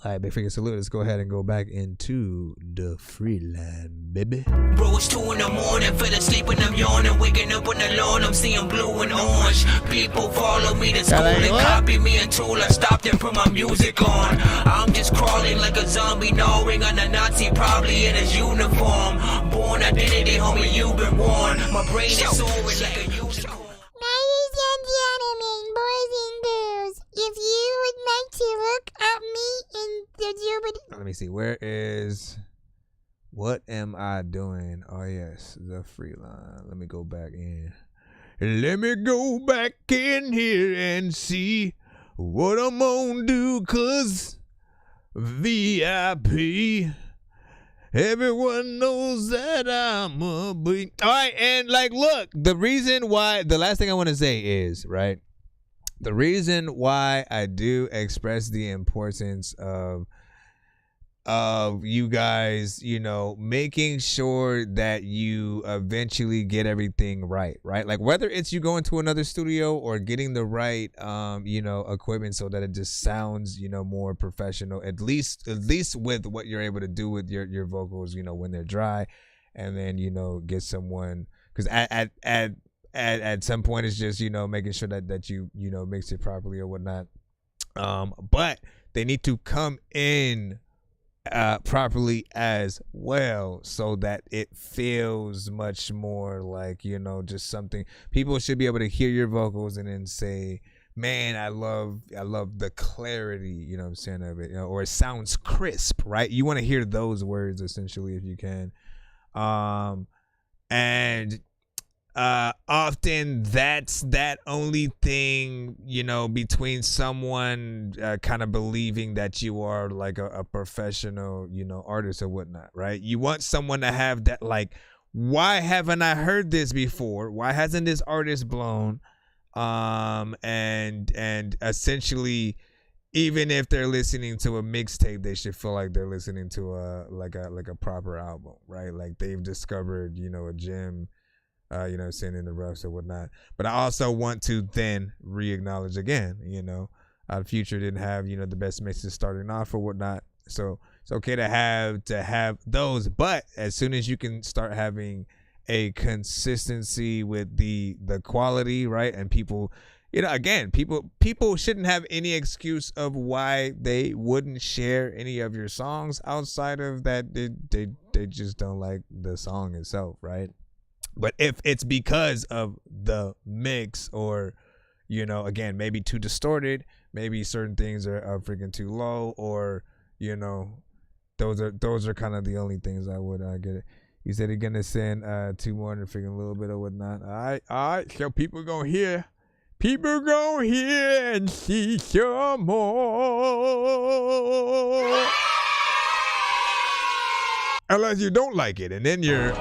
[SPEAKER 5] All right, big finger salute. Let's go ahead and go back into the free line, baby.
[SPEAKER 10] Bro, it's 2 in the morning, fell asleep and I'm yawning, waking up on the lawn, I'm seeing blue and orange. People follow me to school and copy me until I stopped and put my music on. I'm just crawling like a zombie, gnawing on a Nazi, probably in his uniform. Born identity, homie, you've been warned. My brain is soaring like a unicorn.
[SPEAKER 12] Ladies and gentlemen, boys and girls, if you would like to look at me in the Jupiter.
[SPEAKER 5] Let me see. Where is... What am I doing? Oh, yes. The free line. Let me go back in. Let me go back in here and see what I'm gonna do, cause VIP... Everyone knows that I'm a big... All right, and like, look, the reason why... The last thing I want to say is, right, the reason why I do express the importance of you guys, you know, making sure that you eventually get everything right? Like whether it's you going to another studio or getting the right, you know, equipment so that it just sounds, you know, more professional, at least with what you're able to do with your vocals, you know, when they're dry, and then, you know, get someone, because at some point it's just, you know, making sure that you know, mix it properly or whatnot. But they need to come in properly as well, so that it feels much more like, you know, just something people should be able to hear your vocals and then say, man, I love the clarity, you know what I'm saying, of it, you know, or it sounds crisp, right? You want to hear those words essentially if you can. And often that's that only thing, you know, between someone kind of believing that you are like a professional, you know, artist or whatnot, right? You want someone to have that, like, why haven't I heard this before? Why hasn't this artist blown? And essentially, even if they're listening to a mixtape, they should feel like they're listening to a proper album, right? Like they've discovered, you know, a gem, you know, saying in the roughs or whatnot. But I also want to then re-acknowledge again, you know, Future didn't have, you know, the best mixes starting off or whatnot. So it's okay to have those, but as soon as you can start having a consistency with the quality, right? And people, you know, again, people shouldn't have any excuse of why they wouldn't share any of your songs outside of that they just don't like the song itself, right? But if it's because of the mix, or, you know, again, maybe too distorted, maybe certain things are freaking too low, or, you know, those are kind of the only things I would get it. He said he's gonna send 2 more and freaking a little bit or whatnot. All right. So people gonna hear and see some more. Unless you don't like it, and then you're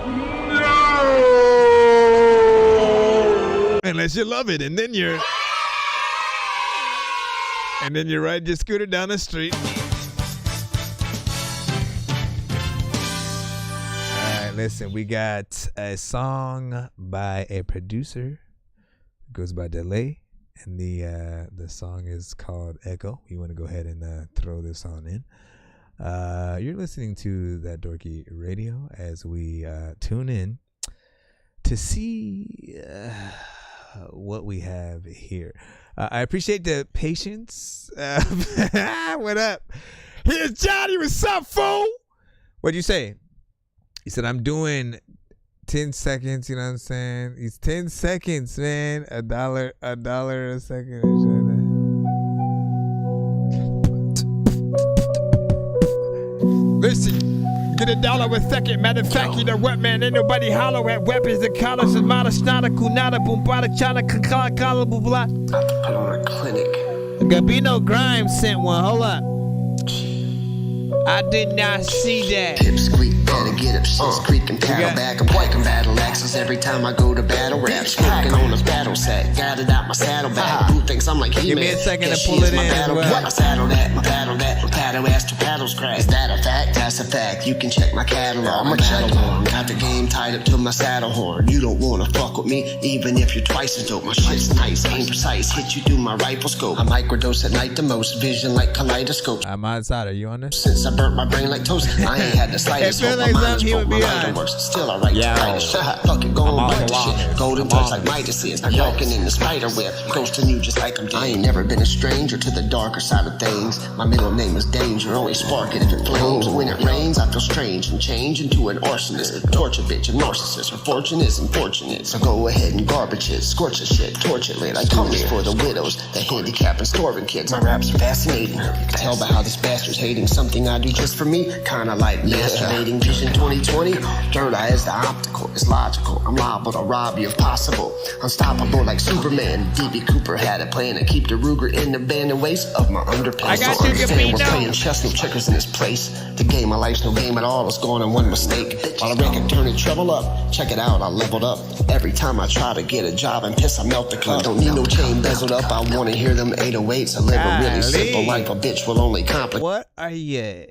[SPEAKER 5] unless you love it, and then you're riding your scooter down the street. All right, listen, we got a song by a producer who goes by Delay, and the song is called Echo. You want to go ahead and throw this on in. You're listening to That Dorky Radio as we tune in to see what we have here. I appreciate the patience. What up? Here's Johnny. What's up, fool? What'd you say? He said, I'm doing 10 seconds, you know what I'm saying? It's 10 seconds, man. $1 a second.
[SPEAKER 18] Listen, get $1 a second. Matter of fact, you know what, man? Ain't nobody hollow at weapons and collars and modern snada, kunada, boombada, chana, kakala, blah, blah.
[SPEAKER 11] Put on a clinic.
[SPEAKER 2] Gabino Grimes sent one. Hold up. I did not see that.
[SPEAKER 11] Pip squeak, better get up, shit's creaking, paddle back, I'm breaking battle axes every time I go to battle rap. Smoking on this battle sack, got it out my saddlebag. Who thinks I'm like He-Man?
[SPEAKER 2] Give me a second to pull it in as well.
[SPEAKER 11] I saddle that, my paddle ass to paddles crack. Is that a fact? That's a fact. You can check my catalog. My cattle horn, got the game tied up to my saddle horn. You don't wanna fuck with me, even if you're twice as dope. My shit's nice, aim precise, hit you through my rifle scope. I microdose at night the most, vision like kaleidoscope.
[SPEAKER 5] I'm outside. Are you on this?
[SPEAKER 11] Since I burnt my brain like toast, I ain't had the slightest hope. My mind is broke, my mind works. Still I write the brightest shot. Fuck it, go on, write the shit. Golden touch like Midas is. I'm walking in the spider web, ghosting you just like I'm dead. I ain't never been a stranger to the darker side of things. My middle name is Danger, always spark it if it flames. When it rains, I feel strange and change into an arsonist. Torture bitch, a narcissist. Her fortune is unfortunate, so go ahead and garbage it. Scorch the shit, torch it lit. I do this for the widows, the handicapped and starving kids. My raps are fascinating. You can tell by how this bastard's hating something I do just for me. Kinda like masturbating. Vision 2020. Third eye is the optical. It's logical. I'm liable to rob you if possible. Unstoppable like Superman. D.B. Cooper had a plan to keep the Ruger in the band and waist of my underpants.
[SPEAKER 2] I got
[SPEAKER 11] so
[SPEAKER 2] you,
[SPEAKER 11] understand we're
[SPEAKER 2] Gabino.
[SPEAKER 11] playing chess, no checkers in this place. The game of life's no game at all. It's going on one mistake. While I reckon turning treble up. Check it out, I leveled up. Every time I try to get a job and piss, I melt the cup. Don't need no chain bezeled up. I want to hear them 808s. I live a really simple life. A bitch will only complicate.
[SPEAKER 5] What are you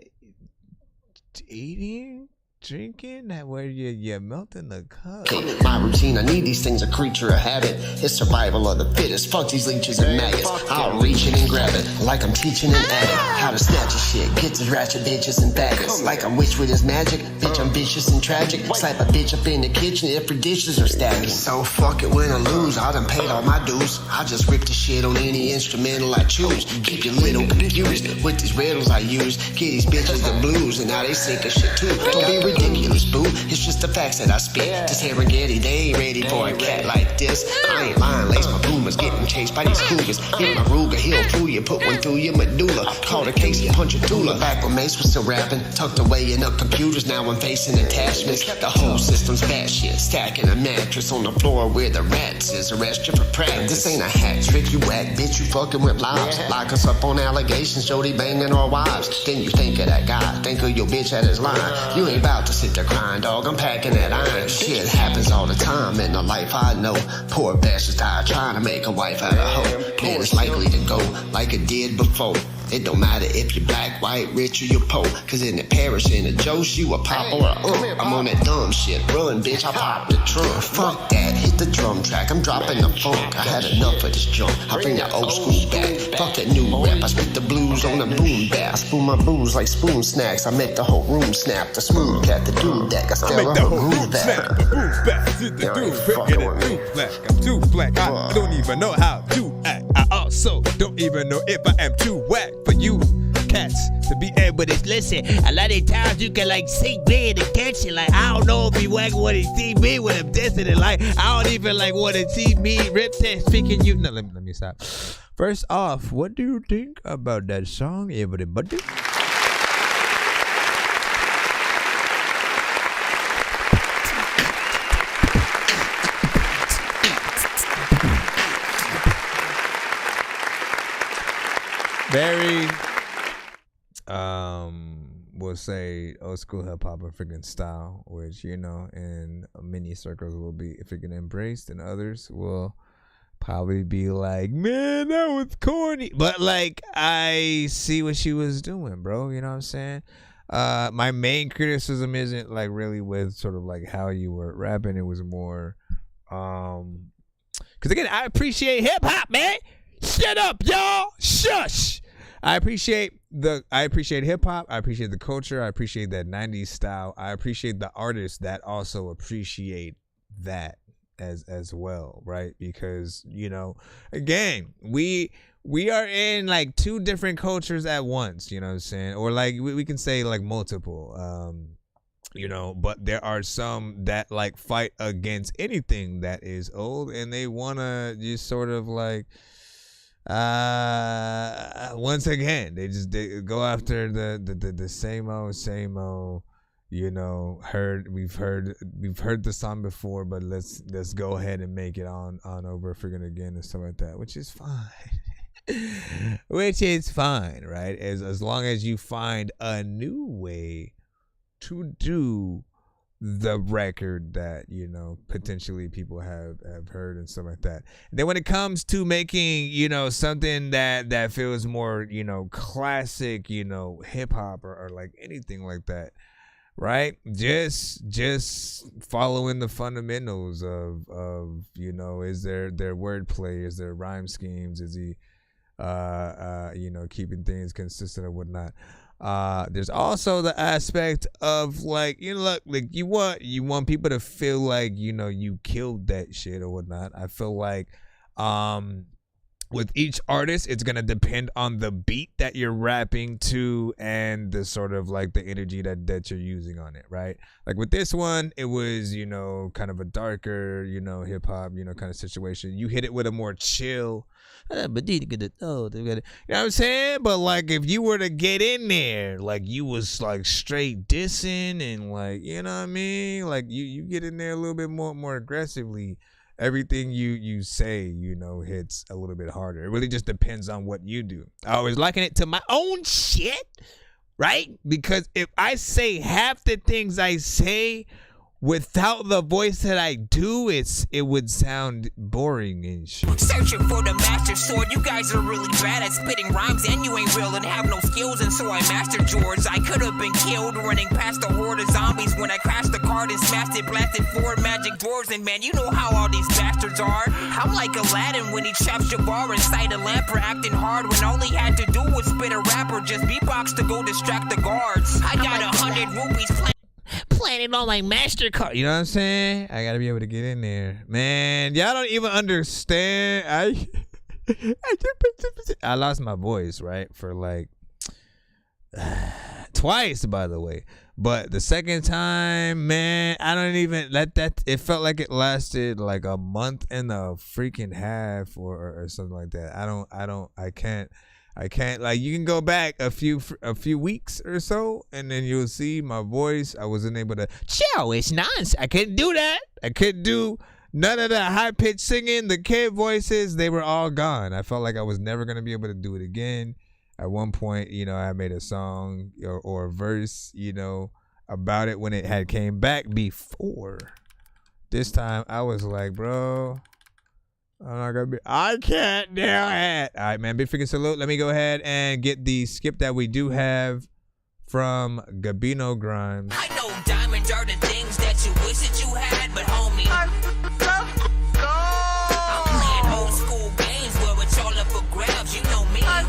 [SPEAKER 5] eating? Drinking? That where you're melting the cup.
[SPEAKER 11] My routine, I need these things, a creature of habit. It's survival of the fittest. Fuck these leeches and maggots. I'll reach in and grab it, like I'm teaching an addict how to snatch a shit. Get to ratchet bitches and faggots. Like I'm witch with his magic. Bitch, I'm vicious and tragic. Slap a bitch up in the kitchen if her dishes are stacking. So fuck it, win or lose. I done paid all my dues. I just rip the shit on any instrumental I choose. Keep your little confused with these riddles I use. Get these bitches the blues, and now they sick of shit too. Don't be ridiculous, boo. It's just the facts that I speak. This Serengeti, they ain't ready for a cat like this. I ain't lying, lace my boomers, getting chased by these cougars. Hit my Ruger, he'll fool you, put one through your medulla. Call the case, you punch a tula. Back when Mace was still rapping, tucked away in the computers. Now I'm facing attachments. The whole system's bad shit. Stacking a mattress on the floor where the rats is. Arrest you for practice. This ain't a hat trick, you whack bitch, you fucking with lives. Lock us up on allegations, Jody banging our wives. Then you think of that guy, think of your bitch at his line. You ain't about to sit there crying, dog. I'm packing that iron. Shit happens all the time in the life I know. Poor bastards die trying to make a wife out of hoe. Man, it's likely to go like it did before. It don't matter if you're black, white, rich, or you're poor. Cause in the parish, in the Joes, you a pop or a I'm on that dumb shit. Run, bitch, I pop the trunk. Fuck that, hit the drum track. I'm dropping the funk. I had enough of this junk. I bring that old school back. Fuck that new rap. I spit the blues on the boom back. I spoon my booze like spoon snacks. I make the whole room snap. The smooth cat, the doom deck. I still run the groove back.
[SPEAKER 5] I'm too black. I don't even know how to act. I also don't even know if I am too whack for you cats to be able to
[SPEAKER 2] listen. A lot of times you can like see me in the kitchen. Like I don't know if he whack want to see me when I'm dissing it. Like I don't even like want to see me rip test speaking you.
[SPEAKER 5] No, let me stop. First off, what do you think about that song, everybody? Very we'll say old school hip hop African style, which you know in many circles will be freaking embraced, and others will probably be like, man, that was corny. But like I see what she was doing, bro. You know what I'm saying? My main criticism isn't like really with sort of like how you were rapping. It was more because again, I appreciate hip hop, man. Shut up, y'all. Shush. I appreciate hip hop. I appreciate the culture. I appreciate that 90s style. I appreciate the artists that also appreciate that as well, right? Because, you know, again, we are in like two different cultures at once, you know what I'm saying? Or like we can say like multiple. You know, but there are some that like fight against anything that is old, and they wanna just sort of like once again they go after the same old, you know. We've heard the song before, but let's go ahead and make it on over freaking again and stuff like that, which is fine. Which is fine, right? As long as you find a new way to do the record that, you know, potentially people have heard and stuff like that. And then when it comes to making, you know, something that feels more, you know, classic, you know, hip hop or like anything like that, right? Just following the fundamentals of you know, is there wordplay, is there rhyme schemes, is he you know, keeping things consistent or whatnot. There's also the aspect of like, you know, look, like you want people to feel like, you know, you killed that shit or whatnot. I feel like with each artist, it's gonna depend on the beat that you're rapping to and the sort of like the energy that you're using on it, right? Like with this one, it was, you know, kind of a darker, you know, hip hop, you know, kind of situation. You hit it with a more chill, but you know what I'm saying? But like if you were to get in there, like you was like straight dissing and like, you know what I mean? Like you get in there a little bit more aggressively. Everything you say, you know, hits a little bit harder. It really just depends on what you do. I always liken it to my own shit, right? Because if I say half the things I say without the voice that I do, it would sound boring and shit.
[SPEAKER 10] Searching for the master sword. You guys are really bad at spitting rhymes, and you ain't real and have no skills, and so I mastered yours. I could have been killed running past a horde of zombies when I crashed the card and smashed it, blasted 4 magic doors, and man, you know how all these bastards are. I'm like Aladdin when he traps Jabbar inside a lamp for acting hard when all he had to do was spit a rap or just beatbox to go distract the guards. I got 100 rupees planted on my MasterCard.
[SPEAKER 5] You know what I'm saying? I gotta be able to get in there. Man, y'all don't even understand. I lost my voice, right? For like twice, by the way. But the second time, man, I don't even let that. It felt like it lasted like a month and a freaking half or something like that. I can't, like, you can go back a few weeks or so, and then you'll see my voice. I wasn't able to chill. It's nonsense. I couldn't do that. I couldn't do none of that high pitched singing. The kid voices, they were all gone. I felt like I was never gonna be able to do it again. At one point, you know, I made a song or a verse, you know, about it when it had came back before. This time, I was like, bro, I can't do it. All right, man. Big freaking salute. Let me go ahead and get the skip that we do have from Gabino Grimes.
[SPEAKER 10] I know diamonds are the things that you wish that you had, but homie, I'm playing old school games where it's all up for grabs. You know me. I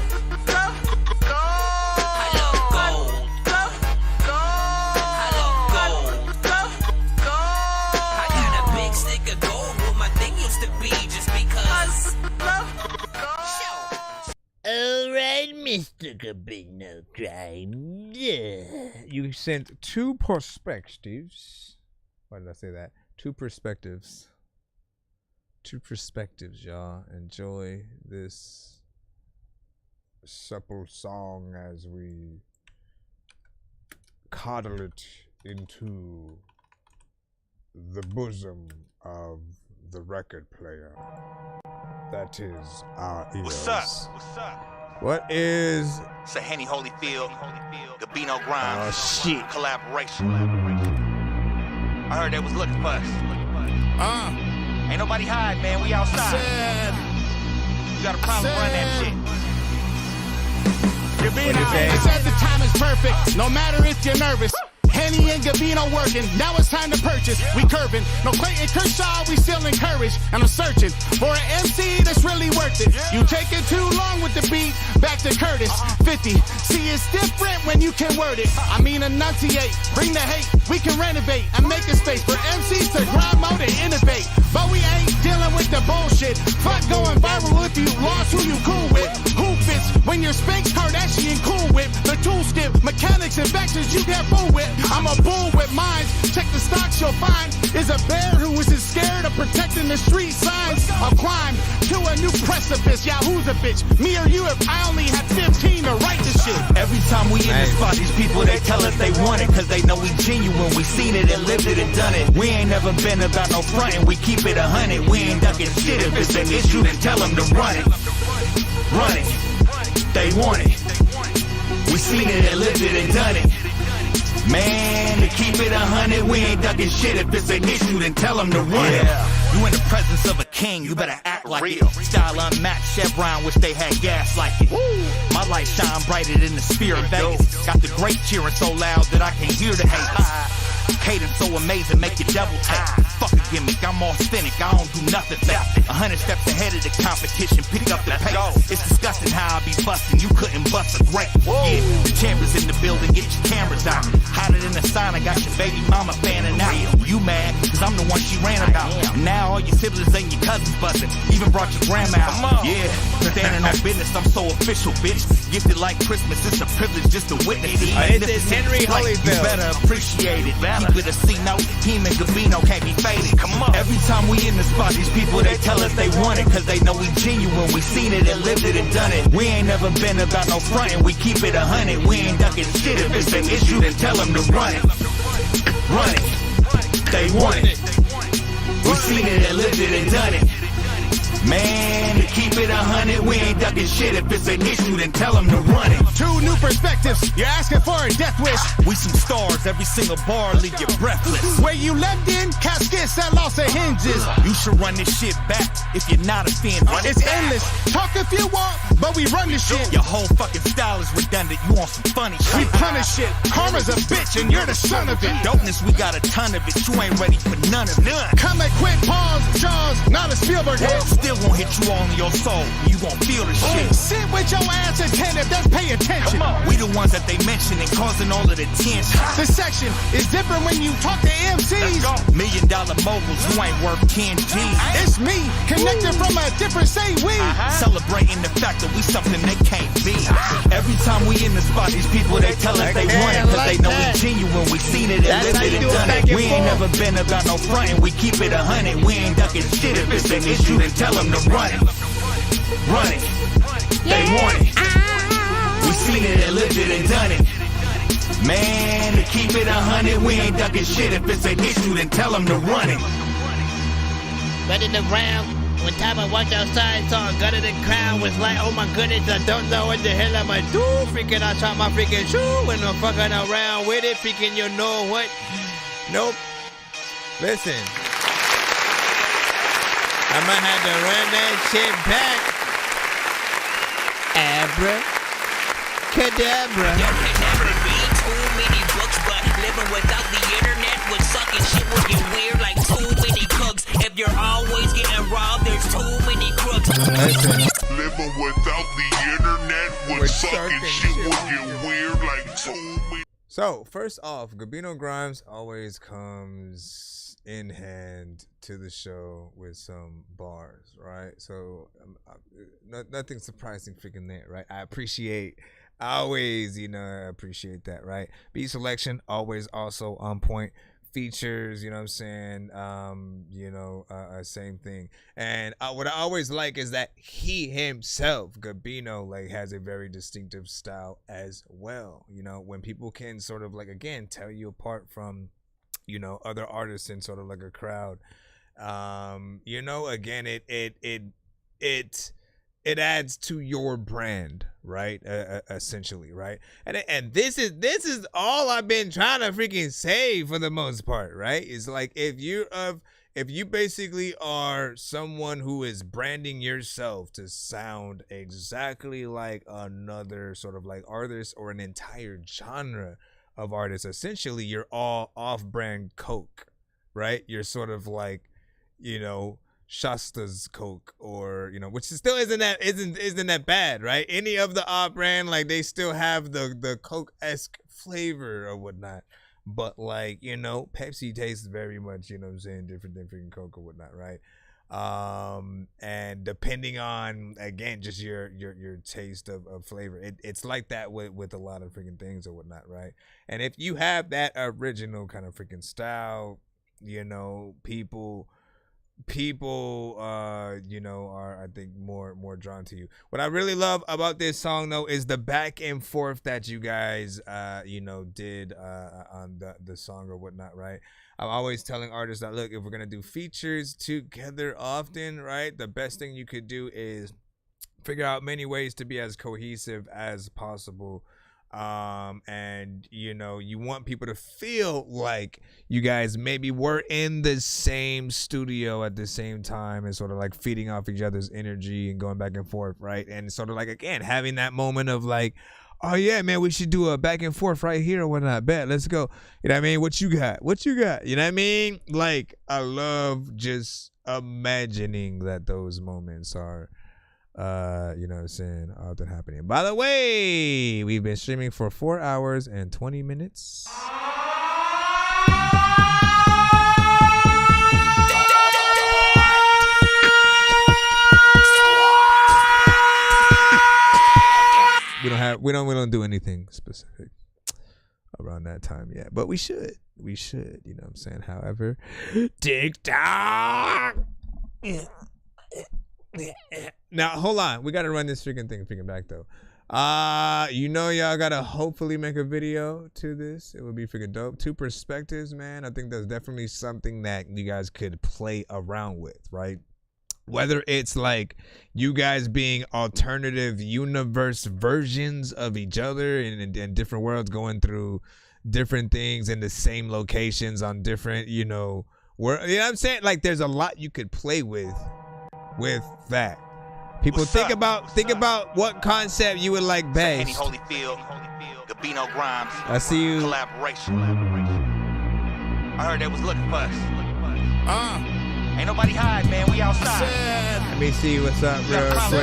[SPEAKER 10] love gold. I love gold. I got a big stick of gold where my thing used to be. Alright, Mr. Gabino Grimes.
[SPEAKER 5] You sent 2 perspectives. Why did I say that? 2 perspectives. 2 perspectives, y'all. Enjoy this supple song as we coddle it into the bosom of the record player. That is our ears.
[SPEAKER 13] What's up? What's up?
[SPEAKER 5] What is?
[SPEAKER 13] It's a Henny Holyfield, Gabino Grimes.
[SPEAKER 5] Oh shit!
[SPEAKER 13] Collaboration. I heard they was looking for us. Ain't nobody hide, man. We outside. You got a problem? Run that shit.
[SPEAKER 14] Gabino, it says the time is perfect. No matter if you're nervous. Henny and Gabino working, now it's time to purchase. We curving, no Clayton Kershaw, we still encouraged. And I'm searching for an MC that's really worth it. You taking too long with the beat, back to Curtis. 50, see it's different when you can word it. I mean enunciate, bring the hate, we can renovate and make a space for MCs to grind mode and innovate. But we ain't dealing with the bullshit. Fuck going viral if you lost who you cool with. Who fits when you're Spanx Kardashian cool with? The tool skip, mechanics and vectors you can't fool with. I'm a bull with mine, check the stocks, you'll find is a bear who isn't scared of protecting the street signs. I'll climb to a new precipice. Yeah, who's a bitch? Me or you if I only had 15 to write the shit.
[SPEAKER 9] Every time we in the spot, these people, they tell us they want it, cause they know we genuine. We seen it and lived it and done it. We ain't never been about no frontin', we keep it 100. We ain't ducking shit. If it's an issue, then tell them to run it. Run it. They want it. We seen it and lived it and done it. Man, to keep it 100, we ain't ducking shit. If it's an issue, then tell them to run it. You in the presence of a king, you better act like it. Style unmatched, Chevron, wish they had gas like it. My light shine brighter than the sphere of Vegas. Got the great cheering so loud that I can hear the hate. Cadence so amazing, make your devil take. Fuck a gimmick, I'm authentic, I don't do nothing fake. 100 steps ahead of the competition, pick up the pace. It's disgusting how I be busting, you couldn't bust a grape. Yeah, the champions in the building, get your cameras out. Hotter than the sign, I got your baby mama fanning out. You mad, cause I'm the one she ran about. Now all your siblings and your cousins busting, even brought your grandma out. Yeah, standing on business, I'm so official, bitch. Gifted like Christmas, it's a privilege just to witness it.
[SPEAKER 2] This is Henry Holyfield.
[SPEAKER 9] You better appreciate it. Keep it a C-note, him and Gabino can't be faded. Come on. Every time we in the spot, these people, they tell us they want it, cause they know we genuine. We seen it and lived it and done it. We ain't never been about no frontin', we keep it 100. We ain't ducking shit. If it's an issue, then tell them to run it. Run it. They want it. We seen it and lived it and done it. Man, to keep it 100, we ain't ducking shit. If it's an issue, then tell them to run it.
[SPEAKER 14] Two new perspectives, you're asking for a death wish.
[SPEAKER 9] We some stars, every single bar leave you breathless.
[SPEAKER 14] Where you left in, caskets that lost their hinges.
[SPEAKER 9] You should run this shit back if you're not offended.
[SPEAKER 14] It's endless, talk if you want, but we run this shit.
[SPEAKER 9] Your whole fucking style is redundant, you want some funny shit.
[SPEAKER 14] We punish shit, karma's a bitch and you're the son of it.
[SPEAKER 9] Dopeness, we got a ton of it, you ain't ready for none of it.
[SPEAKER 14] Come and quit, pause, Jaws, not a Spielberg hit.
[SPEAKER 9] Still gonna hit you all in your soul, you gon' feel the shit.
[SPEAKER 14] Sit with your ass attentive, that's pay attention.
[SPEAKER 9] We the ones that they mention and causing all of the tension.
[SPEAKER 14] The section is different when you talk to MCs.
[SPEAKER 9] $1 million moguls who ain't worth 10 G's.
[SPEAKER 14] It's me, connected from a different say we.
[SPEAKER 9] Celebrating the fact that we something they can't be. Every time we in the spot, these people, they tell us they want it, cause they know we genuine. We seen it and lived it and done it. We ain't never been about no frontin', we keep it 100. We ain't ducking shit. If it's an issue, then tell them to run it. Run it. They want it. We seen it and lived it and done it. Man, to keep it 100, we ain't ducking shit. If it's an issue, then tell them to run it.
[SPEAKER 2] Running around, one time I walked outside, saw a gun in the crowd, was like, oh my goodness, I don't know what the hell I'm gonna do. Freaking, I shot my freaking shoe when I'm fucking around with it. Freaking, you know what? Nope.
[SPEAKER 18] Listen.
[SPEAKER 2] I'm gonna have to run that shit back. Abra. Cadabra.
[SPEAKER 10] There can never be too many books, but living without the internet would suck and shit would get weird like too many cooks. If you're always getting robbed, there's too many crooks.
[SPEAKER 22] Living without the internet would suck and shit would get weird like too many.
[SPEAKER 5] So, first off, Gabino Grimes always comes in hand to the show with some bars, right? So, nothing surprising freaking there, right? I always appreciate that, right? Beat selection, always also on point. Features, you know what I'm saying? Same thing. And what I always like is that he himself, Gabino, like has a very distinctive style as well. You know, when people can sort of like, again, tell you apart from, other artists in sort of like a crowd. Again, it adds to your brand, right? Essentially, right? And this is all I've been trying to freaking say for the most part, right? It's like if you basically are someone who is branding yourself to sound exactly like another sort of like artist or an entire genre of artists, essentially you're all off-brand Coke, right? You're sort of like, Shasta's Coke, or which still isn't that bad, right? Any of the off-brand, like they still have the Coke-esque flavor or whatnot, but like Pepsi tastes very much, different than freaking Coke or whatnot, right? And depending on, again, just your taste of flavor, it's like that with a lot of freaking things or whatnot, right? And if you have that original kind of freaking style, you know, people you know, are, I think, more drawn to you. What I really love about this song though is the back and forth that you guys you know, did on the song or whatnot, right? I'm always telling artists that, look, if we're gonna do features together often, right, the best thing you could do is figure out many ways to be as cohesive as possible. And you know, you want people to feel like you guys maybe were in the same studio at the same time and sort of like feeding off each other's energy and going back and forth, right? And sort of like, again, having that moment of like, oh yeah, man, we should do a back and forth right here or whatnot. Bet, let's go. You know what I mean? What you got? You know what I mean? Like, I love just imagining that those moments are you know what I'm saying, often happening. By the way, we've been streaming for 4 hours and 20 minutes. We don't do anything specific around that time yet, but we should, you know what I'm saying? However, TikTok. Now hold on, we gotta run this freaking back though. You know, y'all gotta hopefully make a video to this. It would be freaking dope. 2 perspectives, man. I think that's definitely something that you guys could play around with, right? Whether it's like you guys being alternative universe versions of each other in different worlds, going through different things in the same locations on different, you know, you know what I'm saying? Like, there's a lot you could play with that. People think about what concept you would like best.
[SPEAKER 13] Holyfield, Gabino Grimes.
[SPEAKER 5] I see you.
[SPEAKER 13] Collaboration. I heard they was looking for us. Ain't nobody hide, man. We outside.
[SPEAKER 5] Let me see what's up, real quick.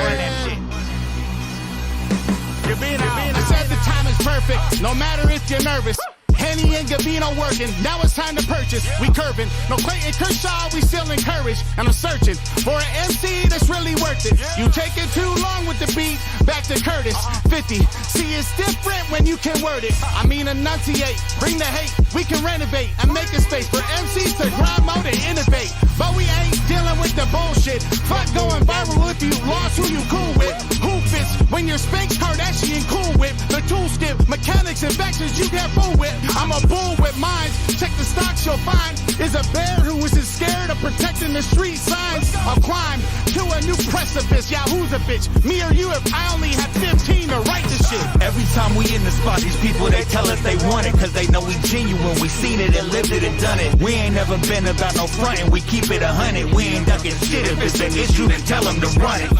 [SPEAKER 14] I said the time is perfect, no matter if you're nervous. Henny and Gabino working, now it's time to purchase. We curving, no Clayton Kershaw, we still encouraged. And I'm searching for an MC that's really worth it. You taking too long with the beat, back to Curtis. 50, see it's different when you can word it. I mean enunciate, bring the hate, we can renovate and make a space for MCs to grind mode and innovate. But we ain't dealing with the bullshit. Fuck going viral if you lost who you cool with. Who fits when you're Spanx Kardashian cool with. The tool skip, mechanics and vectors you get fool with. I'm a bull with minds. Check the stocks you'll find is a bear who isn't scared of protecting the street signs. I'll climb to a new precipice. Yeah, who's a bitch? Me or you if I only had 15 to write the shit.
[SPEAKER 9] Every time we in the spot, these people, they tell us they want it, cause they know we genuine. We seen it and lived it and done it. We ain't never been about no frontin'. We keep it 100. We ain't ducking shit. If it's an issue, then tell them to run it.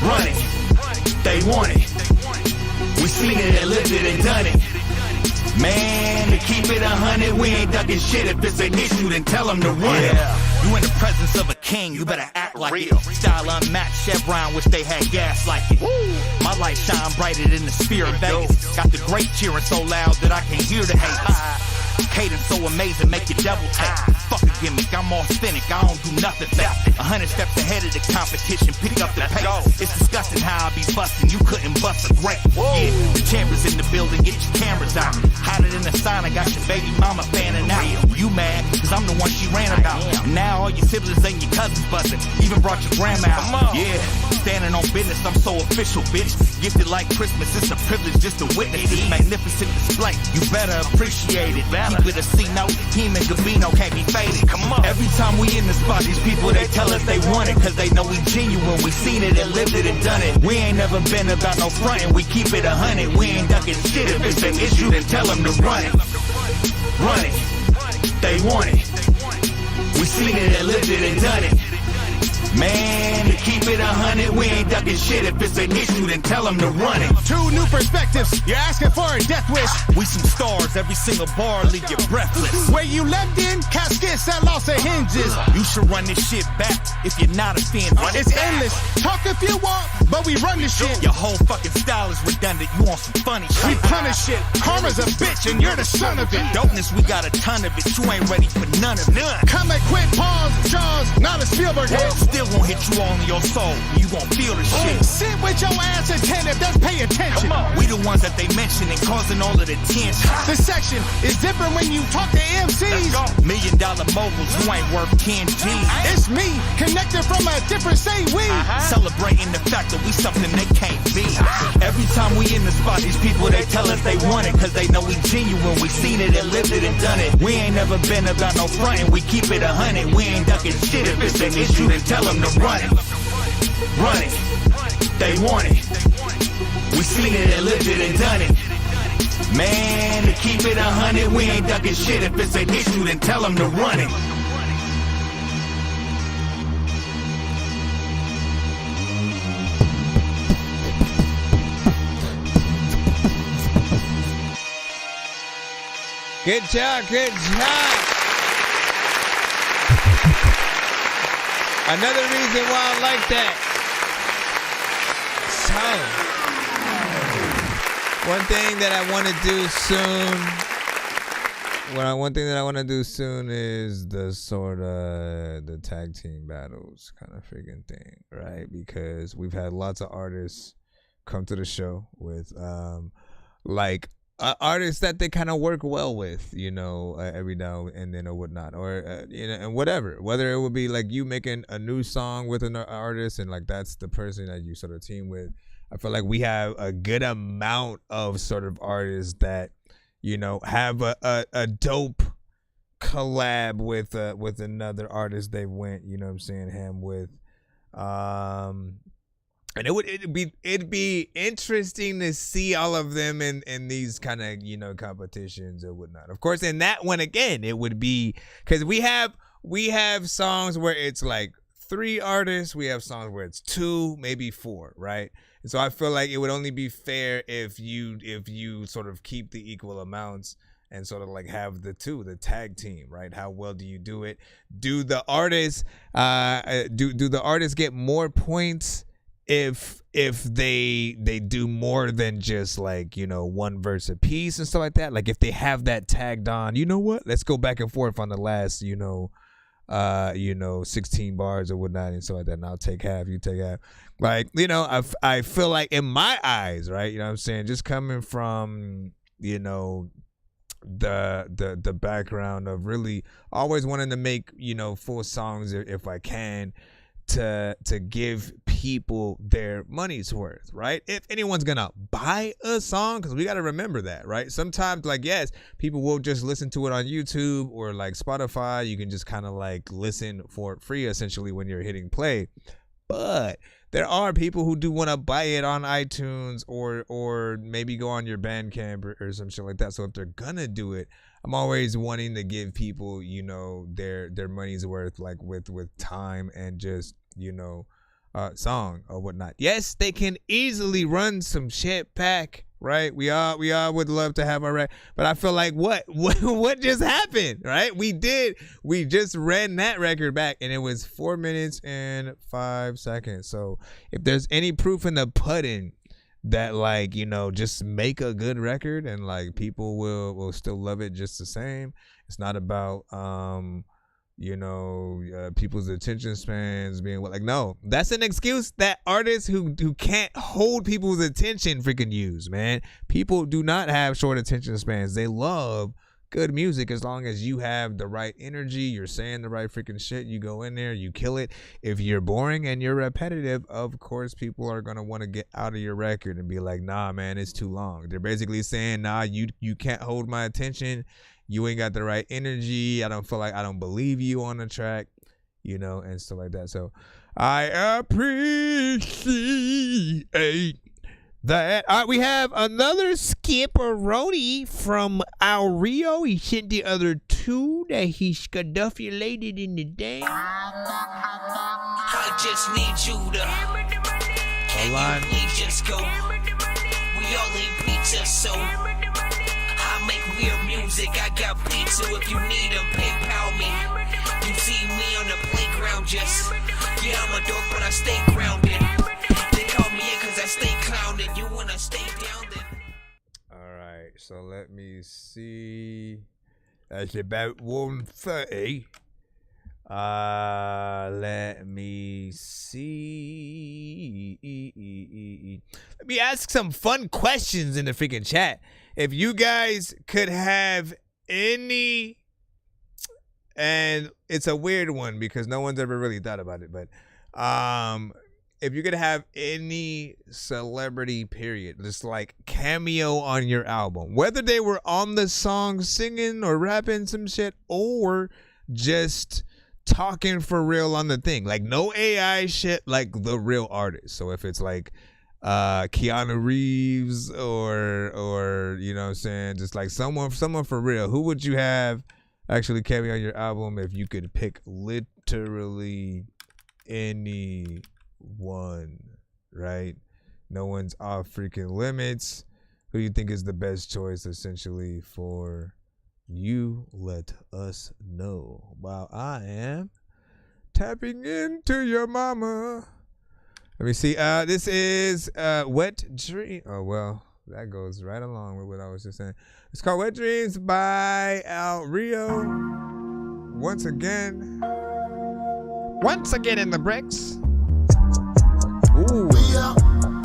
[SPEAKER 9] Run it. They want it. We seen it and lived it and done it. Man, to keep it 100, we ain't ducking shit. If it's an issue, then tell them to run it. You in the presence of a king, you better act like it. Style unmatched, Chevron, wish they had gas like it. My light shine brighter than the sphere of Vegas. Got the great cheering so loud that I can hear the haters. Cadence so amazing, make your devil take. Fuck a gimmick, I'm authentic, I don't do nothing fake. 100 steps ahead of the competition, pick up the pace. It's disgusting how I be busting, you couldn't bust a grape. Yeah, the chamber's in the building, get your cameras out. Hotter than the sign, I got your baby mama fanning out. You mad, cause I'm the one she ran about. Now all your siblings and your cousins buzzing, even brought your grandma out. Yeah, standing on business, I'm so official, bitch. Gifted like Christmas, it's a privilege just to witness this magnificent display. You better appreciate it. Keep it a C-note, him and Gabino can't be faded. Come on. Every time we in the spot, these people, they tell us they want it, cause they know we genuine. We seen it and lived it and done it. We ain't never been about no frontin'. We keep it 100. We ain't ducking shit. If it's an issue, then tell them to run it. Run it. They want it. We seen it and lived it and done it. Man, to keep it 100, we ain't ducking shit. If it's an issue, then tell them to run it.
[SPEAKER 14] Two new perspectives, you're asking for a death wish.
[SPEAKER 9] We some stars, every single bar leave you breathless.
[SPEAKER 14] Where you left in, caskets that lost their hinges.
[SPEAKER 9] You should run this shit back if you're not a fan.
[SPEAKER 14] It's endless, talk if you want, but we run this shit.
[SPEAKER 9] Your whole fucking style is redundant, you want some funny shit.
[SPEAKER 14] We punish shit, karma's a bitch and you're the son of it.
[SPEAKER 9] Dopeness, we got a ton of it, you ain't ready for none of it.
[SPEAKER 14] Come and quit, pause, Jaws, not a Spielberg hit.
[SPEAKER 9] Still gon' hit you all in your soul, you gon' feel the shit.
[SPEAKER 14] Sit with your ass attentive, just pay attention.
[SPEAKER 9] We the ones that they mention and causing all of the tension.
[SPEAKER 14] The section is different when you talk to MCs.
[SPEAKER 9] $1 million moguls who ain't worth 10 G's.
[SPEAKER 14] It's me, connected from a different say we.
[SPEAKER 9] Celebrating the fact that we something they can't be. Every time we in the spot, these people they tell us they want it, cause they know we genuine. We seen it and lived it and done it. We ain't never been about no frontin', we keep it 100. We ain't ducking shit. If it's an issue, then tell them to run it. Run it. They want it. We seen it and lived it and done it. Man, to keep it 100, we ain't ducking shit. If it's an issue, then tell them to run it.
[SPEAKER 2] Good job, good job. Another reason why I like that. So, one thing that I want to do soon. One thing that I want to do soon is the sort of the tag team battles kind of freaking thing, right? Because we've had lots of artists come to the show with like artists that they kind of work well with, you know, every now and then or whatnot, or you know, and whatever, whether it would be like you making a new song with an artist and like that's the person that you sort of team with. I feel like we have a good amount of sort of artists that, you know, have a dope collab with another artist they went, you know what I'm saying, ham with. And it'd be interesting to see all of them in these kind of, you know, competitions or whatnot. Of course, in that one again, it would be because we have songs where it's like 3 artists, we have songs where it's 2, maybe 4, right? And so I feel like it would only be fair if you sort of keep the equal amounts and sort of like have the tag team, right? How well do you do it? Do the artists do the artists get more points if they do more than just like, you know, one verse a piece and stuff like that? Like if they have that tagged on, you know what? Let's go back and forth on the last, 16 bars or whatnot and stuff like that. And I'll take half, you take half. Like, you know, I feel like in my eyes, right? You know what I'm saying? Just coming from, you know, the background of really always wanting to make, you know, full songs if I can, to give people their money's worth, right? If anyone's gonna buy a song, because we got to remember that, right? Sometimes, like, yes, people will just listen to it on YouTube or like Spotify. You can just kind of like listen for free essentially when you're hitting play. But there are people who do want to buy it on iTunes or maybe go on your Bandcamp or some shit like that. So if they're gonna do it, I'm always wanting to give people, you know, their money's worth, like with time and just, you know, song or whatnot. Yes, they can easily run some shit back, right? We all would love to have our but I feel like what just happened, right? We just ran that record back and it was 4 minutes and 5 seconds. So if there's any proof in the pudding that, like, you know, just make a good record and like people will still love it just the same. It's not about people's attention spans being like, no, that's an excuse that artists who can't hold people's attention freaking use, man. People do not have short attention spans. They love good music as long as you have the right energy, you're saying the right freaking shit, you go in there, you kill it. If you're boring and you're repetitive, of course people are going to want to get out of your record and be like, nah, man, it's too long. They're basically saying, nah, you can't hold my attention. You ain't got the right energy. I don't believe you on the track, you know, and stuff like that. So I appreciate that. All right, we have another skipperoni from our Rio. He sent the other two that he scuffulated in the day.
[SPEAKER 10] I just need you to.
[SPEAKER 2] Hold on.
[SPEAKER 10] Please just go. We all eat pizza, so I make weird music. I got beats, so if you need them, PayPal me. You see me on the playground, just yeah, I'm a dork, but I stay grounded. They call me in cause I stay clowned. You wanna stay down then.
[SPEAKER 5] Alright, so let me see. That's about 1:30. Let me see.
[SPEAKER 2] Let me ask some fun questions in the freaking chat. If you guys could have any, and it's a weird one because no one's ever really thought about it, but if you could have any celebrity, period, just like cameo on your album, whether they were on the song singing or rapping some shit or just talking for real on the thing, like no AI shit, like the real artist. So if it's like Keanu Reeves or you know what I'm saying, just like someone for real, who would you have actually cameo on your album if you could pick literally anyone, right? No one's off freaking limits. Who do you think is the best choice essentially for you? Let us know while I am tapping into your mama. Let me see. This is Wet Dream. Oh, well, that goes right along with what I was just saying. It's called Wet Dreams by Al Rio. Once again in the bricks. Ooh.
[SPEAKER 7] We out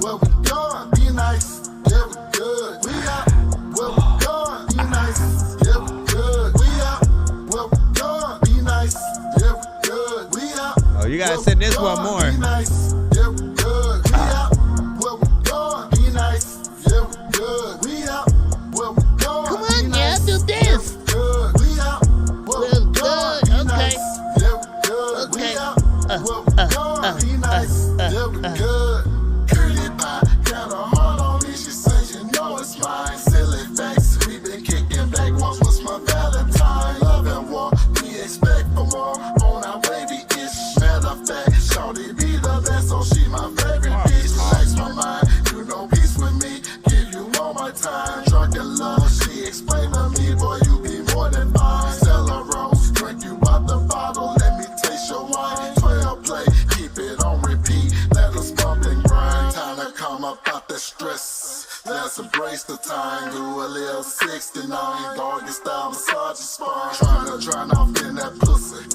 [SPEAKER 7] where we going, be nice, yeah, we good. We out where we going, be nice, yeah, we good. We out where we going, be nice, yeah, we good. We out.
[SPEAKER 2] Oh, you gotta send this one more.
[SPEAKER 7] Be nice, yeah, we good. We out where we going, be nice, yeah, we good. We out where we going.
[SPEAKER 2] Come on, yeah, do this.
[SPEAKER 7] Good. We out where we going, be nice, yeah, we good. We out where we going, be nice, yeah, we good. Curly pie, got a heart on me. She says, you know it's mine. Silly facts, we been kicking back. Once was my Valentine. Love and war, we expect for more. On our baby-ish, matter of fact, shawty be the best, so she my favorite bitch. Relax my mind, you know peace with me. Give you all my time. Drunk in love, she explained to me, boy, you be more than fine. Sell a rose, drink you out the bottle. Let me taste your wine. 12 play, keep it on repeat. Let us bump and grind. Time to come up out the stress. Let's embrace the time. Do a little 69. Doggy style massage is fun. Tryna drown off in that pussy.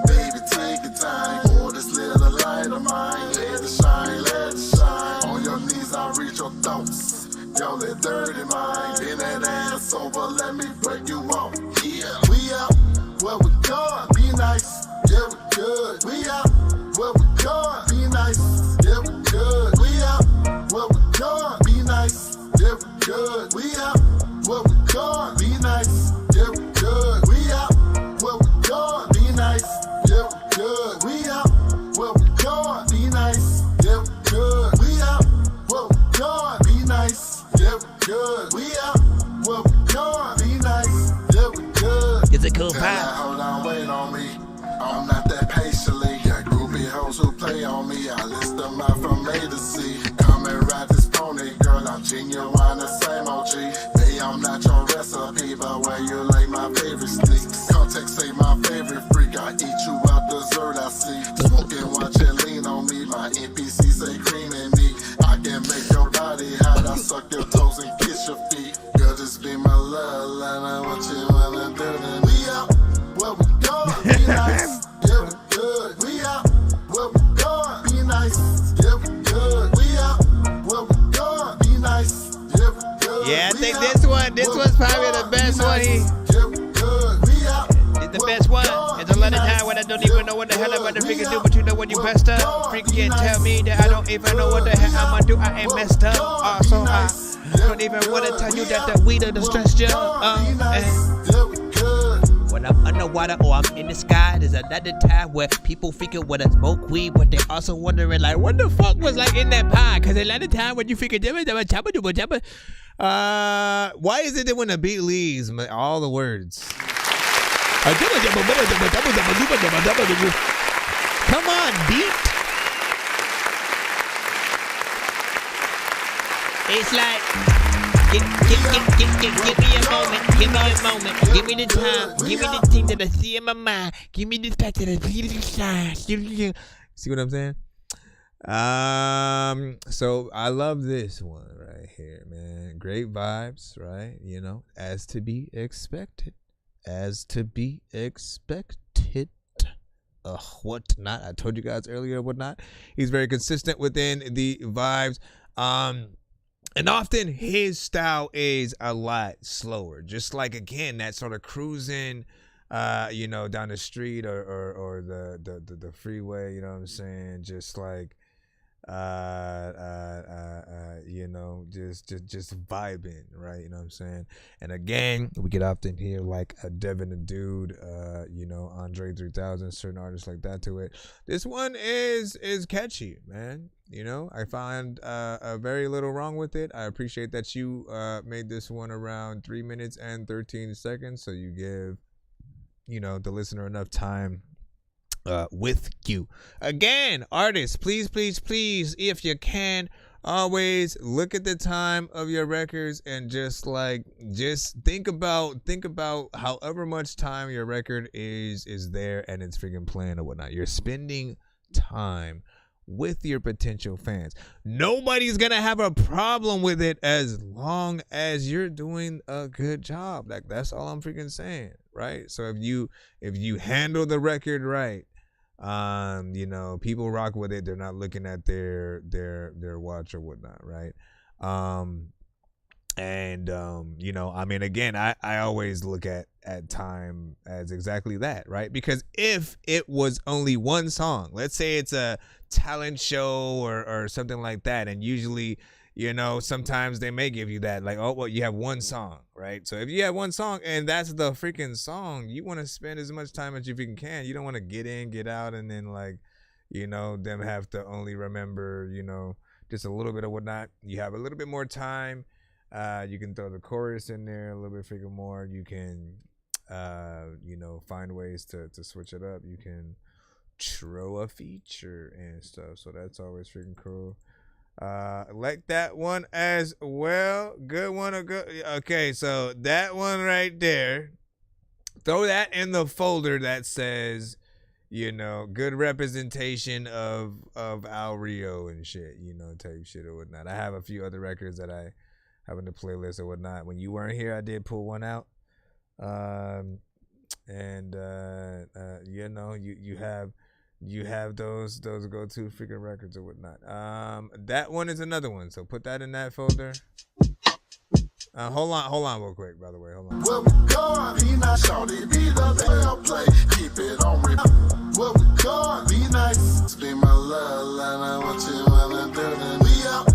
[SPEAKER 7] Baby, take your time. For this little light of mine. Let it shine, let it shine. On your knees, I'll reach your thoughts. Yo, that dirty mind. In that ass over, let me break you off. Yeah, we out where we going. Be nice. Yeah, we good. We out where we going. Be nice. Yeah, we good. We out where we going. Be nice. Yeah, we good. We out where we going. Be nice. Yeah, we good. We out where we going. Be nice. Yeah, we good. We out where we going. Be nice. Yeah, we good. We out where we going. Be nice. Yeah, we good. We out where we going. Be nice. Yeah, we good.
[SPEAKER 2] It's a cool pie.
[SPEAKER 7] Hold on, wait on me. I'm not that patiently. Got groupie hoes who play on me. I list them out from A to Z. Come and ride this pony, girl. I'm genuine, the same OG. Baby, I'm not your recipe, but where you lay my favorite sneaks. Context say my favorite freak. I eat you out dessert, I see. Smoking, watch it lean on me. My NPC say green in me. I can make your body hot. I suck your toes and kiss your feet. Girl, just be my love, line. What you wanna do then? We out where we going, be nice. Yeah, we good. We out where we going, be nice. Yeah, we good. We out where we going, be nice. Yeah, we good.
[SPEAKER 2] Yeah, I think this one's probably the best one. It's the best one. It's a lot of time when I don't even know what the hell I'm about to freaking do, but you know when you messed up. Freaking tell me that I don't even know what the hell I'ma do. I ain't messed up. So I don't even wanna tell you that the weed or the stress gel. when I'm underwater or I'm in the sky. There's another time where people freaking wanna smoke weed, but they're also wondering like, what the fuck was like in that pie? Cause another time when you freaking why is it that when the beat leaves, all the words? Come on, beat. It's like, give me a moment, give me a moment, give me the time, give me the thing that I see in my mind, give me this patch that I see the shine. See what I'm saying? So I love this one right here, man. Great vibes, right? You know, as to be expected. As to be expected. Whatnot. I told you guys earlier, whatnot. He's very consistent within the vibes. And often his style is a lot slower. Just like, again, that sort of cruising, you know, down the street or the freeway, you know what I'm saying? Just like, you know, just vibing, right? You know what I'm saying? And again, we could often hear like a Devin the Dude, you know, Andre 3000, certain artists like that to it. This one is catchy, man. You know, I find very little wrong with it. I appreciate that you made this one around 3 minutes and 13 seconds, so you give, you know, the listener enough time with you. Again, artists, please, if you can, always look at the time of your records and just think about however much time your record is there and it's freaking playing or whatnot. You're spending time with your potential fans. Nobody's gonna have a problem with it as long as you're doing a good job. Like, that's all I'm freaking saying, right? So if you handle the record right, you know, people rock with it. They're not looking at their watch or whatnot, right? You know, I mean, again, I always look at time as exactly that, right? Because if it was only one song, let's say it's a talent show or something like that, and usually, you know, sometimes they may give you that, like, oh, well, you have one song, right? So if you have one song and that's the freaking song, you want to spend as much time as you freaking can. You don't want to get in, get out, and then, like, you know, them have to only remember, you know, just a little bit of whatnot. You have a little bit more time. You can throw the chorus in there a little bit freaking more. You can, you know, find ways to switch it up. You can throw a feature and stuff. So that's always freaking cool. Like that one as well. Good one. Okay, so that one right there, throw that in the folder that says, you know, good representation of Al Rio and shit, you know, type shit or whatnot. I have a few other records that I have in the playlist or whatnot. When you weren't here, I did pull one out. You know, you have those go-to freaking records or whatnot. That one is another one, so put that in that folder. Hold on real quick, by the way. Hold on.
[SPEAKER 7] Where we going? Be nice, shawty, be the bell play. Keep it on me. Where we going? Be nice. Be my love, line. What you wanna do? Then we out.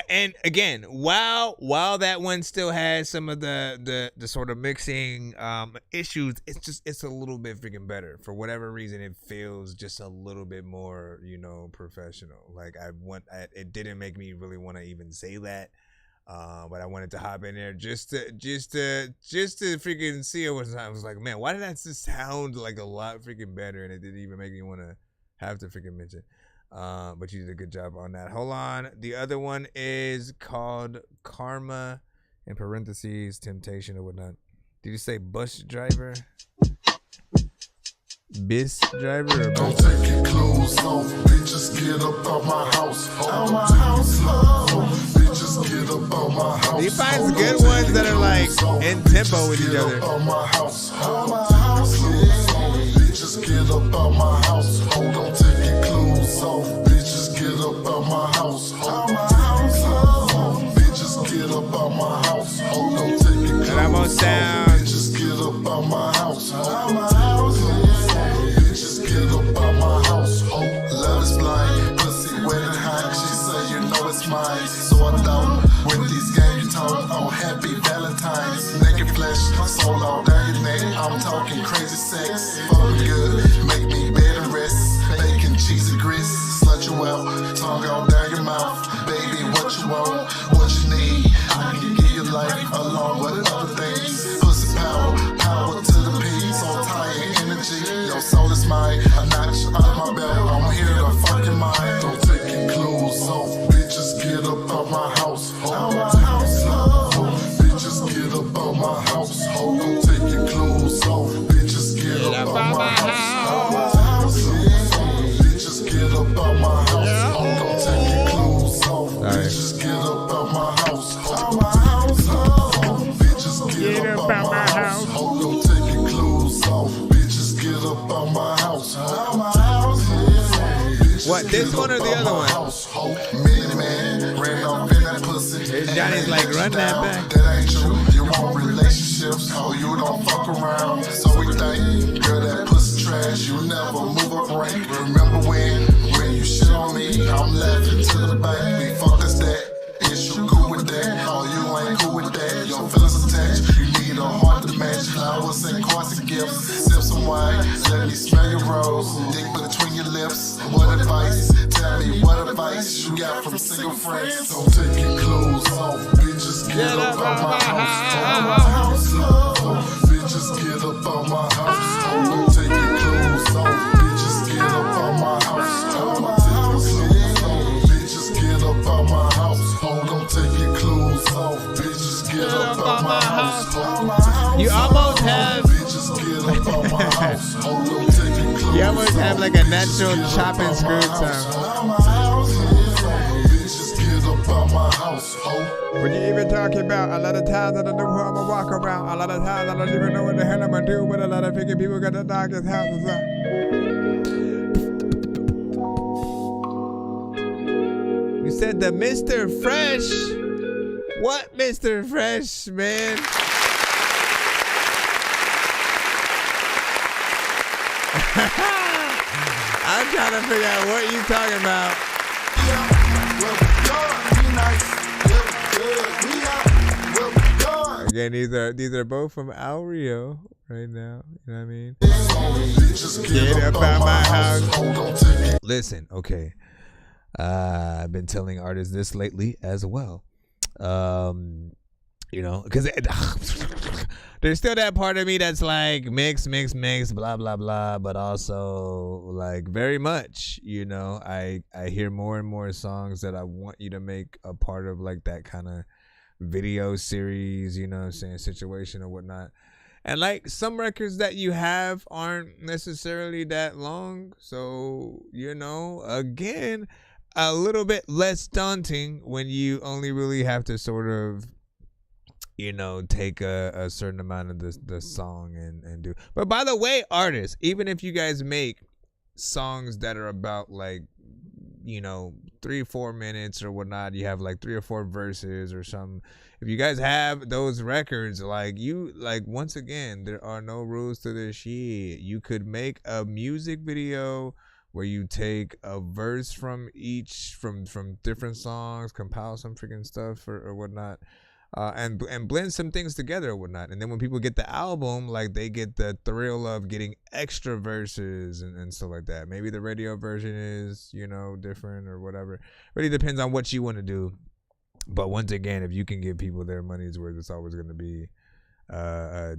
[SPEAKER 5] And again, while that one still has some of the sort of mixing issues, it's a little bit freaking better. For whatever reason, it feels just a little bit more, you know, professional. Like it didn't make me really want to even say that, but I wanted to hop in there just to freaking see it. I was like, man, why did that just sound like a lot freaking better? And it didn't even make me want to have to freaking mention. But you did a good job on that. Hold on. The other one is called Karma, in parentheses, Temptation or whatnot. Did you say bus driver? Bis driver or
[SPEAKER 7] don't take your clothes off, bitches get up out my house. Out my house, bitches get up out my house.
[SPEAKER 5] He finds good ones that are like in tempo with each other.
[SPEAKER 7] Out my house, bitches get up out my house. Don't take your clothes off, bitches get up out my house. Out my house, bitches get up out my house. Don't take your clothes off, bitches get up out my house. Out my house, bitches get up out my house. Love is blind, pussy wet and hot. She say you know it's mine, so I thought with these game talk on Happy Valentine's. Naked flesh, soul all down your neck. I'm talking crazy sex, fuck good, make me bed and rest. Bacon, cheesy grits, slut you out, tongue all down your mouth. Baby, what you want, what you need, I can give you life along with other things. Pussy power, power to the P, so tired energy. Your soul is mine, a notch out my belt. I'm here to fuck your mind. Don't take your clothes off, bitches get up out my house. Out my house, bitches get up out my house. Don't take your clothes off, bitches get up out my house. Bitches get up out my house. Don't take your clothes off, bitches get up out my house. Out my house, bitches get up out my house. Don't take your clothes off, bitches get up out my house. Out my house.
[SPEAKER 5] What, this one or the other one?
[SPEAKER 7] Man, ran off in that pussy.
[SPEAKER 5] Johnny's like, run that back.
[SPEAKER 7] That ain't true. You want relationships, oh, you don't fuck around. So we think, girl, that pussy trash. You never move up rank. Remember when you shit on me, I'm laughing to the bank. We fuck us that. Is you cool with that? Oh, you ain't cool with that. Your feelings attached. You need a heart to match. Flowers and cards and gifts. Sip some wine. Let me smell your rose. Dick between your lips. What advice? Tell me what advice you got from single friends. Don't take your clothes off. Bitches get up out my house. Bitches get up out my house. Don't take your clothes off. Bitches get up out my house. Bitches get up out my house. Don't take your clothes off. Bitches get up out my house.
[SPEAKER 5] You almost have. You almost have like a natural chop and screw sound. What you even talking about? A lot of times I don't know who I'ma walk around. A lot of times I don't even know what the hell I'ma do. But a lot of freaking people got the darkest houses up. You said the Mr. Fresh. What Mr. Fresh, man? I'm trying to figure out what you talking about. Again, these are both from Al Rio right now. You know what I mean? Get up out my house. Listen, okay. I've been telling artists this lately as well. You know, because there's still that part of me that's like mix, blah, blah, blah. But also like very much, you know, I hear more and more songs that I want you to make a part of like that kind of video series, you know what I'm saying, situation or whatnot. And like some records that you have aren't necessarily that long. So, you know, again, a little bit less daunting when you only really have to sort of, you know, take a certain amount of the song and do. But by the way, artists, even if you guys make songs that are about like, you know, 3-4 minutes or whatnot, you have like 3 or 4 verses or something. If you guys have those records, like you, like once again, there are no rules to this shit. You could make a music video where you take a verse from each, from different songs, compile some freaking stuff or whatnot. And blend some things together or whatnot. And then when people get the album, like they get the thrill of getting extra verses and stuff like that. Maybe the radio version is, you know, different or whatever. Really depends on what you want to do. But once again, if you can give people their money's worth, it's always going to be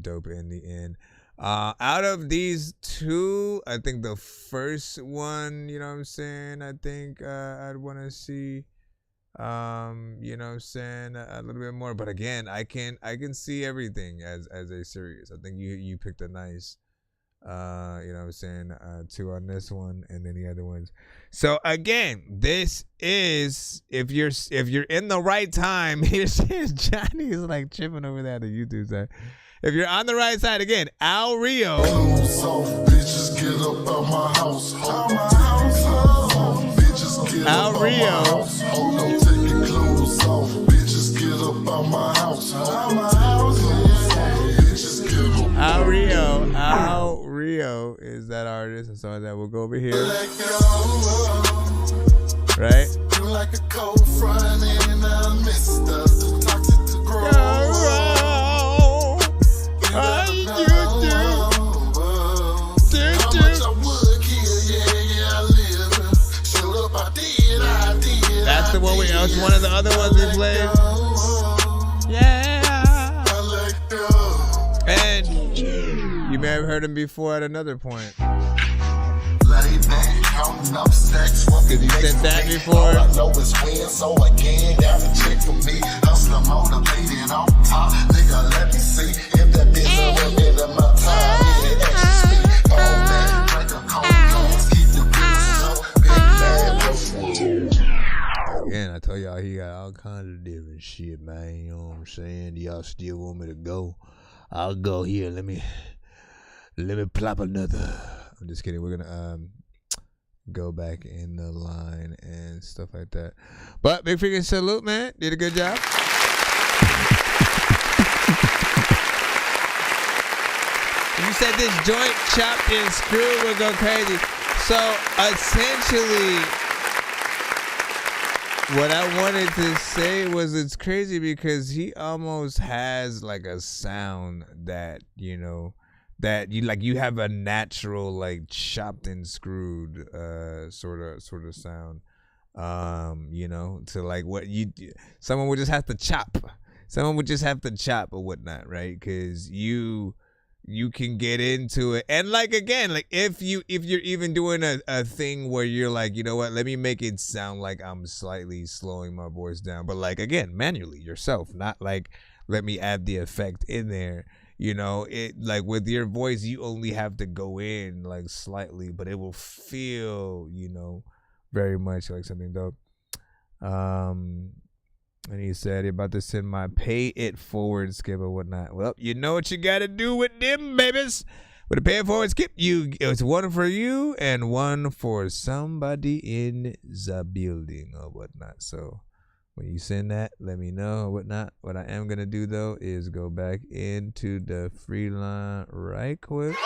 [SPEAKER 5] dope in the end. Out of these two, I think the first one, you know what I'm saying, I think I'd want to see. You know what I'm saying, a little bit more, but again, I can see everything as a series. I think you picked a nice you know what I'm saying, 2 on this one and then the other ones. So again, this is, if you're in the right time, here's Johnny's like tripping over that on the YouTube side. If you're on the right side, again, Al Rio. Al Rio. Al Rio is that artist, and so that we'll go over here. Right? Like a cold front and I missed us. Toxic to grow.
[SPEAKER 2] that was one of the other ones we played. Yeah. And you may have heard him before at another point. Because you said that before.
[SPEAKER 7] All I know is win, so again, got a check for me. Hustler motivated on top. Nigga, let me see if that bitch a little bit of my time. Yeah, extra speed. All that, drink a cold glass, keep the bills up. Big man,
[SPEAKER 5] Again, I told y'all he got all kinds of different shit, man. You know what I'm saying? Y'all still want me to go? I'll go here. Let me plop another. I'm just kidding. We're gonna go back in the line and stuff like that. But big freaking salute, man. Did a good job.
[SPEAKER 2] You said this joint chopped and screwed would go crazy. So essentially, what I wanted to say was it's crazy because he almost has like a sound that, you know, that you have a natural like chopped and screwed sort of sound, you know, to like what someone would just have to chop or whatnot, right? Because you can get into it, and like again, like if you're even doing a thing where you're like, you know what, let me make it sound like I'm slightly slowing my voice down, but like again, manually yourself, not like let me add the effect in there. You know, it like with your voice, you only have to go in like slightly, but it will feel, you know, very much like something dope. And he said, you're about to send my pay it forward skip or whatnot. Well, you know what you got to do with them, babies. With a pay it forward skip, it's one for you and one for somebody in the building or whatnot. So when you send that, let me know or whatnot. What I am going to do, though, is go back into the free line right quick.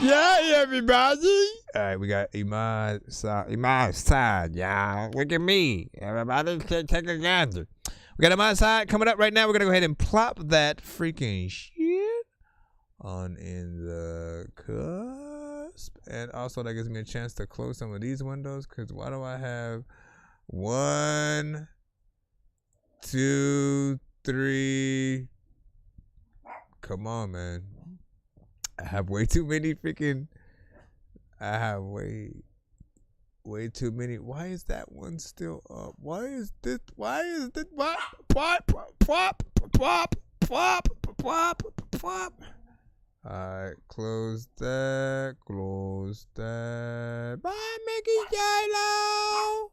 [SPEAKER 18] Yeah, everybody.
[SPEAKER 5] All right, we got Iman's side, y'all. Look at me. Everybody take a gander. We got Iman's side coming up right now. We're going to go ahead and plop that freaking shit on in the cusp. And also, that gives me a chance to close some of these windows, because why do I have 1, 2, 3? Come on, man. I have way too many freaking. I have way too many. Why is that one still up? Why is this? What? Plop. Alright, close that. Bye, Mickey J-Lo.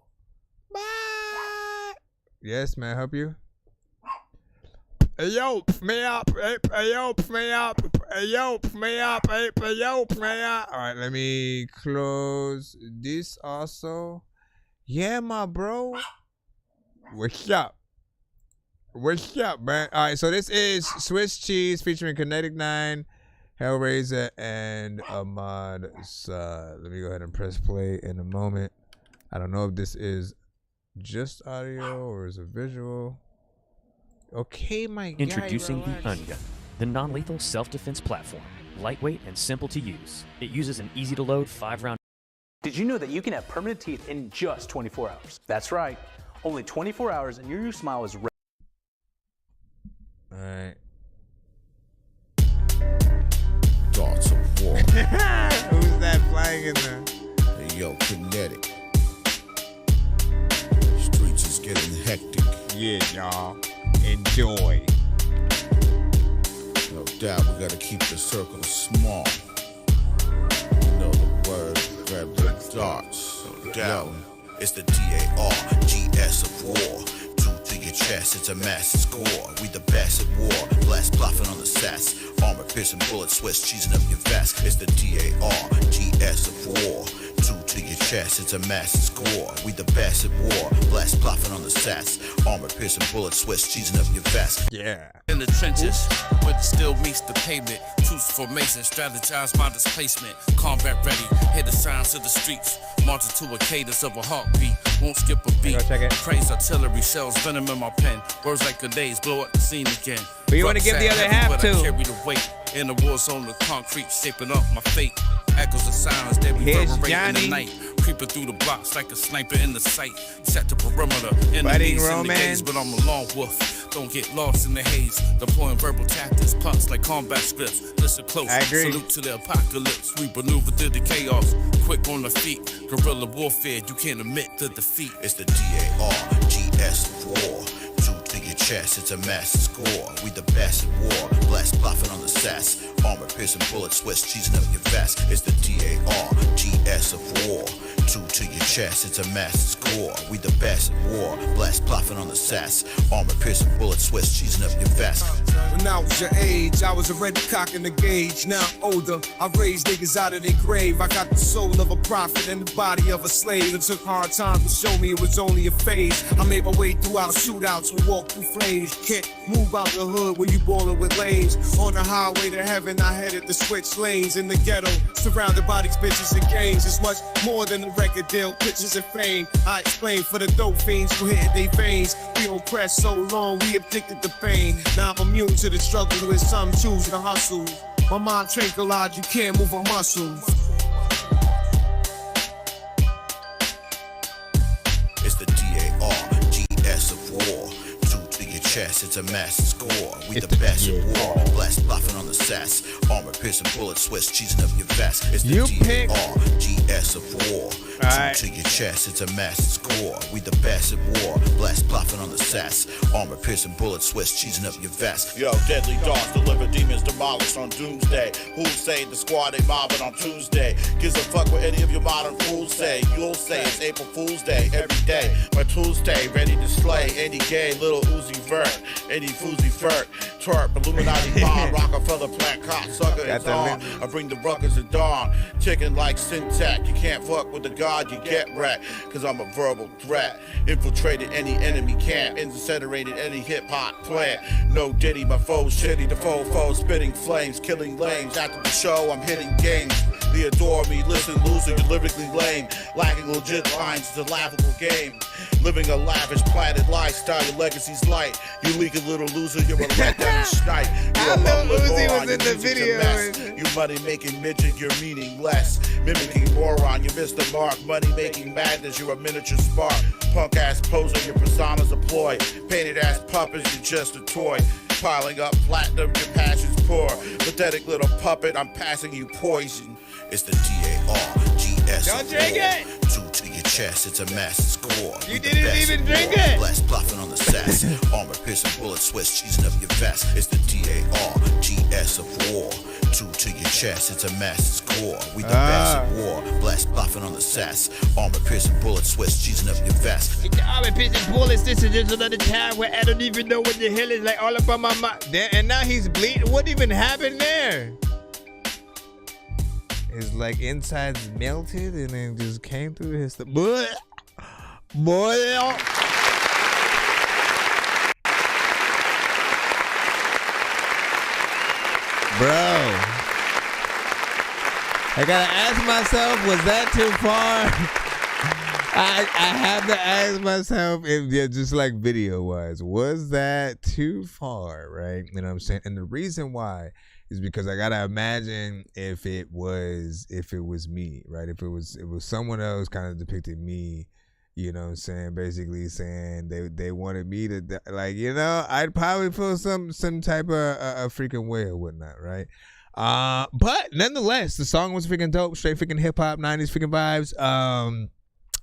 [SPEAKER 5] Bye. Yes, may I help you?
[SPEAKER 18] Yo, me up.
[SPEAKER 5] Alright, let me close this also. Yeah, my bro. What's up, man? Alright, so this is Swiss Cheese featuring Kinetic 9, Hellraiser, and Ahmad Saad. Let me go ahead and press play in a moment. I don't know if this is just audio or is it visual. Okay, my guy.
[SPEAKER 16] Introducing the Ungun, the non-lethal self-defense platform. Lightweight and simple to use. It uses an easy-to-load 5-round.
[SPEAKER 17] Did you know that you can have permanent teeth in just 24 hours? That's right. Only 24 hours and your new smile is ready.
[SPEAKER 5] All right.
[SPEAKER 23] Thoughts of war.
[SPEAKER 5] Who's that flying in there?
[SPEAKER 23] Hey, yo, Kinetic. Streets is getting hectic.
[SPEAKER 5] Yeah, y'all. Enjoy.
[SPEAKER 23] No doubt we gotta keep the circle small. You know the word, grab the darts. No doubt. It's the DARGS of war. Truth to your chest, it's a massive score. We the best at war. Blast bluffing on the sass. Armor piercing bullets, Swiss cheesing up your vest. It's the DARGS of war. True to your chest, it's a massive score. We the best at war. Blast bluffing on the sass. Armor piercing bullets, Swiss cheesing up your vest.
[SPEAKER 5] Yeah.
[SPEAKER 24] In the trenches, where the steel meets the pavement. Truce formation, strategize my displacement. Combat ready, hear the sounds of the streets. Marching to a cadence of a heartbeat. Won't skip a beat. Praise artillery, shells, venom in my pen. Words like grenades, blow up the scene again.
[SPEAKER 2] But you want to give the other half too.
[SPEAKER 24] I carry the weight. In the war zone, the concrete shaping up my fate. Echoes of silence, they
[SPEAKER 2] Here's
[SPEAKER 24] reverberate in
[SPEAKER 2] Johnny.
[SPEAKER 24] the night. Creeping through the blocks like a sniper in the sight. Set the perimeter,
[SPEAKER 5] Budding
[SPEAKER 24] enemies in the
[SPEAKER 5] romance.
[SPEAKER 24] gaze, but I'm a lone wolf. Don't get lost in the haze. Deploying verbal tactics, punks like combat scripts. Listen close,
[SPEAKER 5] I agree.
[SPEAKER 24] salute to the apocalypse. We maneuver through the chaos, quick on the feet. Guerrilla warfare, you can't admit the defeat.
[SPEAKER 23] It's the DARGS of war. Two to your chest, it's a massive score. We the best at war. Blast bluffing on the sass. Armor piercing bullets, Swiss cheesing up your vest. It's the DARGS of war. Two to your chest, it's a massive score. We the best at war. Blast bluffing on the sass. Armor piercing bullets, Swiss cheesing up your vest.
[SPEAKER 6] When I was your age, I was already cocking the gauge. Now I'm older, I raised niggas out of their grave. I got the soul of a prophet and the body of a slave. It took hard times to show me it was only a phase. I made my way throughout shootouts and walked through flames. Can't move out the hood when you ballin' with lanes. On the highway to heaven, I headed to switch lanes. In the ghetto, surrounded by these bitches and gangs. It's much more than a record deal, pictures and fame. I explain for the dope fiends who hitting their veins. We oppressed so long, we addicted to pain. Now I'm immune to the struggle with some choose to hustle. My mind tranquilized, you can't move a muscle.
[SPEAKER 23] It's the DARGS of war. Two to your chest, it's a massive score. We the best at war. Blast bluffing on the sass. Armor piercing bullets, Swiss cheesing up your vest. It's the DARGS of war. Two to your chest, it's a massive score. We the best at war. Blast bluffing on the sass. Armor piercing bullets, Swiss cheesing up your vest.
[SPEAKER 8] Yo, deadly darts deliver demons demolished on doomsday. Who say the squad they mobbing on Tuesday? Gives a fuck what any of your modern fools say. You'll say it's April Fool's Day every day. But Tuesday, ready to slay any gay little Uzi Vert, any Foozy Vert, twerp, Illuminati bomb, Rockefeller plant cock sucker is on. I bring the ruckus at dawn, chicken like syntax. You can't fuck with the god, you get wrecked. Cause I'm a verbal threat. Infiltrated any enemy camp, incinerated any hip hop plant. No Diddy, my foes shitty, the foe spitting flames, killing lames. After the show, I'm hitting games. They adore me, listen, loser, you're lyrically lame. Lacking legit lines, it's a laughable game. Living a lavish, platted lifestyle, your legacy's light. You leak a little loser, you're a letdown snipe. You're a
[SPEAKER 5] Lil Uzi
[SPEAKER 23] moron,
[SPEAKER 5] was in
[SPEAKER 23] your
[SPEAKER 5] the
[SPEAKER 23] music's a
[SPEAKER 5] video.
[SPEAKER 23] mess. You money-making midget, you're meaningless. Mimicking moron, you missed the mark. Money-making madness, you're a miniature spark. Punk-ass poser, your persona's a ploy. Painted-ass puppets, you're just a toy. Piling up platinum, your passion's poor. Pathetic little puppet, I'm passing you poison. It's the DARGS.
[SPEAKER 5] Don't drink it.
[SPEAKER 23] Two to your chest, it's a massive score.
[SPEAKER 5] You didn't even drink it.
[SPEAKER 23] Blast bluffing on the sass. Armor piercing bullets, Swiss cheesing up your vest. It's the DARGS of war. Two to your chest, it's a massive score. We the best at war. Blast bluffing on the sass. Armor piercing bullets, Swiss cheesing up your vest.
[SPEAKER 5] Armor piercing bullets. This is just another time where I don't even know what the hell is like all up on my mind. And now he's bleeding. What even happened there? His like insides melted and then just came through his boy. Bro, I gotta ask myself, was that too far? I have to ask myself, if just like video wise, was that too far, right? You know what I'm saying? And the reason why is because I gotta imagine if it was me, right? If it was someone else kind of depicted me, you know what I'm saying? Basically saying they wanted me to, like, you know, I'd probably feel some type of a freaking way or whatnot, right? But nonetheless, the song was freaking dope, straight freaking hip hop, 90s freaking vibes.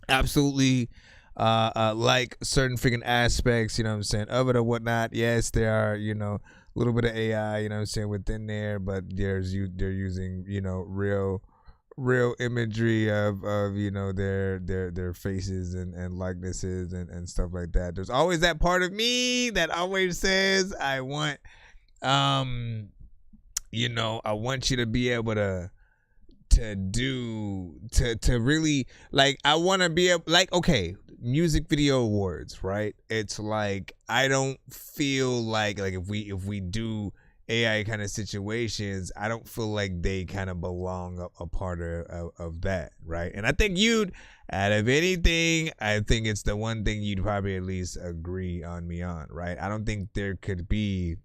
[SPEAKER 5] Absolutely like certain freaking aspects, you know what I'm saying, of it or whatnot. Yes, there are, you know, a little bit of AI, you know what I'm saying, within there, but they're using, you know, real imagery of you know, their faces and likenesses and stuff like that. There's always that part of me that always says I want you know, I want you to be able to really, like, I want to be able, like, okay, music video awards, right? It's like, I don't feel like if we do AI kind of situations, I don't feel like they kind of belong a part of that, right? And I think out of anything, I think it's the one thing you'd probably at least agree on me on, right? I don't think there could be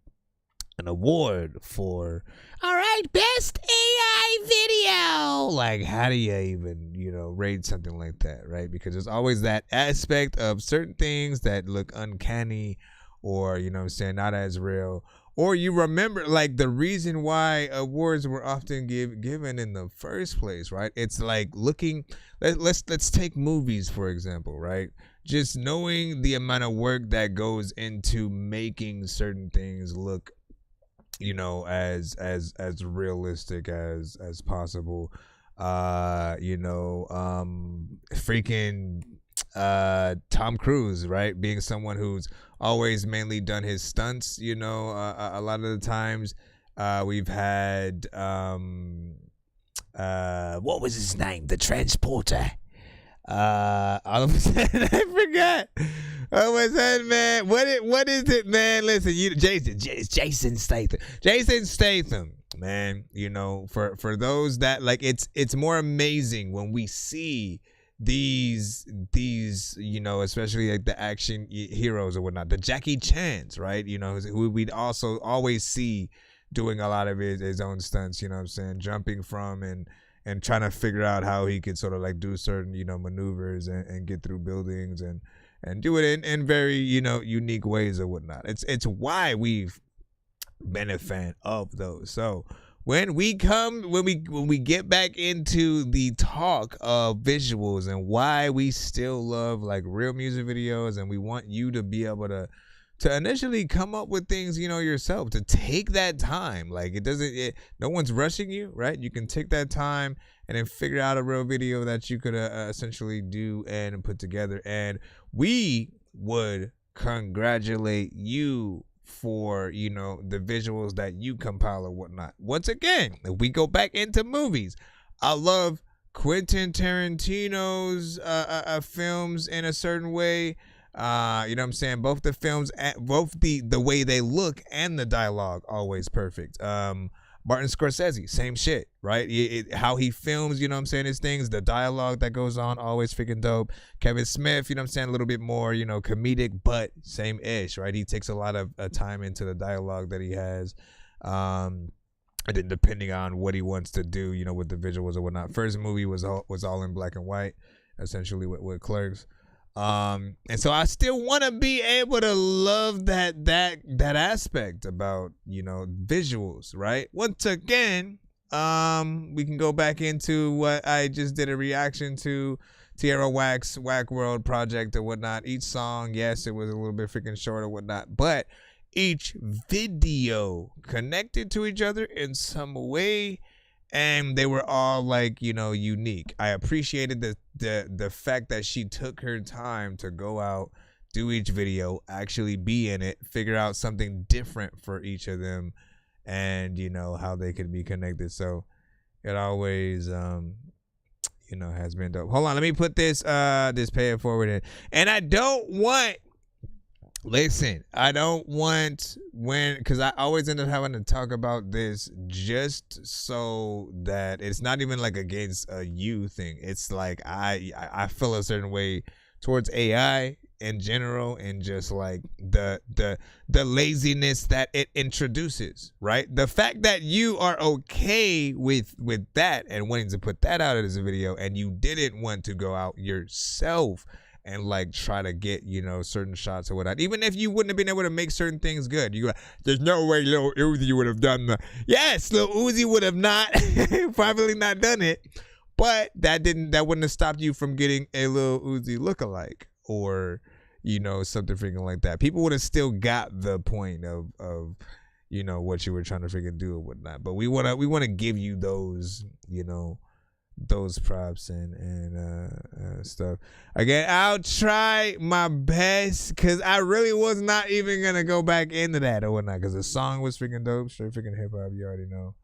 [SPEAKER 5] an award for, all right, best AI video. Like, how do you even, rate something like that, right? Because there's always that aspect of certain things that look uncanny or, not as real. Or you remember, like, the reason why awards were often given in the first place, right? It's like looking, let's take movies, for example, right? Just knowing the amount of work that goes into making certain things look, as realistic as possible. Freaking Tom Cruise, right? Being someone who's always mainly done his stunts, a lot of the times we've had what was his name? The Transporter. All of a sudden I forgot. What was that, man? What is it, man? Listen, Jason Statham. Jason Statham, man. For those that like, it's more amazing when we see these especially like the action heroes or whatnot, the Jackie Chans, right? Who we'd also always see doing a lot of his own stunts, jumping from and trying to figure out how he could sort of like do certain maneuvers and get through buildings and do it in very unique ways or whatnot. It's why we've been a fan of those. So when we get back into the talk of visuals and why we still love like real music videos, and we want you to be able to initially come up with things, yourself, to take that time. Like no one's rushing you, right? You can take that time and then figure out a real video that you could essentially do and put together. And we would congratulate you for, the visuals that you compile or whatnot. Once again, if we go back into movies, I love Quentin Tarantino's films in a certain way. You know what I'm saying? Both the films, both the way they look and the dialogue, always perfect. Martin Scorsese, same shit, right? How he films, his things, the dialogue that goes on, always freaking dope. Kevin Smith, a little bit more, comedic, but same-ish, right? He takes a lot of time into the dialogue that he has. And then depending on what he wants to do, with the visuals or whatnot. First movie was all in black and white, essentially with Clerks. And so I still want to be able to love that aspect about, visuals, right? Once again, we can go back into what I just did a reaction to, Tierra Whack's Whack World project or whatnot. Each song, yes, it was a little bit freaking short or whatnot, but each video connected to each other in some way. And they were all like, unique. I appreciated the fact that she took her time to go out, do each video, actually be in it, figure out something different for each of them, and how they could be connected. So it always has been dope. Hold on, let me put this pay it forward in. And I don't want because I always end up having to talk about this just so that it's not even like against a you thing. It's like I feel a certain way towards AI in general, and just like the laziness that it introduces, right? The fact that you are okay with that and wanting to put that out as a video, and you didn't want to go out yourself and like try to get, certain shots or whatnot. Even if you wouldn't have been able to make certain things good. There's no way Lil Uzi would have done yes, Lil Uzi would have not, probably not done it. But that wouldn't have stopped you from getting a Lil Uzi lookalike or, something freaking like that. People would have still got the point of what you were trying to freaking do or whatnot. But we want to give you those, those props and stuff. Again, I'll try my best, because I really was not even gonna go back into that or whatnot, because the song was freaking dope, straight freaking hip hop, you already know.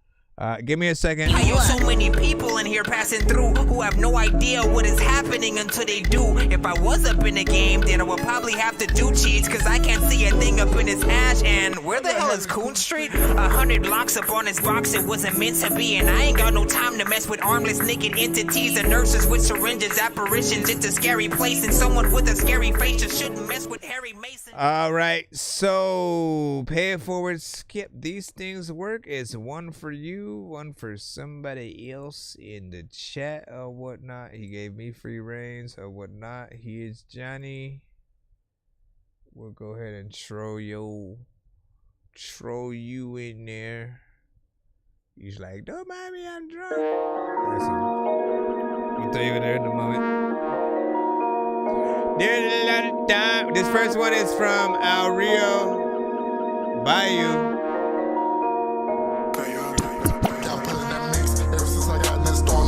[SPEAKER 5] Give me a second.
[SPEAKER 10] I use so many people in here passing through who have no idea what is happening until they do. If I was up in the game, then I would probably have to do cheats, cause I can't see a thing up in his hash. And where the hell is Coon Street? 100 blocks up on his box, it wasn't meant to be. And I ain't got no time to mess with armless naked entities and nurses with syringes, apparitions. It's a scary place, and someone with a scary face just shouldn't mess with Harry Mason.
[SPEAKER 5] All right, so pay it forward, skip. These things work. It's one for you, one for somebody else in the chat or whatnot. He gave me free reigns or whatnot. He is Johnny. We'll go ahead and throw you in there. He's like, don't mind me, I'm drunk. Listen, we'll throw you in there in a moment. There's a lot of time. This first one is from El Rio Bayou.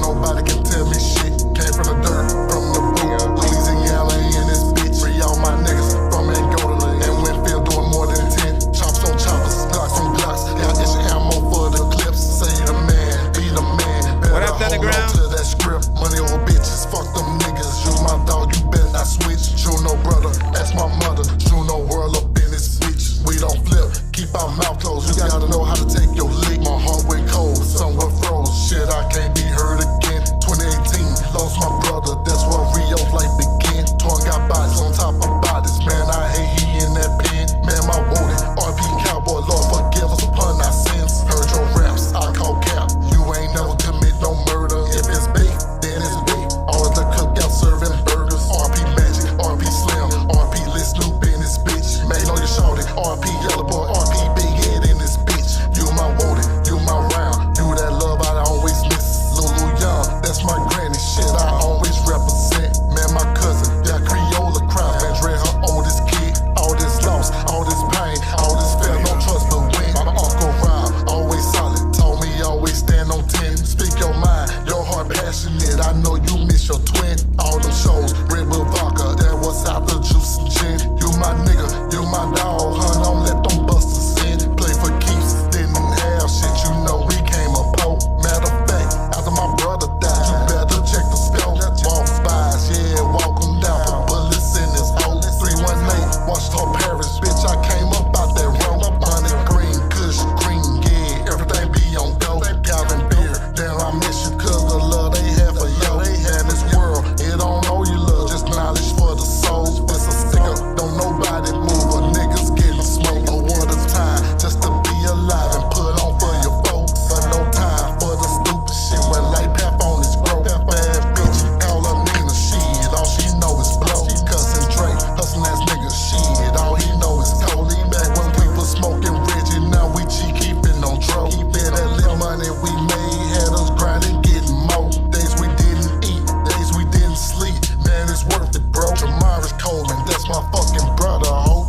[SPEAKER 7] Nobody can tell me shit. Came from the dirt, from the boot. Louisiana in this bitch. Free all my niggas from Angola and Winfield doing more than 10. Chops on choppers, Glocks on Glocks. Got this ammo for the clips. Say the man, be the man.
[SPEAKER 5] What up, Underground?
[SPEAKER 7] To that script. Money over bitches, fuck them niggas. You my dog, you better not switch. Juno brother, that's my mother. Juno world up in this bitch. We don't flip, keep our mouth closed. You gotta know how to take your lick. My heart went cold, somewhere froze. Shit, I can't be heard again. 2018, lost my brother, that's where Rio's life began. Torn got bodies on top of bodies, man, I hate he in that pen. Man, my wounded, RP Cowboy, Lord forgive us upon our sins. Heard your raps, I call cap, you ain't never commit no murder. If it's big, then it's big. Always the cookout serving burgers. RP Magic, RP Slim, RP Lit Snoop in this bitch. Made on your shorty, RP Yellow Boy, RP Big Head in this bitch. You my wounded, you my round, you that love I always miss. Lulu Young, that's my granny, shit I always represent. Man, my cousin, yeah, Creola crime, man, dread her oldest kid. All this loss, all this pain, all this fear, no trust but win. My uncle Rob, always solid, told me always stand on 10. Speak your mind, your heart passionate, I know you miss your twin. All them shows, Red Bull Vodka, that was out the juice and gin. You my nigga, you my dog, hun, don't let them busters in. Play for keeps, didn't have shit, you know we came up po. Matter of fact, after my brother died, you better check the scope. Walk spies, yeah, walk them down, put bullets in his hole. 318, Washington Paris, bitch, I came up out that road. Honey green, kush, green, yeah, everything be on go. Gavin beer, damn, I miss you, cause the love they have for yo. And this world, it don't know you love, just knowledge for the soul. It's a sticker, don't nobody move, a niggas getting smoked. Oh, what a time, just to be alive and put on for your folks. But no time for the stupid shit when light path on his growth. Bad bitch, call her Nina, shit, all she know is blow. Cousin Drake, hustling ass nigga, shit, all he know is cold. Back when we was smoking Reggie, now we cheap keeping on tro. Keeping that little money we made, had us grinding, getting more. Days we didn't eat, days we didn't sleep, man, it's worth it, bro. Tomorrow's Coleman, that's my fucking brother, ho.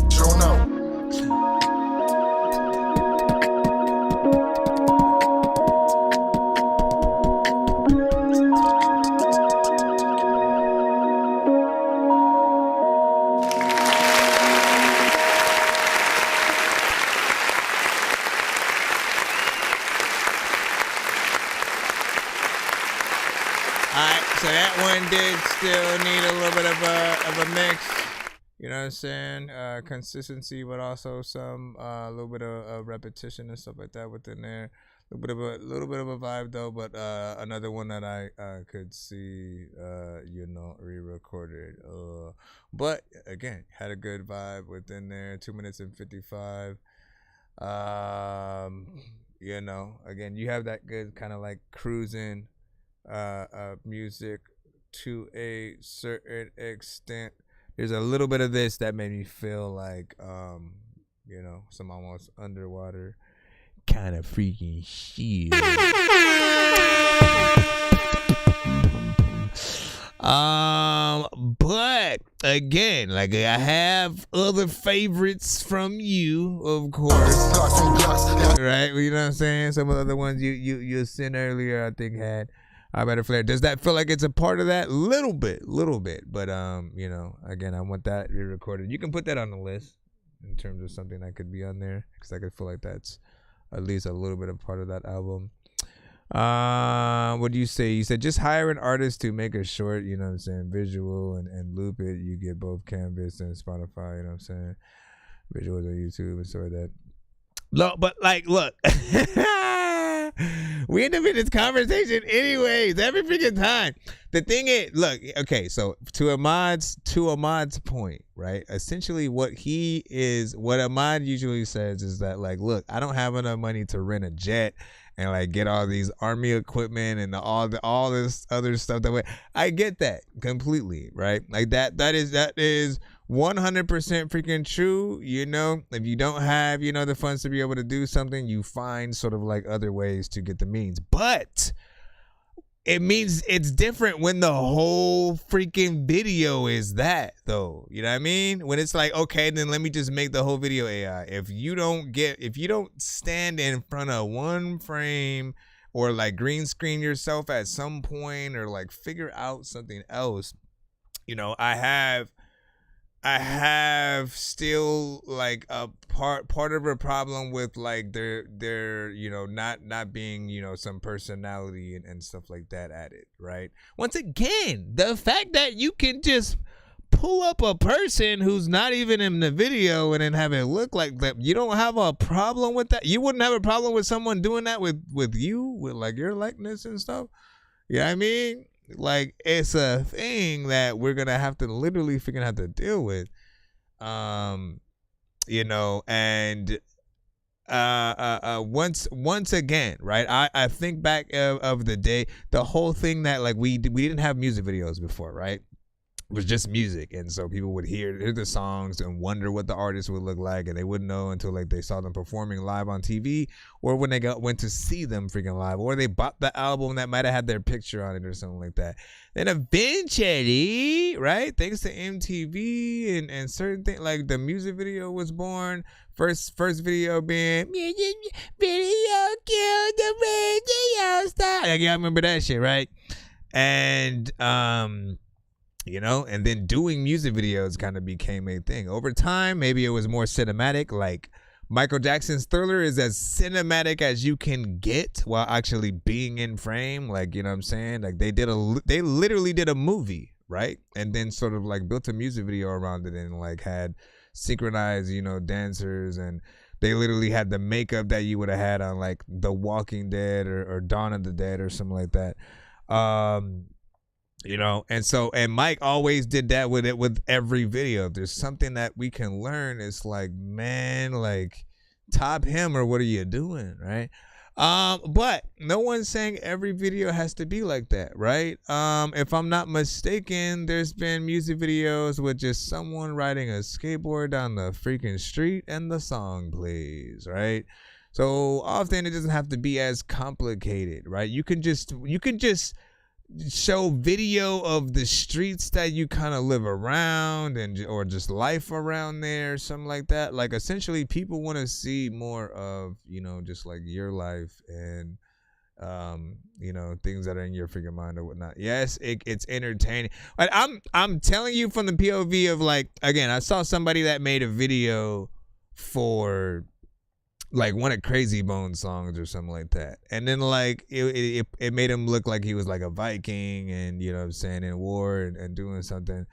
[SPEAKER 7] Juno.
[SPEAKER 5] Alright, so that one did still need a little bit of a mix. You know what I'm saying? Consistency, but also some a little bit of repetition and stuff like that within there. A little bit of a vibe though, but another one that I could see re-recorded. But again, had a good vibe within there. 2 minutes and 55. Again, you have that good kind of like cruising music to a certain extent. There's a little bit of this that made me feel like some almost underwater kind of freaking shit. But again, like I have other favorites from you, of course. Right? You know what I'm saying? Some of the other ones you sent earlier, I think had a better flair. Does that feel like it's a part of that? Little bit. But again, I want that re-recorded. You can put that on the list in terms of something that could be on there, because I could feel like that's at least a little bit of part of that album. What do you say? You said just hire an artist to make a short, you know what I'm saying, visual and loop it. You get both Canvas and Spotify, you know what I'm saying, visuals on YouTube and stuff like that. Look, but like, look, we end up in this conversation anyways every freaking time. The thing is, look, okay, so to Ahmad's point, right? Essentially, what Ahmad usually says is that, like, look, I don't have enough money to rent a jet and like get all these army equipment and all this other stuff. I get that completely, right? Like that is 100% freaking true. You know, if you don't have, you know, the funds to be able to do something, you find sort of like other ways to get the means. But it means it's different when the whole freaking video is that, though. You know what I mean? When it's like, okay, then let me just make the whole video AI. If you don't stand in front of one frame or like green screen yourself at some point or like figure out something else, you know, I have still like a part of a problem with like their you know not being, you know, some personality and stuff like that at it, right? Once again, the fact that you can just pull up a person who's not even in the video and then have it look like that, you don't have a problem with that. You wouldn't have a problem with someone doing that with you, with like your likeness and stuff. You know what I mean? Like, it's a thing that we're gonna have to literally have to deal with, you know. And once again, right? I think back of the day, the whole thing that like we didn't have music videos before, right? It was just music, and so people would hear the songs and wonder what the artist would look like, and they wouldn't know until like they saw them performing live on TV, or when they went to see them freaking live, or they bought the album that might have had their picture on it or something like that. Then eventually, right, thanks to MTV and certain things, like the music video was born. First video being music video killed the radio star. Like, y'all remember that shit, right? And you know, and then doing music videos kind of became a thing. Over time, maybe it was more cinematic. Like Michael Jackson's Thriller is as cinematic as you can get while actually being in frame. Like, you know what I'm saying? Like they literally did a movie, right? And then sort of like built a music video around it and like had synchronized, you know, dancers, and they literally had the makeup that you would have had on like The Walking Dead or Dawn of the Dead or something like that. You know, and Mike always did that with every video. If there's something that we can learn, it's like, man, like top him or what are you doing, right? But no one's saying every video has to be like that, right? If I'm not mistaken, there's been music videos with just someone riding a skateboard down the freaking street and the song plays, right? So often it doesn't have to be as complicated, right? You can just show video of the streets that you kind of live around or just life around there, something like that. Like essentially people want to see more of, you know, just like your life and you know, things that are in your freaking mind or whatnot. Yes, it's entertaining, but I'm telling you from the POV of like, again, I saw somebody that made a video for like one of Crazy Bone's songs or something like that, and then like it made him look like he was like a Viking and, you know what I'm saying, in war and doing something.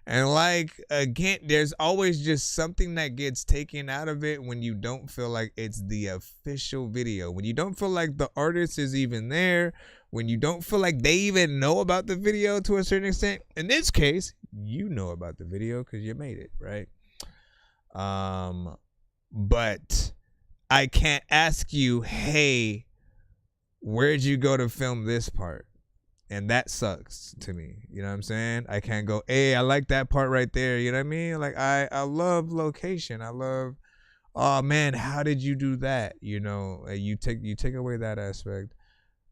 [SPEAKER 5] And like, again, there's always just something that gets taken out of it when you don't feel like it's the official video, when you don't feel like the artist is even there, when you don't feel like they even know about the video to a certain extent. In this case, you know about the video because you made it, right? But I can't ask you, hey, where'd you go to film this part? And that sucks to me. You know what I'm saying? I can't go, hey, I like that part right there. You know what I mean? Like, I love location. I love, oh man, how did you do that? You know, you take away that aspect.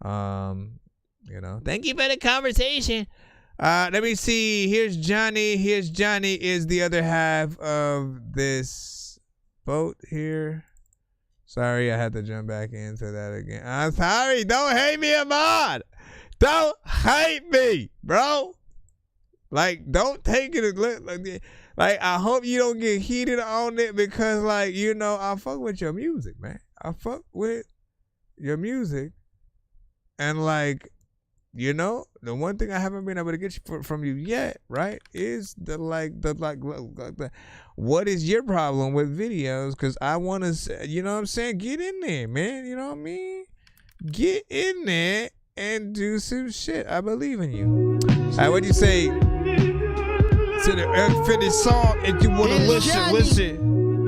[SPEAKER 5] You know, thank you for the conversation. Let me see. Here's Johnny. Johnny is the other half of this boat here. Sorry, I had to jump back into that again. I'm sorry. Don't hate me, Ahmad. Don't hate me, bro. Like, don't take it like I hope you don't get heated on it because, like, you know, I fuck with your music, man. I fuck with your music, and like, you know, the one thing I haven't been able to get from you yet, right, is the what is your problem with videos? Because I want to, you know what I'm saying, get in there, man. You know what I mean? Get in there and do some shit. I believe in you. All right, what do you say to the unfinished song? If you want to listen.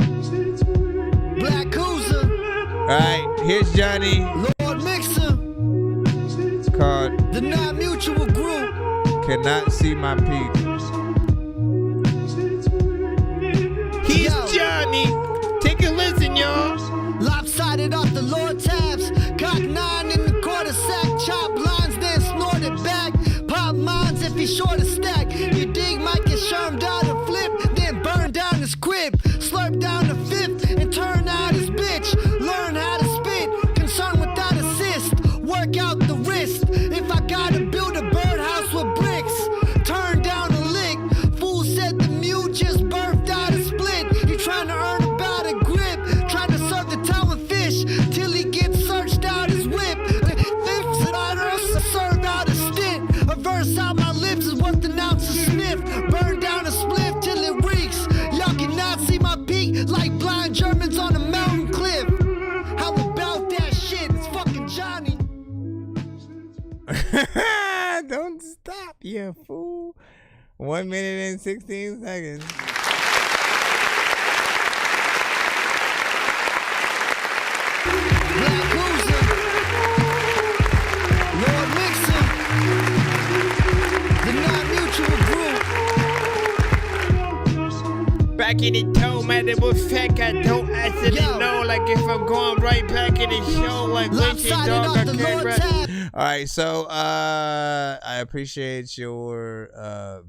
[SPEAKER 4] Black Cruiser.
[SPEAKER 5] All right, here's Johnny.
[SPEAKER 4] Lord Mixer.
[SPEAKER 5] Called
[SPEAKER 4] The Not Mutual Group.
[SPEAKER 5] Cannot See My Peak.
[SPEAKER 4] He's
[SPEAKER 2] Johnny. Take a listen, y'all.
[SPEAKER 4] Lopsided off the Lord tabs. Cock 9 in the quarter sack. Chop lines, then snort it back. Pop mines if he's short a stack. You dig, might get shermed out and flip. Then burn down his crib. Slurp down the fifth and turn out his bitch. Learn how to spit. Concern without assist. Work out the wrist. If I gotta build a birdhouse with bricks. Turn down a lick. Fool said the mute just birthed out a split. He trying to earn about a grip. Trying to serve the talent fish till he gets searched out his whip. Fifths and honors serve out a stint. A verse out my lips is worth an ounce of sniff. Burn down a spliff till it reeks. Y'all cannot see my peak like blind Germans on a mountain cliff. How about that shit? It's fucking Johnny.
[SPEAKER 5] Don't stop, you fool. 1 minute and 16 seconds.
[SPEAKER 4] Black Cruiser. Lord Mixer. The Not Mutual Group.
[SPEAKER 2] Back in the toe, man, it was fake. I don't actually know, like, if I'm going right back in the show, like, wicked dog, I can't rap.
[SPEAKER 5] All right, so I appreciate your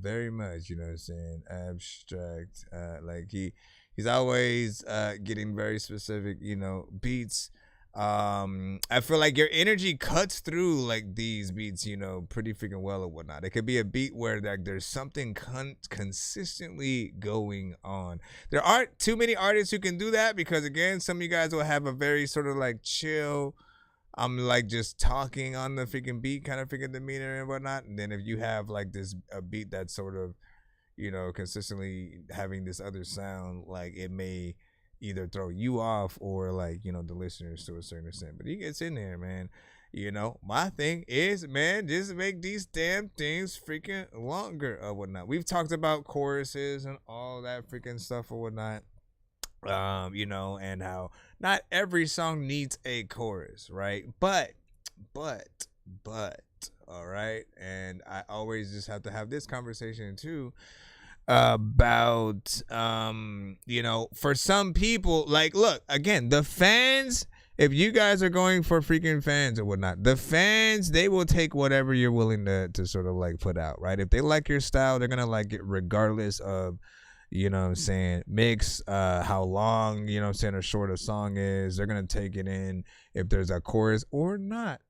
[SPEAKER 5] very much, you know what I'm saying, abstract. Like he's always getting very specific, you know, beats. I feel like your energy cuts through like these beats, you know, pretty freaking well or whatnot. It could be a beat where like there's something consistently going on. There aren't too many artists who can do that because again, some of you guys will have a very sort of like chill, I'm like just talking on the freaking beat kind of freaking demeanor and whatnot. And then if you have like a beat that's sort of, you know, consistently having this other sound, like it may either throw you off or like, you know, the listeners to a certain extent. But he gets in there, man. You know, my thing is, man, just make these damn things freaking longer or whatnot. We've talked about choruses and all that freaking stuff or whatnot. You know, and how not every song needs a chorus, right? But, all right. And I always just have to have this conversation too about, you know, for some people, like, look, again, the fans, if you guys are going for freaking fans or whatnot, the fans, they will take whatever you're willing to sort of like put out, right? If they like your style, they're going to like it regardless of, you know what I'm saying, mix, how long, you know what I'm saying, or short a song is. They're going to take it in if there's a chorus or not.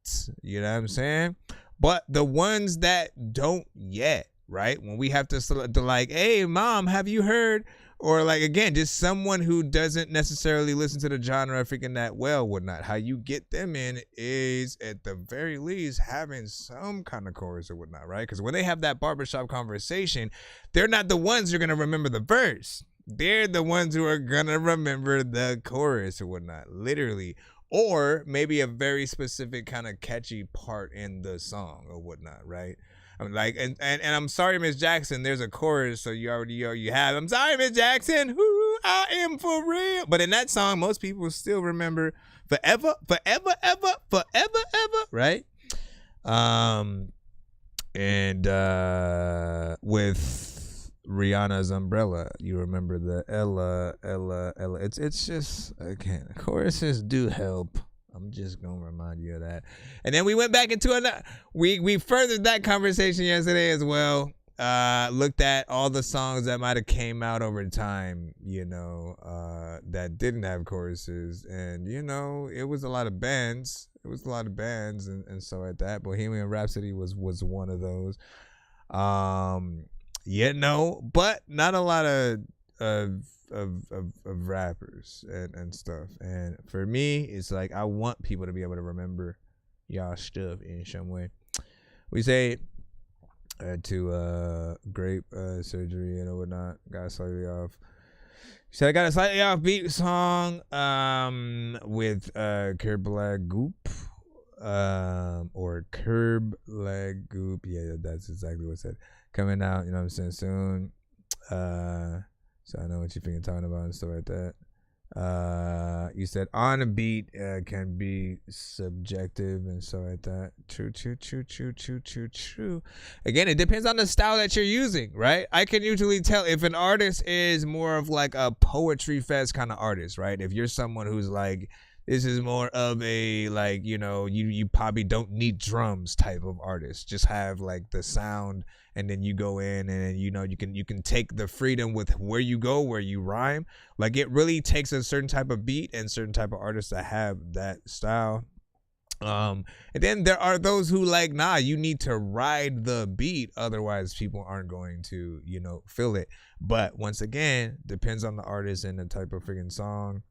[SPEAKER 5] You know what I'm saying? But the ones that don't yet, right? When we have to like, hey, mom, have you heard? Or like, again, just someone who doesn't necessarily listen to the genre freaking that well, whatnot. How you get them in is at the very least having some kind of chorus or whatnot, right? Because when they have that barbershop conversation, they're not the ones who are going to remember the verse. They're the ones who are going to remember the chorus or whatnot, literally. Or maybe a very specific kind of catchy part in the song or whatnot, right? I'm like, and I'm sorry, Miss Jackson, there's a chorus, so you have, I'm sorry, Miss Jackson, who I am for real. But in that song, most people still remember forever, forever, ever, forever, ever, right? And with Rihanna's Umbrella, you remember the Ella. It's just, again, choruses do help. I'm just gonna remind you of that. And then we went back into another. We furthered that conversation yesterday as well. Looked at all the songs that might have came out over time, you know, that didn't have choruses, and you know, it was a lot of bands. And so at that, Bohemian Rhapsody was one of those. You know, but not a lot of of rappers and stuff. And for me, it's like I want people to be able to remember y'all stuff in some way. We say to grape surgery and whatnot. Got slightly off. He said I got a slightly off beat song with Curb Lag Goop or Curb Lag Goop. Yeah, that's exactly what it said. Coming out, you know what I'm saying, soon. So I know what you're thinking, talking about and stuff like that. You said on a beat can be subjective and stuff like that. True. Again, it depends on the style that you're using, right? I can usually tell if an artist is more of like a poetry fest kind of artist, right? If you're someone who's like, this is more of a like, you know, you probably don't need drums type of artist. Just have like the sound, and then you go in and you know you can take the freedom with where you go, where you rhyme. Like it really takes a certain type of beat and certain type of artists that have that style. And then there are those who like, nah, you need to ride the beat, otherwise people aren't going to, you know, feel it. But once again, depends on the artist and the type of freaking song.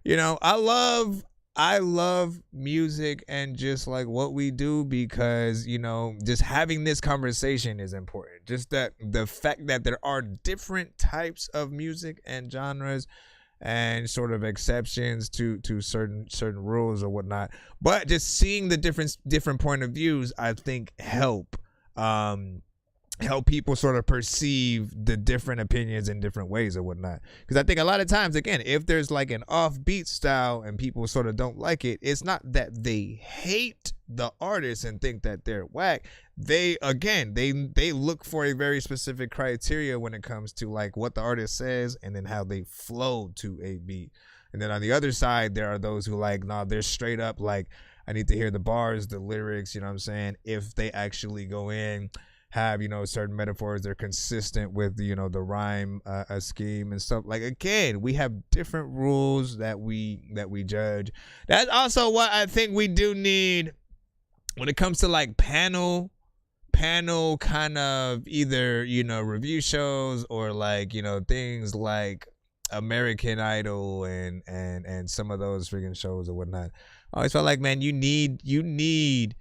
[SPEAKER 5] You know, I love music and just like what we do because, you know, just having this conversation is important. Just that the fact that there are different types of music and genres and sort of exceptions to certain rules or whatnot. But just seeing the different point of views, I think help people sort of perceive the different opinions in different ways or whatnot. Because I think a lot of times, again, if there's like an offbeat style and people sort of don't like it, it's not that they hate the artist and think that they're whack. They look for a very specific criteria when it comes to like what the artist says and then how they flow to a beat. And then on the other side, there are those who like, nah, they're straight up like, I need to hear the bars, the lyrics, you know what I'm saying? If they actually go in, have, you know, certain metaphors, they're consistent with, you know, the rhyme scheme and stuff. Like, again, we have different rules that we judge. That's also what I think we do need when it comes to like panel kind of either, you know, review shows or like, you know, things like American Idol and some of those freaking shows or whatnot. I always felt like, man, you need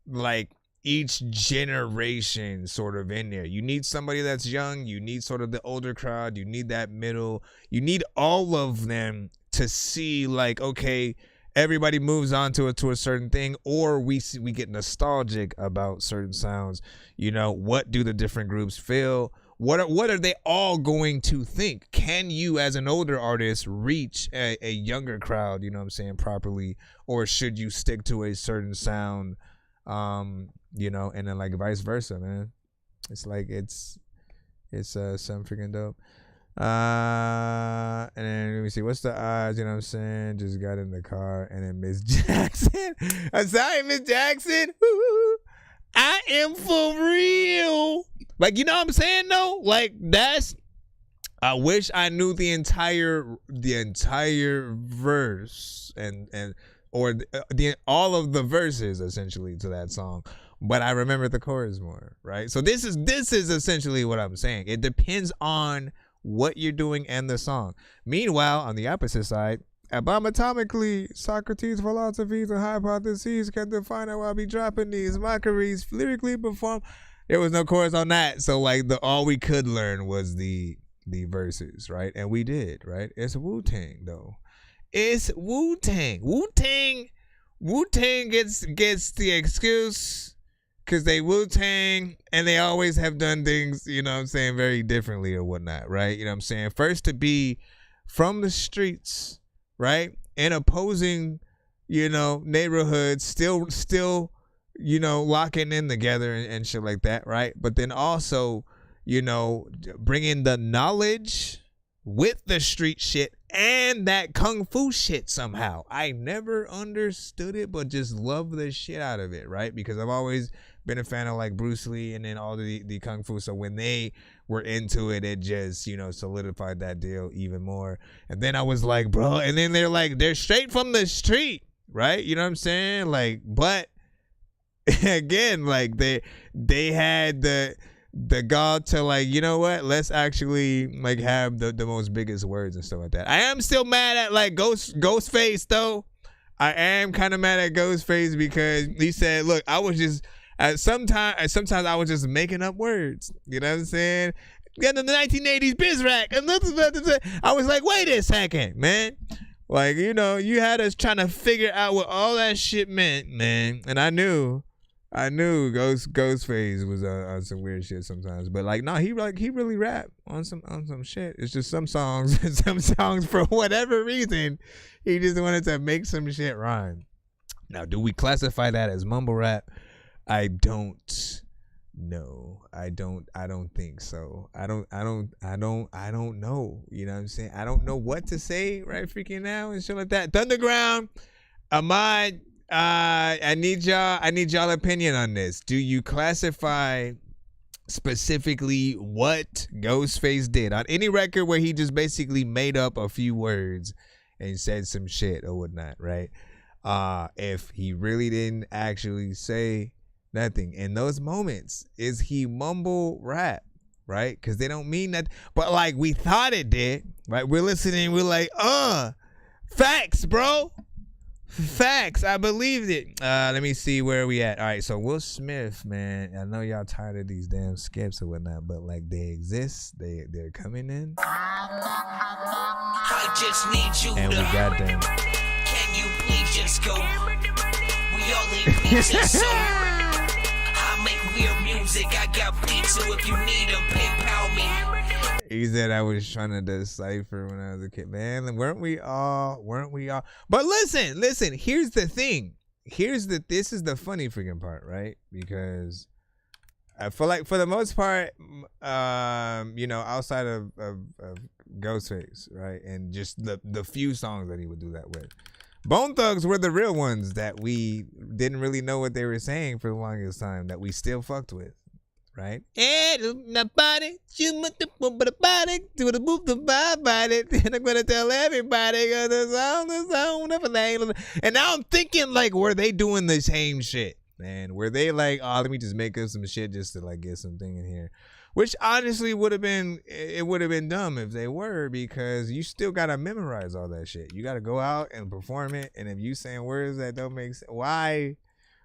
[SPEAKER 5] like each generation sort of in there. You need somebody that's young, you need sort of the older crowd, you need that middle, you need all of them to see like, okay, everybody moves on to a certain thing, or we get nostalgic about certain sounds. You know, what do the different groups feel? What are they all going to think? Can you, as an older artist, reach a younger crowd, you know what I'm saying, properly? Or should you stick to a certain sound? You know, and then like vice versa, man. It's like it's some freaking dope. And then let me see, what's the odds? You know what I'm saying? Just got in the car, and then Miss Jackson. I'm sorry, Miss Jackson. Ooh, I am for real. Like, you know what I'm saying though? Like that's. I wish I knew the entire verse or all of the verses essentially to that song. But I remember the chorus more, right? So this is essentially what I'm saying. It depends on what you're doing and the song. Meanwhile, on the opposite side, abomatomically, Socrates' philosophies and hypotheses can define how I'll be dropping these mockeries lyrically performed. There was no chorus on that, so like all we could learn was the verses, right? And we did, right? It's Wu-Tang though. It's Wu-Tang. Wu-Tang gets the excuse because they Wu-Tang and they always have done things, you know what I'm saying, very differently or whatnot, right? You know what I'm saying? First to be from the streets, right? And opposing, you know, neighborhoods, still, you know, locking in together and shit like that, right? But then also, you know, bringing the knowledge with the street shit and that kung fu shit somehow. I never understood it, but just love the shit out of it, right? Because I've always been a fan of like Bruce Lee and then all the kung fu. So when they were into it, it just, you know, solidified that deal even more. And then I was like, bro, and then they're straight from the street, right? You know what I'm saying? Like, but again, like they had the the gall to like, you know what? Let's actually like have the most biggest words and stuff like that. I am still mad at like Ghostface though. I am kind of mad at Ghostface because he said, look, I was just sometimes I was just making up words. You know what I'm saying? Get the 1980s biz rack. I was like, wait a second, man. Like, you know, you had us trying to figure out what all that shit meant, man. And I knew Ghostface was on some weird shit sometimes. But like, no, he really rap on some shit. It's just some songs for whatever reason, he just wanted to make some shit rhyme. Now, do we classify that as mumble rap? I don't know. I don't think so. I don't know. You know what I'm saying? I don't know what to say right freaking now and shit like that. Thunderground, Ahmad, I need y'all opinion on this. Do you classify specifically what Ghostface did on any record where he just basically made up a few words and said some shit or whatnot, right? If he really didn't actually say nothing in those moments, is he mumble rap, right? Because they don't mean that, but like we thought it did, right? We're listening, we're like, facts, bro. Facts. I believed it. Let me see where we at. All right, so Will Smith, man, I know y'all tired of these damn skips or whatnot, but like they exist. They're coming in.
[SPEAKER 10] I just need you
[SPEAKER 5] and we got them.
[SPEAKER 10] Can you please just go? We all need pizza, so I make weird music. I got beats, so if you need them, PayPal me.
[SPEAKER 5] He said I was trying to decipher when I was a kid. Man, weren't we all? But listen, here's the thing. This is the funny freaking part, right? Because I feel like for the most part, you know, outside of Ghostface, right? And just the few songs that he would do that with. Bone Thugs were the real ones that we didn't really know what they were saying for the longest time that we still fucked with. Right? And I'm gonna tell everybody. And now I'm thinking, like, were they doing the same shit, man? Were they like, oh, let me just make up some shit just to like get something in here? Which honestly would have been dumb if they were, because you still gotta memorize all that shit. You gotta go out and perform it, and if you saying words that don't make sense, why?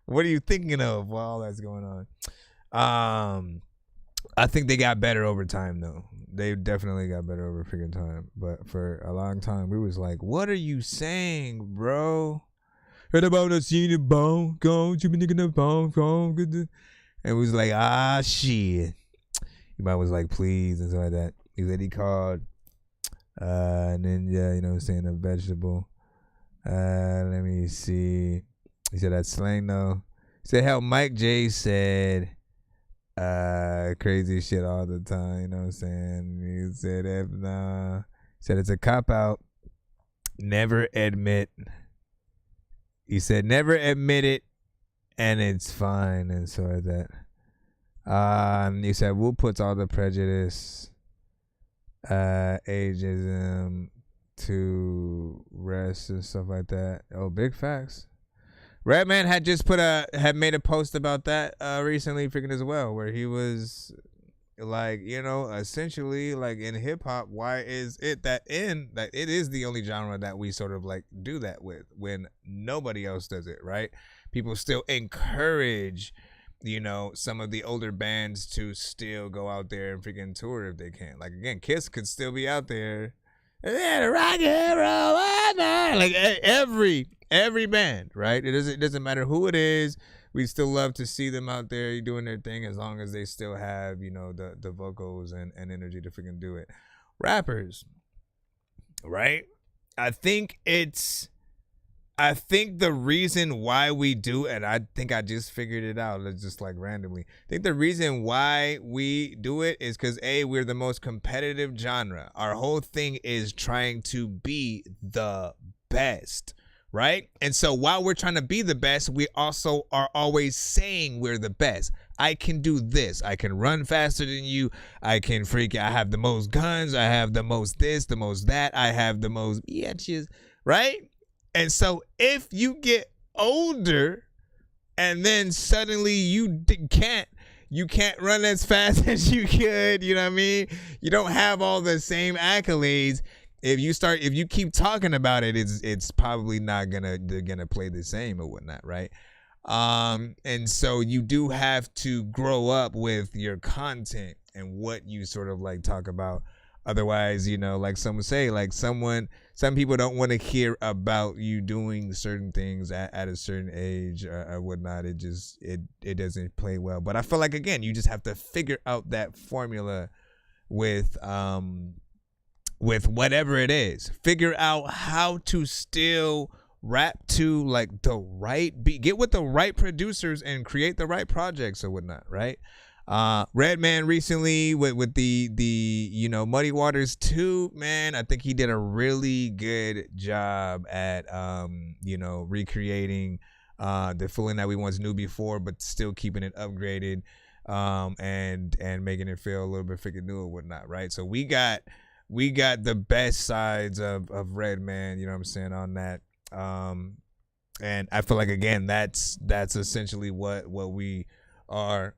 [SPEAKER 5] What are you thinking of while all that's going on? I think they got better over time, though. They definitely got better over freaking time. But for a long time, we was like, "What are you saying, bro? Heard about the senior bone, go, you been thinking the bone, and it was like, ah, shit." Everybody was like, "Please," and stuff like that. He said he called Ninja, you know what I'm saying, a vegetable. Let me see. He said that's slang though. He said how Mike J said. Crazy shit all the time, you know what I'm saying? He said it's a cop out. Never admit. He said never admit it, and it's fine and so like that. He said Wu puts all the prejudice, ageism to rest and stuff like that. Oh, big facts. Redman had just made a post about that recently, freaking as well, where he was like, you know, essentially like in hip hop, why is it that it is the only genre that we sort of like do that with when nobody else does it, right? People still encourage, you know, some of the older bands to still go out there and freaking tour if they can. Like again, Kiss could still be out there. Rock and roll, like every band, right? It doesn't matter who it is. We still love to see them out there doing their thing as long as they still have, you know, the vocals and energy to freaking do it. Rappers, right? I think the reason why we do, and I think I just figured it out, just like randomly. I think the reason why we do it is because we're the most competitive genre. Our whole thing is trying to be the best, right? And so while we're trying to be the best, we also are always saying we're the best. I can do this. I can run faster than you. I have the most guns. I have the most this, the most that. I have the most bitches, right? And so if you get older and then suddenly you can't, you can't run as fast as you could. You know what I mean? You don't have all the same accolades. If you keep talking about it, it's probably not gonna play the same or whatnot, right? And so you do have to grow up with your content and what you sort of like talk about. Otherwise, you know, like some would say, like some people don't want to hear about you doing certain things at a certain age or whatnot. It doesn't play well. But I feel like, again, you just have to figure out that formula with whatever it is. Figure out how to still rap to like the right beat, get with the right producers and create the right projects or whatnot, right? Redman recently with the you know, Muddy Waters 2, man, I think he did a really good job at you know, recreating the feeling that we once knew before, but still keeping it upgraded and making it feel a little bit freaking new or whatnot, right? So we got the best sides of Redman, you know what I'm saying, on that. And I feel like, again, that's essentially what we are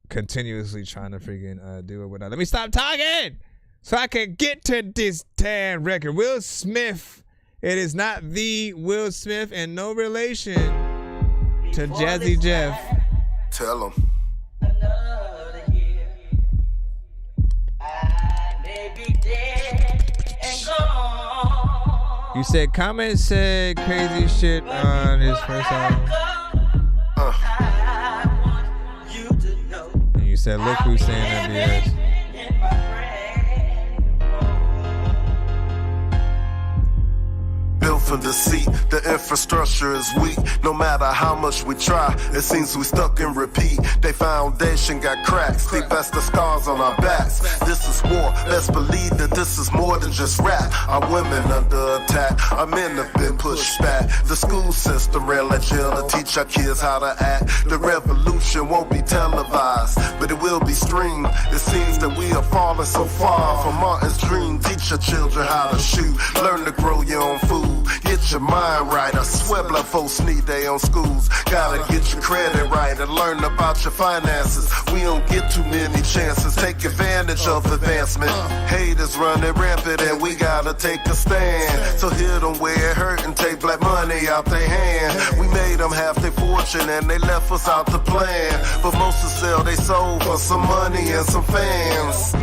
[SPEAKER 5] continuously trying to freaking do it without. Let me stop talking so I can get to this damn record. Will Smith. It is not the Will Smith and no relation to Jazzy Jeff.
[SPEAKER 23] Tell him.
[SPEAKER 5] You said Comment said crazy shit on his first album. And you said, look who's saying that BS.
[SPEAKER 23] Built for deceit, the infrastructure is weak. No matter how much we try, it seems we stuck in repeat. They foundation got cracks, they vest the scars on our backs. This is war, best believe that this is more than just rap. Our women under attack, our men have been pushed back. The school system rail at jail to teach our kids how to act. The revolution won't be televised, but it will be streamed. It seems that we are falling so far from Martin's dream. Teach your children how to shoot, learn to grow your own food. Get your mind right. I swear black folks need their own schools. Gotta get your credit right and learn about your finances. We don't get too many chances. Take advantage of advancement. Haters running rampant and we gotta take a stand. So hit them where it hurt and take black money out their hand. We made them half their fortune and they left us out the plan. But most of sell they soul for some money and some fans.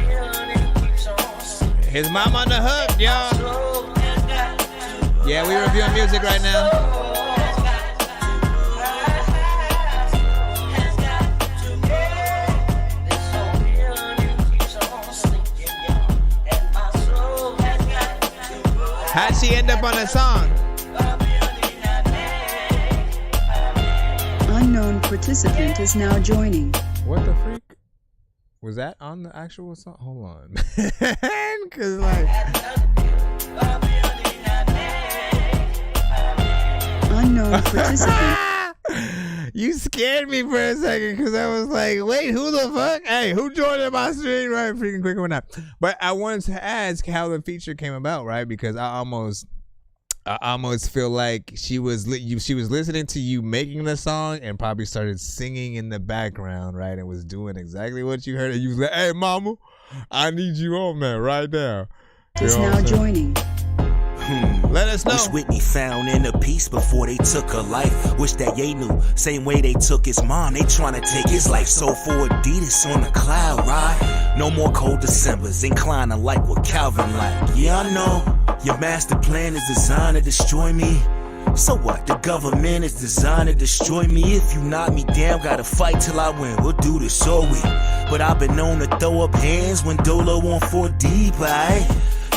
[SPEAKER 5] His mom on the hook, y'all. Yeah, we reviewing music right now. How'd she end up on the song?
[SPEAKER 1] Unknown participant is now joining.
[SPEAKER 5] What the freak? Was that on the actual song? Hold on. Cause like...
[SPEAKER 1] Unknown participant.
[SPEAKER 5] You scared me for a second because I was like, wait, who the fuck? Hey, who joined in my stream right freaking quick or not? But I wanted to ask how the feature came about, right? Because I almost feel like she was listening to you making the song and probably started singing in the background, right? And was doing exactly what you heard. And you was like, hey, mama, I need you on that right now.
[SPEAKER 1] Is now joining.
[SPEAKER 5] Let us know.
[SPEAKER 15] Wish Whitney found inner peace before they took her life. Wish that Ye knew, same way they took his mom, they tryna take his life. So for Adidas on the cloud ride, no more cold Decembers, inclined to like what Calvin like. Yeah, I know, your master plan is designed to destroy me. So what? The government is designed to destroy me. If you knock me down, gotta fight till I win. We'll do this, so we. But I've been known to throw up hands when Dolo on 4 deep, right?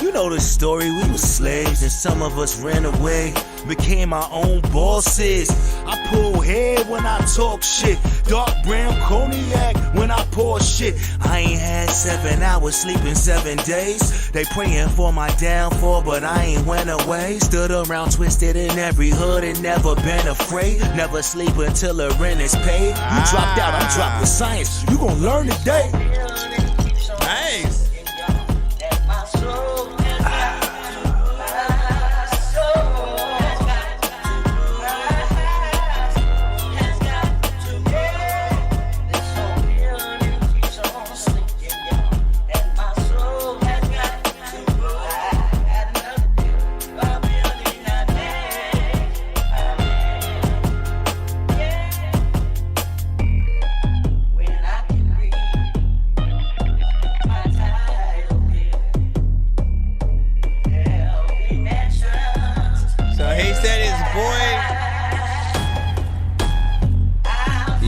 [SPEAKER 15] You know the story, we were slaves and some of us ran away, became our own bosses. I pull hair when I talk shit, dark brown cognac when I pour shit. I ain't had 7 hours sleep in 7 days. They praying for my downfall, but I ain't went away. Stood around twisted in every hood and never been afraid. Never sleep until the rent is paid. You dropped out, I'm dropping science. You gon' learn today.
[SPEAKER 5] Nice.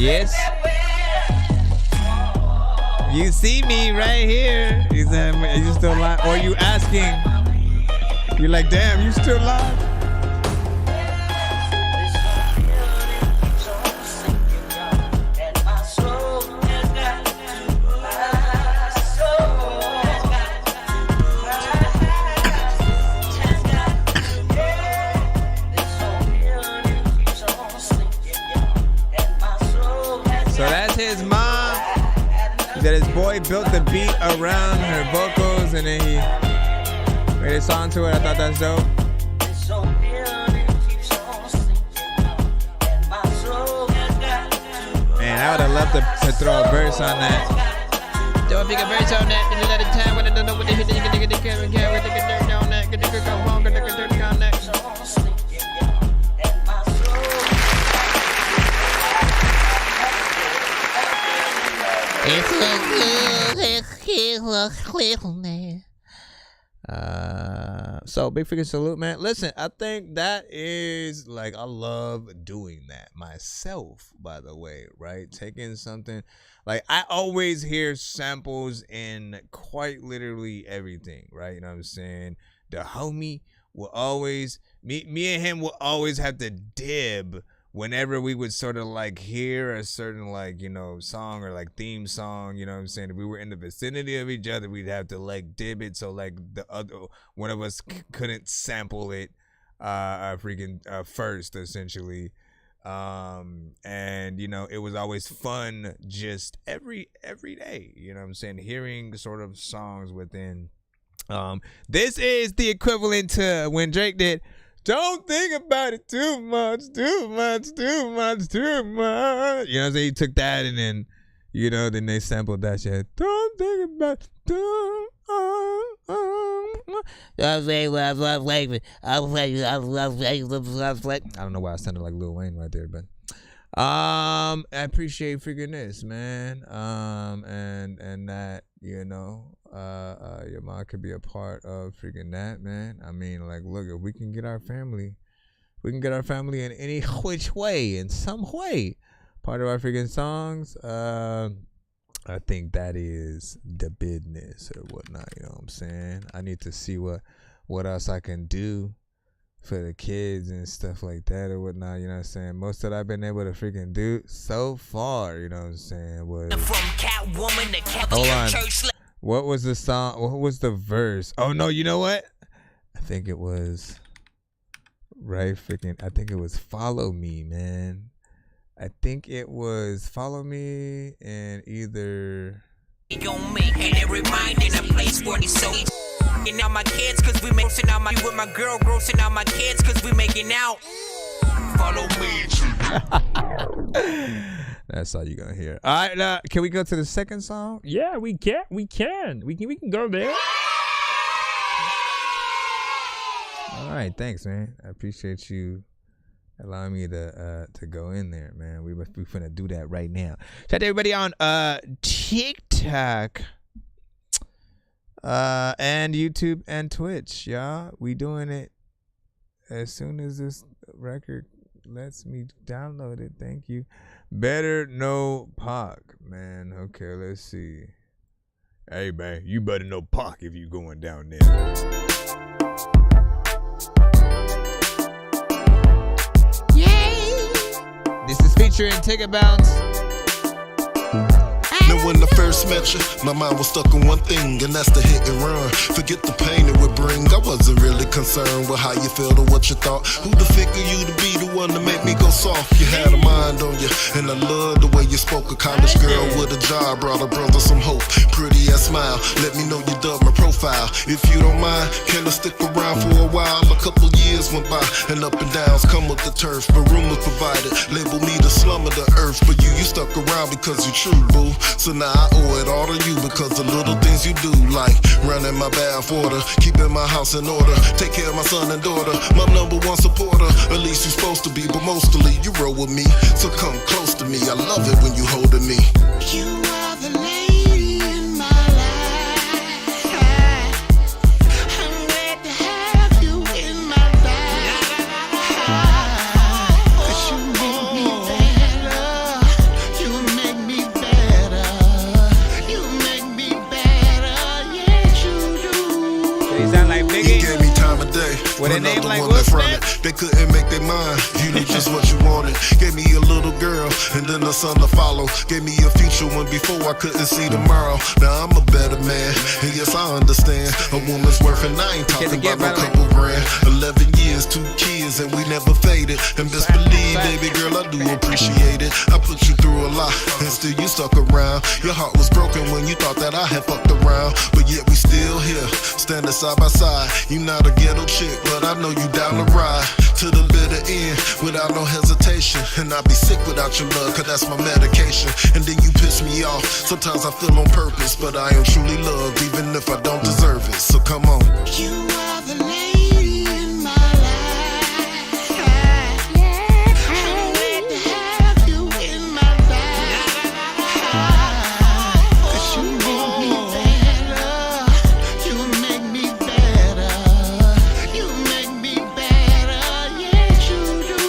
[SPEAKER 2] Yes. You see me right here. He said, are you still live? Or are you asking? You're like, damn, you still live? So that's his mom. That his boy built the beat around her vocals and then he made a song to it. I thought that's dope. Man, I would have loved to throw a verse on that. Throw a big verse on that. Then another time when I don't know what they hit, you can get the camera, get the dirt on that, get the dirt on that, get the dirt on that. So big freaking salute, man. Listen, I think that is like, I love doing that myself, by the way, right? Taking something like, I always hear samples in quite literally everything, right? You know what I'm saying? The homie will always, me and him will always have to dib whenever we would sort of like hear a certain like, you know, song or like theme song, you know what I'm saying? If we were in the vicinity of each other, we'd have to like dib it so like the other one of us couldn't sample it first, essentially. And you know, it was always fun just every day, you know what I'm saying, hearing sort of songs within this is the equivalent to when Drake did "Don't think about it too much, too much, too much, too much." You know what I'm saying? He took that and then, you know, then they sampled that shit. Don't think about it too much. I don't know why I sounded like Lil Wayne right there, but I appreciate freaking this, man. And that, you know, your mom could be a part of freaking that, man. I mean, like, look, if we can get our family in any which way, in some way, part of our freaking songs, I think that is the business or whatnot, you know what I'm saying? I need to see what else I can do for the kids and stuff like that or whatnot, you know what I'm saying? Most of that I've been able to freaking do so far, you know what I'm saying, was... Hold on. What was the song? What was the verse? Oh, no, you know what? I think it was... I think it was Follow Me, man. I think it was Follow Me and either... And now my kids, cause we making out my with my girl, grossing out my kids, cause we making out. Follow me. That's all you're gonna hear. All right, now can we go to the second song? Yeah, we can go there. All right, thanks, man. I appreciate you allowing me to go in there, man. We finna do that right now. Shout out to everybody on TikTok. And YouTube and Twitch, y'all. We doing it as soon as this record lets me download it. Thank you. Better know Pac, man. Okay, let's see. Hey, man, you better know Pac if you going down there. Yay! This is featuring Ticket Bounce.
[SPEAKER 7] Now when I first met you, my mind was stuck on one thing, and that's the hit and run. Forget the pain it would bring. I wasn't really concerned with how you felt or what you thought. Who the figure you to be the one to make me go soft? You had a mind on you, and I love the way you spoke. A college girl with a job brought a brother some hope. Pretty ass smile, let me know you dug my profile. If you don't mind, can I stick around for a while? A couple years went by, and up and downs come with the turf. But rumors provided, label me the slum of the earth. But you stuck around because you true, boo. So now I owe it all to you because the little things you do, like running my bath water, keeping my house in order, take care of my son and daughter, my number one supporter. At least you're supposed to be, but mostly you roll with me. So come close to me, I love it when you holding me. You are the lady in my life. I'm glad to have you in my life. 'Cause you make me better.
[SPEAKER 5] sound like Biggie.
[SPEAKER 23] You gave me time of day.
[SPEAKER 5] With a name like
[SPEAKER 23] one
[SPEAKER 5] Will
[SPEAKER 23] that's running.
[SPEAKER 5] Smith.
[SPEAKER 23] They couldn't make their mind. You knew just what you wanted. Gave me a little girl and then a son to follow. Gave me a future when before I couldn't see tomorrow. Now I'm a better man, and yes I understand. A woman's worth, and I ain't talking about no couple grand. 11 years, 2 kids, and we never faded. And best believe, baby girl, I do appreciate it. I put you through a lot, and still you stuck around. Your heart was broken when you thought that I had fucked around, but yet we still here, standing side by side. You not a ghetto chick, but I know you down the ride to the bitter end without no hesitation. And I'll be sick without your love, cause that's my medication. And then you piss me off, sometimes I feel on purpose, but I am truly loved even if I don't deserve it. So come on.
[SPEAKER 12] You are the lady in my life. Yeah, I'm glad to have you in my life. 'Cause you make me better. You make me better. You make me better. Yes, you do.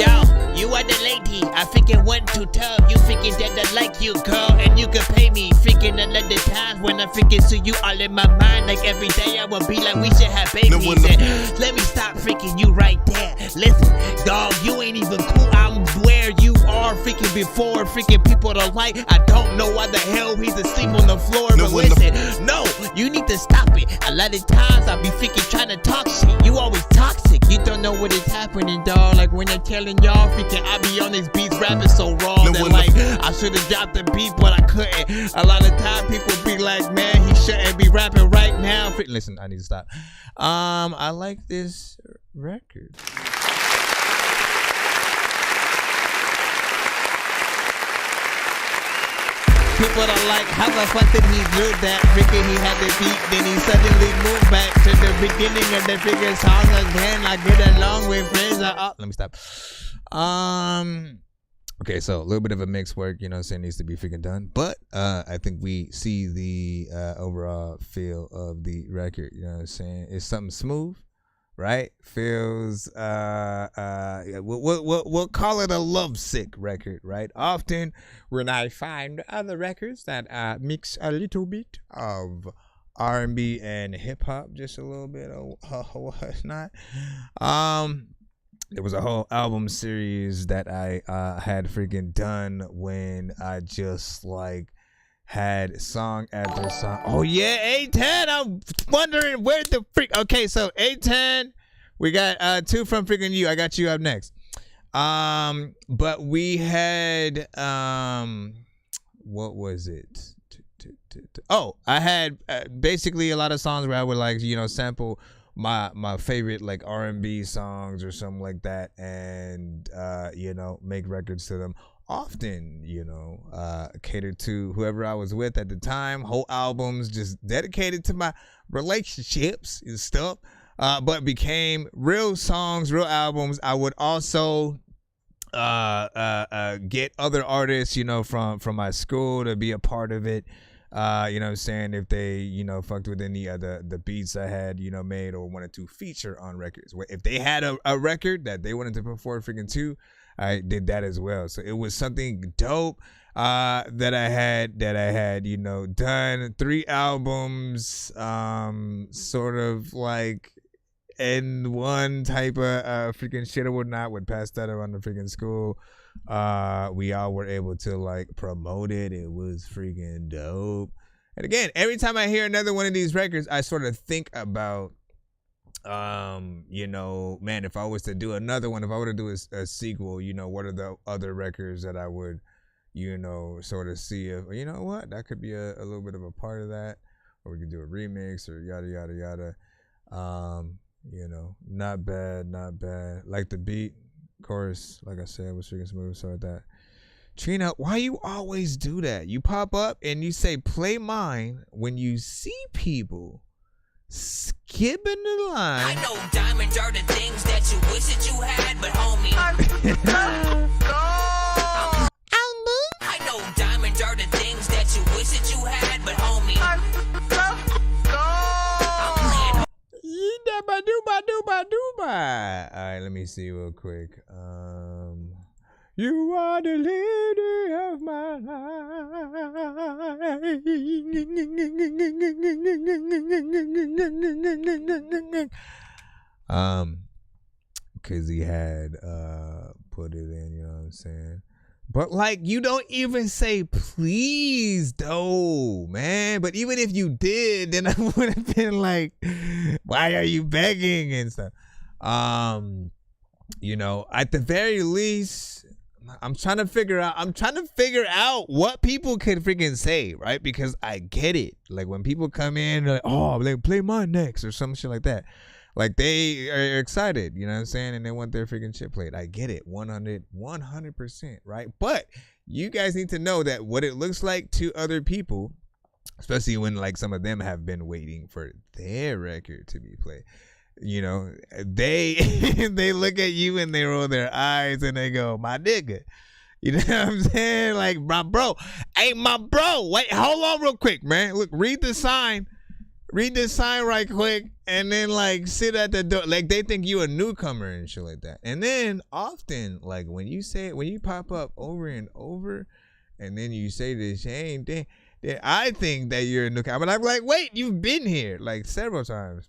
[SPEAKER 2] Yo, you are the lady. I freaking want to tell you freaking that I like you, girl, and you can pay me freaking another time when I freaking see you all in my mind. Like every day I will be like, we should have babies. And let me stop freaking you right there. Listen, dog, you ain't even cool. I'm where you are freaking before freaking people don't like. I don't know why the hell he's asleep on the floor. But listen, no, you need to stop it. A lot of times I be freaking trying to talk shit. You always toxic. You don't know what is happening, dog. Like when they're telling y'all freaking I be on these beats rapping so raw that like I should have dropped the beat, but I couldn't. A lot of time people be like, man, he shouldn't be rapping right now. Listen, I need to stop. I like this record. People are like, how the fuck did he do that? Freaking he had the beat, then he suddenly moved back to the beginning of the freaking song again. I get along with friends. Let me stop. Okay, so a little bit of a mix work, you know what I'm saying, needs to be freaking done. But I think we see the overall feel of the record, you know what I'm saying? It's something smooth, right? Feels we'll call it a lovesick record, right? Often when I find other records that mix a little bit of R&B and hip hop, just a little bit of whatnot. There was a whole album series that I had freaking done when I just like had song after song. Oh yeah, A10. I'm wondering where the freak. Okay, so A10, we got 2 from freaking you. I got you up next. But we had what was it? Oh, I had basically a lot of songs where I would like, you know, sample my favorite like R&B songs or something like that, and you know, make records to them. Often, you know, catered to whoever I was with at the time. Whole albums just dedicated to my relationships and stuff, but became real songs, real albums. I would also get other artists, you know, from my school to be a part of it. You know what I'm saying, if they, you know, fucked with any of the beats I had, you know, made or wanted to feature on records. If they had a record that they wanted to put forward freaking to, I did that as well. So it was something dope that I had, you know, done 3 albums, sort of like in one type of freaking shit or whatnot, would pass that around the freaking school. We all were able to like promote it. It was freaking dope. And again, every time I hear another one of these records, I sort of think about you know, man, if I was to do another one, if I were to do a sequel, you know, what are the other records that I would, you know, sort of see if, you know what, that could be a little bit of a part of that, or we could do a remix or yada yada yada. You know, not bad. Like the beat, chorus, like I said, was freaking smooth. So like that. Trina, why you always do that? You pop up and you say play mine when you see people skipping the line.
[SPEAKER 10] I know diamonds are the things that you wish that you had, but homie. I know diamonds are the things that you wish that you had, but homie.
[SPEAKER 5] Alright, let me see real quick. You are the lady of my life. Cause he had put it in, you know what I'm saying? But like, you don't even say please though, man. But even if you did, then I would have been like, why are you begging and stuff? You know, at the very least, I'm trying to figure out what people could freaking say, right? Because I get it. Like when people come in, like, oh, like play mine next or some shit like that. Like they are excited, you know what I'm saying? And they want their freaking shit played. I get it. 100%, right? But you guys need to know that what it looks like to other people, especially when like some of them have been waiting for their record to be played. You know, they they look at you and they roll their eyes and they go, my nigga. You know what I'm saying? Like, my bro. Hey, my bro. Wait, hold on real quick, man. Look, read the sign right quick, and then like sit at the door. Like they think you a newcomer and shit like that. And then often, like when you pop up over and over, and then you say the same thing, then I think that you're a newcomer. But I'm like, wait, you've been here like several times.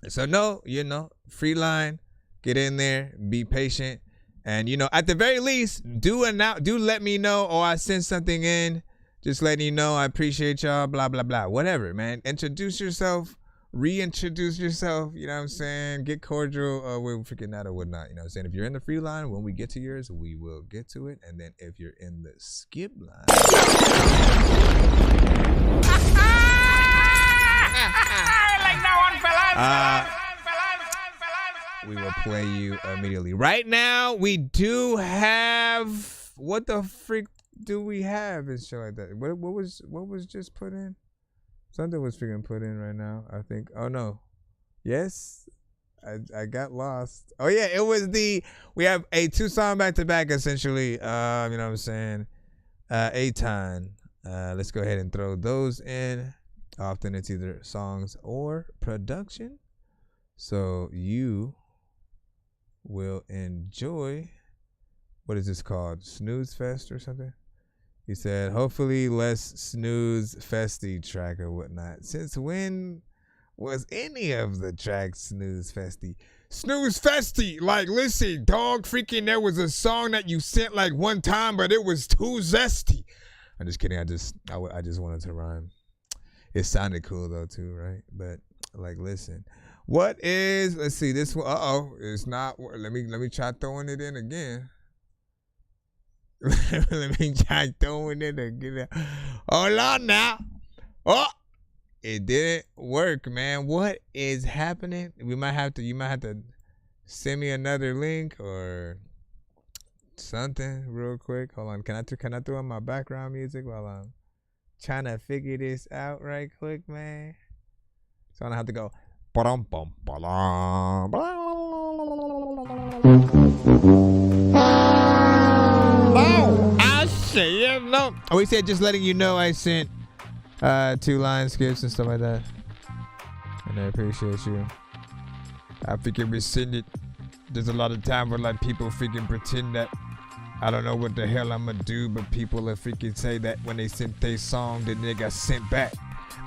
[SPEAKER 5] So no, you know, free line, get in there, be patient, and you know, at the very least, do let me know, or I send something in. Just letting you know, I appreciate y'all, blah, blah, blah. Whatever, man. Introduce yourself. Reintroduce yourself. You know what I'm saying? Get cordial. We're freaking out or whatnot. You know what I'm saying? If you're in the free line, when we get to yours, we will get to it. And then if you're in the skip line. We will play you immediately. Right now, we do have... What the freak do we have and shit like that? What was just put in? Something was freaking put in right now, I think. Oh no. Yes. I got lost. Oh yeah, it was we have a 2-song back-to-back essentially. You know what I'm saying? A-Time. Let's go ahead and throw those in. Often it's either songs or production. So you will enjoy, what is this called? Snooze Fest or something? He said, hopefully less snooze festy track or whatnot. Since when was any of the tracks snooze festy? Snooze festy, like listen, dog, freaking there was a song that you sent like one time, but it was too zesty. I'm just kidding. I just wanted to rhyme. It sounded cool though too, right? But like, listen, what is? Let's see this one. It's not. Let me try throwing it in again. Let me try throwing it again. Hold on now. Oh, it didn't work, man. What is happening? You might have to send me another link or something real quick. Hold on. Can I throw on my background music while I'm trying to figure this out right quick, man? So I don't have to go. No, I say it. No. Oh, we said just letting you know I sent 2 line skips and stuff like that. And I appreciate you. I freaking resend it. There's a lot of time where like people freaking pretend that I don't know what the hell I'm gonna do, but people are freaking say that when they sent their song, then they got sent back.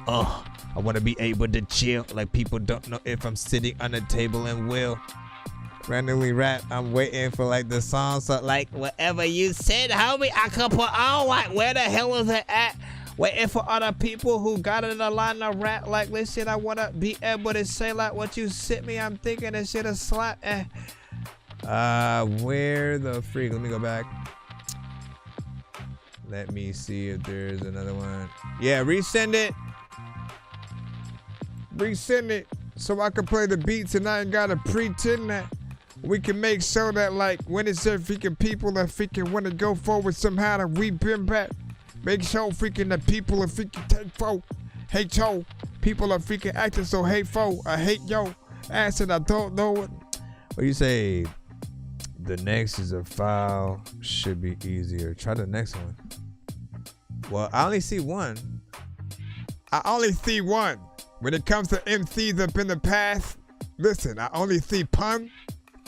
[SPEAKER 5] I want to be able to chill. Like people don't know if I'm sitting on the table and will randomly rap. I'm waiting for like the song. So like whatever you said, homie, I could put on. Like where the hell is it at? Waiting for other people who got in the line to rap. Like listen, I want to be able to say like what you sent me. I'm thinking this shit a slap. Where the freak? Let me go back. Let me see if there's another one. Yeah, resend it. Resend it so I can play the beats and I ain't gotta pretend that. We can make sure that like when it's there freaking people that freaking want to go forward somehow that we been back. Make sure freaking the people are freaking take for. Hate yo. People are freaking acting so hateful. I hate yo. Ass and I don't know it. What you say? The next is a file. Should be easier. Try the next one. Well, I only see one. When it comes to MCs up in the past, listen, I only see pun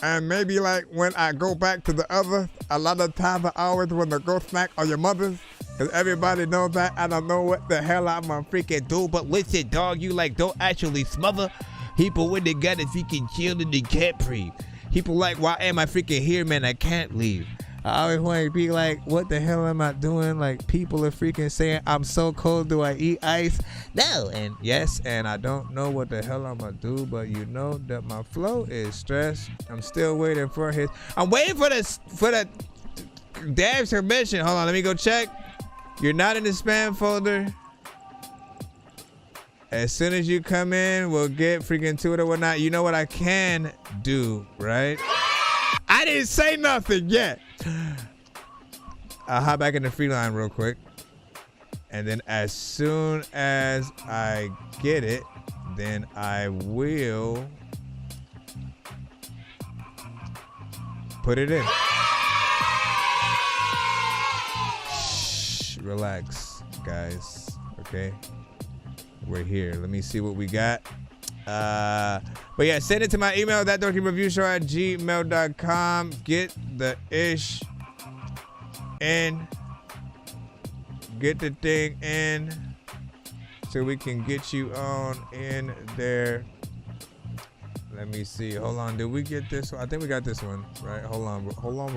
[SPEAKER 18] And maybe like when I go back to the other, a lot of times I always want to go snack on your mothers. Cause everybody knows that I don't know what the hell I'm gonna freaking do.
[SPEAKER 2] But listen, dog, you like don't actually smother people when they got a freaking chill and they can't breathe. People like, why am I freaking here, man? I can't leave. I always want to be like, what the hell am I doing? Like, people are freaking saying, I'm so cold, do I eat ice? No, and yes, and I don't know what the hell I'm going to do, but you know that my flow is stressed. I'm still waiting for his, I'm waiting for the damn submission. Hold on, let me go check. You're not in the spam folder. As soon as you come in, we'll get freaking to it or whatnot. You know what I can do, right? I didn't say nothing yet. I'll hop back in the free line real quick. And then as soon as I get it, then I will put it in. Shh, relax, guys. Okay. We're here. Let me see what we got. But yeah, send it to my email, ThatDorkyReviewShow@gmail.com. Get the ish in. Get the thing in so we can get you on in there. Let me see. Hold on. Did we get this one? I think we got this one, right? Hold on real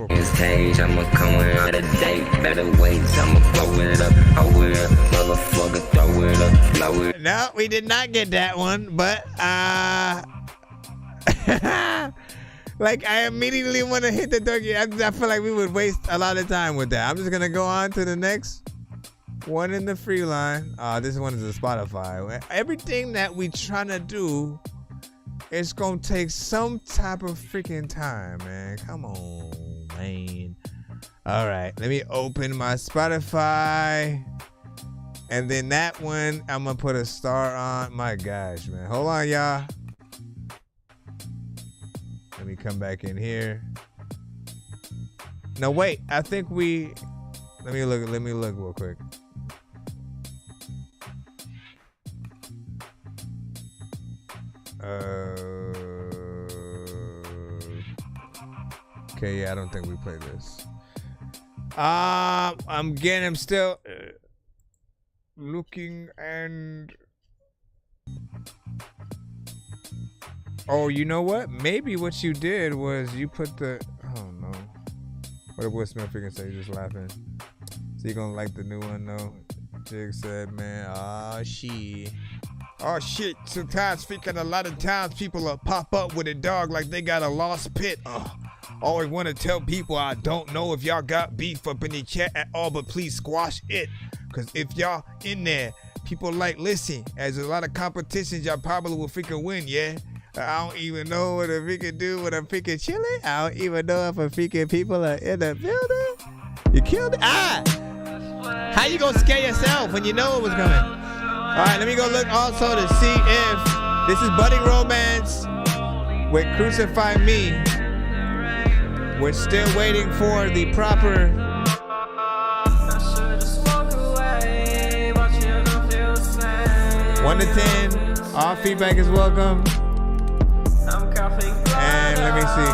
[SPEAKER 2] quick.
[SPEAKER 3] Stage, I'ma come out of date. Better wait, I'ma blow it up. Throw it up, motherfucker, throw it up, blow it.
[SPEAKER 2] No, we did not get that one, but like I immediately want to hit the Dorky. I feel like we would waste a lot of time with that. I'm just gonna go on to the next one in the free line. This one is a Spotify. Everything that we trying to do, it's gonna take some type of freaking time, man. Come on, man. All right, let me open my Spotify. And then that one, I'm gonna put a star on. My gosh, man. Hold on, y'all. Let me come back in here. No, wait. I think we. Let me look real quick. Okay, yeah, I don't think we play this. I'm still looking and. Oh, you know what? Maybe what you did was you put the. Oh no. What did Will Smith freaking say? He's just laughing. So you gonna like the new one though? Jig said, man, oh shit. Sometimes freaking a lot of times people will pop up with a dog like they got a lost pit. Always want to tell people I don't know if y'all got beef up in the chat at all, but please squash it. Cause if y'all in there, people like, listen, as a lot of competitions, y'all probably will freaking win, yeah? I don't even know what a freaking do when I'm freaking chilling. I don't even know if a freaking people are in the building. You killed it. How you gonna scare yourself when you know it was coming? All right, let me go look also to see if this is Budding Romance with Crucify Me. We're still waiting for the proper. 1 to 10. All feedback is welcome. And let me see.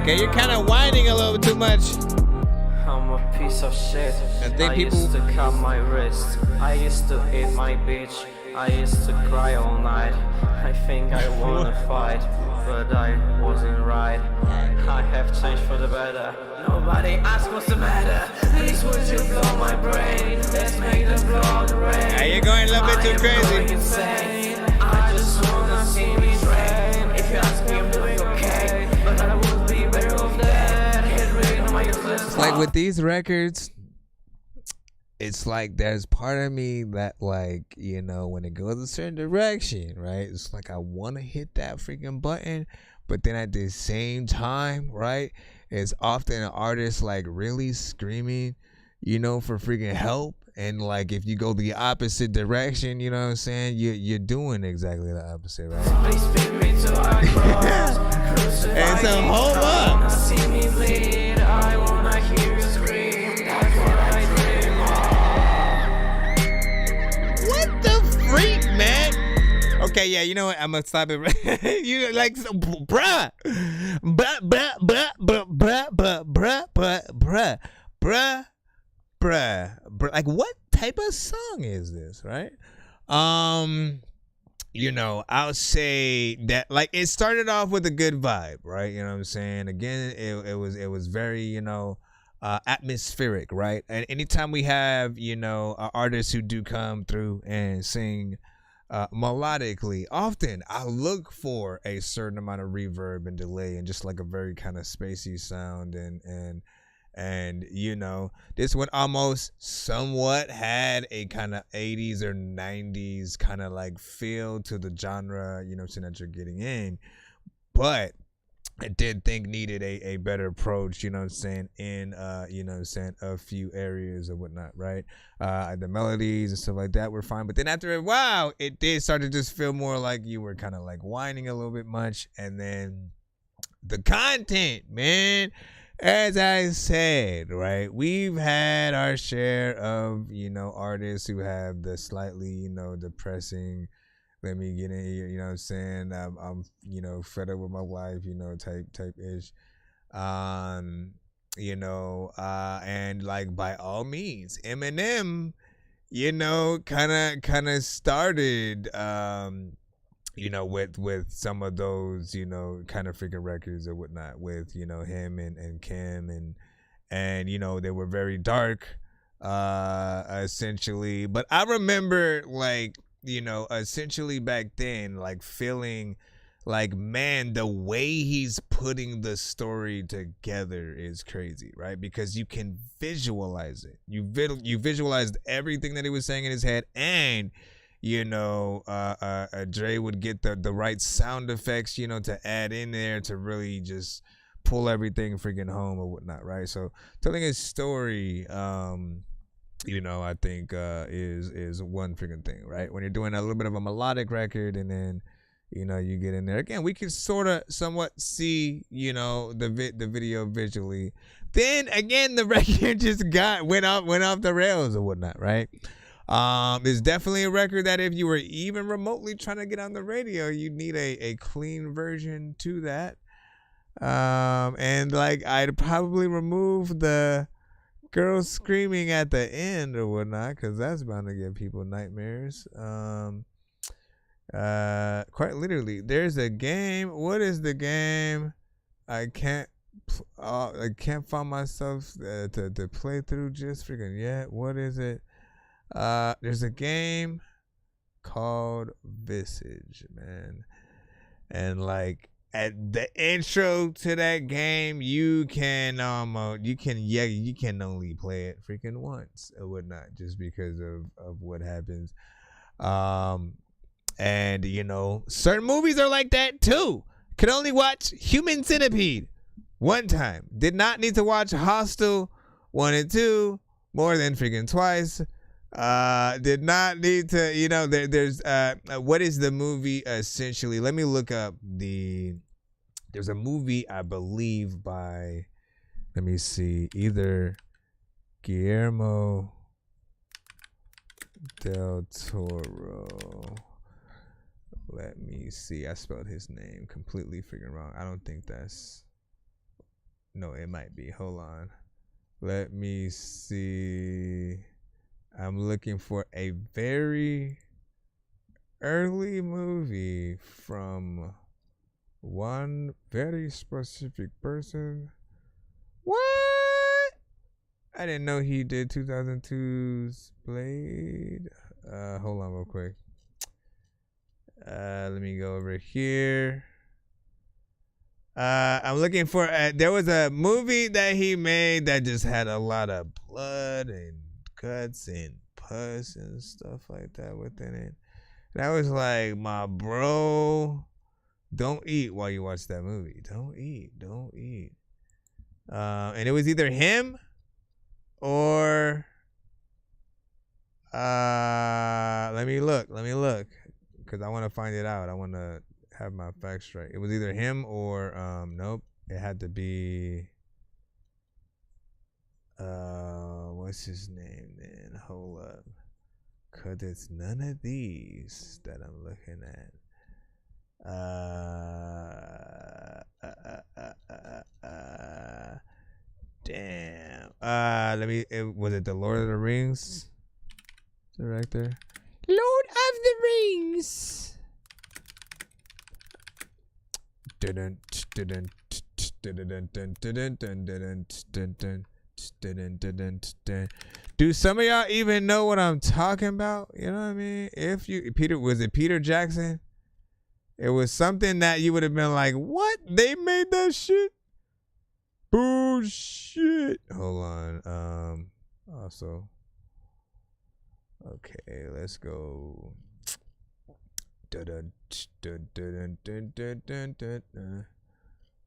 [SPEAKER 2] Okay, you're kind of whining a little bit too much.
[SPEAKER 11] piece of shit. I used to cut my wrist. I used to eat my bitch. I used to cry all night. I think I wanna fight, but I wasn't right. I have changed for the better. Nobody asked what's the matter. Please would you blow my brain? Let's make the blood rain.
[SPEAKER 5] Hey, you're going a little bit too crazy.
[SPEAKER 11] Insane. I just wanna see me drain. If you ask me, I'm doing okay, but I would be better off dead. Hit ring on my useless.
[SPEAKER 5] It's like with these records, it's like there's part of me that, like, you know, when it goes a certain direction, right? It's like I want to hit that freaking button, but then at the same time, right? It's often an artist like really screaming, you know, for freaking help. And like if you go the opposite direction, you know what I'm saying? You're doing exactly the opposite, right? And so hold up. What the freak, man? Okay, yeah, you know what? I'm gonna stop it. You like, so, bruh, like, what type of song is this, right? You know, I'll say that, like, it started off with a good vibe, right? You know what I'm saying? Again, it was very, you know, atmospheric, right? And anytime we have, you know, artists who do come through and sing melodically, often I look for a certain amount of reverb and delay and just like a very kind of spacey sound, and you know, this one almost somewhat had a kind of 80s or 90s kind of like feel to the genre, you know, so that you're getting in, but I did think needed a better approach, you know what I'm saying, in you know what I'm saying, a few areas or whatnot, right? The melodies and stuff like that were fine, but then after a while it did start to just feel more like you were kind of like whining a little bit much. And then the content, man, as I said, right, we've had our share of, you know, artists who have the slightly, you know, depressing, let me get in here, you know what I'm saying, I'm you know, fed up with my life, you know, type ish, you know, and like by all means, Eminem, you know, kind of started, you know, with some of those, you know, kind of freaking records or whatnot, with, you know, him and Kim, and you know, they were very dark, essentially. But I remember, like, you know, essentially back then, like feeling like, man, the way he's putting the story together is crazy, right? Because you can visualize it. You visualized everything that he was saying in his head, and you know, Dre would get the right sound effects, you know, to add in there to really just pull everything freaking home or whatnot, right? So telling his story, you know, I think is one freaking thing, right? When you're doing a little bit of a melodic record, and then, you know, you get in there again, we can somewhat see, you know, the video visually. Then again, the record just went off the rails or whatnot, right? It's definitely a record that if you were even remotely trying to get on the radio, you'd need a clean version to that. And like, I'd probably remove the girl screaming at the end or whatnot, because that's bound to give people nightmares. Quite literally, there's a game. What is the game? I can't find myself to play through just freaking yet. What is it? There's a game called Visage, man, and like at the intro to that game, you can only play it freaking once or whatnot, just because of what happens. And you know, certain movies are like that too. Could only watch Human Centipede one time. Did not need to watch Hostel 1 and 2 more than freaking twice. Did not need to, you know, there's what is the movie essentially? Let me look up there's a movie, I believe, by, let me see, either Guillermo del Toro. Let me see. I spelled his name completely freaking wrong. I don't think that's, no, it might be. Hold on. Let me see. I'm looking for a very early movie from one very specific person. What? I didn't know he did 2002's Blade. Hold on real quick. Let me go over here. I'm looking for there was a movie that he made that just had a lot of blood and guts and pus and stuff like that within it. That was like, my bro, don't eat while you watch that movie. Don't eat. And it was either him or let me look because I want to find it out. I want to have my facts straight. It was either him or nope, it had to be what's his name then? Hold up, cause it's none of these that I'm looking at. Damn. Was it the Lord of the Rings director? Lord of the Rings. Do some of y'all even know what I'm talking about? You know what I mean? Was it Peter Jackson? It was something that you would have been like, what? They made that shit? Bullshit. Hold on. Also. Okay, let's go.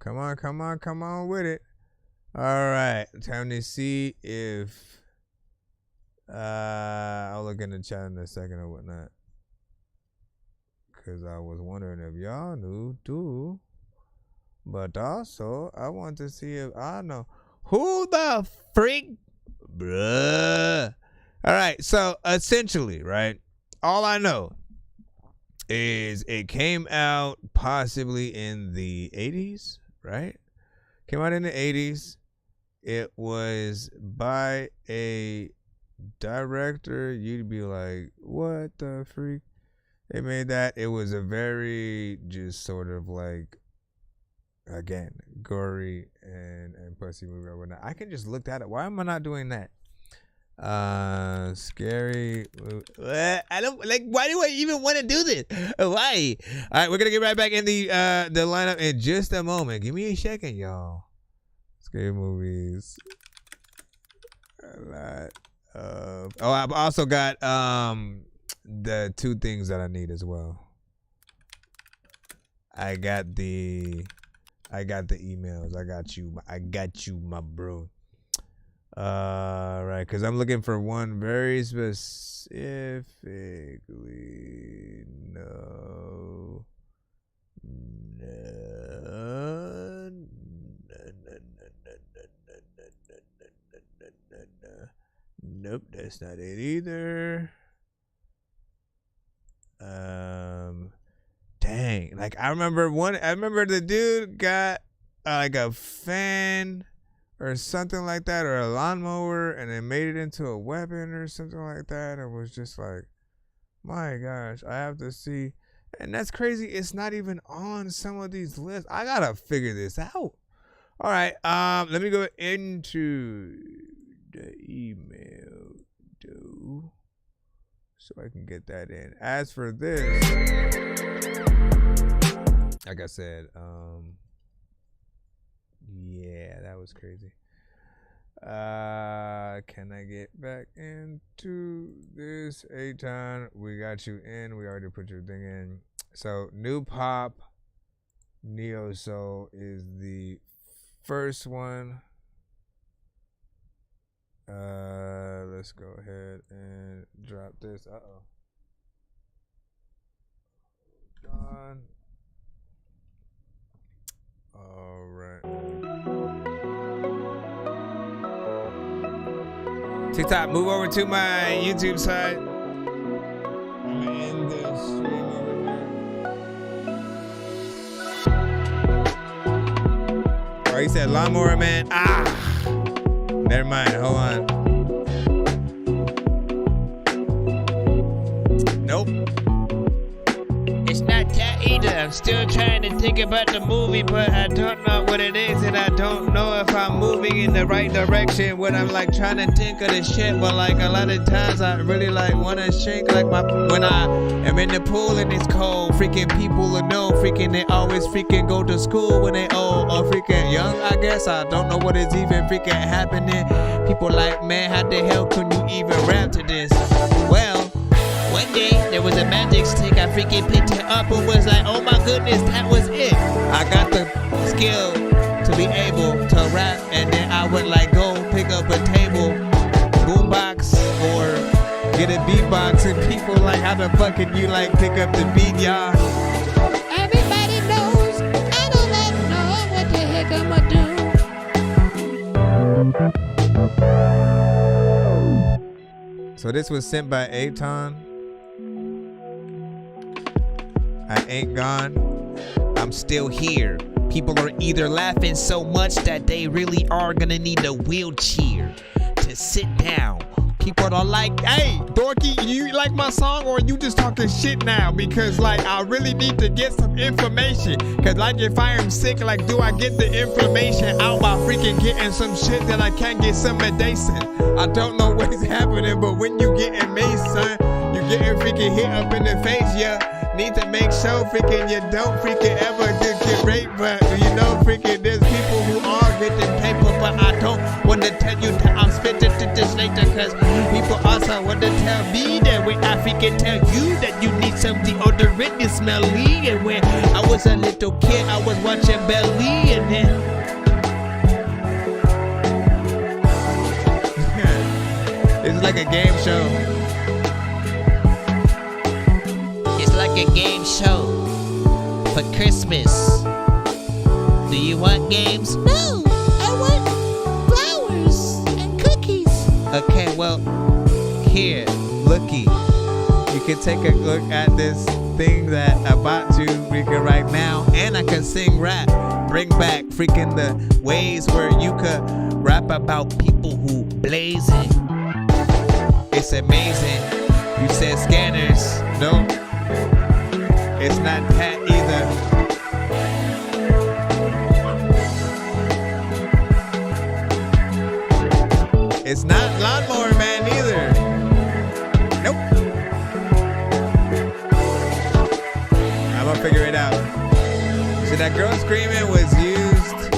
[SPEAKER 5] Come on with it. All right, time to see if I'll look in the chat in a second or whatnot, because I was wondering if y'all knew too. But also, I want to see if I know who the freak, bruh. All right, so essentially, right, all I know is it came out possibly in the 80s, right? Came out in the 80s. It was by a director. You'd be like, what the freak? They made that. It was a very just sort of like, again, gory and pussy movie or whatnot. I can just look that up. Why am I not doing that? Scary. I don't like. Why do I even want to do this? Why? All right, we're gonna get right back in the lineup in just a moment. Give me a second, y'all. Scary movies. A lot of. Oh, I've also got the two things that I need as well. I got the emails. I got you, my bro. Right, because I'm looking for one very specifically. Nope, that's not it either. Dang, like I remember the dude got like a fan or something like that, or a lawnmower, and it made it into a weapon or something like that. It was just like, my gosh, I have to see. And that's crazy. It's not even on some of these lists. I gotta figure this out. All right, let me go into the email, so I can get that in. As for this, like I said, yeah, that was crazy. Can I get back into this? Aton, we got you in. We already put your thing in. So, new pop, neo soul is the first one. Let's go ahead and drop this. Done. All right. TikTok, move over to my YouTube side. I'm gonna end the stream over here. Oh, he said lawnmower man. Never mind. Hold on. Nope.
[SPEAKER 2] It's not that either. I'm still trying to think about the movie, but I don't know what it is, and I don't know if I'm moving in the right direction when I'm like trying to think of the shit. But like a lot of times, I really like want to shake like when I am in the pool and it's cold. Freaking people who know, freaking they always freaking go to school when they old or freaking young. I guess I don't know what is even freaking happening. People like, man, how the hell can you even rap to this? Well. One day, there was a magic stick, I freaking picked it up and was like, oh my goodness, that was it. I got the skill to be able to rap, and then I would like go pick up a table, boombox, or get a beatbox, and people like, how the fuck can you like pick up the beat, y'all?
[SPEAKER 12] Everybody knows I don't know what the heck I'ma do.
[SPEAKER 5] So this was sent by Aton. I ain't gone. I'm still here. People are either laughing so much that they really are gonna need a wheelchair to sit down. People are like, hey, Dorky, you like my song or you just talking shit now? Because like I really need to get some information. Cause like if I am sick, like do I get the information out by freaking getting some shit that I can't get some medicine? I don't know what's happening, but when you getting maced, son, you getting freaking hit up in the face, yeah. Need to make sure freaking you don't freaking ever just get raped, but you know freaking there's people who are getting paper, but I don't want to tell you that I'm spitting to this later, cause people also want to tell me that when I freaking tell you that you need some deodorant and smelly, and when I was a little kid I was watching Belly, and then it's like a game show. A game show for Christmas. Do you want games?
[SPEAKER 12] No, I want flowers and cookies.
[SPEAKER 5] Okay, well, here, looky. You can take a look at this thing that I'm about to freaking right now, and I can sing rap. Bring back freaking the ways where you could rap about people who blazing. It's amazing. You said scanners. No. It's not that either. It's not Lawnmower Man either. Nope. I'm gonna figure it out. So that girl screaming was used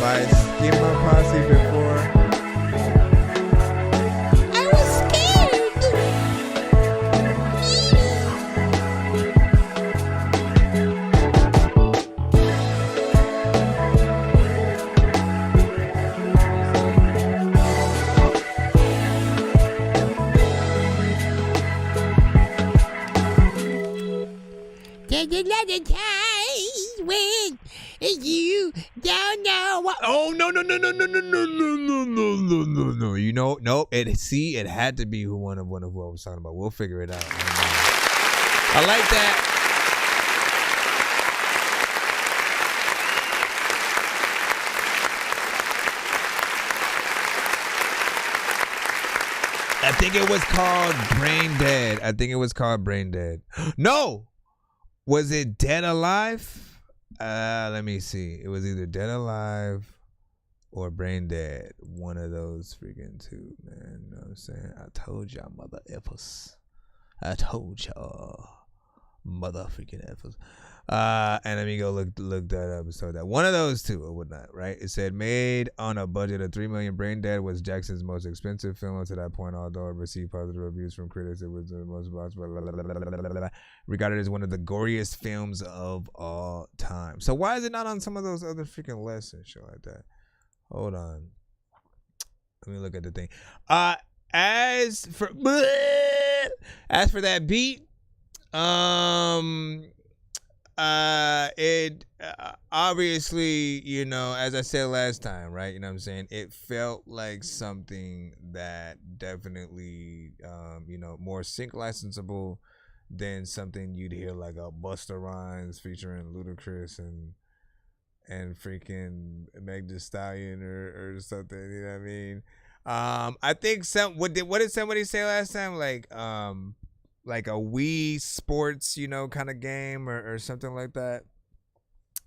[SPEAKER 5] by Schema Posse before.
[SPEAKER 12] Another time when you don't know what.
[SPEAKER 5] Oh no. You know, nope. It had to be one of what I was talking about. We'll figure it out. I like that. I think it was called Brain Dead. No. Was it Dead Alive? Let me see. It was either Dead Alive or Brain Dead. One of those freaking two, man. You know what I'm saying? I told y'all, mother effers. I told y'all, mother freaking effers. And let me go look that up. So that one of those two or whatnot, right? It said made on a budget of $3 million. Brain Dead was Jackson's most expensive film to that point. Although it received positive reviews from critics, it was the most regarded as one of the goriest films of all time. So why is it not on some of those other freaking lists and shit like that? Hold on, let me look at the thing. As for that beat, it obviously, you know, as I said last time, right? You know what I'm saying? It felt like something that definitely, you know, more sync licensable than something you'd hear like a Busta Rhymes featuring Ludacris and freaking Meg Thee Stallion or something. You know what I mean? I think what did somebody say last time? Like a Wii Sports, kind of game or something like that.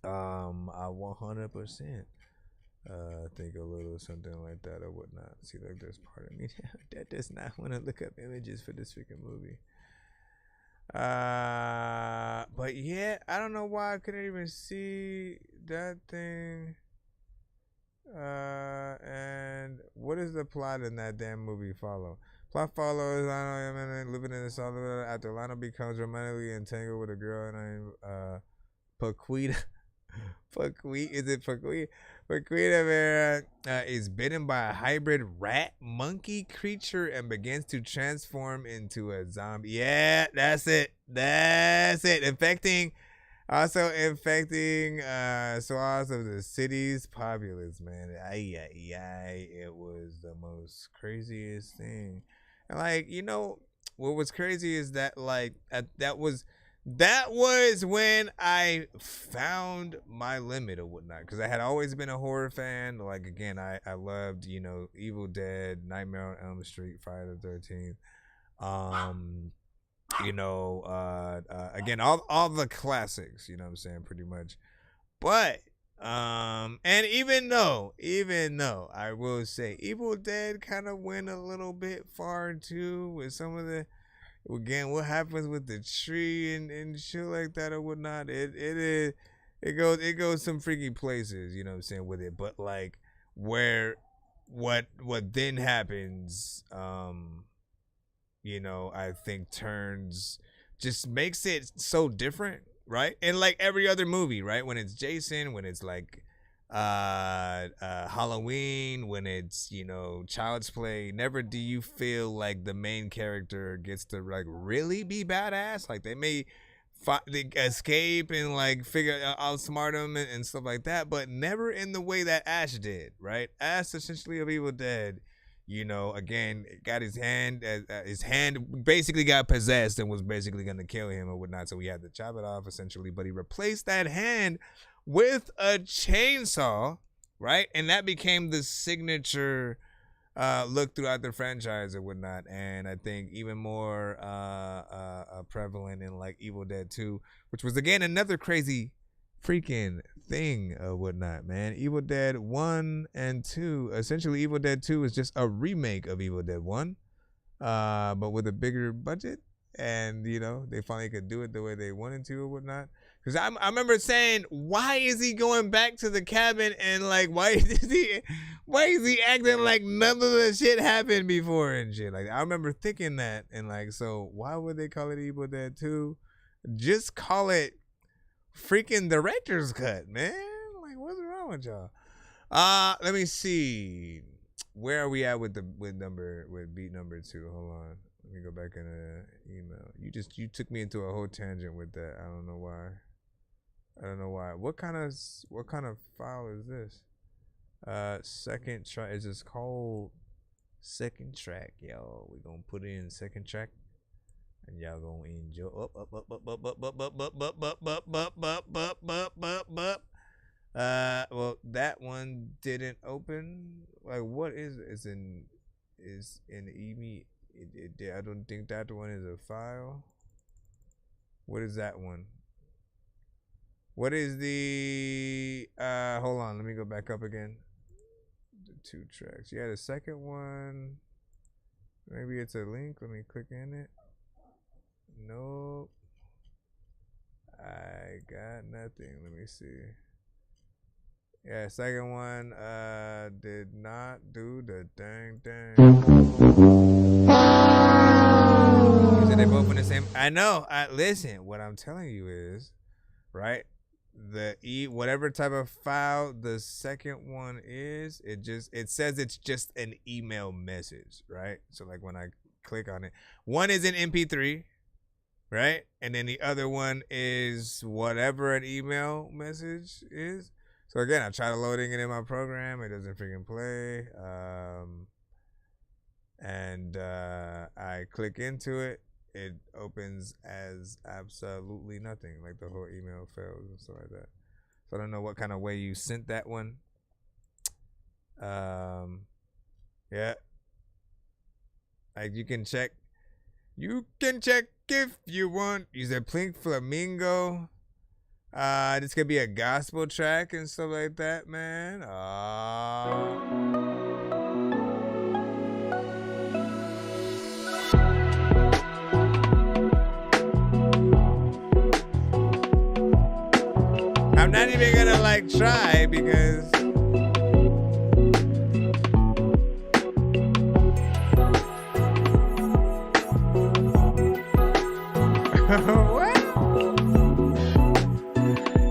[SPEAKER 5] I 100% think a little something like that or whatnot. See, like there's part of me that does not want to look up images for this freaking movie. But yeah, I don't know why I couldn't even see that thing. And what is the plot in that damn movie? Plot follows Lionel living in the South after Lionel becomes romantically entangled with a girl named Paquita. Paquita Vera is bitten by a hybrid rat monkey creature and begins to transform into a zombie. Yeah, that's it. Infecting swaths of the city's populace, man. It was the most craziest thing. And like, what was crazy is that like that was when I found my limit or whatnot, because I had always been a horror fan. Like, again, I loved, Evil Dead, Nightmare on Elm Street, Friday the 13th. Again, all the classics, you know what I'm saying, pretty much. But, and even though I will say Evil Dead kind of went a little bit far too with some of the, again, what happens with the tree and shit like that or whatnot, it goes some freaky places, you know what I'm saying, with it. But like what then happens, I think just makes it so different, right? And like every other movie, right? When it's Jason, when it's like Halloween, when it's Child's Play, never do you feel like the main character gets to like really be badass. Like they may escape and like outsmart them and stuff like that, but never in the way that Ash did, right? Ash, essentially, of Evil Dead, again, got his hand basically got possessed and was basically gonna kill him or whatnot, so we had to chop it off essentially, but he replaced that hand with a chainsaw, right? And that became the signature look throughout the franchise or whatnot. And I think even more prevalent in like Evil Dead 2, which was again another crazy freaking thing or whatnot, man. Evil Dead 1 and 2, essentially Evil Dead 2 is just a remake of Evil Dead 1, but with a bigger budget. And they finally could do it the way they wanted to or whatnot. Because I remember saying, why is he going back to the cabin and like why is he acting like none of the shit happened before and shit? Like I remember thinking that, and like, so why would they call it Evil Dead 2? Just call it freaking director's cut, man. Like, what's wrong with y'all? Let me see. Where are we at with beat number 2? Hold on. Let me go back in the email. You took me into a whole tangent with that. I don't know why. What kind of file is this? Second track. Is this called second track? Yo, we gonna put it in second track, and y'all gonna enjoy. Well, that one didn't open. Like, what is it? Is in EMI? I don't think that one is a file. What is that one? What is the hold on, let me go back up again. The 2 tracks. Yeah, the second one, maybe it's a link. Let me click in it. Nope, I got nothing. Let me see. Yeah, second one did not do the dang thing. Is they both in the same? I know. Listen, what I'm telling you is, right? Whatever type of file the second one is, it says it's just an email message, right? So like when I click on it, one is an MP3, right? And then the other one is whatever an email message is. So again, I try loading it in my program, it doesn't freaking play. And I click into it, it opens as absolutely nothing, like the whole email fails and stuff like that. So I don't know what kind of way you sent that one. Yeah. Like you can check if you want. You said Pink Flamingo. This could be a gospel track and stuff like that, man. I'm not even gonna like try because what?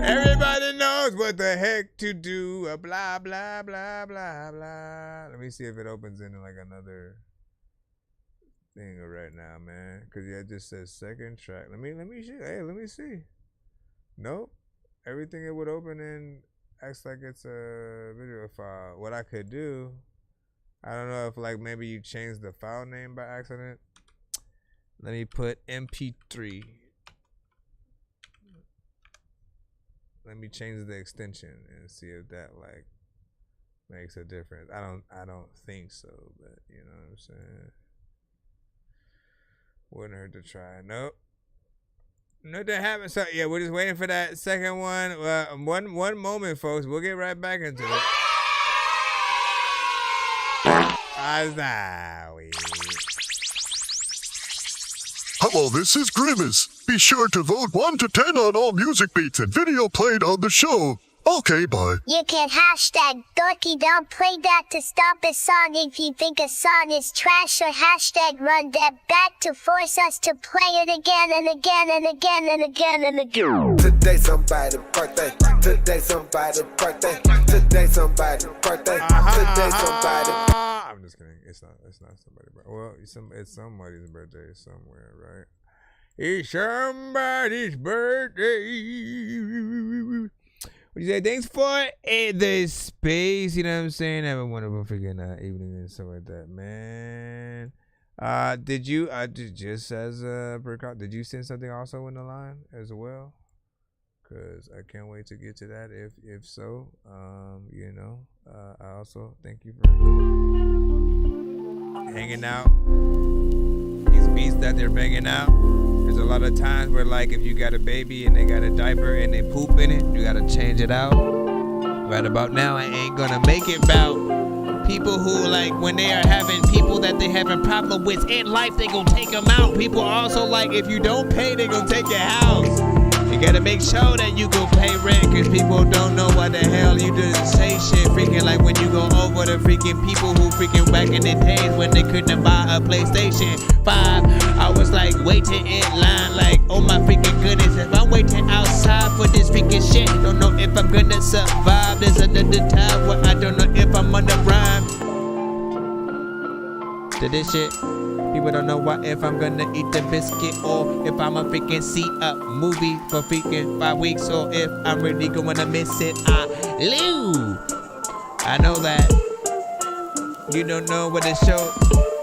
[SPEAKER 5] Everybody knows what the heck to do. Blah blah blah blah blah. Let me see if it opens in like another thing right now, man. Cause yeah, it just says second track. Let me see. Hey, let me see. Nope. Everything it would open in acts like it's a video file. What I could do, I don't know if like maybe you changed the file name by accident. Let me put MP3. Let me change the extension and see if that like makes a difference. I don't think so, but you know what I'm saying. Wouldn't hurt to try. Nope. Nothing happened. So yeah, we're just waiting for that second one. One moment, folks. We'll get right back into it.
[SPEAKER 19] Hello, this is Grimace. Be sure to vote 1 to 10 on all music beats and video played on the show. Okay, bye.
[SPEAKER 20] You can hashtag Dorky don't play that to stop a song if you think a song is trash, or hashtag run that back to force us to play it again and again and again and again and again.
[SPEAKER 21] Today somebody's birthday. Today somebody's birthday. Today somebody's birthday. Today somebody.
[SPEAKER 5] I'm just kidding. It's not somebody's birthday. Well, it's somebody's birthday somewhere, right? It's somebody's birthday. What you say? Thanks for the space. You know what I'm saying? Have a wonderful freaking evening and stuff like that, man. Did you just as a precaution? Did you send something also in the line as well? Cause I can't wait to get to that. If so, you know, I also thank you for hanging out. These beats that they're banging out. There's a lot of times where like if you got a baby and they got a diaper and they poop in it, you gotta change it out. Right about now, I ain't gonna make it about people who like when they are having people that they having problem with in life, they gon' take them out. People also like if you don't pay, they gon' take your house. You gotta make sure that you go pay rent, cause people don't know what the hell you didn't say shit. Freaking like when you go over the freaking people who freaking back in the days when they couldn't buy a PlayStation 5. I was like waiting in line like, oh my freaking goodness, if I'm waiting outside for this freaking shit, don't know if I'm gonna survive. There's another time where I don't know if I'm gonna rhyme to this shit. People don't know what if I'm gonna eat the biscuit or if I'm a freaking see a movie for freaking 5 weeks or if I'm really gonna miss it. I know that you don't know where the show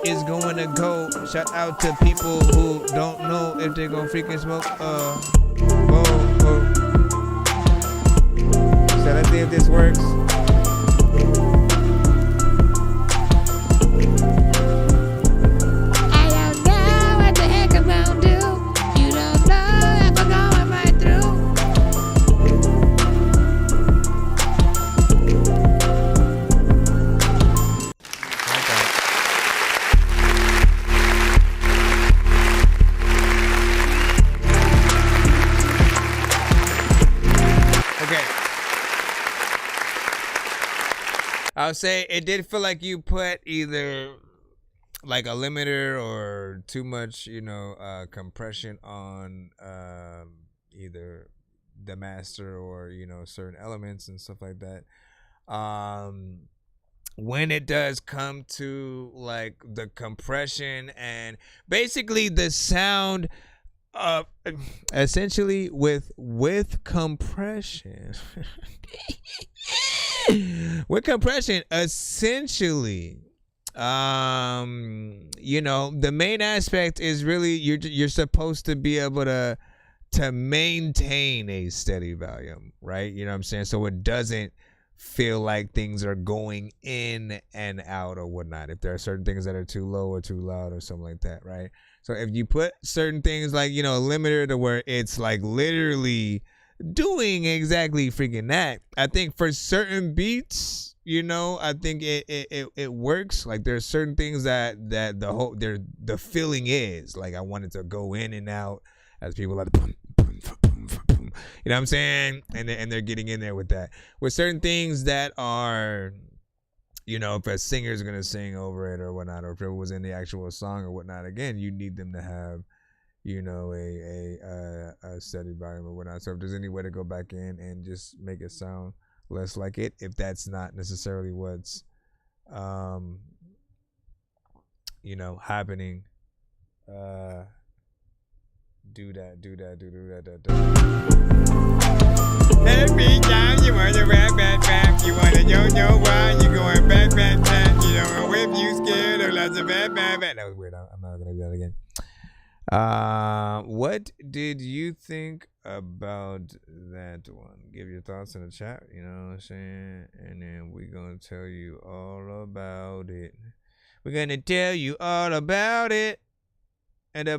[SPEAKER 5] is going to go. Shout out to people who don't know if they're gonna freaking smoke. So let's see if this works. I'll say it did feel like you put either like a limiter or too much, you know, compression on either the master or, you know, certain elements and stuff like that. When it does come to like the compression and basically the sound essentially with compression with compression essentially you know, the main aspect is really you're supposed to be able to to maintain a steady volume, right? You know what I'm saying? So it doesn't feel like things are going in and out or whatnot. If there are certain things that are too low or too loud or something like that, right? So if you put certain things like, you know, a limiter to where it's like literally doing exactly freaking that, I think for certain beats, you know, I think it works. Like there's certain things that the feeling is like I want it to go in and out as people like you know what I'm saying? And they're getting in there with that. With certain things that are, you know, if a singer's gonna sing over it or whatnot, or if it was in the actual song or whatnot, again, you need them to have, you know, a steady volume or whatnot. So if there's any way to go back in and just make it sound less like it, if that's not necessarily what's you know, happening, do that.
[SPEAKER 18] Every time you wanna rap, you wanna know why you going back, you know, if you scared of lots of bad.
[SPEAKER 5] That was weird. I'm not gonna do that again. What did you think about that one? Give your thoughts in the chat, you know what I'm saying? And then we're gonna tell you all about it. We're gonna tell you all about it. And all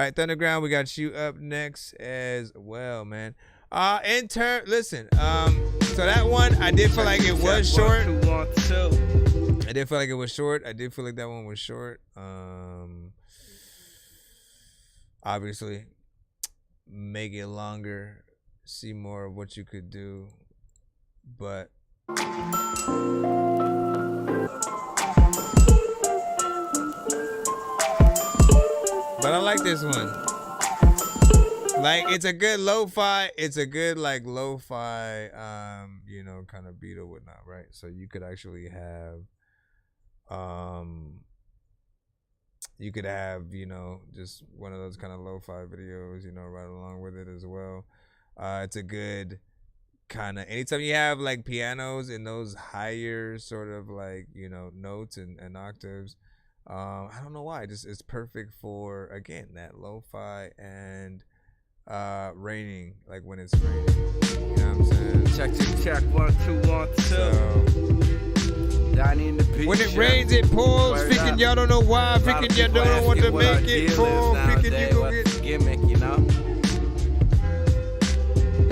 [SPEAKER 5] right, Thunderground, we got you up next as well, man. Listen, so that one I did feel like it was short. I did feel like it was short. I did feel like that one was short. Obviously, make it longer, see more of what you could do, but I like this one. Like, it's a good lo-fi. It's a good, like, lo-fi, you know, kind of beat or whatnot, right? So you could actually have, you know, just one of those kind of lo-fi videos, you know, right along with it as well. It's a good kind of, anytime you have, like, pianos in those higher sort of, like, you know, notes and octaves, I don't know why, it's perfect for, again, that lo-fi and raining, like when it's raining, you know what I'm saying?
[SPEAKER 6] Check 1 2 1 2.
[SPEAKER 5] So,
[SPEAKER 6] when it rains, it pours. Freaking y'all don't know why. Freaking y'all don't know what to make it for. Freaking you go get
[SPEAKER 9] gimmick, you know.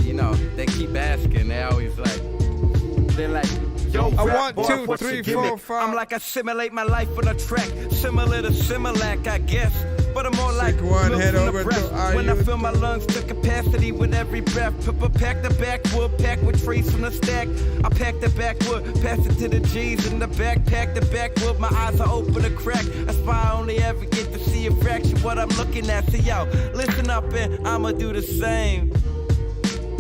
[SPEAKER 9] You know, they keep asking. They always like, they're like, yo,
[SPEAKER 6] I
[SPEAKER 9] rap,
[SPEAKER 6] want
[SPEAKER 9] boy,
[SPEAKER 6] 2,
[SPEAKER 9] what's
[SPEAKER 6] 3,
[SPEAKER 9] your gimmick?
[SPEAKER 6] 4, 5.
[SPEAKER 9] I'm like I simulate my life on a track, similar to Similac, I guess. But I'm more like
[SPEAKER 6] one,
[SPEAKER 9] milk
[SPEAKER 6] head
[SPEAKER 9] from the
[SPEAKER 6] over to
[SPEAKER 9] breast. When I fill my lungs to capacity with every breath. Pack the backwood, pack with trees from the stack. I pack the backwood, pass it to the G's in the backpack. The backwood, my eyes are open a crack. That's why I only ever get to see a fraction what I'm looking at. So yo, listen up and I'ma do the same.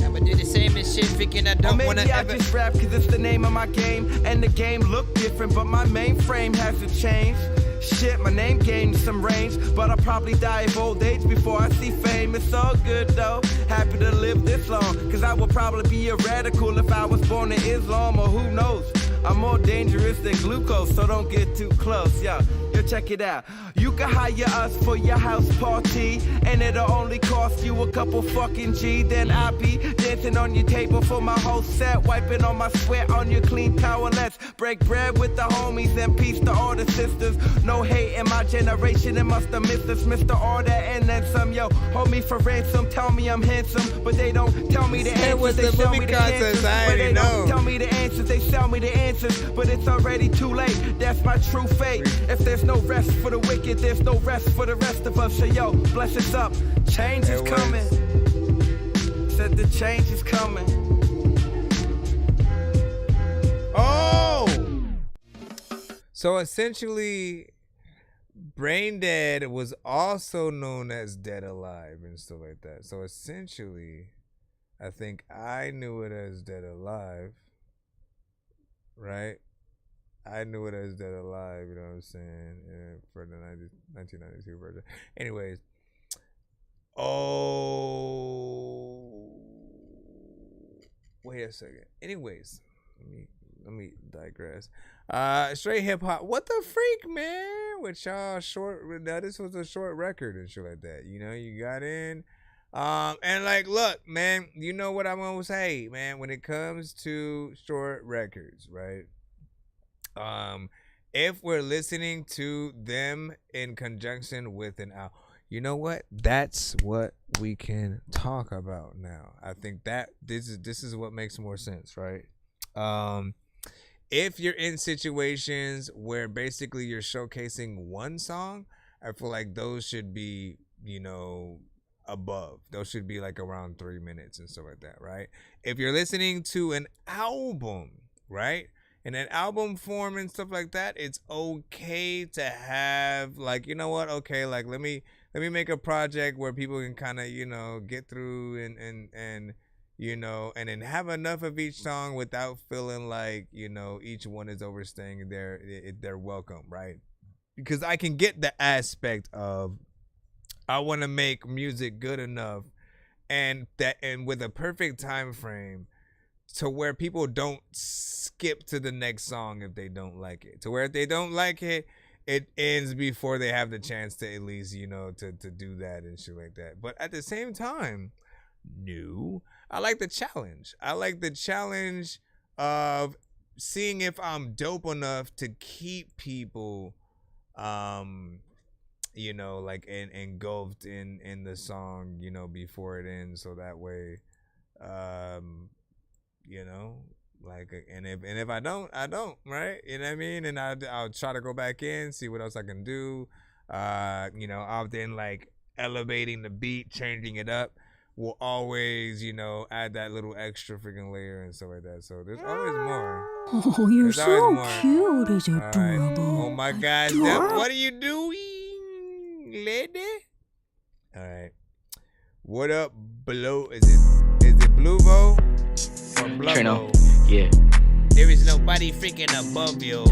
[SPEAKER 2] I'ma do the same as shit, freaking I don't wanna
[SPEAKER 9] I
[SPEAKER 2] ever.
[SPEAKER 9] just rap cause it's the name of my game. And the game look different, but my mainframe hasn't changed. Shit, my name gained some range, but I'll probably die of old age before I see fame. It's all good though, happy to live this long, cause I would probably be a radical if I was born in Islam, or who knows. I'm more dangerous than glucose, so don't get too close, yo, check it out. You can hire us for your house party, and it'll only cost you a couple fucking G. Then I'll be dancing on your table for my whole set, wiping on my sweat on your clean towelettes. Break bread with the homies and peace to all the sisters. No hate in my generation, it must have missed us. Mr. All that and then some, yo, hold me for ransom, tell me I'm handsome, but they don't tell me the answers. They sell me the answers, but they don't tell me the answers. They sell me the answers, but it's already too late. That's my true fate. If there's no rest for the wicked, there's no rest for the rest of us. So yo, bless us up. Change is coming. Said the change is coming.
[SPEAKER 5] oh! So essentially, Brain Dead was also known as Dead Alive and stuff like that. So essentially, I think I knew it as Dead Alive, right? I knew it as Dead Alive, you know what I'm saying, for the 1992 version. Anyways, wait a second. Anyways, let me let me digress. Straight hip hop. What the freak, man? With y'all short. Now this was a short record and shit like that. You know, you got in. And like, look, man. You know what I'm gonna say, man. When it comes to short records, right? If we're listening to them in conjunction with an album, you know what? That's what we can talk about now. I think that this is what makes more sense, right? If you're in situations where basically you're showcasing one song, I feel like those should be, you know, above. Those should be like around 3 minutes and stuff like that, right? If you're listening to an album, right? In an album form and stuff like that, it's okay to have like, you know what? Okay, like let me make a project where people can kind of, you know, get through and you know, and then have enough of each song without feeling like, you know, each one is overstaying their welcome, right? Because I can get the aspect of I want to make music good enough and with a perfect time frame to where people don't skip to the next song if they don't like it. To where if they don't like it, it ends before they have the chance to at least, you know, to do that and shit like that. But at the same time, no, I like the challenge. I like the challenge of seeing if I'm dope enough to keep people, you know, like engulfed in the song, you know, before it ends. So that way, you know, like, and if I don't, right? You know what I mean? And I'll try to go back in, see what else I can do. You know, I'll then like elevating the beat, changing it up. Will always, you know, add that little extra freaking layer and stuff like that. So there's always more.
[SPEAKER 13] Oh, you're
[SPEAKER 5] There's
[SPEAKER 13] so
[SPEAKER 5] always more.
[SPEAKER 13] cute. It's
[SPEAKER 5] All right.
[SPEAKER 13] adorable.
[SPEAKER 5] Oh my God, what are you doing, lady? All right. What up, Blue? Is it Bluvo or
[SPEAKER 14] Trino,
[SPEAKER 5] Blumbo?
[SPEAKER 14] yeah.
[SPEAKER 2] There is nobody freaking above you.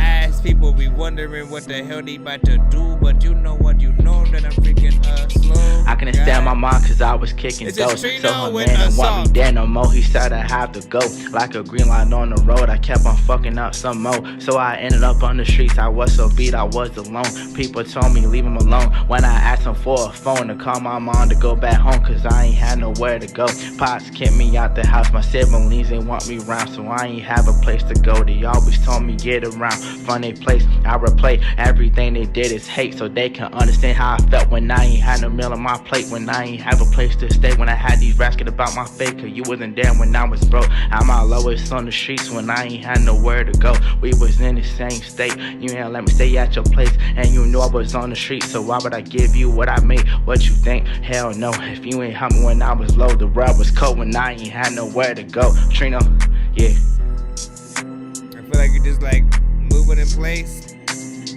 [SPEAKER 2] Ask people be wondering what the hell they about to do, but you know what, you know that I'm freaking slow.
[SPEAKER 14] I couldn't stand my mom cause I was kicking
[SPEAKER 2] It's
[SPEAKER 14] dope.
[SPEAKER 2] just Trino
[SPEAKER 14] So her
[SPEAKER 2] with
[SPEAKER 14] man
[SPEAKER 2] a
[SPEAKER 14] didn't want
[SPEAKER 2] song.
[SPEAKER 14] me there no more. He said I have to go. Like a green light on the road, I kept on fucking up some more. So I ended up on the streets. I was so beat, I was alone. People told me leave him alone. When I asked him for a phone to call my mom to go back home, cause I ain't had nowhere to go. Pops kicked me out the house. My siblings ain't want me around, so I ain't have a place to go. They always told me get around. Funny place, I replay everything they did is hate, so they can understand how I felt when I ain't had no meal on my plate, when I ain't have a place to stay, when I had these rats get about my face, cause you wasn't there when I was broke. I'm my lowest on the streets when I ain't had nowhere to go. We was in the same state, you ain't let me stay at your place, and you knew I was on the street, so why would I give you what I made? What you think? Hell no, if you ain't help me when I was low, the rub was cold when I ain't had nowhere to go. Trino, yeah.
[SPEAKER 2] I feel like you're just like moving in place,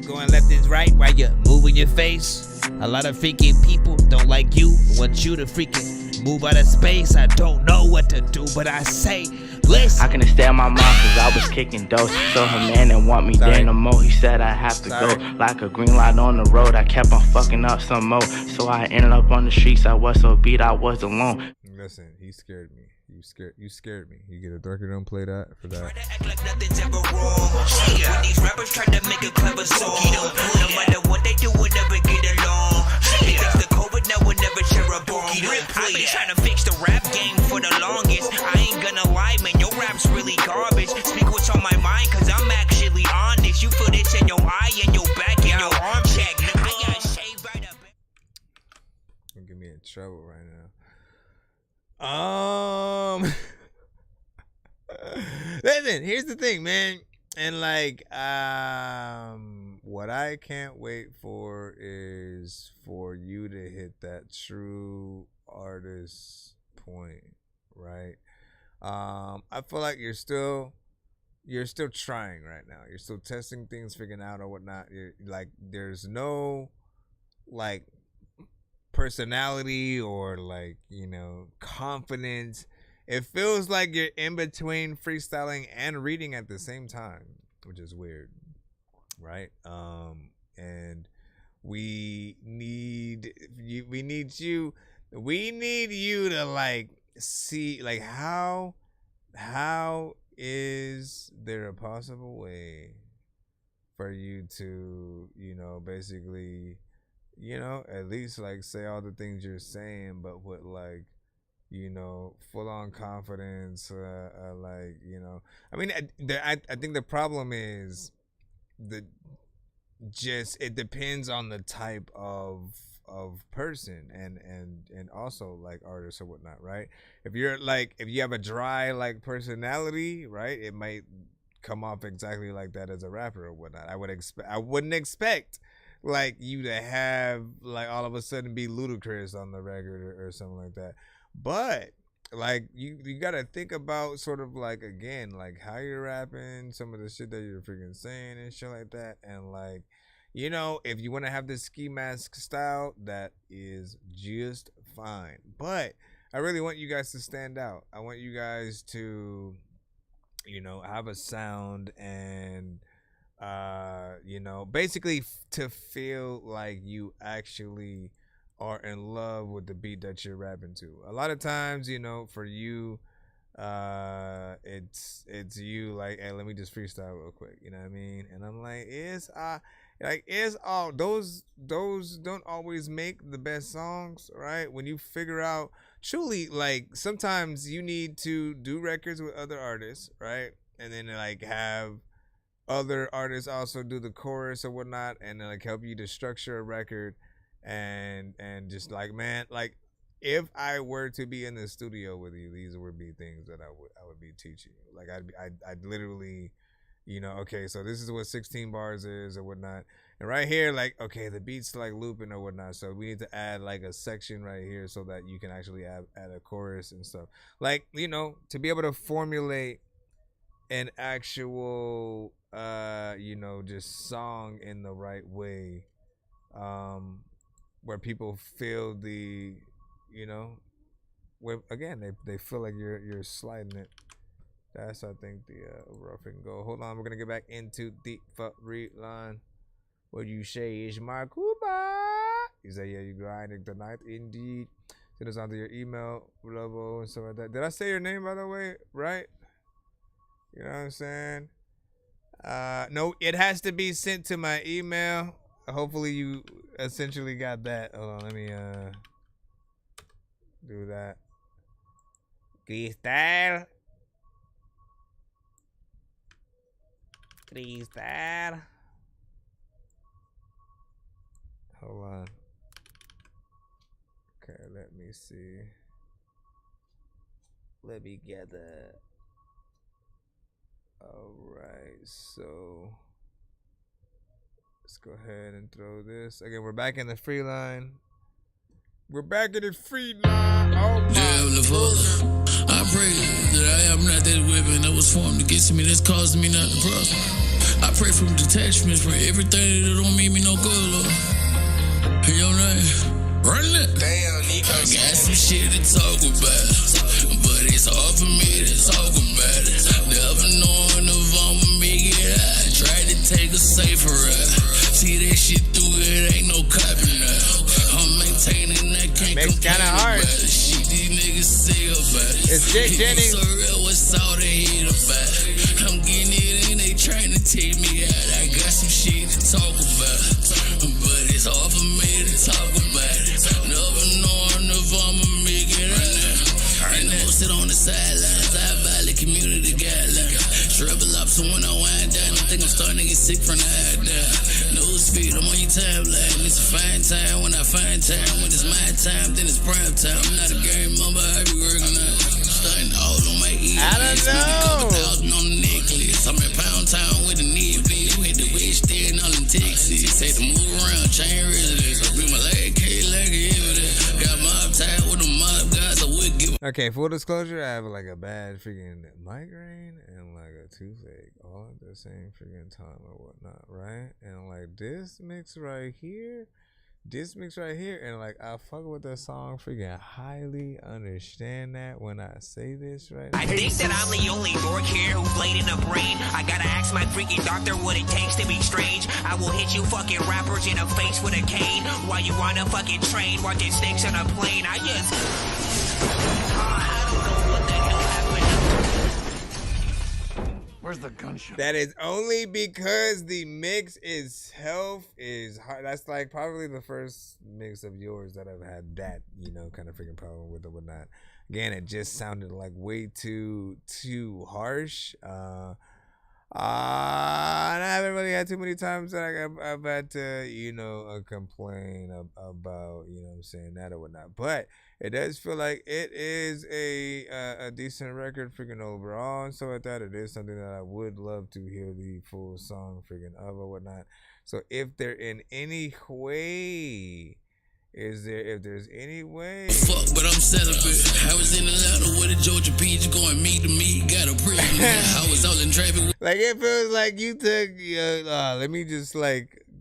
[SPEAKER 2] going left and right while you're moving your face. A lot of freaking people don't like you, want you to freaking move out of space. I don't know what to do, but I say, listen.
[SPEAKER 14] I couldn't stand my mom cause I was kicking dough. So her man didn't want me there no more. He said I have to go. Like a green light on the road, I kept on fucking up some more. So I ended up on the streets. I was so beat, I was alone.
[SPEAKER 5] Listen, he scared me. You scared me. You get a Dorky, don't play that for that.
[SPEAKER 10] Nothing's ever wrong. When these rappers try to make a clever song, no matter what they do, we'll never get along. Because the COVID now will never share a bomb. I've been trying to fix the rap game for the longest. I ain't gonna lie, man, your rap's really garbage. Speak what's on my mind, cause I'm actually honest. You feel this in your eye and your back and your arm check. I got shaved right up.
[SPEAKER 5] Don't get me in trouble right now. Listen, here's the thing, man. And like, what I can't wait for is for you to hit that true artist point, right? I feel like you're still trying right now. You're still testing things, figuring out or whatnot. You're like, there's no like personality or like, you know, confidence. It feels like you're in between freestyling and reading at the same time, which is weird, right? And we need you to like see like how is there a possible way for you to, you know, basically, you know, at least like say all the things you're saying, but with like, you know, full on confidence, like, you know, I mean, I think the problem is it depends on the type of person and also like artists or whatnot, right? If you have a dry like personality, right, it might come off exactly like that as a rapper or whatnot. I wouldn't expect like you to have like all of a sudden be Ludacris on the record or something like that. But like you gotta think about sort of like, again, like how you're rapping, some of the shit that you're freaking saying and shit like that. And like, you know, if you want to have this ski mask style, that is just fine. But I really want you guys to stand out. I want you guys to, you know, have a sound and, you know, basically to feel like you actually are in love with the beat that you're rapping to. A lot of times, you know, for you, it's you like, hey, let me just freestyle real quick, you know what I mean? And I'm like, those don't always make the best songs, right? When you figure out truly, like, sometimes you need to do records with other artists, right? And then like have other artists also do the chorus or whatnot, and like help you to structure a record. And just like, man, like if I were to be in the studio with you, these would be things that I would be teaching you. Like I'd literally, you know, okay, so this is what 16 bars is or whatnot. And right here, like, okay, the beat's like looping or whatnot. So we need to add like a section right here so that you can actually add a chorus and stuff. Like, you know, to be able to formulate an actual, you know, just song in the right way, where people feel the, you know, where again they feel like you're sliding it. That's, I think, the rough and go. Hold on, we're gonna get back into the read line. What you say is my Cuba? You say, yeah, you grinding tonight, indeed. Send us onto your email, Lobo, and stuff like that. Did I say your name, by the way? Right? You know what I'm saying? No, it has to be sent to my email. Hopefully you essentially got that. Hold on, let me do that. Cristal. Hold on. Okay, let me see. Let me get that. Alright, so let's go ahead and throw this. Again, we're back in the free line. We're back in the free line. Oh my God.
[SPEAKER 13] I pray that I am not that weapon that was formed against me that's causing me not to prosper. I pray from detachments from everything that don't mean me no good, Lord. Hey, your name, run it. Damn, Nico. I got some shit to talk about, but it's hard for me to talk about it. Never knowing if I'ma make it out. Tried to take a safer route. See that shit through it, ain't no copy now. I'm maintaining that can't
[SPEAKER 5] makes kinda hard.
[SPEAKER 13] Shit these niggas say about it.
[SPEAKER 5] It's Jake Jennings.
[SPEAKER 13] So real, what's all they hate about? I'm getting it and they trying to take me out. I got some shit to talk about, but it's hard for me to talk about it. Never knowing if I'ma make it out. And I sit on the sidelines, I violate community guidelines. Treble up, so when I wind down, I think I'm starting to get sick from the high down. Newsfeed, I'm on your timeline. It's a fine time when I find time. When it's my time, then it's prime time. I'm not a game member, I be working on starting all on my ears.
[SPEAKER 5] I don't know.
[SPEAKER 13] On the necklace. I'm in Pound Town with the knee bleed. With the witch there and all in Texas. Say to move around, chain residence. I bring my leg, like evidence. Got mob tied with the mob guys. I would give.
[SPEAKER 5] Okay, full disclosure, I have like a bad freaking migraine and like a toothache all at the same freaking time or whatnot, right? And like this mix right here, and like I fuck with that song, freaking highly understand that when I say this right.
[SPEAKER 10] I think that I'm the only dork here who's laid in the brain. I gotta ask my freaking doctor what it takes to be strange. I will hit you fucking rappers in the face with a cane while you on a fucking train watching snakes on a plane. I just
[SPEAKER 16] Where's the gunshot?
[SPEAKER 5] That is only because the mix itself is hard. That's like probably the first mix of yours that I've had that, you know, kind of freaking problem with or whatnot. Again, it just sounded like way too harsh. And I haven't really had too many times that I've had to, you know, complain about, you know what I'm saying, that or whatnot. But it does feel like it is a decent record freaking overall and stuff like that. It is something that I would love to hear the full song freaking of or whatnot. So if there in any way, if there's any way.
[SPEAKER 13] Fuck, but I'm celibate. I was in Atlanta with a Georgia peach going meet to meet. Got a prison. I was all in traffic.
[SPEAKER 5] Like it feels like you took,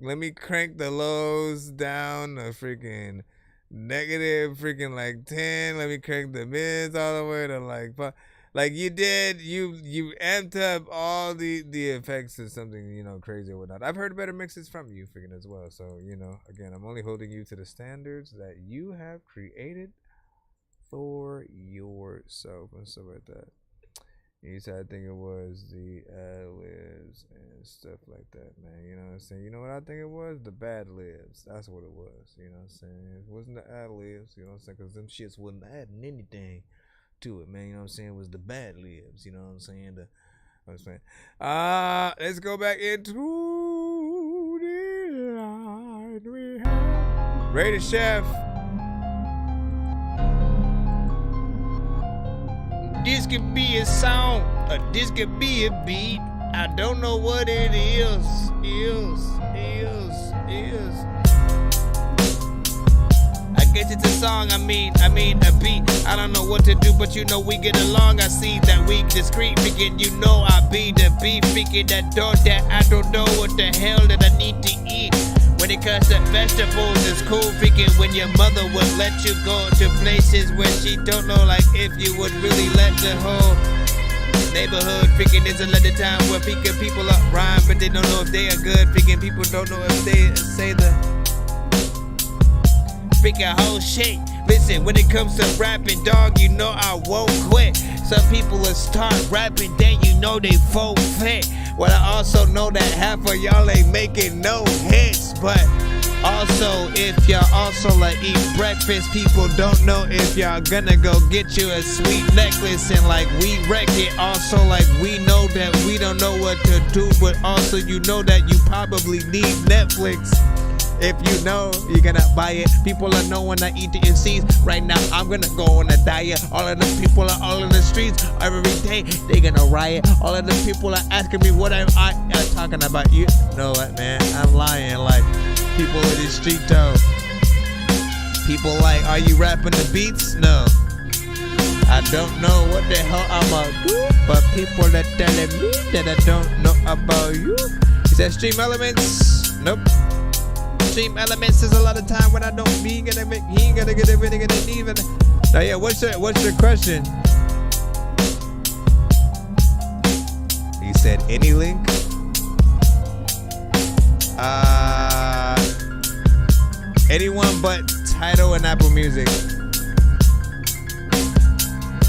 [SPEAKER 5] let me crank the lows down a freaking negative freaking like 10. Let me crank the mids all the way to like you did. You amped up all the effects of something, you know, crazy or whatnot. I've heard better mixes from you freaking as well. So, you know, again, I'm only holding you to the standards that you have created for yourself and stuff like that. You said, I think it was the ad-libs and stuff like that, man. You know what I'm saying? You know what I think it was? The bad libs. That's what it was. You know what I'm saying? It wasn't the ad-libs. You know what I'm saying? Because them shits wasn't adding anything to it, man. You know what I'm saying? It was the bad libs. You know what I'm saying? Let's go back into the line we have. Rated Chef.
[SPEAKER 2] This could be a song, or this could be a beat. I don't know what it is. I guess it's a song, I mean a beat. I don't know what to do, but you know we get along. I see that we discreet, freaking, you know I be the beef, freaking that door that I don't know what the hell that I need to eat. When it comes to vegetables, it's cool freaking when your mother would let you go to places where she don't know, like if you would really let the whole neighborhood freaking is a lot of time where people up rhyme, but they don't know if they are good. Freaking people don't know if they say the freaking whole shit. Listen, when it comes to rapping, dog, you know I won't quit. Some people will start rapping, then you know they forfeit. Well, I also know that half of y'all ain't making no hits, but also if y'all also like eat breakfast, people don't know if y'all gonna go get you a sweet necklace, and like we wreck it. Also like we know that we don't know what to do, but also you know that you probably need Netflix. If you know, you're gonna buy it. People are knowing I eat the MCs. Right now, I'm gonna go on a diet. All of the people are all in the streets. Every day, they gonna riot. All of the people are asking me what I'm talking about. You know what, man? I'm lying. Like, people in the street, though. People like, are you rapping the beats? No. I don't know what the hell I'ma do. But people are telling me that I don't know about you. Is that Stream Elements? Nope. Stream Elements is a lot of time when I don't be gonna make, he ain't gonna get everything and even. Now yeah, what's your question? You said any link? Anyone but Tidal and Apple Music.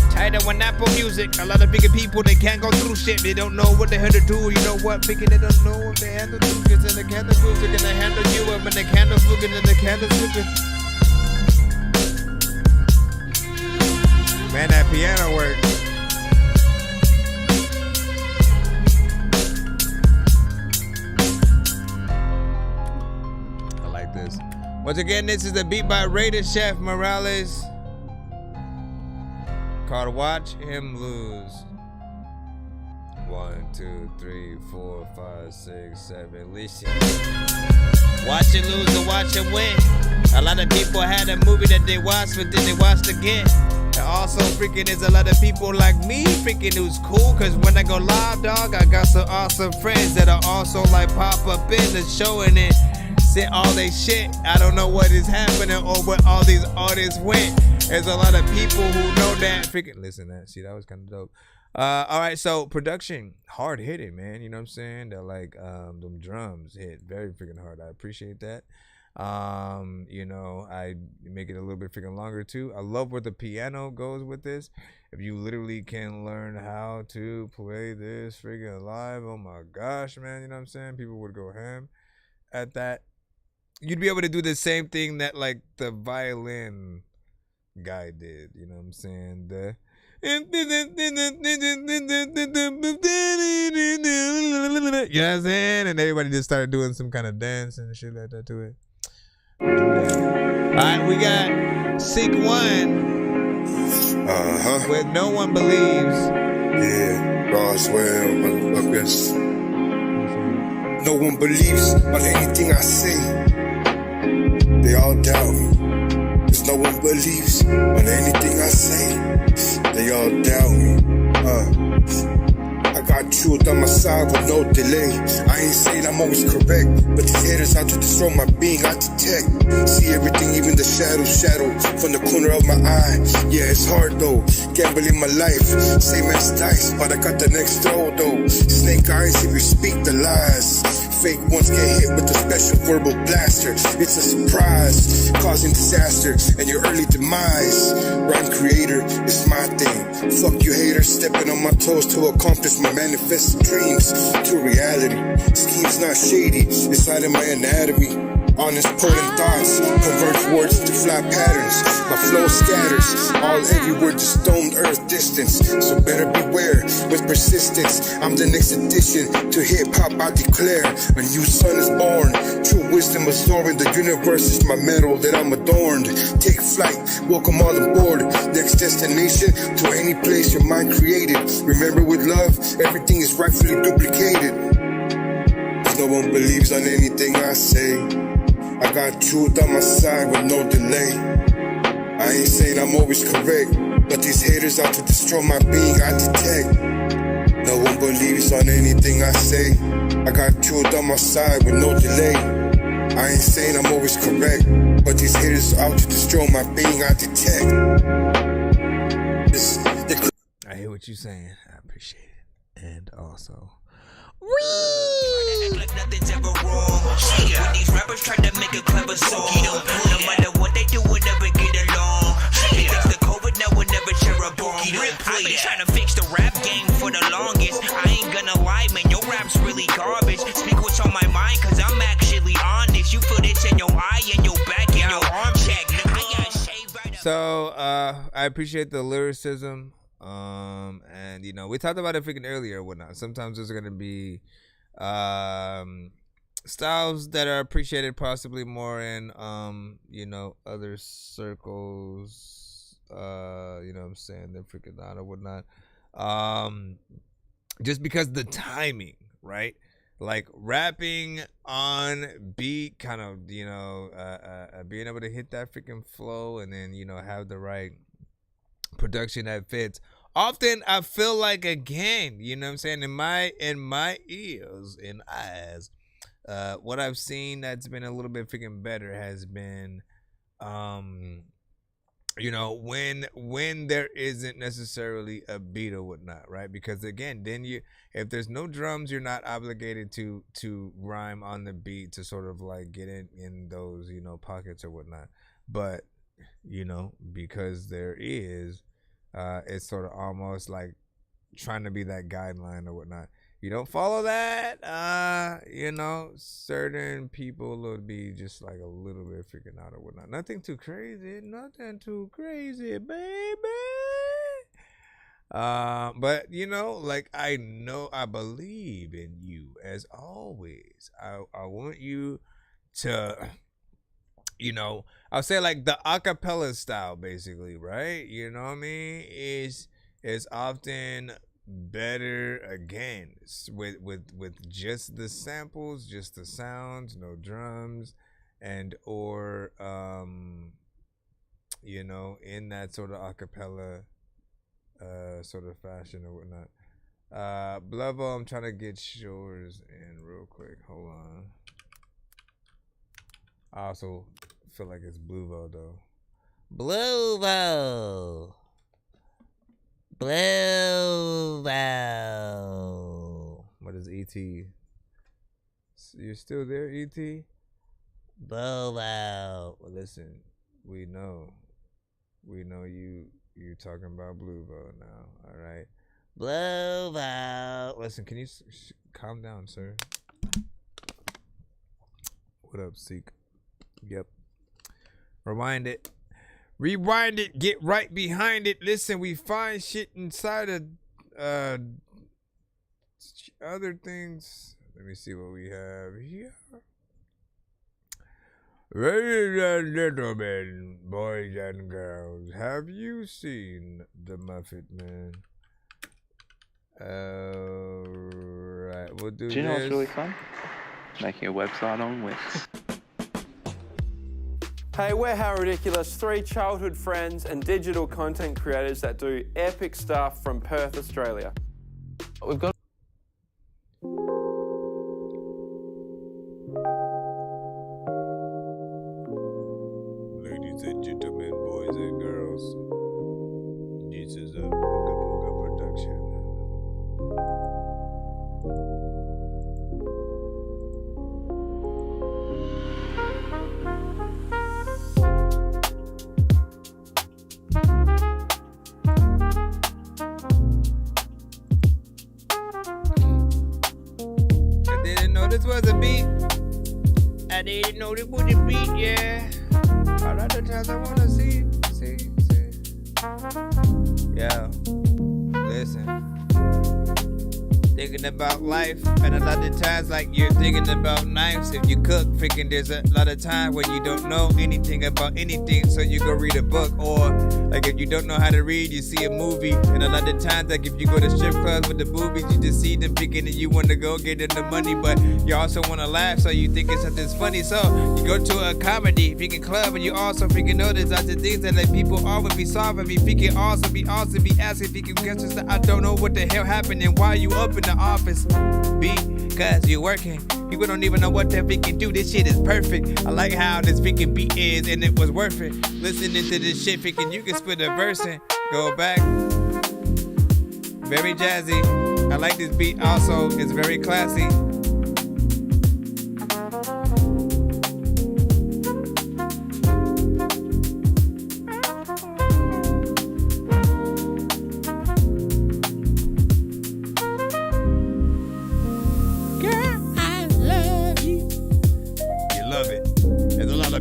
[SPEAKER 2] Tidal and Apple Music. A lot of bigger people, they can't go through shit. They don't know what the hell to do. You know what? Thinking they don't know what they handle do. Cause in the candle food, they're gonna handle you up in the candle food and the candle food. Man, that piano work. I like this. Once again, this is the beat by Rated Chef Morales, called Watch Him Lose. 1, 2, 3, 4, 5, 6, 7. Listen. Watch it lose or watch it win. A lot of people had a movie that they watched, but then they watched again. And also freaking there's a lot of people like me freaking who's cool, cause when I go live, dog, I got some awesome friends that are also like pop up in the show and then sit all they shit. I don't know what is happening or where all these artists went. There's a lot of people who know that freaking listen that. See, that was kind of dope. All right, so production, hard hitting, man. You know what I'm saying? That like them drums hit very freaking hard. I appreciate that.
[SPEAKER 5] You know, I make it a little bit freaking longer too. I love where the piano goes with this. If you literally can learn how to play this freaking live, oh my gosh, man, you know what I'm saying? People would go ham at that. You'd be able to do the same thing that like the violin guy did, you know what I'm saying? You know what I'm saying? And everybody just started doing some kind of dance and shit like that to it. Alright, we got Seek One with No One Believes.
[SPEAKER 16] Yeah, Roswell, motherfuckers. No one believes on anything I say. They all doubt me. Cause no one believes on anything I say. They all doubt me. I got truth on my side with no delay. I ain't saying I'm always correct, but these haters out to destroy my being, I detect. See everything, even the shadow from the corner of my eye. Yeah, it's hard though, gambling my life. Same as dice, but I got the next throw though. Snake eyes if you speak the lies. Fake ones get hit with a special verbal blaster. It's a surprise, causing disaster and your early demise. Rhyme creator, it's my thing. Fuck you haters, stepping on my toes to accomplish my manifested dreams to reality. Scheme's not shady, it's not in my anatomy. Honest potent thoughts converts words to flat patterns. My flow scatters all everywhere to stoned earth distance. So better beware with persistence. I'm the next addition to hip hop, I declare. A new son is born, true wisdom absorbing. The universe is my medal that I'm adorned. Take flight, welcome all aboard. Next destination to any place your mind created. Remember with love, everything is rightfully duplicated. No one believes on anything I say. I got truth on my side with no delay. I ain't saying I'm always correct, but these haters out to destroy my being, I detect. No one believes on anything I say. I got truth on my side with no delay. I ain't saying I'm always correct, but these haters out to destroy my being, I detect.
[SPEAKER 5] I hear what you're saying. I appreciate it. And also,
[SPEAKER 10] Like nothing's ever wrong. When these rappers try to make a clever song, no matter what they do, we'll never get along. They fix the COVID, now we'll never share a bomb. I've been trying to fix the rap game for the longest. I ain't gonna lie, man, your rap's really garbage. Speak what's on my mind, cause I'm actually honest. You feel this in your eye and your back and your arm check.
[SPEAKER 5] so I appreciate the lyricism. And you know, we talked about it freaking earlier or whatnot. Sometimes there's gonna be styles that are appreciated possibly more in you know, other circles, you know what I'm saying, they're freaking out or whatnot, just because the timing, right? Like rapping on beat, kind of, you know, being able to hit that freaking flow and then, you know, have the right production that fits. Often I feel like, again, you know what I'm saying, in my ears and eyes, what I've seen that's been a little bit freaking better has been you know, when there isn't necessarily a beat or whatnot, right? Because again, then if there's no drums, you're not obligated to rhyme on the beat to sort of like get in those, you know, pockets or whatnot. But you know, because there is, it's sort of almost like trying to be that guideline or whatnot. You don't follow that, you know, certain people will be just like a little bit freaking out or whatnot. Nothing too crazy, baby. But you know, like I believe in you as always. I want you to, you know, I'll say like the acapella style basically, right? You know what I mean? Is often better again with just the samples, just the sounds, no drums, and or you know, in that sort of acapella sort of fashion or whatnot. Blevo, I'm trying to get yours in real quick. Hold on. I also feel like it's Bluvo though. Bluvo. What is ET? You're still there, ET?
[SPEAKER 2] Blow out.
[SPEAKER 5] Well, listen, we know you talking about Blue Bow now. All right,
[SPEAKER 2] Blow out.
[SPEAKER 5] listen, can you calm down, sir? What up, Seek? Yep. Rewind it. Rewind it. Get right behind it. Listen, we find shit inside of other things. Let me see what we have here. Ladies and gentlemen, boys and girls, have you seen the Muffet Man? Alright, we'll do this.
[SPEAKER 8] Do you know what's really fun? Making a website on Wix.
[SPEAKER 17] Hey, we're How Ridiculous, 3 childhood friends and digital content creators that do epic stuff from Perth, Australia. We've got
[SPEAKER 5] Ladies and gentlemen, boys and girls, this is a Booga Booga production. I didn't know this was a beat.
[SPEAKER 2] I didn't know this was a beat, yeah.
[SPEAKER 5] All other times I wanna see. Yeah, listen. Thinking about life, and a lot of times, like you're thinking about knives. If you cook, freaking, there's a lot of time when you don't know anything about anything, so you go read a book. Or like if you don't know how to read, you see a movie. And a lot of times, like if you go to strip clubs with the boobies, you just see them picking, and you want to go get in the money, but you also want to laugh, so you think it's something's funny. So you go to a comedy freaking club, and you also freaking notice lots of things that like people always be solving. Be freaking also be asking freaking questions that I don't know what the hell happened and why you up in the office. Because you're working. People don't even know what they freaking do. This shit is perfect. I like how this freaking beat is, and it was worth it. Listening to this shit, freaking, you can split a verse and go back. Very jazzy. I like this beat also. It's very classy.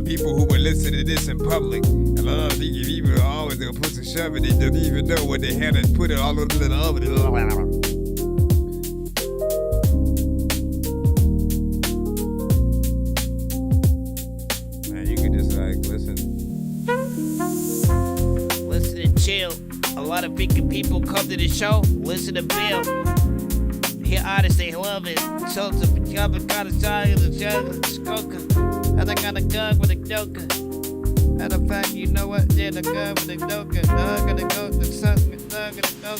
[SPEAKER 5] People who would listen to this in public, and a lot of these people are always gonna put some shove in it. They don't even know what the hell is put it all over the oven. Man, you can just like listen
[SPEAKER 2] and chill. A lot of freaking people come to the show, listen to Bill. Hear artists, they love it. So to become a kind of song of the jungle, skoker. And I got a gun with a joker. Matter of fact, you know what? Yeah, the gun with a joker. I'm gonna go to something. I'm gonna go.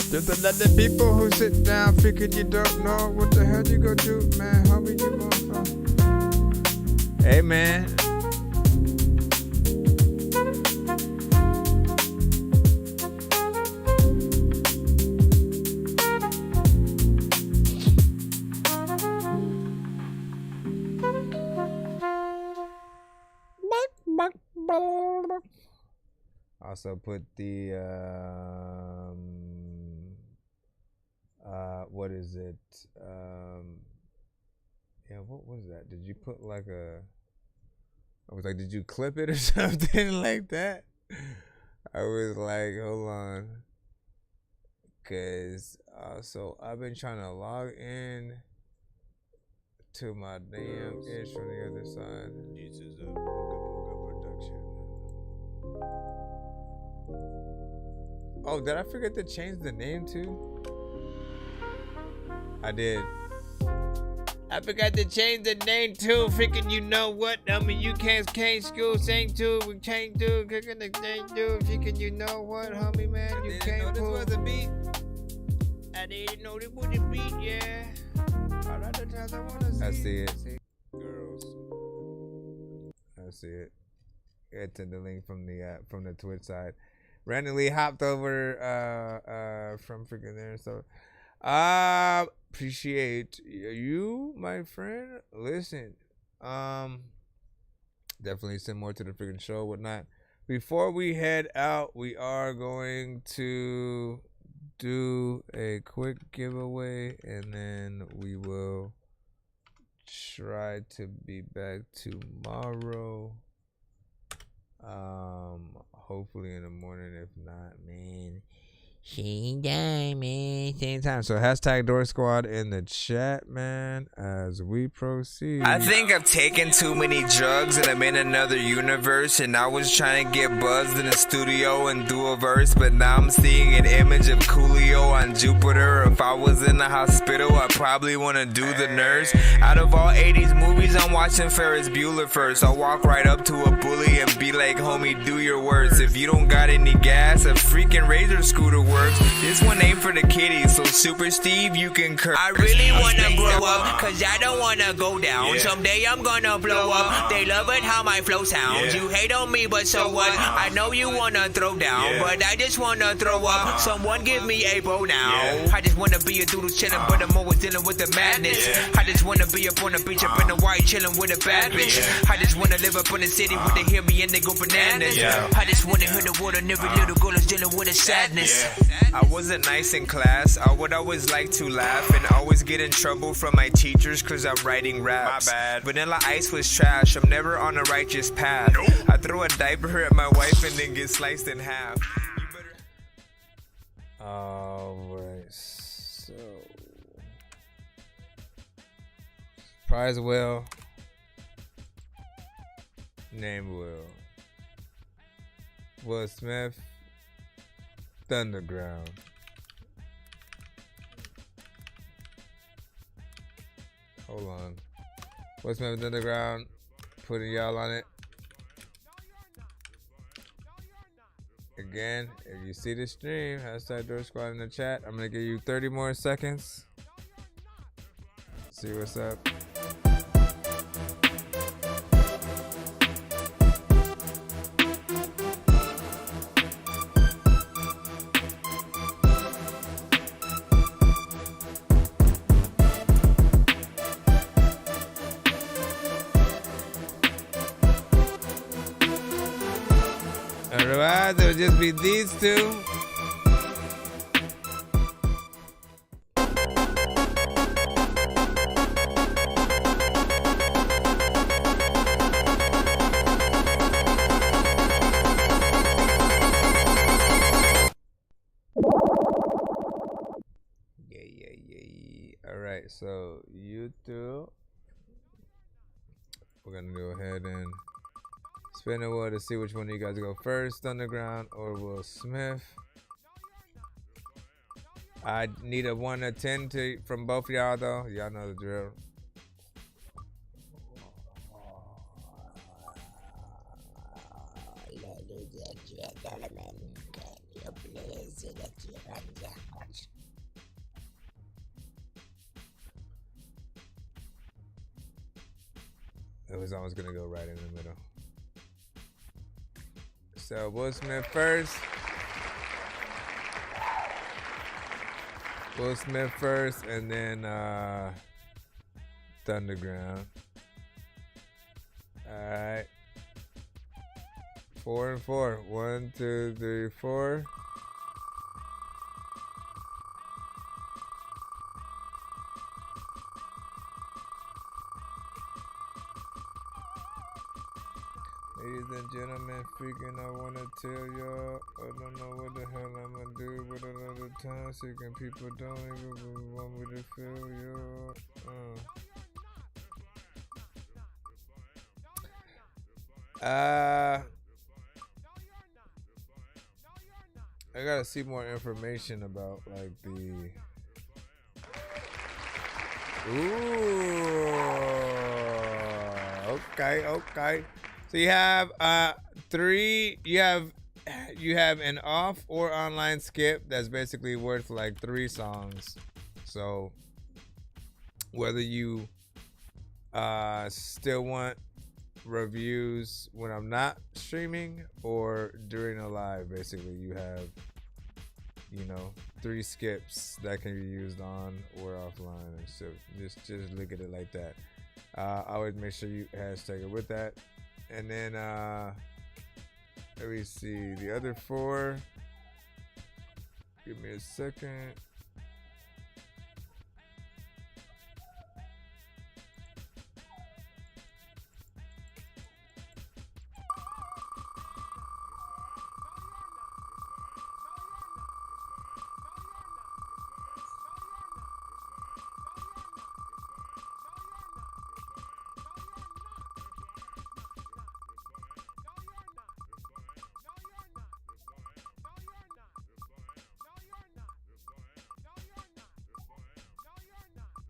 [SPEAKER 5] There's a lot of people who sit down thinking you don't know what the hell you gonna do, man. How we you gonna Hey, man. Also put the what is it? Yeah, what was that? Did you put like a? I was like, did you clip it or something like that? I was like, hold on, cause so I've been trying to log in to my damn ish from the other side. This is a Booga production. Oh, did I forget to change the name too? I did.
[SPEAKER 2] I forgot to change the name too. Freaking, you know what? I mean, you can't school sing too. We can't do cooking the thing too. Freaking, you know what, homie, man? You can't pull the beat. I didn't know this was a beat, yeah. All right, that's I wanna see.
[SPEAKER 5] I see it. Girls. I see it. Get to the link from the Twitch side. Randomly hopped over from freaking there. So appreciate you, my friend. Listen. Definitely send more to the freaking show, whatnot. Before we head out, we are going to do a quick giveaway, and then we will try to be back tomorrow. Hopefully in the morning. If not, man, she die, man. Same time. So hashtag Door Squad in the chat, man, as we proceed.
[SPEAKER 1] I think I've taken too many drugs and I'm in another universe, and I was trying to get buzzed in the studio and do a verse, but now I'm seeing an image of Coolio on Jupiter. If I was in the hospital, I probably want to do the nurse. Out of all 80s movies, I'm watching Ferris Bueller first. I'll walk right up to a bully and be like, homie, do your worst. If you don't got any gas, a freaking Razor scooter works. This one ain't for the kiddies, so Super Steve, you can curse.
[SPEAKER 10] I really wanna grow up, cause I don't wanna go down. Someday I'm gonna blow up. They love it how my flow sounds. You hate on me, but so what? I know you wanna throw down, but I just wanna throw up. Someone give me a bow now. I just wanna be a doodle chillin', but I'm always dealing with the madness. I just wanna be up on the beach, up in the white, chillin' with a bad bitch. I just wanna live up in the city where they hear me and they go bananas. I just wanna hear the word, and every little girl is dealing with a sadness.
[SPEAKER 1] I wasn't nice in class. I would always like to laugh and always get in trouble from my teachers cause I'm writing raps. My bad. Vanilla Ice was trash. I'm never on a righteous path. I throw a diaper at my wife and then get sliced in half.
[SPEAKER 5] Alright, so prize Will, name Will Smith, Thunderground. Hold on. Will Smith, Thunderground, putting y'all on it. Again, if you see the stream, hashtag Door Squad in the chat. I'm gonna give you 30 more seconds. See what's up. Alright, there'll just be these two. Alright, so you two, we're gonna go ahead and spin the wheel to see which one of you guys go first, Underground or Will Smith. I need a 1 to 10 from both of y'all though. Y'all know the drill. It was almost gonna go right in the middle. So Will Smith first. Will Smith first, and then Thunderground. All right. 4 and 4. 1, 2, 3, 4. Ladies and gentlemen, freaking, I wanna tell y'all, I don't know what the hell I'm gonna do, but another time, seeking people don't even want me to feel y'all. I gotta see more information about like Ooh. Okay. So you have three. You have an off or online skip that's basically worth like 3 songs. So whether you still want reviews when I'm not streaming or during a live, basically you have 3 skips that can be used on or offline. And so just look at it like that. I always make sure you hashtag it with that. And then let me see the other 4. Give me a second.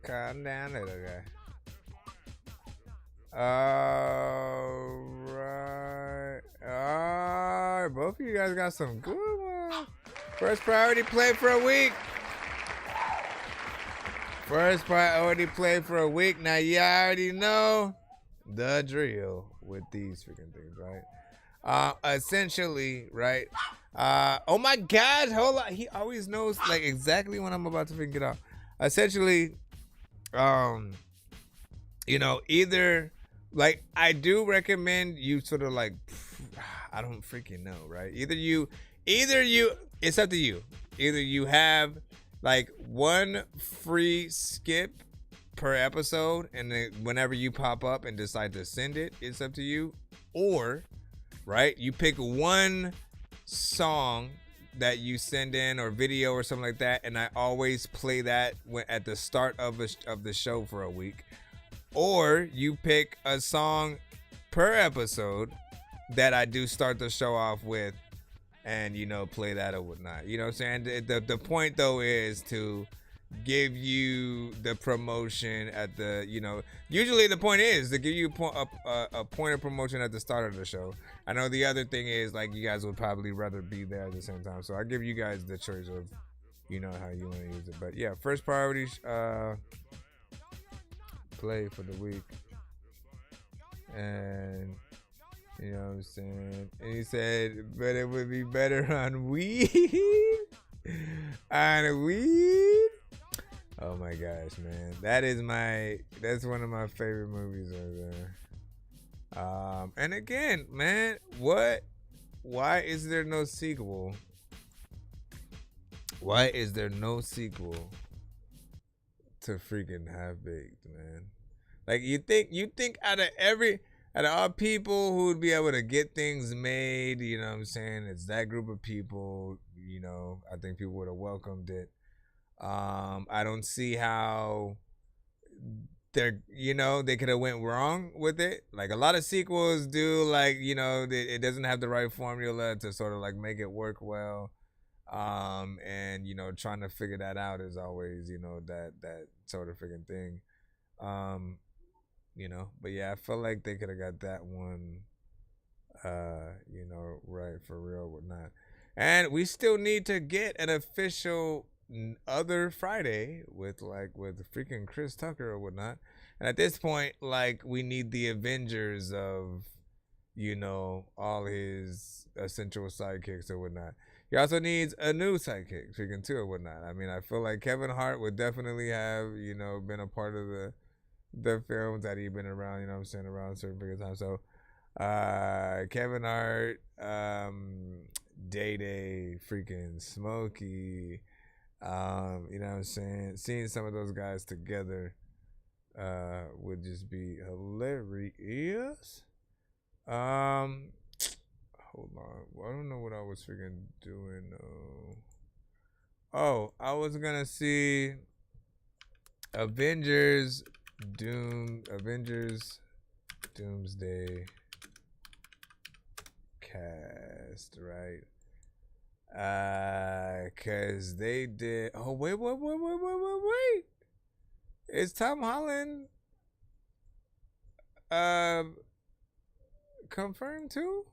[SPEAKER 5] Calm down, little guy. Alright, both of you guys got some good ones. First priority play for a week. Now you already know the drill with these freaking things, right? Essentially, right? Oh my God, hold on. He always knows like exactly when I'm about to freaking get off. Essentially, either like I do recommend you sort of like, I don't freaking know, right? Either you, it's up to you. Either you have like 1 free skip per episode, and then whenever you pop up and decide to send it, it's up to you. Or, right, you pick 1 song that you send in or video or something like that, and I always play that at the start of the show for a week. Or you pick a song per episode that I do start the show off with, and play that or whatnot. You know what I'm saying? The point though is to give you the promotion at the usually the point is to give you a point of promotion at the start of the show. I know the other thing is like you guys would probably rather be there at the same time, so I give you guys the choice of how you want to use it. But yeah, first priority play for the week. And you know what I'm saying? And he said, but it would be better on weed. On weed. Oh my gosh, man. That's one of my favorite movies right there. And again, man, why is there no sequel? Why is there no sequel to freaking Half Baked, man? Like you think out of all people who would be able to get things made, you know what I'm saying? It's that group of people, I think people would have welcomed it. I don't see how they could have went wrong with it. Like a lot of sequels do, like, it doesn't have the right formula to sort of like make it work well. And trying to figure that out is always, that sort of freaking thing. But yeah, I feel like they could have got that one right for real, whatnot. And we still need to get an official other Friday with freaking Chris Tucker or whatnot. And at this point, like, we need the Avengers of all his essential sidekicks or whatnot. He also needs a new sidekick freaking too or whatnot. I mean, I feel like Kevin Hart would definitely have been a part of the films that he'd been around, around a certain period of time. So Kevin Hart, Day-Day, freaking Smokey, seeing some of those guys together would just be hilarious. Hold on, I don't know what I was freaking doing. Oh, I was gonna see Avengers Doomsday cast, right? Cause they did. Oh wait. Is Tom Holland confirmed too?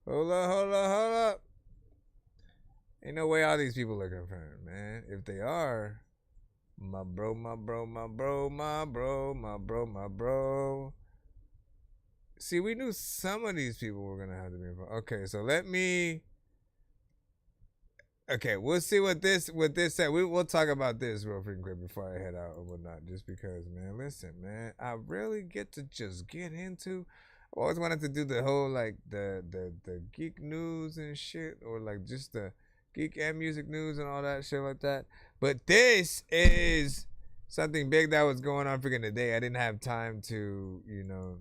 [SPEAKER 5] Hold up. Ain't no way all these people are confirmed, man. If they are, my bro. See, we knew some of these people were gonna have to be involved. Okay, so let me. Okay, we'll see what this said. We'll talk about this real freaking quick before I head out or whatnot. Just because, man, listen, man, I really get to just get into. I always wanted to do the whole like the geek news and shit, or like just the geek and music news and all that shit like that. But this is something big that was going on freaking today. I didn't have time to, you know,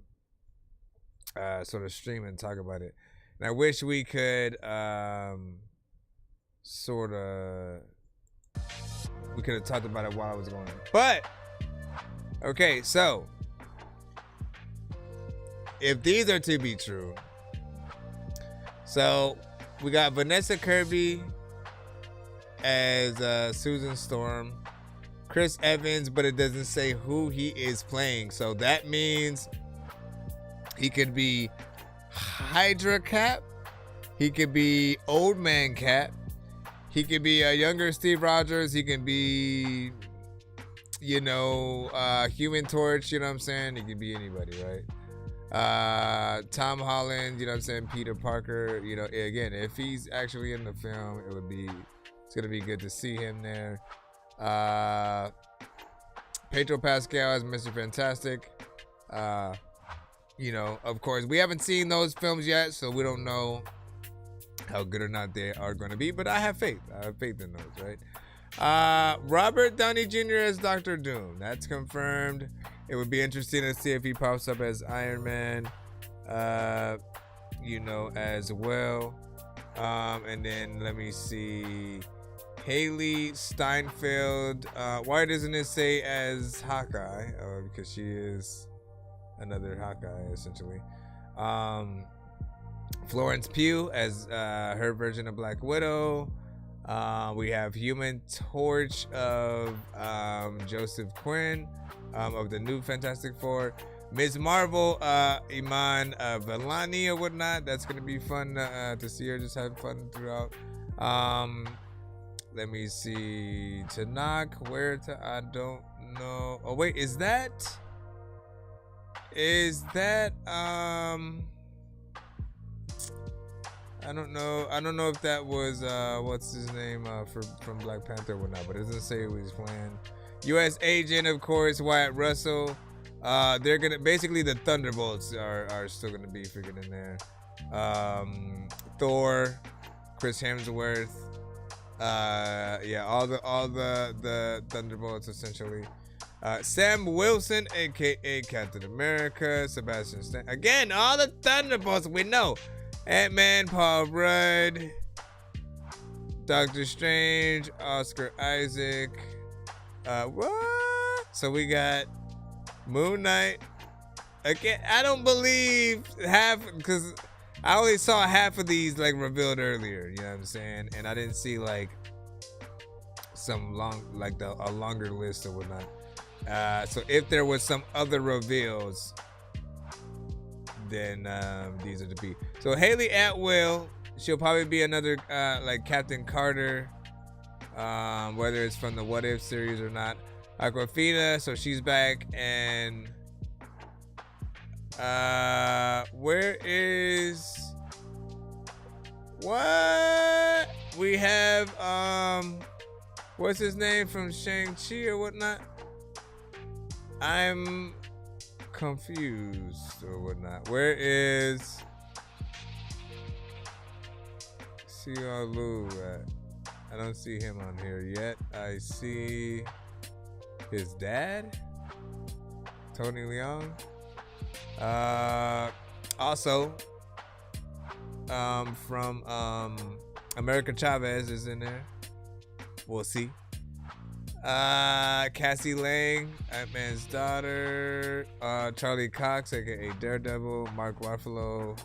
[SPEAKER 5] sort of stream and talk about it. And I wish we could we could have talked about it while I was going on. But okay, so if these are to be true, so we got Vanessa Kirby as Susan Storm, Chris Evans, but it doesn't say who he is playing. So that means he could be Hydra Cap, he could be Old Man Cap, he could be a younger Steve Rogers, he can be, you know, Human Torch, you know what I'm saying? He could be anybody, right? Tom Holland, you know what I'm saying? Peter Parker, you know, again, if he's actually in the film, it's gonna be good to see him there. Pedro Pascal as Mr. Fantastic. You know, of course, we haven't seen those films yet, so we don't know how good or not they are going to be, but I have faith. I have faith in those, right? Robert Downey Jr. as Dr. Doom. That's confirmed. It would be interesting to see if he pops up as Iron Man, you know, as well. And then let me see. Haley Steinfeld. Why doesn't it say as Hawkeye? Because she is another Hawkeye, essentially. Florence Pugh as her version of Black Widow. We have Human Torch of Joseph Quinn of the new Fantastic Four. Ms. Marvel, Iman Vellani or whatnot. That's going to be fun to see her just have fun throughout. Let me see. Tanak, I don't know. Oh, wait, is that I don't know if that was what's his name from Black Panther or whatnot, but it doesn't say who he's playing. U.S. Agent, of course, Wyatt Russell. They're gonna basically the Thunderbolts are still gonna be freaking in there. Thor, Chris Hemsworth. Yeah, all the Thunderbolts essentially. Sam Wilson, aka Captain America, Sebastian Stan. Again, all the Thunderbolts we know. Ant-Man, Paul Rudd, Doctor Strange, Oscar Isaac. What? So we got Moon Knight. Again, I don't believe half, because I only saw half of these like revealed earlier. You know what I'm saying? And I didn't see like some a longer list or whatnot. So if there was some other reveals, then these are the be. So Haley Atwell, she'll probably be another like Captain Carter, whether it's from the What If series or not. Aquafina, so she's back. And where is what we have? What's his name from Shang-Chi or whatnot? I'm confused or whatnot. Where is Simu Liu at? I don't see him on here yet. I see his dad, Tony Leung. Also, from America Chavez is in there. We'll see. Cassie Lang, Ant-Man's daughter. Charlie Cox, aka Daredevil. Mark Ruffalo,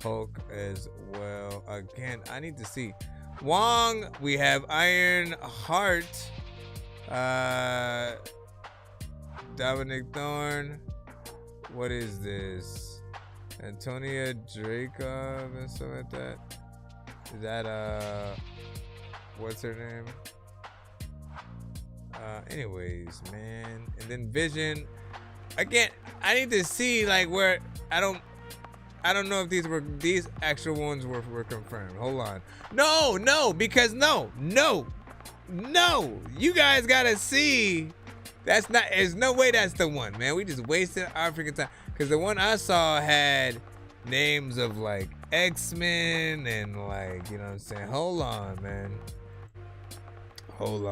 [SPEAKER 5] Hulk as well. Again, I need to see. Wong, we have Iron Heart. Dominic Thorne. What is this? Antonia Dracov and stuff like that. Is that what's her name? Anyways, man. And then Vision. Again, I need to see like where I don't know if these actual ones were confirmed. Hold on. No, because no. You guys gotta see. There's no way that's the one, man. We just wasted our freaking time. Cause the one I saw had names of like X-Men and like, you know what I'm saying? Hold on, man. Hold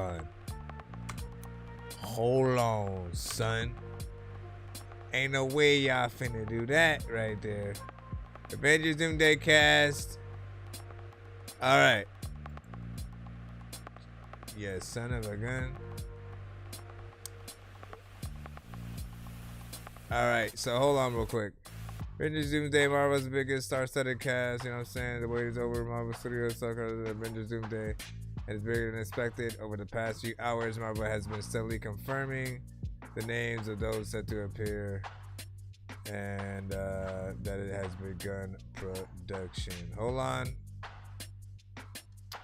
[SPEAKER 5] on, son. Ain't no way y'all finna do that right there. Avengers Doomsday cast. All right. Yeah, son of a gun. All right, so hold on real quick. Avengers Doomsday, Marvel's biggest star-studded cast. You know what I'm saying? The wait is over. Marvel Studios talk about Avengers Doomsday, and it's bigger than expected. Over the past few hours, Marvel has been steadily confirming the names of those set to appear, and that it has begun production. Hold on.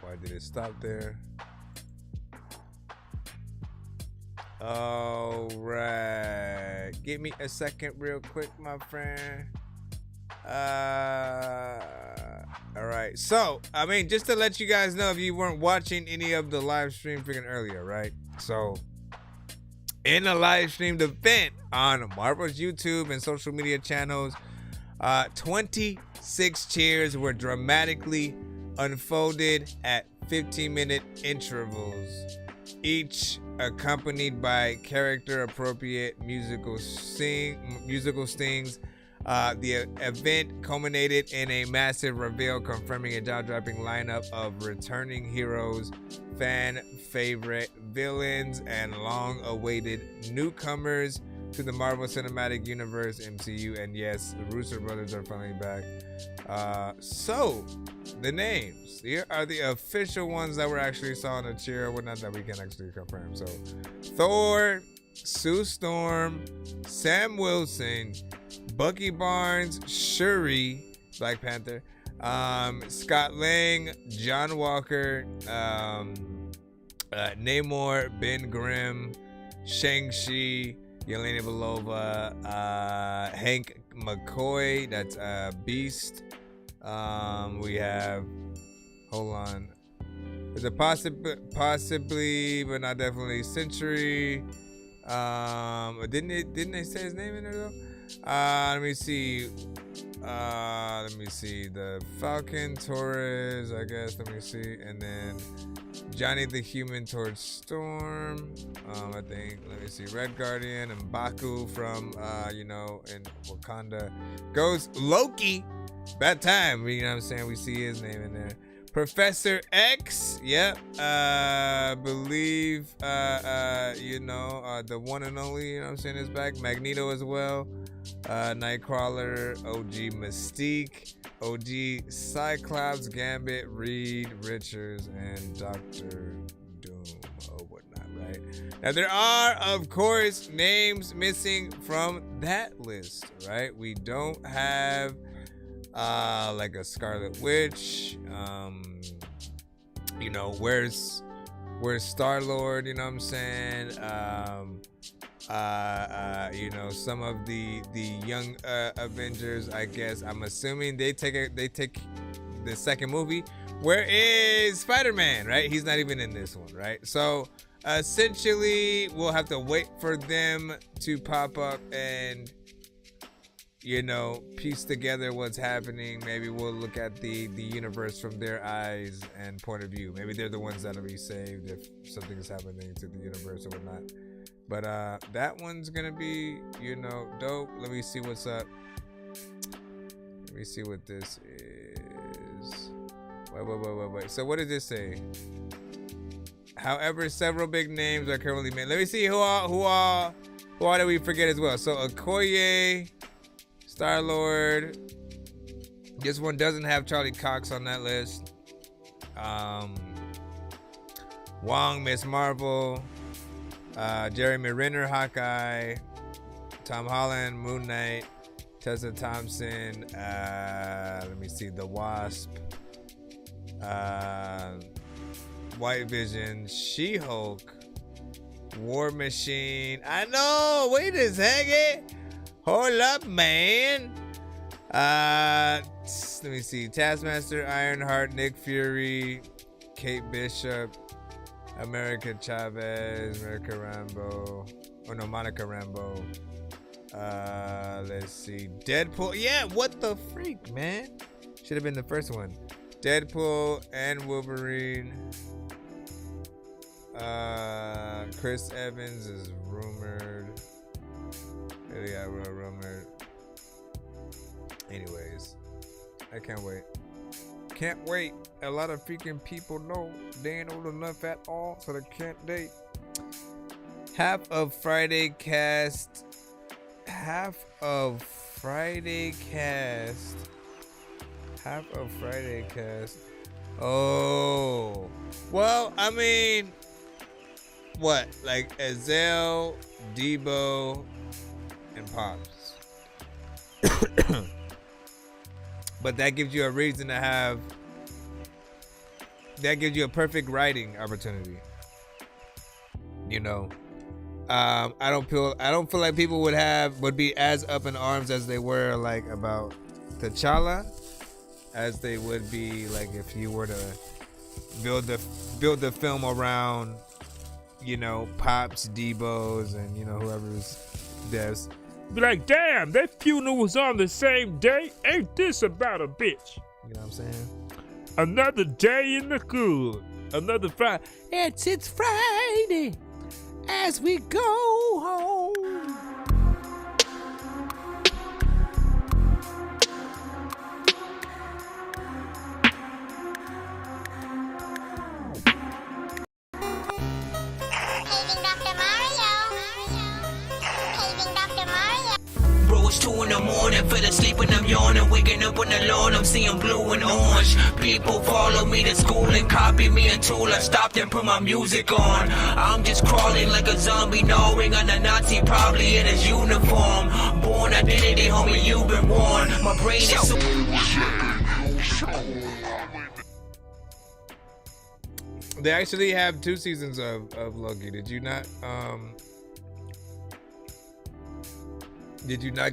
[SPEAKER 5] Why did it stop there? All right. Give me a second real quick, my friend. All right. So, I mean, just to let you guys know if you weren't watching any of the live stream freaking earlier, right? So, in the live streamed event on Marvel's YouTube and social media channels, 26 cheers were dramatically unfolded at 15-minute intervals, each accompanied by character-appropriate musical stings. The event culminated in a massive reveal confirming a jaw-dropping lineup of returning heroes, fan favorite villains, and long-awaited newcomers to the Marvel Cinematic Universe, MCU. And yes, the Russo brothers are finally back. So, the names. Here are the official ones that were actually saw on the cheer or whatnot that we can actually confirm. So, Thor, Sue Storm, Sam Wilson, Bucky Barnes, Shuri, Black Panther, Scott Lang, John Walker, Namor, Ben Grimm, Shang-Chi, Yelena Belova, Hank McCoy, that's Beast. We have, hold on, is it possibly, but not definitely, Century. Didn't they say his name in there though? Let me see. The Falcon, Torres, I guess. Let me see, and then Johnny the Human Torch Storm. I think. Let me see. Red Guardian and Baku from in Wakanda. Goes Loki. Bad time. You know what I'm saying? We see his name in there. Professor X. Yep. Believe the one and only. You know what I'm saying? Is back. Magneto as well. Nightcrawler, OG Mystique, OG Cyclops, Gambit, Reed Richards, and Dr. Doom or whatnot, right? Now there are, of course, names missing from that list, right? We don't have like a Scarlet Witch. Where's Star-Lord? You know what I'm saying? Some of the young Avengers, I guess. I'm assuming they take the second movie. Where is Spider-Man, right? He's not even in this one, right? So essentially we'll have to wait for them to pop up and piece together what's happening. Maybe we'll look at the universe from their eyes and point of view. Maybe they're the ones that'll be saved if something is happening to the universe or whatnot. But that one's gonna be, dope. Let me see what's up. Let me see what this is. Wait. So what does this say? However, several big names are currently made. Let me see who all did we forget as well. So Okoye, Star-Lord. This one doesn't have Charlie Cox on that list. Wong, Miss Marvel. Jeremy Renner, Hawkeye. Tom Holland, Moon Knight. Tessa Thompson. Let me see. The Wasp. White Vision. She-Hulk. War Machine. I know. Wait a second. Hold up, man. Let me see. Taskmaster, Ironheart, Nick Fury, Kate Bishop, America Chavez, Monica Rambeau. Let's see. Deadpool. Yeah, what the freak, man? Should have been the first one. Deadpool and Wolverine. Chris Evans is rumored. Yeah, rumored. Anyways, I can't wait. Can't wait. A lot of freaking people know they ain't old enough at all, so they can't date. Half of Friday cast. Oh. Well, I mean, what? Like Ezell, Debo, and Pops. But that gives you a reason to have. That gives you a perfect writing opportunity. You know, I don't feel like people would be as up in arms as they were like about T'Challa, as they would be like if you were to build the film around, you know, Pops, Debo's, and you know whoever's devs.
[SPEAKER 18] Be like, damn, that funeral was on the same day. Ain't this about a bitch?
[SPEAKER 5] You know what I'm saying?
[SPEAKER 18] Another day in the hood. Another Friday. It's Friday as we go home.
[SPEAKER 10] Bro, it's 2 in the morning, fell asleep and I'm yawning, waking up on the lawn, I'm seeing blue and orange. People follow me to school and copy me until I stopped and put my music on. I'm just crawling like a zombie, gnawing on a Nazi, probably in his uniform. Born identity, homie, you've been warned. My brain is so...
[SPEAKER 5] They actually have 2 seasons of Loki. Did you not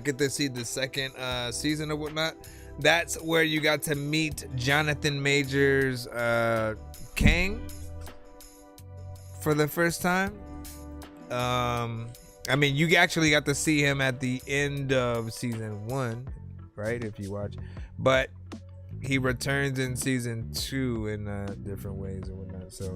[SPEAKER 5] get to see the second season or whatnot? That's where you got to meet Jonathan Majors Kang for the first time. I mean, you actually got to see him at the end of season 1, right? If you watch, but he returns in season 2 in different ways or whatnot. So.